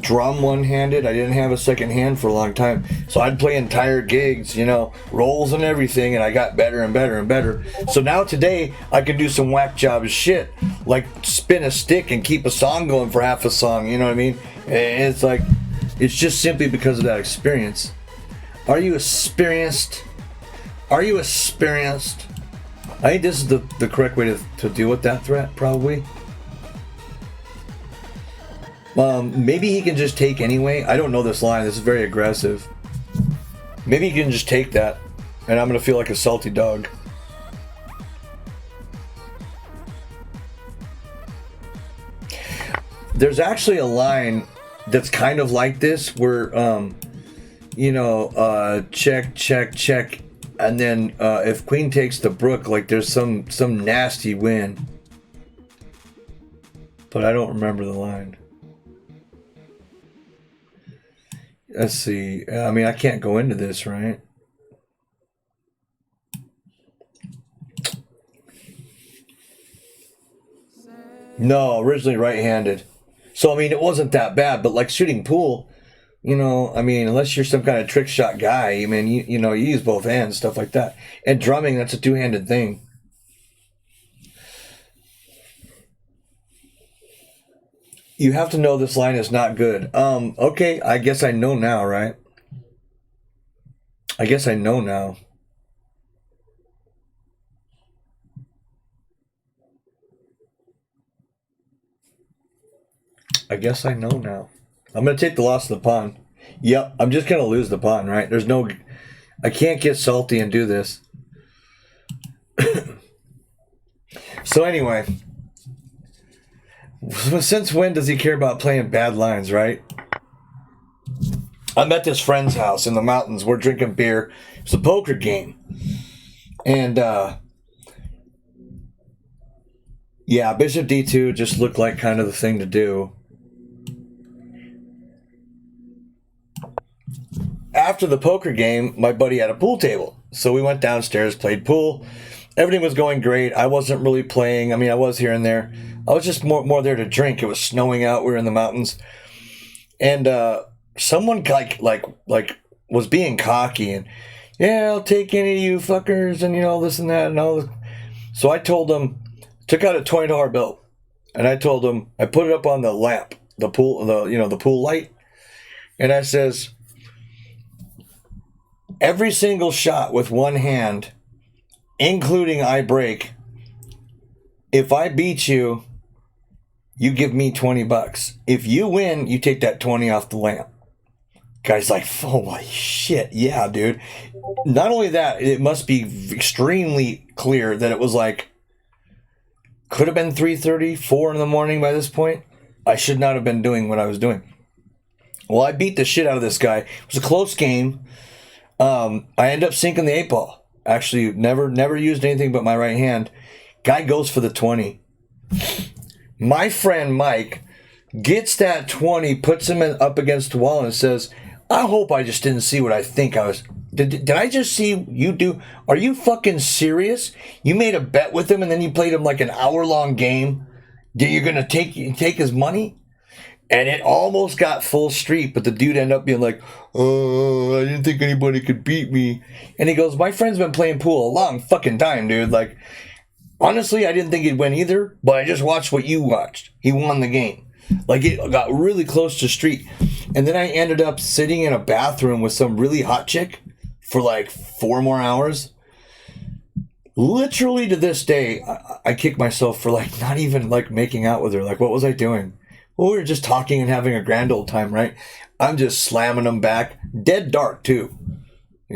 drum one-handed. I didn't have a second hand for a long time, so I'd play entire gigs, you know, rolls and everything, and I got better and better and better. So now today I can do some whack job shit, like spin a stick and keep a song going for half a song, you know what I mean? And it's like, it's just simply because of that experience. Are you experienced? Are you experienced? I think this is the correct way to deal with that threat, probably. Maybe he can just take anyway. I don't know this line. This is very aggressive. Maybe he can just take that, and I'm gonna feel like a salty dog. There's actually a line that's kind of like this, where you know, check, check, check, and then if Queen takes the Brook, like there's some nasty win. But I don't remember the line. Let's see. I mean, I can't go into this, right? No, originally right-handed. So, I mean, it wasn't that bad, but like shooting pool, you know, I mean, unless you're some kind of trick shot guy, I mean, you know, you use both hands, stuff like that. And drumming, that's a two-handed thing. You have to know this line is not good. Okay, I guess I know now, right? I guess I know now. I guess I know now. I'm going to take the loss of the pawn. Yep, I'm just going to lose the pawn, right? There's no... I can't get salty and do this. So anyway... Since when does he care about playing bad lines, right? I'm at this friend's house in the mountains. We're drinking beer. It's a poker game. And, yeah, Bishop D2 just looked like kind of the thing to do. After the poker game, my buddy had a pool table. So we went downstairs, played pool. Everything was going great. I wasn't really playing. I mean, I was here and there. I was just more there to drink. It was snowing out. We were in the mountains. And someone like was being cocky and, yeah, I'll take any of you fuckers and, you know, this and that and all this. So I told them, took out a $20 bill. And I told them, I put it up on the lamp, the pool light. And I says, every single shot with one hand, including I break, if I beat you, you give me $20. If you win, you take that 20 off the lamp. Guy's like, holy shit, yeah, dude. Not only that, it must be extremely clear that it was like, could have been 3:30, 4 in the morning by this point. I should not have been doing what I was doing. Well, I beat the shit out of this guy. It was a close game. I ended up sinking the 8-ball. Actually, never used anything but my right hand. Guy goes for the 20. My friend Mike gets that 20, puts him up against the wall and says, I hope I just didn't see what I think I was. Did I just see you do? Are you fucking serious? You made a bet with him and then you played him like an hour-long game? You're going to take his money? And it almost got full street, but the dude ended up being like, oh, I didn't think anybody could beat me. And he goes, my friend's been playing pool a long fucking time, dude. Like, honestly, I didn't think he'd win either, but I just watched what you watched. He won the game. Like, it got really close to street. And then I ended up sitting in a bathroom with some really hot chick for like 4 more hours. Literally to this day, I kick myself for like not even like making out with her. Like, what was I doing? Well, we were just talking and having a grand old time, right? I'm just slamming them back. Dead dark, too.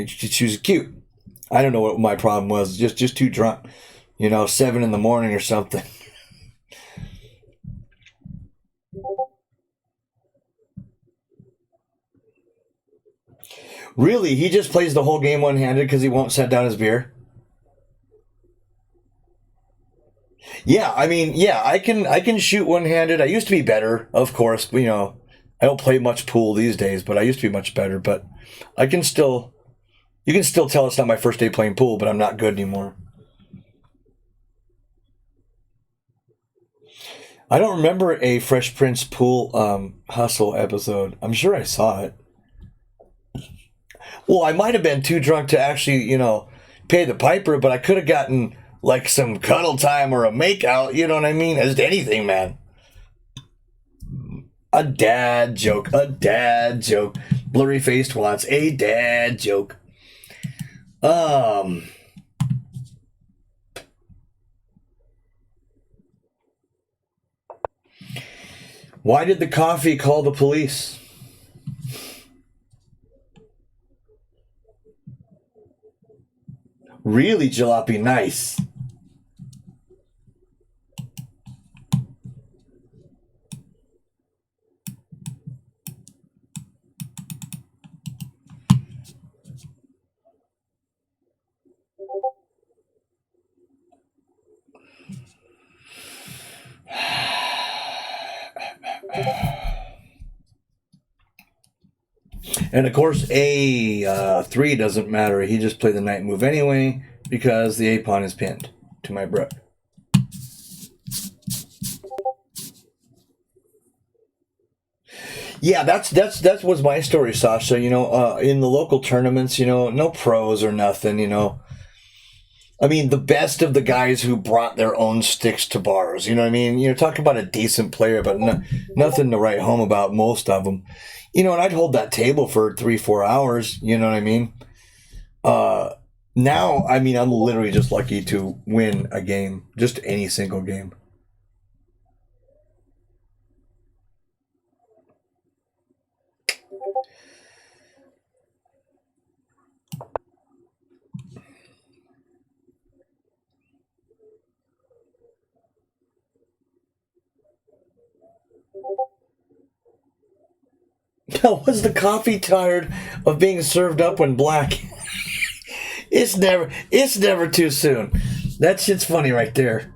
She was cute. I don't know what my problem was. Just too drunk. 7 in the morning or something. Really? He just plays the whole game one-handed because he won't set down his beer? Yeah, I mean, yeah, I can shoot one-handed. I used to be better, of course. I don't play much pool these days, but I used to be much better. But you can still tell it's not my first day playing pool, but I'm not good anymore. I don't remember a Fresh Prince pool hustle episode. I'm sure I saw it. Well, I might have been too drunk to actually, pay the piper, but I could have gotten like some cuddle time or a makeout, you know what I mean? As anything, man. A dad joke. Blurry faced wants a dad joke. Why did the coffee call the police? Really, Jalopy, nice. And of course, A3 doesn't matter. He just played the night move anyway because the A pawn is pinned to my brook. Yeah, that was my story, Sasha. In the local tournaments, no pros or nothing. I mean, the best of the guys who brought their own sticks to bars. You know what I mean? Talk about a decent player, but nothing to write home about. Most of them. And I'd hold that table for 3-4 hours. You know what I mean? Now, I mean, I'm literally just lucky to win a game, just any single game. Was the coffee tired of being served up when black? It's never too soon. That shit's funny right there.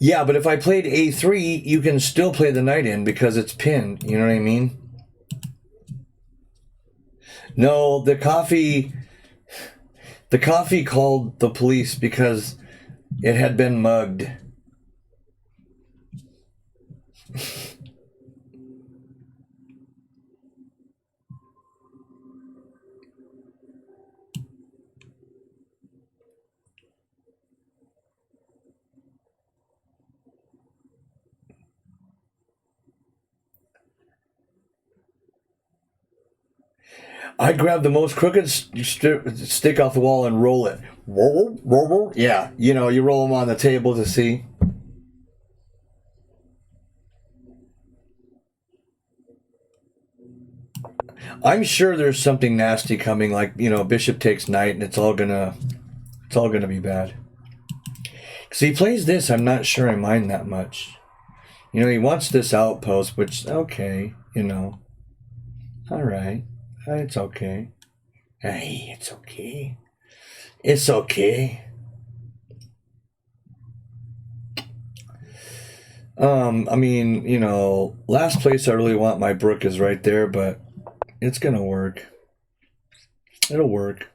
Yeah, but if I played A3, you can still play the knight in because it's pinned. You know what I mean? No, the coffee called the police because it had been mugged. I grab the most crooked stick off the wall and roll it. Roll, roll, roll. Yeah, you know, you roll them on the table to see. I'm sure there's something nasty coming, like, you know, bishop takes knight, and it's all gonna be bad. Cause he plays this, I'm not sure I mind that much. You know, he wants this outpost, which okay, you know, all right, it's okay. Hey, it's okay. It's okay. I mean, you know, last place I really want my brook is right there, but it's gonna work. It'll work.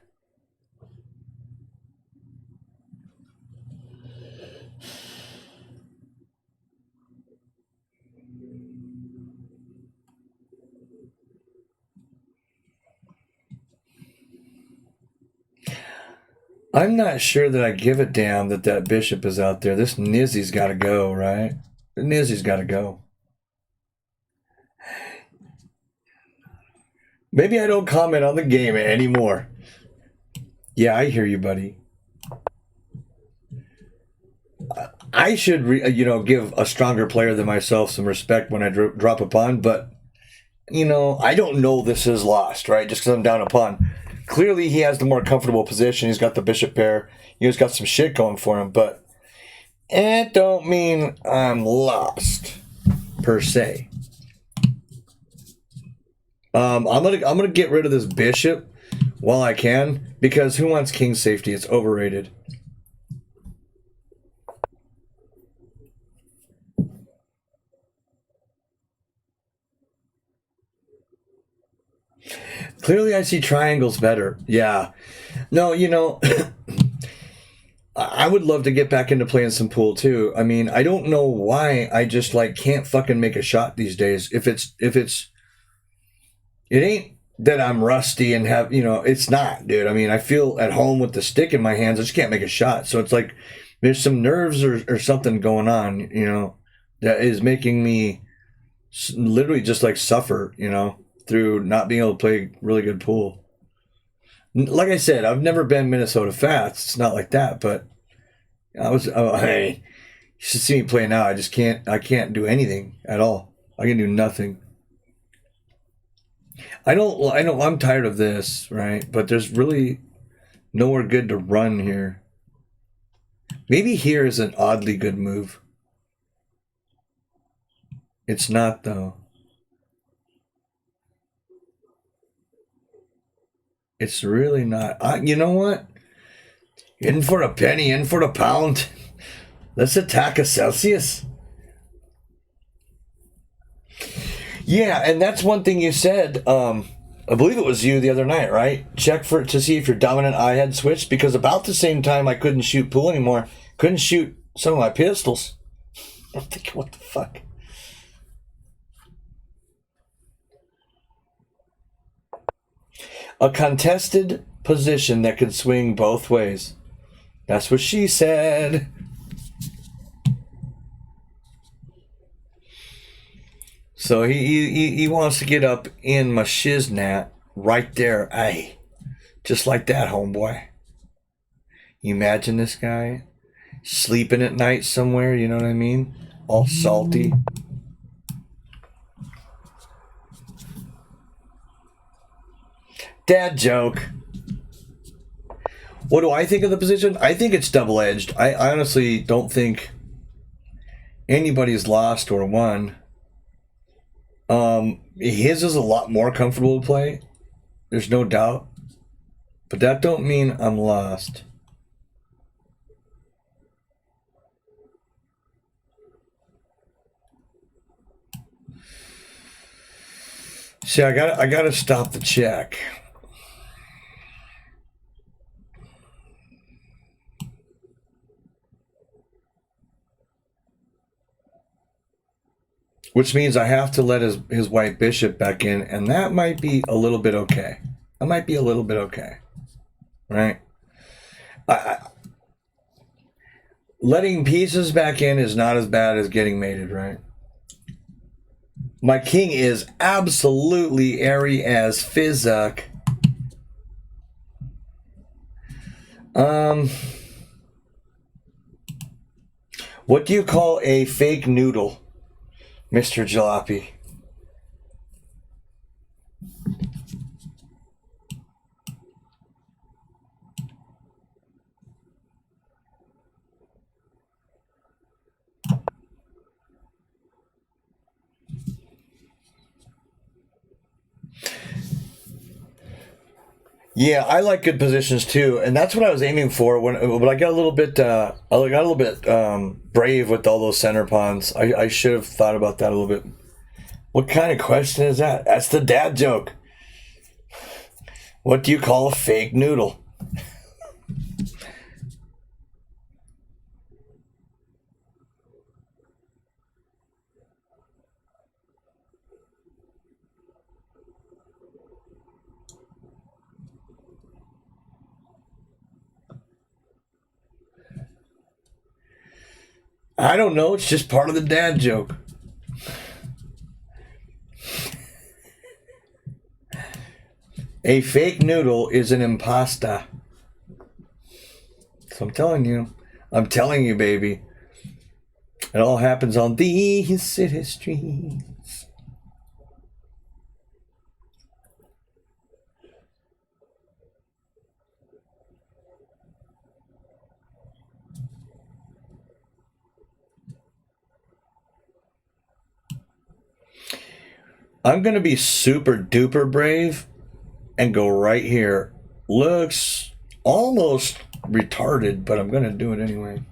I'm not sure that I give a damn that that bishop is out there. This Nizzy's got to go, right? The Nizzy's got to go. Maybe I don't comment on the game anymore. Yeah, I hear you, buddy. I should, you know, give a stronger player than myself some respect when I drop a pawn, but, you know, I don't know this is lost, right? Just because I'm down a pawn. Clearly, he has the more comfortable position. He's got the bishop pair. He's got some shit going for him, but it don't mean I'm lost, per se. I'm gonna get rid of this bishop while I can, because who wants king safety? It's overrated. Clearly, I see triangles better. Yeah. No, you know, I would love to get back into playing some pool too. I mean, I don't know why I just like can't fucking make a shot these days. It ain't that I'm rusty and have, you know, it's not, dude. I mean, I feel at home with the stick in my hands. I just can't make a shot. So it's like there's some nerves or something going on, you know, that is making me literally just like suffer, you know, through not being able to play really good pool. Like I said, I've never been Minnesota fast. It's not like that, but hey, you should see me play now. I can't do anything at all. I can do nothing. I'm tired of this, right? But there's really nowhere good to run here. Maybe here is an oddly good move. It's not, though. It's really not. You know what? In for a penny, in for a pound. Let's attack a Celsius. Yeah, and that's one thing you said. I believe it was you the other night, right? Check to see if your dominant eye had switched, because about the same time I couldn't shoot pool anymore. Couldn't shoot some of my pistols. I'm thinking, what the fuck? A contested position that could swing both ways. That's what she said. So he wants to get up in my shiznat right there. Ay, just like that, homeboy. You imagine this guy sleeping at night somewhere, you know what I mean? All salty. Dad joke. What do I think of the position? I think it's double-edged. I honestly don't think anybody's lost or won. His is a lot more comfortable to play. There's no doubt. But that don't mean I'm lost. See, I gotta stop the check. Which means I have to let his white bishop back in, and that might be a little bit okay. That might be a little bit okay. Right? Letting pieces back in is not as bad as getting mated, right? My king is absolutely airy as Fizzuk. What do you call a fake noodle, Mr. Jalopy? Yeah, I like good positions too, and that's what I was aiming for. But I got a little bit, brave with all those center pawns. I should have thought about that a little bit. What kind of question is that? That's the dad joke. What do you call a fake noodle? I don't know. It's just part of the dad joke. A fake noodle is an impasta. So I'm telling you. I'm telling you, baby. It all happens on these city streets. I'm going to be super duper brave and go right here. Looks almost retarded, but I'm going to do it anyway.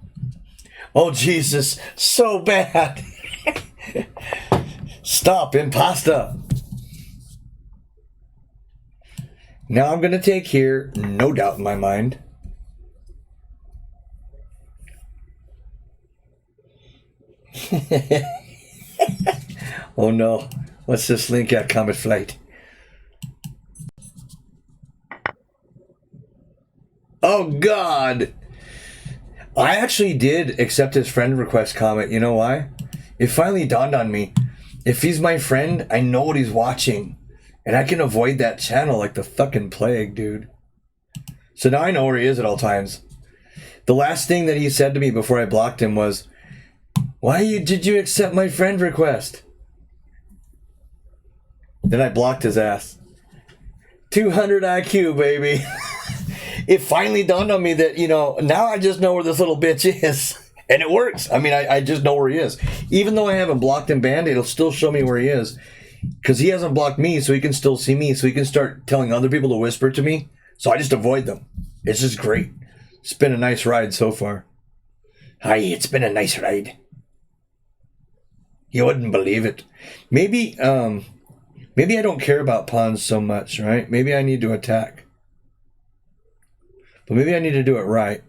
Oh, Jesus. So bad. Stop, impasta. Now I'm going to take here, no doubt in my mind. Oh, no. What's this link at Comet Flight? Oh, God. I actually did accept his friend request comment. You know why? It finally dawned on me. If he's my friend, I know what he's watching. And I can avoid that channel like the fucking plague, dude. So now I know where he is at all times. The last thing that he said to me before I blocked him was, did you accept my friend request? Then I blocked his ass. 200 IQ, baby. It finally dawned on me that, now I just know where this little bitch is. And it works. I mean, I just know where he is. Even though I haven't blocked him banned, it'll still show me where he is. Because he hasn't blocked me, so he can still see me. So he can start telling other people to whisper to me. So I just avoid them. It's just great. It's been a nice ride so far. Hi, it's been a nice ride. You wouldn't believe it. Maybe I don't care about pawns so much, right? Maybe I need to attack. But maybe I need to do it right.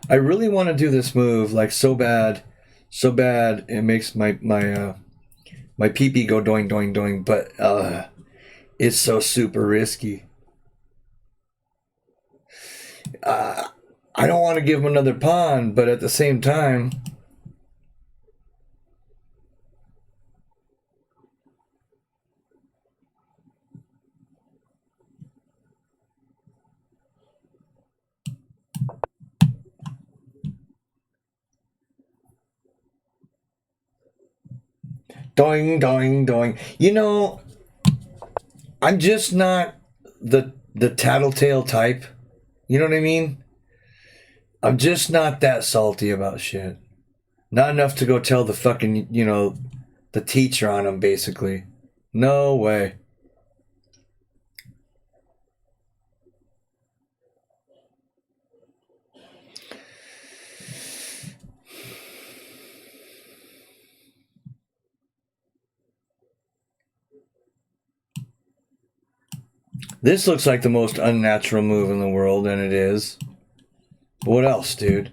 I really want to do this move like so bad it makes my pee-pee go doing doing doing, but it's so super risky. I don't want to give him another pawn, but at the same time, doing, doing, doing. I'm just not the tattletale type. You know what I mean? I'm just not that salty about shit. Not enough to go tell the fucking, the teacher on him, basically. No way. This looks like the most unnatural move in the world, and it is. But what else, dude?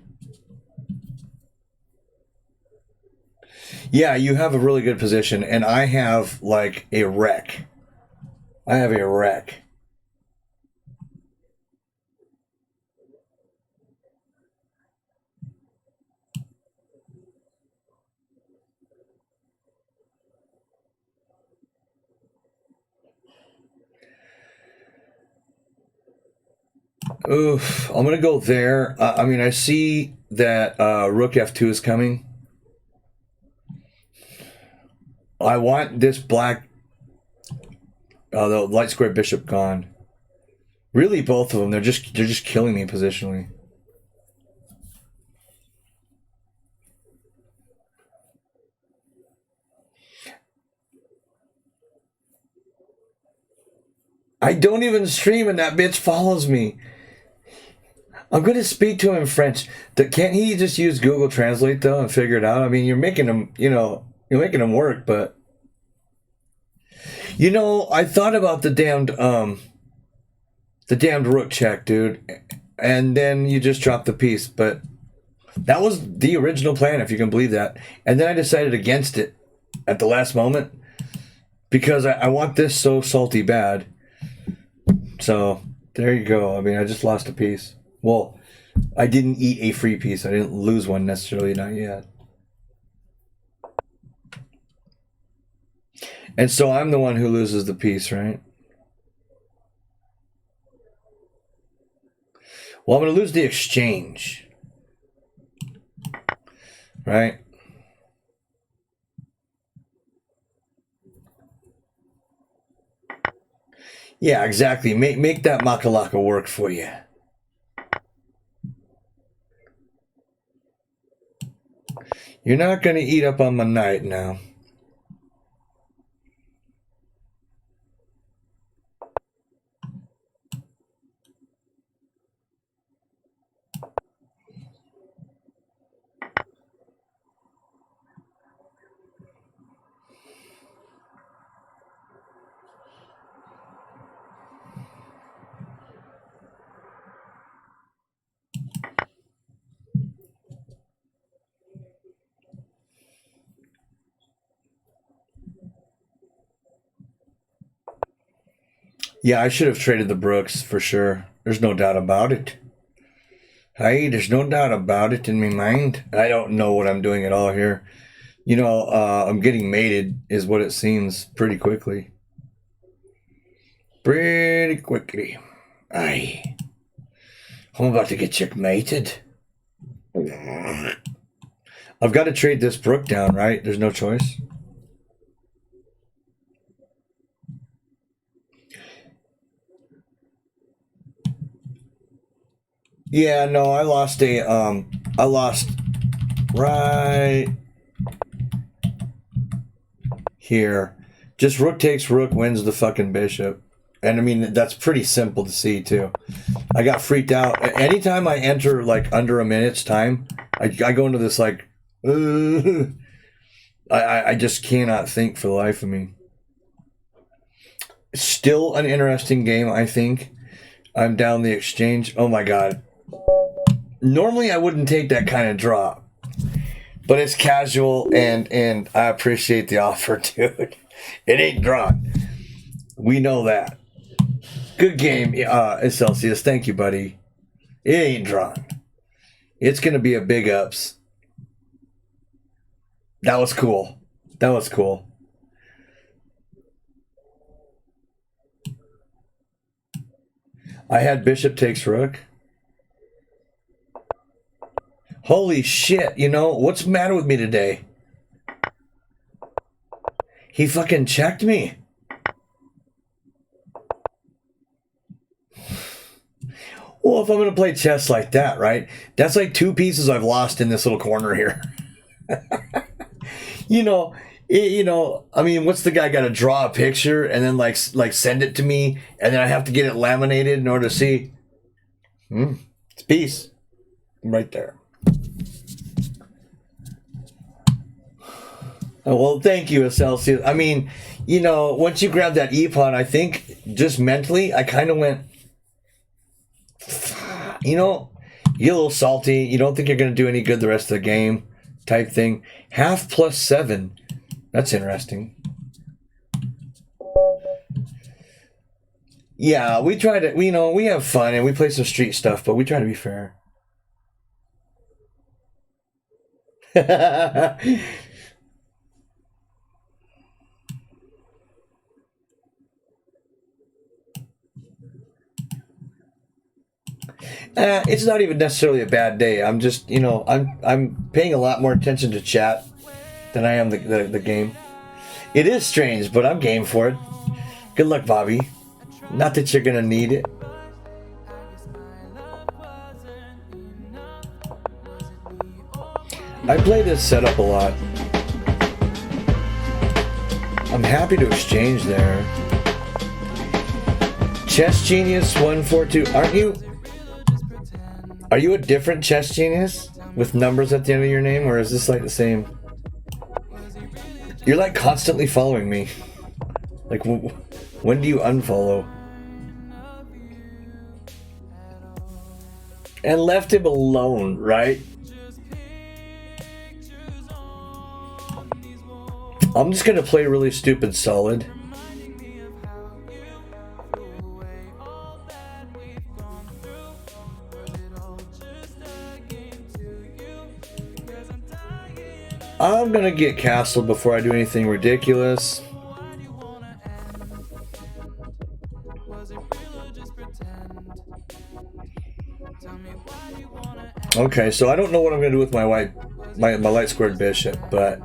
Yeah, you have a really good position, and I have, like, a wreck. I have a wreck. Oof. I'm gonna go there. I mean, I see that Rook F2 is coming. I want this black. The light square bishop gone. Really, both of them. They're just killing me positionally. I don't even stream and that bitch follows me. I'm going to speak to him in French. Can't he just use Google Translate though and figure it out? I mean, you're making him, you're making him work, but I thought about the damned rook check, dude. And then you just dropped the piece, but that was the original plan, if you can believe that. And then I decided against it at the last moment because I want this so salty bad. So there you go. I mean, I just lost a piece. Well, I didn't eat a free piece. I didn't lose one necessarily, not yet. And so I'm the one who loses the piece, right? Well, I'm going to lose the exchange. Right? Yeah, exactly. Make that Makalaka work for you. You're not going to eat up on my knight now. Yeah, I should have traded the Brooks for sure. There's no doubt about it. Hey, there's no doubt about it in my mind. I don't know what I'm doing at all here. I'm getting mated is what it seems pretty quickly. Pretty quickly. Aye. I'm about to get checkmated. I've got to trade this Brook down, right? There's no choice. Yeah, no, I lost right here. Just rook takes rook, wins the fucking bishop. And I mean, that's pretty simple to see too. I got freaked out. Anytime I enter like under a minute's time, I go into this like, I just cannot think for the life of me. Still an interesting game, I think. I'm down the exchange. Oh my god. Normally I wouldn't take that kind of drop, but it's casual and I appreciate the offer, dude. It ain't drawn. We know that. Good game, Celsius. Thank you, buddy. It ain't drawn. It's gonna be a big ups. That was cool. That was cool. I had bishop takes rook. Holy shit, what's the matter with me today? He fucking checked me. Well, if I'm going to play chess like that, right? That's like two pieces I've lost in this little corner here. I mean, what's the guy got to draw a picture and then like send it to me and then I have to get it laminated in order to see? It's peace. Right there. Oh, well, thank you, Celsius. I mean, once you grab that E-pawn, I think just mentally, I kind of went, you're a little salty. You don't think you're going to do any good the rest of the game type thing. Half plus 7. That's interesting. Yeah, we try to, we have fun and we play some street stuff, but we try to be fair. It's not even necessarily a bad day. I'm just, you know, I'm paying a lot more attention to chat than I am the game. It is strange, but I'm game for it. Good luck, Bobby. Not that you're gonna need it. I play this setup a lot. I'm happy to exchange there. Chess Genius 142. Are you a different Chess Genius with numbers at the end of your name, or is this like the same? You're like constantly following me. Like, when do you unfollow? And left him alone, right? I'm just gonna play really stupid solid. I'm gonna get castled before I do anything ridiculous. Okay, so I don't know what I'm gonna do with my light squared bishop, but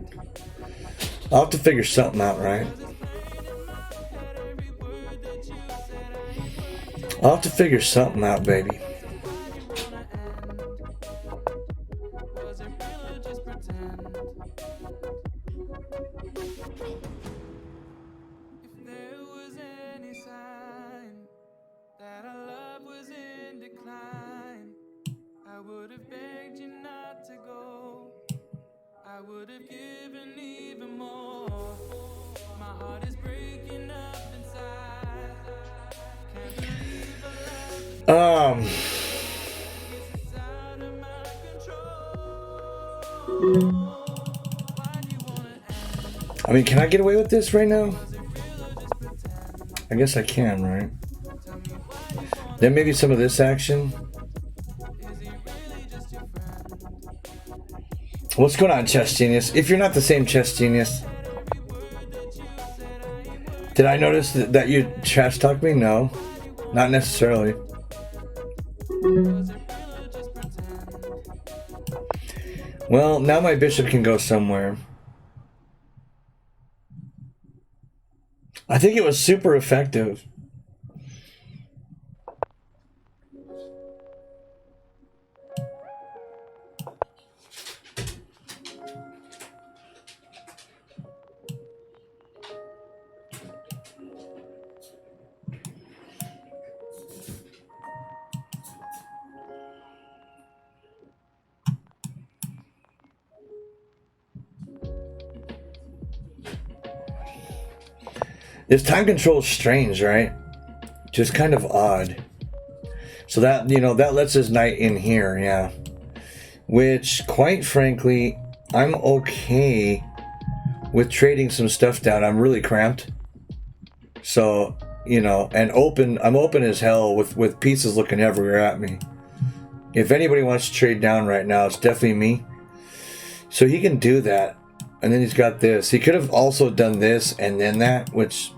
I'll have to figure something out, right? I'll have to figure something out, baby. I mean, can I get away with this right now? I guess I can, right? Then maybe some of this action. What's going on, Chess Genius? If you're not the same Chess Genius, did I notice that you trash talked me? No, not necessarily. Well, now my bishop can go somewhere. I think it was super effective. This time control is strange, right? Just kind of odd. So that, you know, that lets his knight in here, yeah. Which, quite frankly, I'm okay with trading some stuff down. I'm really cramped. So, you know, and I'm open as hell with pieces looking everywhere at me. If anybody wants to trade down right now, it's definitely me. So he can do that. And then he's got this. He could have also done this and then that, which,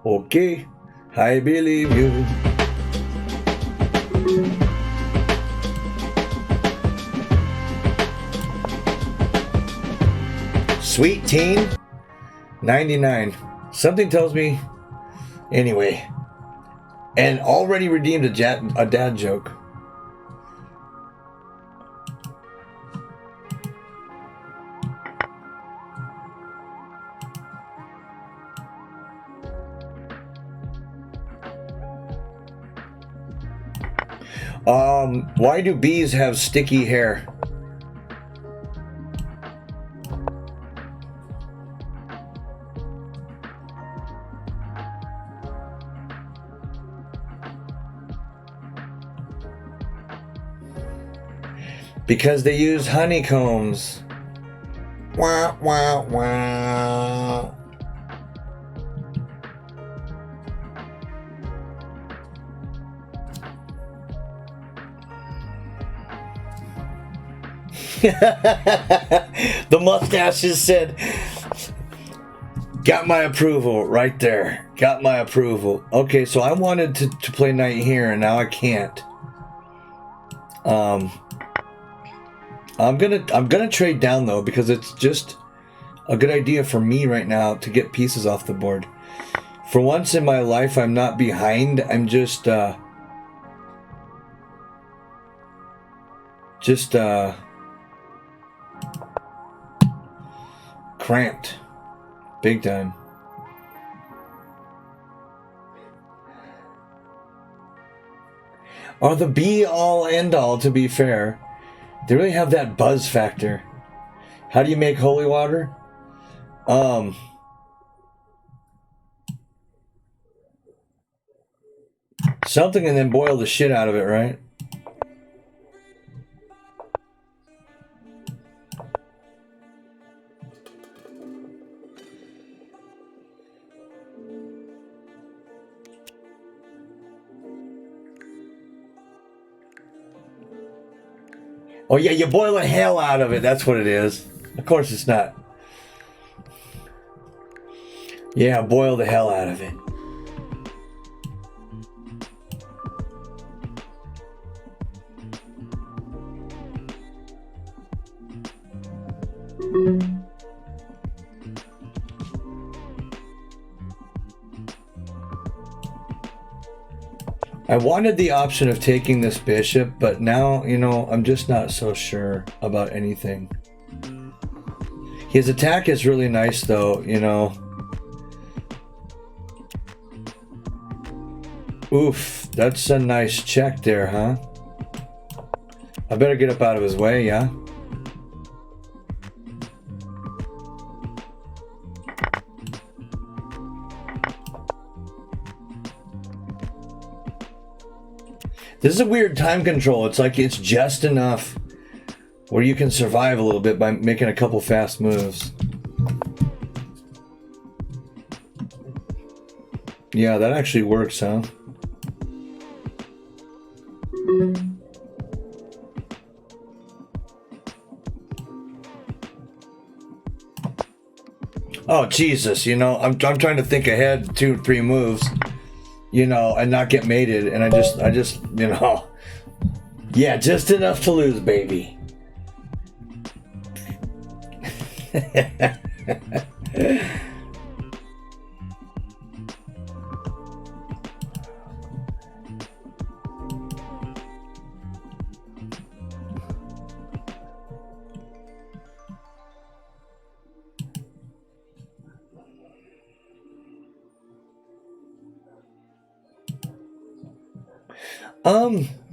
okay, I believe you. Sweet teen, 99. Something tells me, anyway. And already redeemed a dad joke. Why do bees have sticky hair? Because they use honeycombs. Wah, wah, wah. The mustaches said, got my approval right there. Got my approval. Okay, so I wanted to play knight here and now I can't. I'm gonna trade down though, because it's just a good idea for me right now to get pieces off the board. For once in my life, I'm not behind. I'm just cramped, big time. Are the be all end all, to be fair. They really have that buzz factor. How do you make holy water? Something, and then boil the shit out of it, right? Oh yeah, you boil the hell out of it. That's what it is. Of course it's not. Yeah, boil the hell out of it. I wanted the option of taking this bishop, but now, you know, I'm just not so sure about anything. His attack is really nice though, you know. Oof, that's a nice check there, huh? I better get up out of his way, yeah? This is a weird time control. It's like it's just enough where you can survive a little bit by making a couple fast moves. Yeah, that actually works, huh? Oh, Jesus, you know, I'm trying to think ahead 2-3 moves. You know, and not get mated, and I just, you know, yeah, just enough to lose, baby.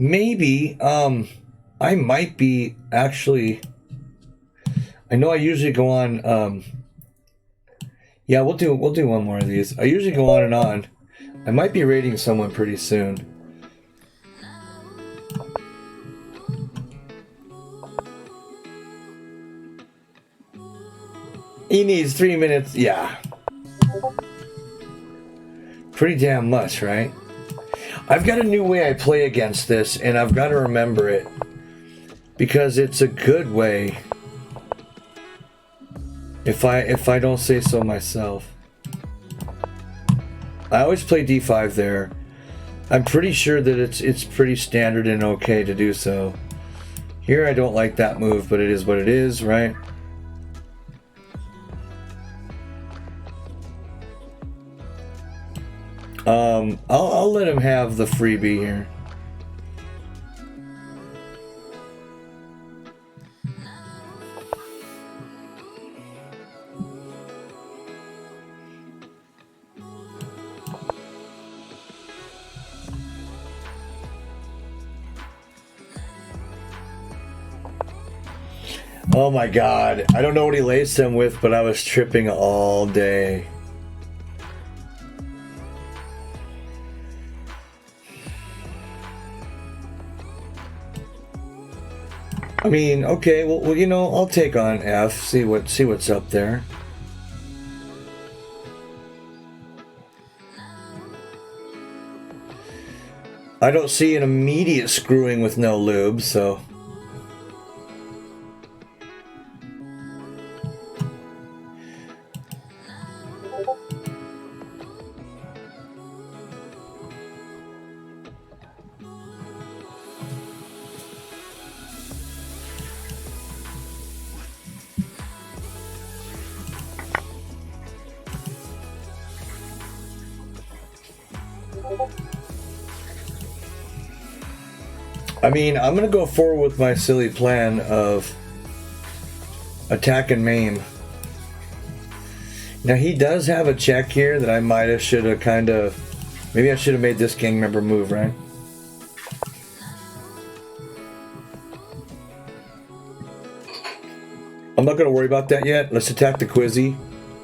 Maybe, I might be actually, I know I usually go on, yeah, we'll do one more of these. I usually go on and on. I might be raiding someone pretty soon. He needs 3 minutes, yeah. Pretty damn much, right? I've got a new way I play against this, and I've got to remember it. Because it's a good way. If I don't say so myself. I always play d5 there. I'm pretty sure that it's pretty standard and okay to do so. Here I don't like that move, but it is what it is, right? I'll let him have the freebie here. Oh my God, I don't know what he laced him with, but I was tripping all day. I mean, okay, well, you know, I'll take on F, see what's up there. I don't see an immediate screwing with no lube, so. I mean, I'm gonna go forward with my silly plan of attack and maim. Now he does have a check here that I might have, should have kind of, maybe I should have made this gang member move, right? I'm not gonna worry about that yet. Let's attack the Quizzy.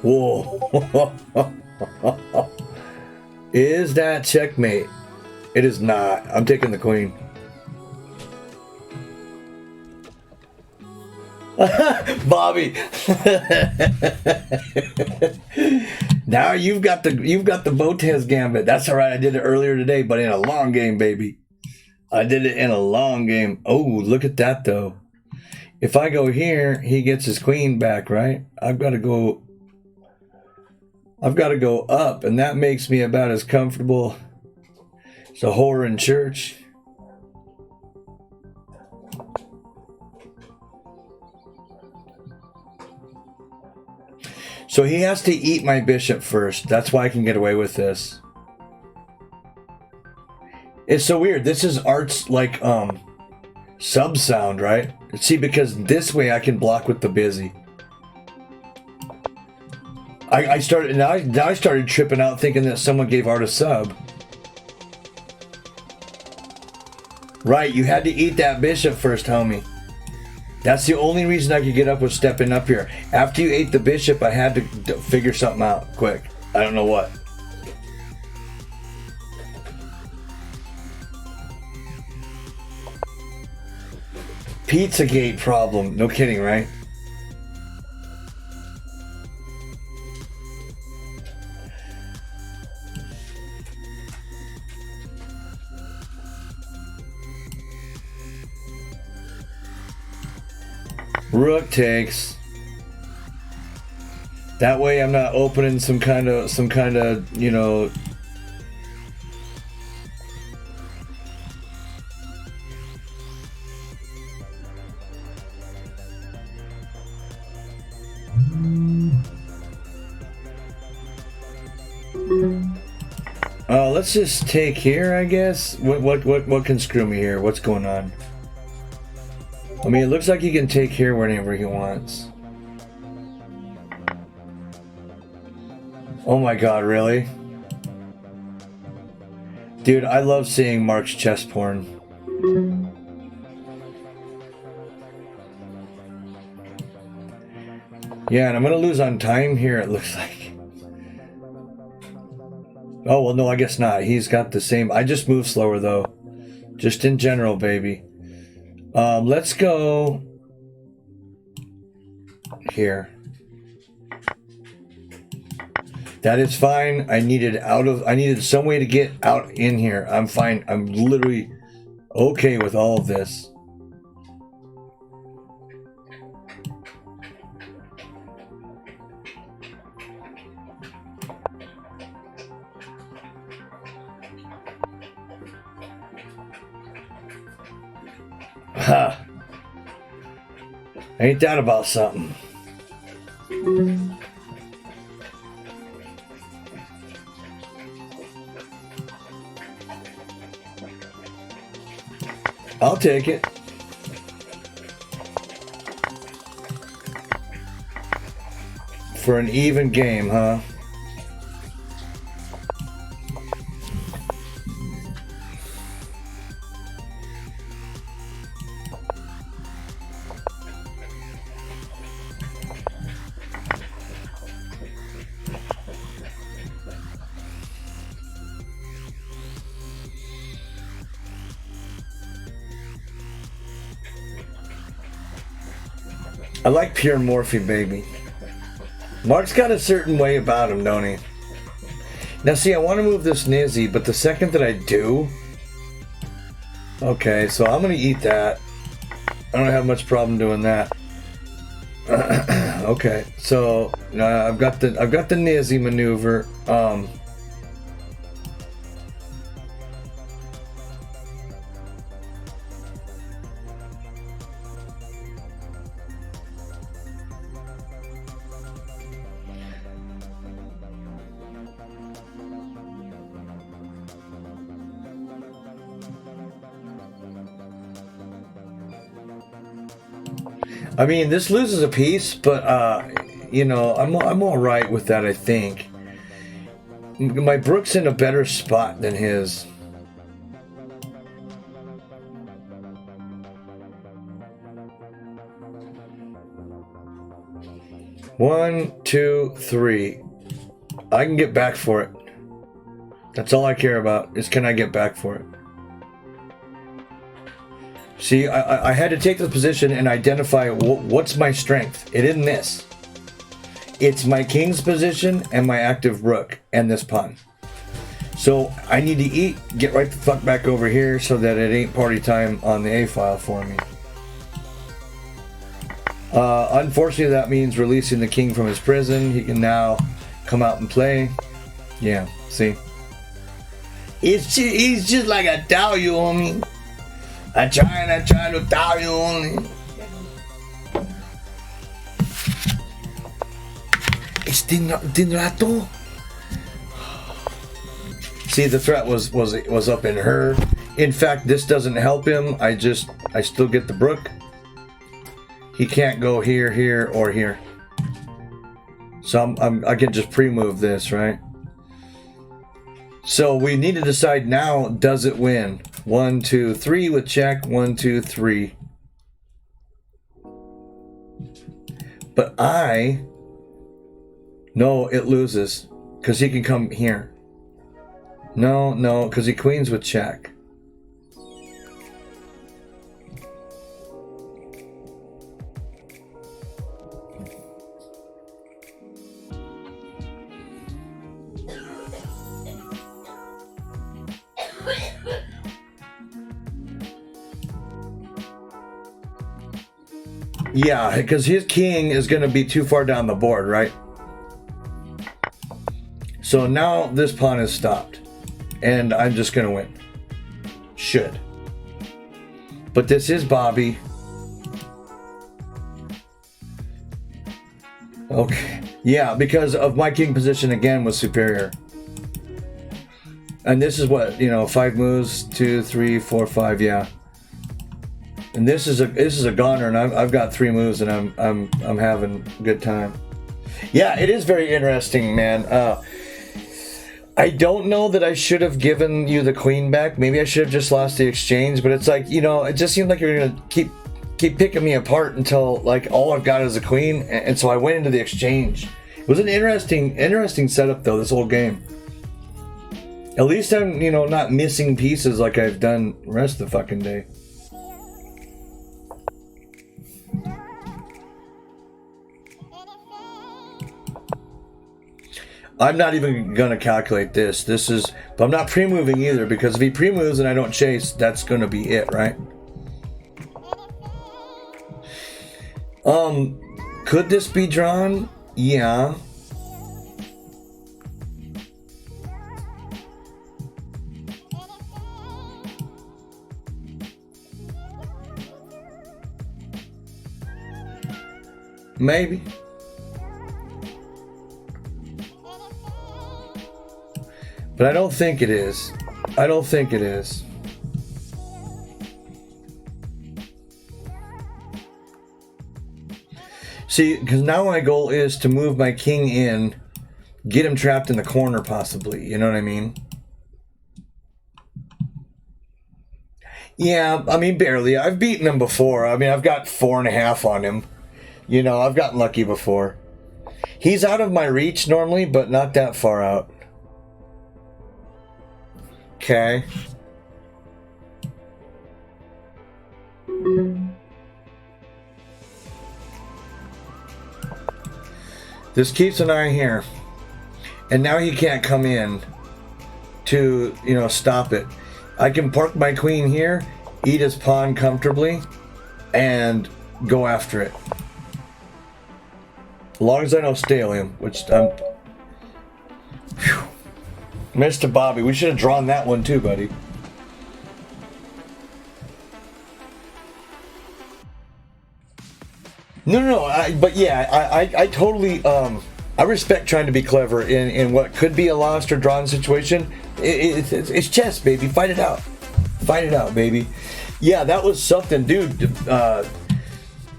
Whoa. Is that checkmate? It is not. I'm taking the queen. Bobby. Now you've got the Botez gambit. That's all right. I did it earlier today, but in a long game, baby. I did it in a long game. Oh, look at that though. If I go here, he gets his queen back, right? I've got to go up, and that makes me about as comfortable as a whore in church. So he has to eat my bishop first. That's why I can get away with this. It's so weird. This is Art's like sub sound, right? See, because this way I can block with the busy. I started tripping out thinking that someone gave Art a sub. Right, you had to eat that bishop first, homie. That's the only reason I could get up was stepping up here. After you ate the bishop, I had to figure something out quick. I don't know what. Pizzagate problem. No kidding, right? Rook takes. That way I'm not opening some kind of, you know, let's just take here, I guess. What can screw me here? What's going on? I mean, it looks like he can take here whenever he wants. Oh my god, really? Dude, I love seeing Mark's chess porn. Yeah, and I'm gonna lose on time here, it looks like. Oh, well, no, I guess not. He's got the same. I just move slower, though. Just in general, baby. Let's go here. That is fine. I needed some way to get out in here. I'm fine. I'm literally okay with all of this. Ha! Ain't that about something? I'll take it. For an even game, huh? I like pure Morphe, baby. Mark's got a certain way about him, don't he? Now, see, I want to move this Nizzy, but the second that I do... Okay, so I'm going to eat that. I don't have much problem doing that. Okay, so I've got the Nizzy maneuver. I mean, this loses a piece, but you know, I'm all right with that. I think my Brook's in a better spot than his. One, two, three. I can get back for it. That's all I care about, is can I get back for it. See, I had to take the position and identify what's my strength. It isn't this. It's my king's position and my active rook and this pawn. So I need to eat, get right the fuck back over here so that it ain't party time on the A file for me. Unfortunately, that means releasing the king from his prison. He can now come out and play. Yeah, see? He's just like a Tao you homie. I try to Tao you only. It's din rato. See, the threat was up in her. In fact, this doesn't help him. I still get the Brook. He can't go here, here, or here. So I can just pre-move this, right? So we need to decide now, does it win? 1, 2, 3 with check. 1, 2, 3. But no, it loses. Because he can come here. No, because he queens with check. Yeah, because his king is going to be too far down the board, right? So now this pawn is stopped. And I'm just going to win. Should. But this is Bobby. Okay. Yeah, because of my king position again was superior. And this is what, 5 moves, 2, 3, 4, 5, yeah. And this is a goner, and I've got 3 moves, and I'm having a good time. Yeah, it is very interesting, man. I don't know that I should have given you the queen back. Maybe I should have just lost the exchange. But it's like, it just seemed like you're gonna keep picking me apart until like all I've got is a queen, and so I went into the exchange. It was an interesting setup though. This whole game. At least I'm not missing pieces like I've done the rest of the fucking day. I'm not even going to calculate this. But I'm not pre-moving either, because if he pre-moves and I don't chase, that's going to be it, right? Could this be drawn? Yeah. Maybe. But I don't think it is. See, because now my goal is to move my king in, get him trapped in the corner possibly, you know what I mean? Yeah, I mean, barely. I've beaten him before. I mean, I've got 4.5 on him. I've gotten lucky before. He's out of my reach normally, but not that far out. Okay. This keeps an eye here. And now he can't come in to, stop it. I can park my queen here, eat his pawn comfortably, and go after it. As long as I don't stale him, which I'm... Whew. Mr. Bobby, we should have drawn that one too, buddy. No, but yeah, I totally, I respect trying to be clever in what could be a lost or drawn situation. It's chess, baby. Fight it out. Fight it out, baby. Yeah, that was something, dude.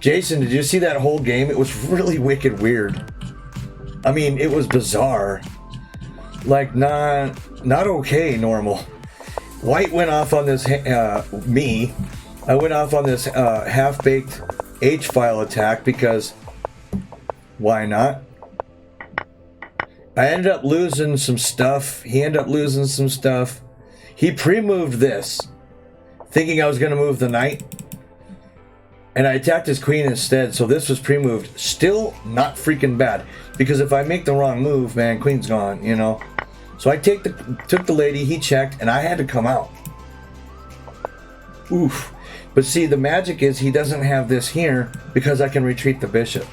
Jason, did you see that whole game? It was really wicked weird. I mean, it was bizarre. Like, not okay normal. White went off on this, me. I went off on this half-baked H-file attack because why not? I ended up losing some stuff. He ended up losing some stuff. He pre-moved this, thinking I was going to move the knight. And I attacked his queen instead, so this was pre-moved. Still not freaking bad, because if I make the wrong move, man, queen's gone, you know? So I took the lady, he checked, and I had to come out. Oof. But see, the magic is he doesn't have this here because I can retreat the bishop.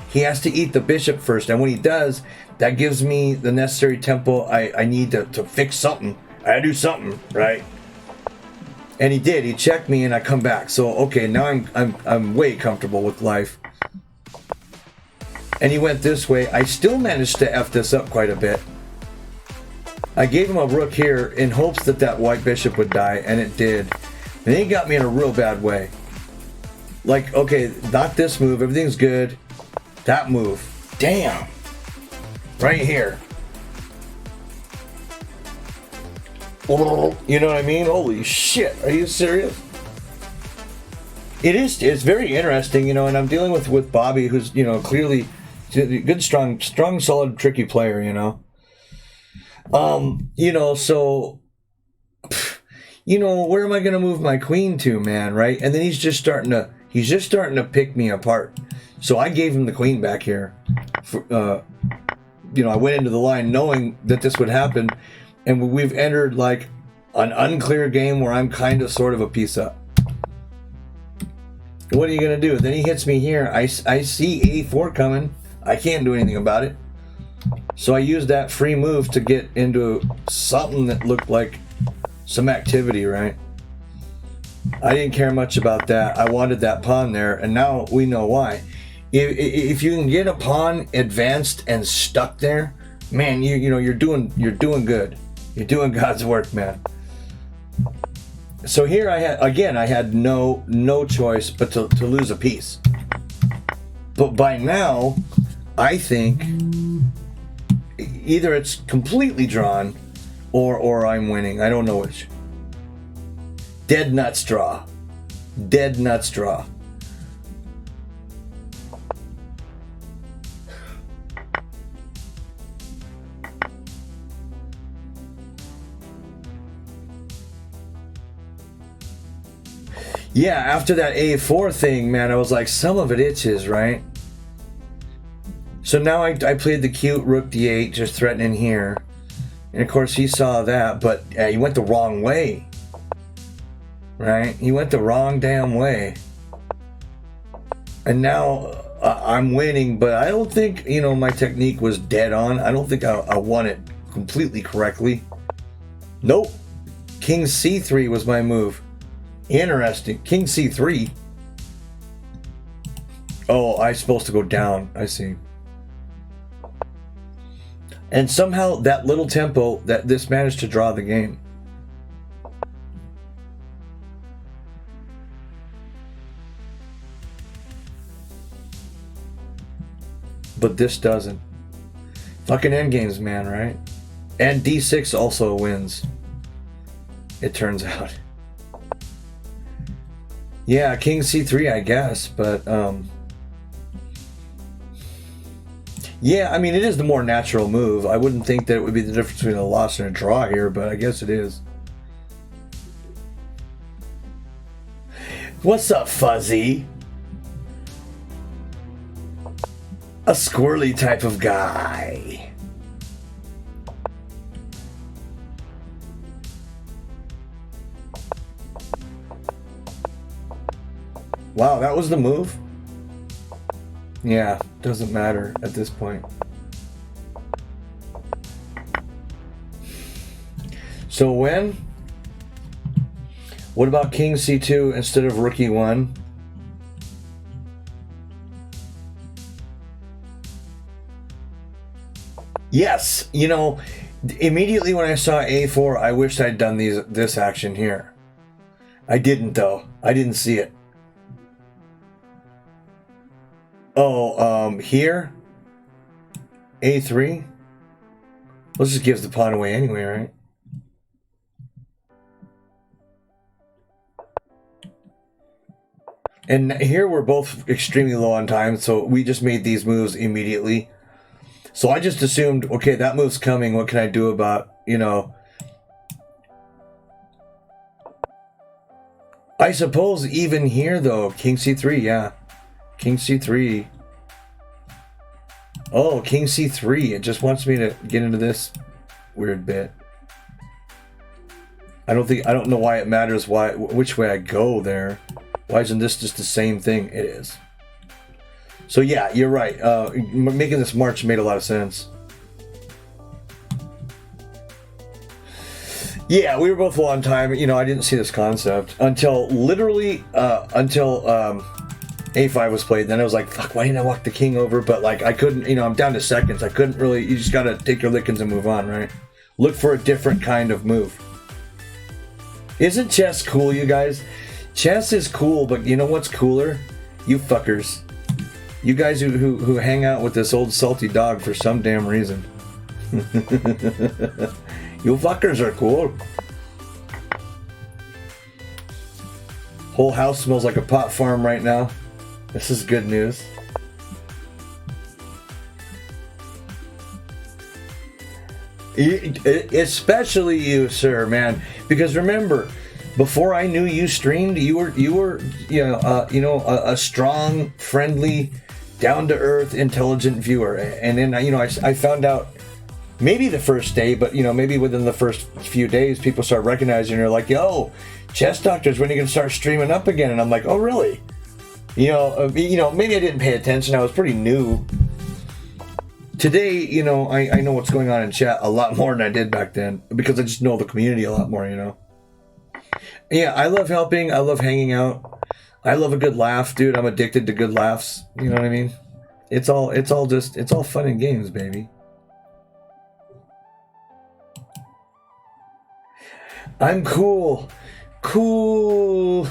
He has to eat the bishop first, and when he does, that gives me the necessary tempo I need to fix something. I gotta do something, right? And he did. He checked me, and I come back. So okay, now I'm way comfortable with life. And he went this way. I still managed to F this up quite a bit. I gave him a rook here in hopes that that white bishop would die, and it did. And he got me in a real bad way. Like, okay, not this move. Everything's good. That move. Damn. Right here. You know what I mean? Holy shit. Are you serious? It's very interesting, you know, and I'm dealing with Bobby, who's, you know, clearly a good, strong, solid, tricky player, you know. You know, so, you know, where am I going to move my queen to, man, right? And then he's just starting to pick me apart. So I gave him the queen back here. You know, I went into the line knowing that this would happen, and we've entered like an unclear game where I'm kind of sort of a piece up. What are you going to do? Then he hits me here. I see A4 coming. I can't do anything about it. So I used that free move to get into something that looked like some activity, right? I didn't care much about that. I wanted that pawn there, and now we know why. If you can get a pawn advanced and stuck there, man, you know you're doing good. You're doing God's work, man. So here I had no choice but to lose a piece. But by now, I think either it's completely drawn or I'm winning. I don't know which. Dead nuts draw. Dead nuts draw. Yeah, after that A4 thing, man, I was like, some of it itches, right? So now I played the cute rook d8, just threatening here. And of course he saw that, but he went the wrong way. Right? He went the wrong damn way. And now I'm winning, but I don't think, you know, my technique was dead on. I don't think I won it completely correctly. Nope. King C3 was my move. Interesting. King C3. Oh, I'm supposed to go down. I see. And somehow that little tempo, that this managed to draw the game. But this doesn't. Fucking endgames, man, right? And D6 also wins. It turns out. Yeah, King C3, I guess, but yeah, I mean, it is the more natural move. I wouldn't think that it would be the difference between a loss and a draw here, but I guess it is. What's up, Fuzzy? A squirrely type of guy. Wow, that was the move? Yeah, doesn't matter at this point. So when? What about King C2 instead of Rook E1? Yes, you know, immediately when I saw A4, I wished I'd done this action here. I didn't though. I didn't see it. Oh, here? A3? Let's just give the pawn away anyway, right? And here we're both extremely low on time, so we just made these moves immediately. So I just assumed, okay, that move's coming, what can I do about, you know... I suppose even here, though, King C3, yeah. King C3. Oh, King C3. It just wants me to get into this weird bit. I don't know why it matters which way I go there. Why isn't this just the same thing? It is. So yeah, you're right. Making this march made a lot of sense. Yeah, we were both low on time. You know, I didn't see this concept until literally until A5 was played. Then I was like, fuck, why didn't I walk the king over? But like, I couldn't, you know, I'm down to seconds. I couldn't really, you just gotta take your lickings and move on, right? Look for a different kind of move. Isn't chess cool, you guys? Chess is cool, but you know what's cooler? You fuckers. You guys who hang out with this old salty dog for some damn reason. You fuckers are cool. Whole house smells like a pot farm right now. This is good news. Especially you, sir, man. Because remember, before I knew you streamed, you were a strong, friendly, down to earth, intelligent viewer. And then I found out. Maybe the first day, but maybe within the first few days, people start recognizing you're like, yo, Chess Doctors, when are you gonna start streaming up again? And I'm like, oh really? Maybe I didn't pay attention. I was pretty new. Today, I know what's going on in chat a lot more than I did back then because I just know the community a lot more. Yeah, I love helping. I love hanging out. I love a good laugh, dude. I'm addicted to good laughs. You know what I mean? It's all fun and games, baby. I'm cool. Cool.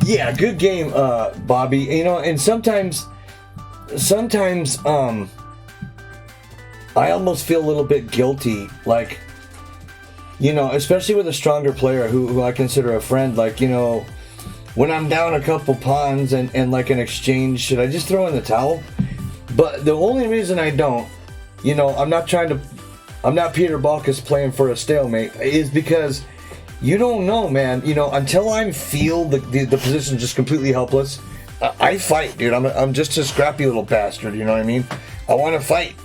Yeah, good game, Bobby. And sometimes I almost feel a little bit guilty, like, especially with a stronger player who I consider a friend, like, when I'm down a couple pawns and like an exchange, should I just throw in the towel? But the only reason I don't, I'm not Peter Balkus playing for a stalemate, is because you don't know, man, until I feel the position just completely helpless, I fight, dude. I'm just a scrappy little bastard. You know what I mean? I want to fight,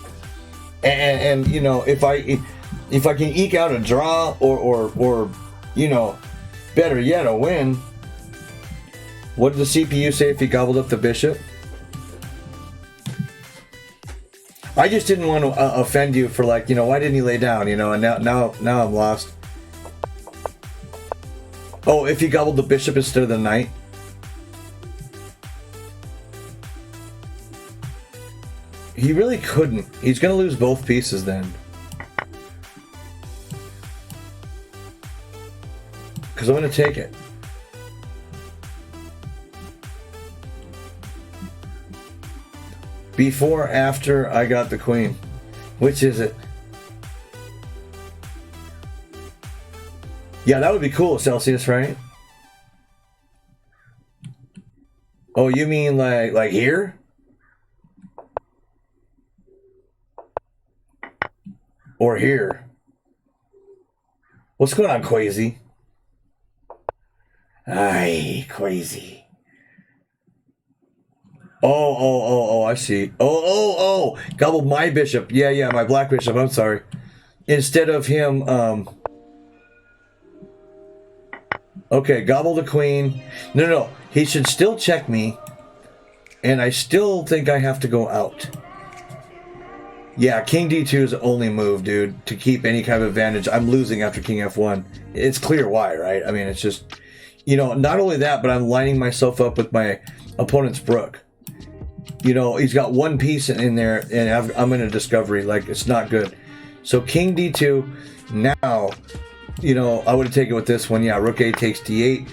and if I can eke out a draw or better yet, a win. What did the CPU say if he gobbled up the bishop? I just didn't want to offend you for why didn't he lay down? And now I'm lost. Oh, if he gobbled the bishop instead of the knight. He really couldn't. He's going to lose both pieces then. Because I'm going to take it. Before, after I got the queen. Which is it? Yeah, that would be cool, Celsius, right? Oh, you mean like here? Or here? What's going on, Quasi? Aye, Quasi. Oh, I see. Oh, gobbled my bishop. Yeah, my black bishop, I'm sorry. Instead of him, okay, gobble the queen. No, he should still check me. And I still think I have to go out. Yeah, King D2 is the only move, dude, to keep any kind of advantage. I'm losing after King F1. It's clear why, right? I mean, it's just, you know, not only that, but I'm lining myself up with my opponent's Brook. You know, he's got one piece in there, and I'm in a discovery. Like, it's not good. So King D2, now, you know, I would have taken it with this one. Yeah, Rook A takes D8.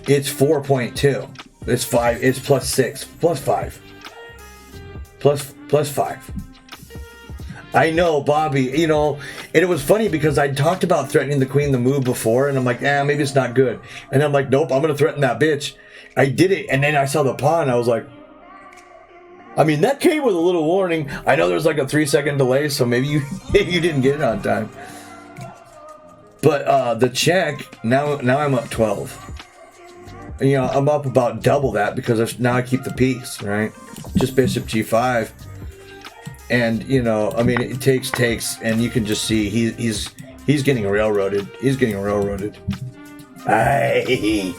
It's 4.2. It's 5. It's plus 6. Plus 5. Plus 5. I know, Bobby, you know, and it was funny because I talked about threatening the queen the move before, and I'm like, maybe it's not good. And I'm like, nope, I'm going to threaten that bitch. I did it, and then I saw the pawn, I was like, I mean, that came with a little warning. I know there's like a 3-second delay, so maybe you didn't get it on time. But the check, now I'm up 12. You know, I'm up about double that because now I keep the piece, right? Just bishop G5. And, you know, I mean, it takes, and you can just see he's getting railroaded. He's getting railroaded. Aye.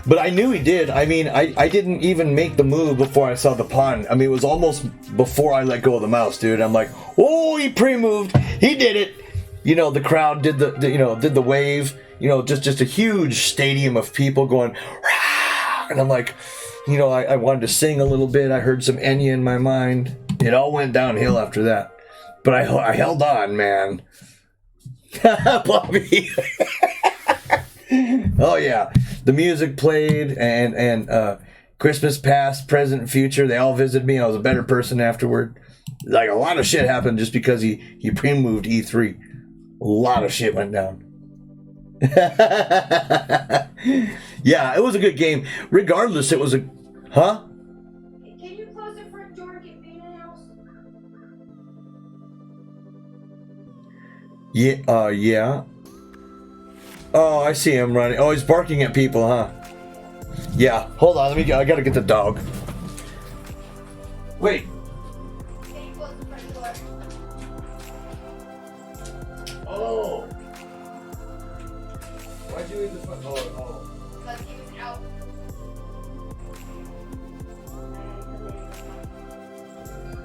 But I knew he did. I mean, I didn't even make the move before I saw the pawn. I mean, it was almost before I let go of the mouse, dude. I'm like, oh, he pre-moved. He did it. You know, the crowd did did the wave. You know, just a huge stadium of people going, rah! And I'm like, you know, I wanted to sing a little bit. I heard some Enya in my mind. It all went downhill after that. But I held on, man. Bobby. Oh, yeah. The music played, and Christmas past, present, future, they all visited me. I was a better person afterward. Like, a lot of shit happened just because he pre-moved E3. A lot of shit went down. Yeah, it was a good game. Regardless, it was a... Huh? Can you close the front door and get me in the house? Yeah. Oh, I see him running. Oh, he's barking at people, huh? Yeah. Hold on, I gotta get the dog. Wait. Can you close the front door? Oh. Why'd you leave the front? Oh. Because he was out.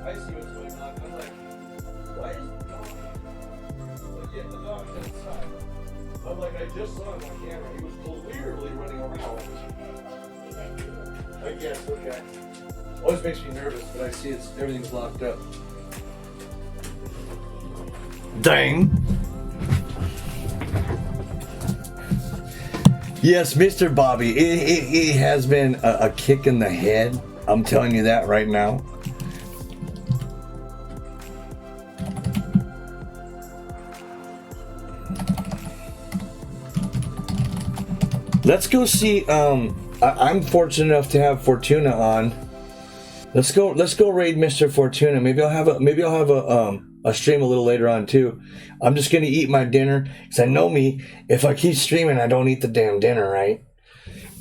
I see what's going on. I'm like, why is the dog? But yet the dog's outside. I'm like, I just saw him on camera. He was clearly running around. I guess, okay. Always makes me nervous, but I see everything's locked up. Dang. Yes, Mr. Bobby. It has been a kick in the head. I'm telling you that right now. Let's go see. I'm fortunate enough to have Fortuna on. Let's go raid Mr. Fortuna. Maybe I'll have a stream a little later on too. I'm just gonna eat my dinner because I know me. If I keep streaming, I don't eat the damn dinner, right?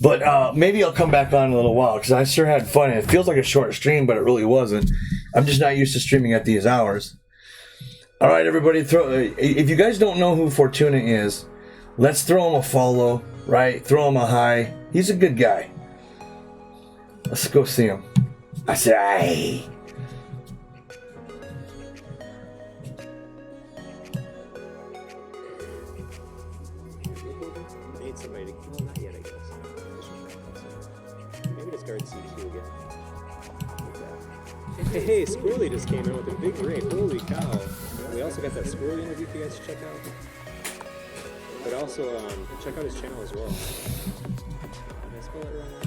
But maybe I'll come back on in a little while because I sure had fun. And it feels like a short stream, but it really wasn't. I'm just not used to streaming at these hours. All right, everybody. If you guys don't know who Fortuna is, let's throw him a follow. Right? Throw him a hi. He's a good guy. Let's go see him. I said, aye. Need somebody to... Well, not yet, I guess. Maybe just guard C2 again. Like hey, Squirrely just came in with a big raid. Holy cow. We also got that Squirrely interview for you guys to check out. But also, check out his channel as well. Did I spell that wrong?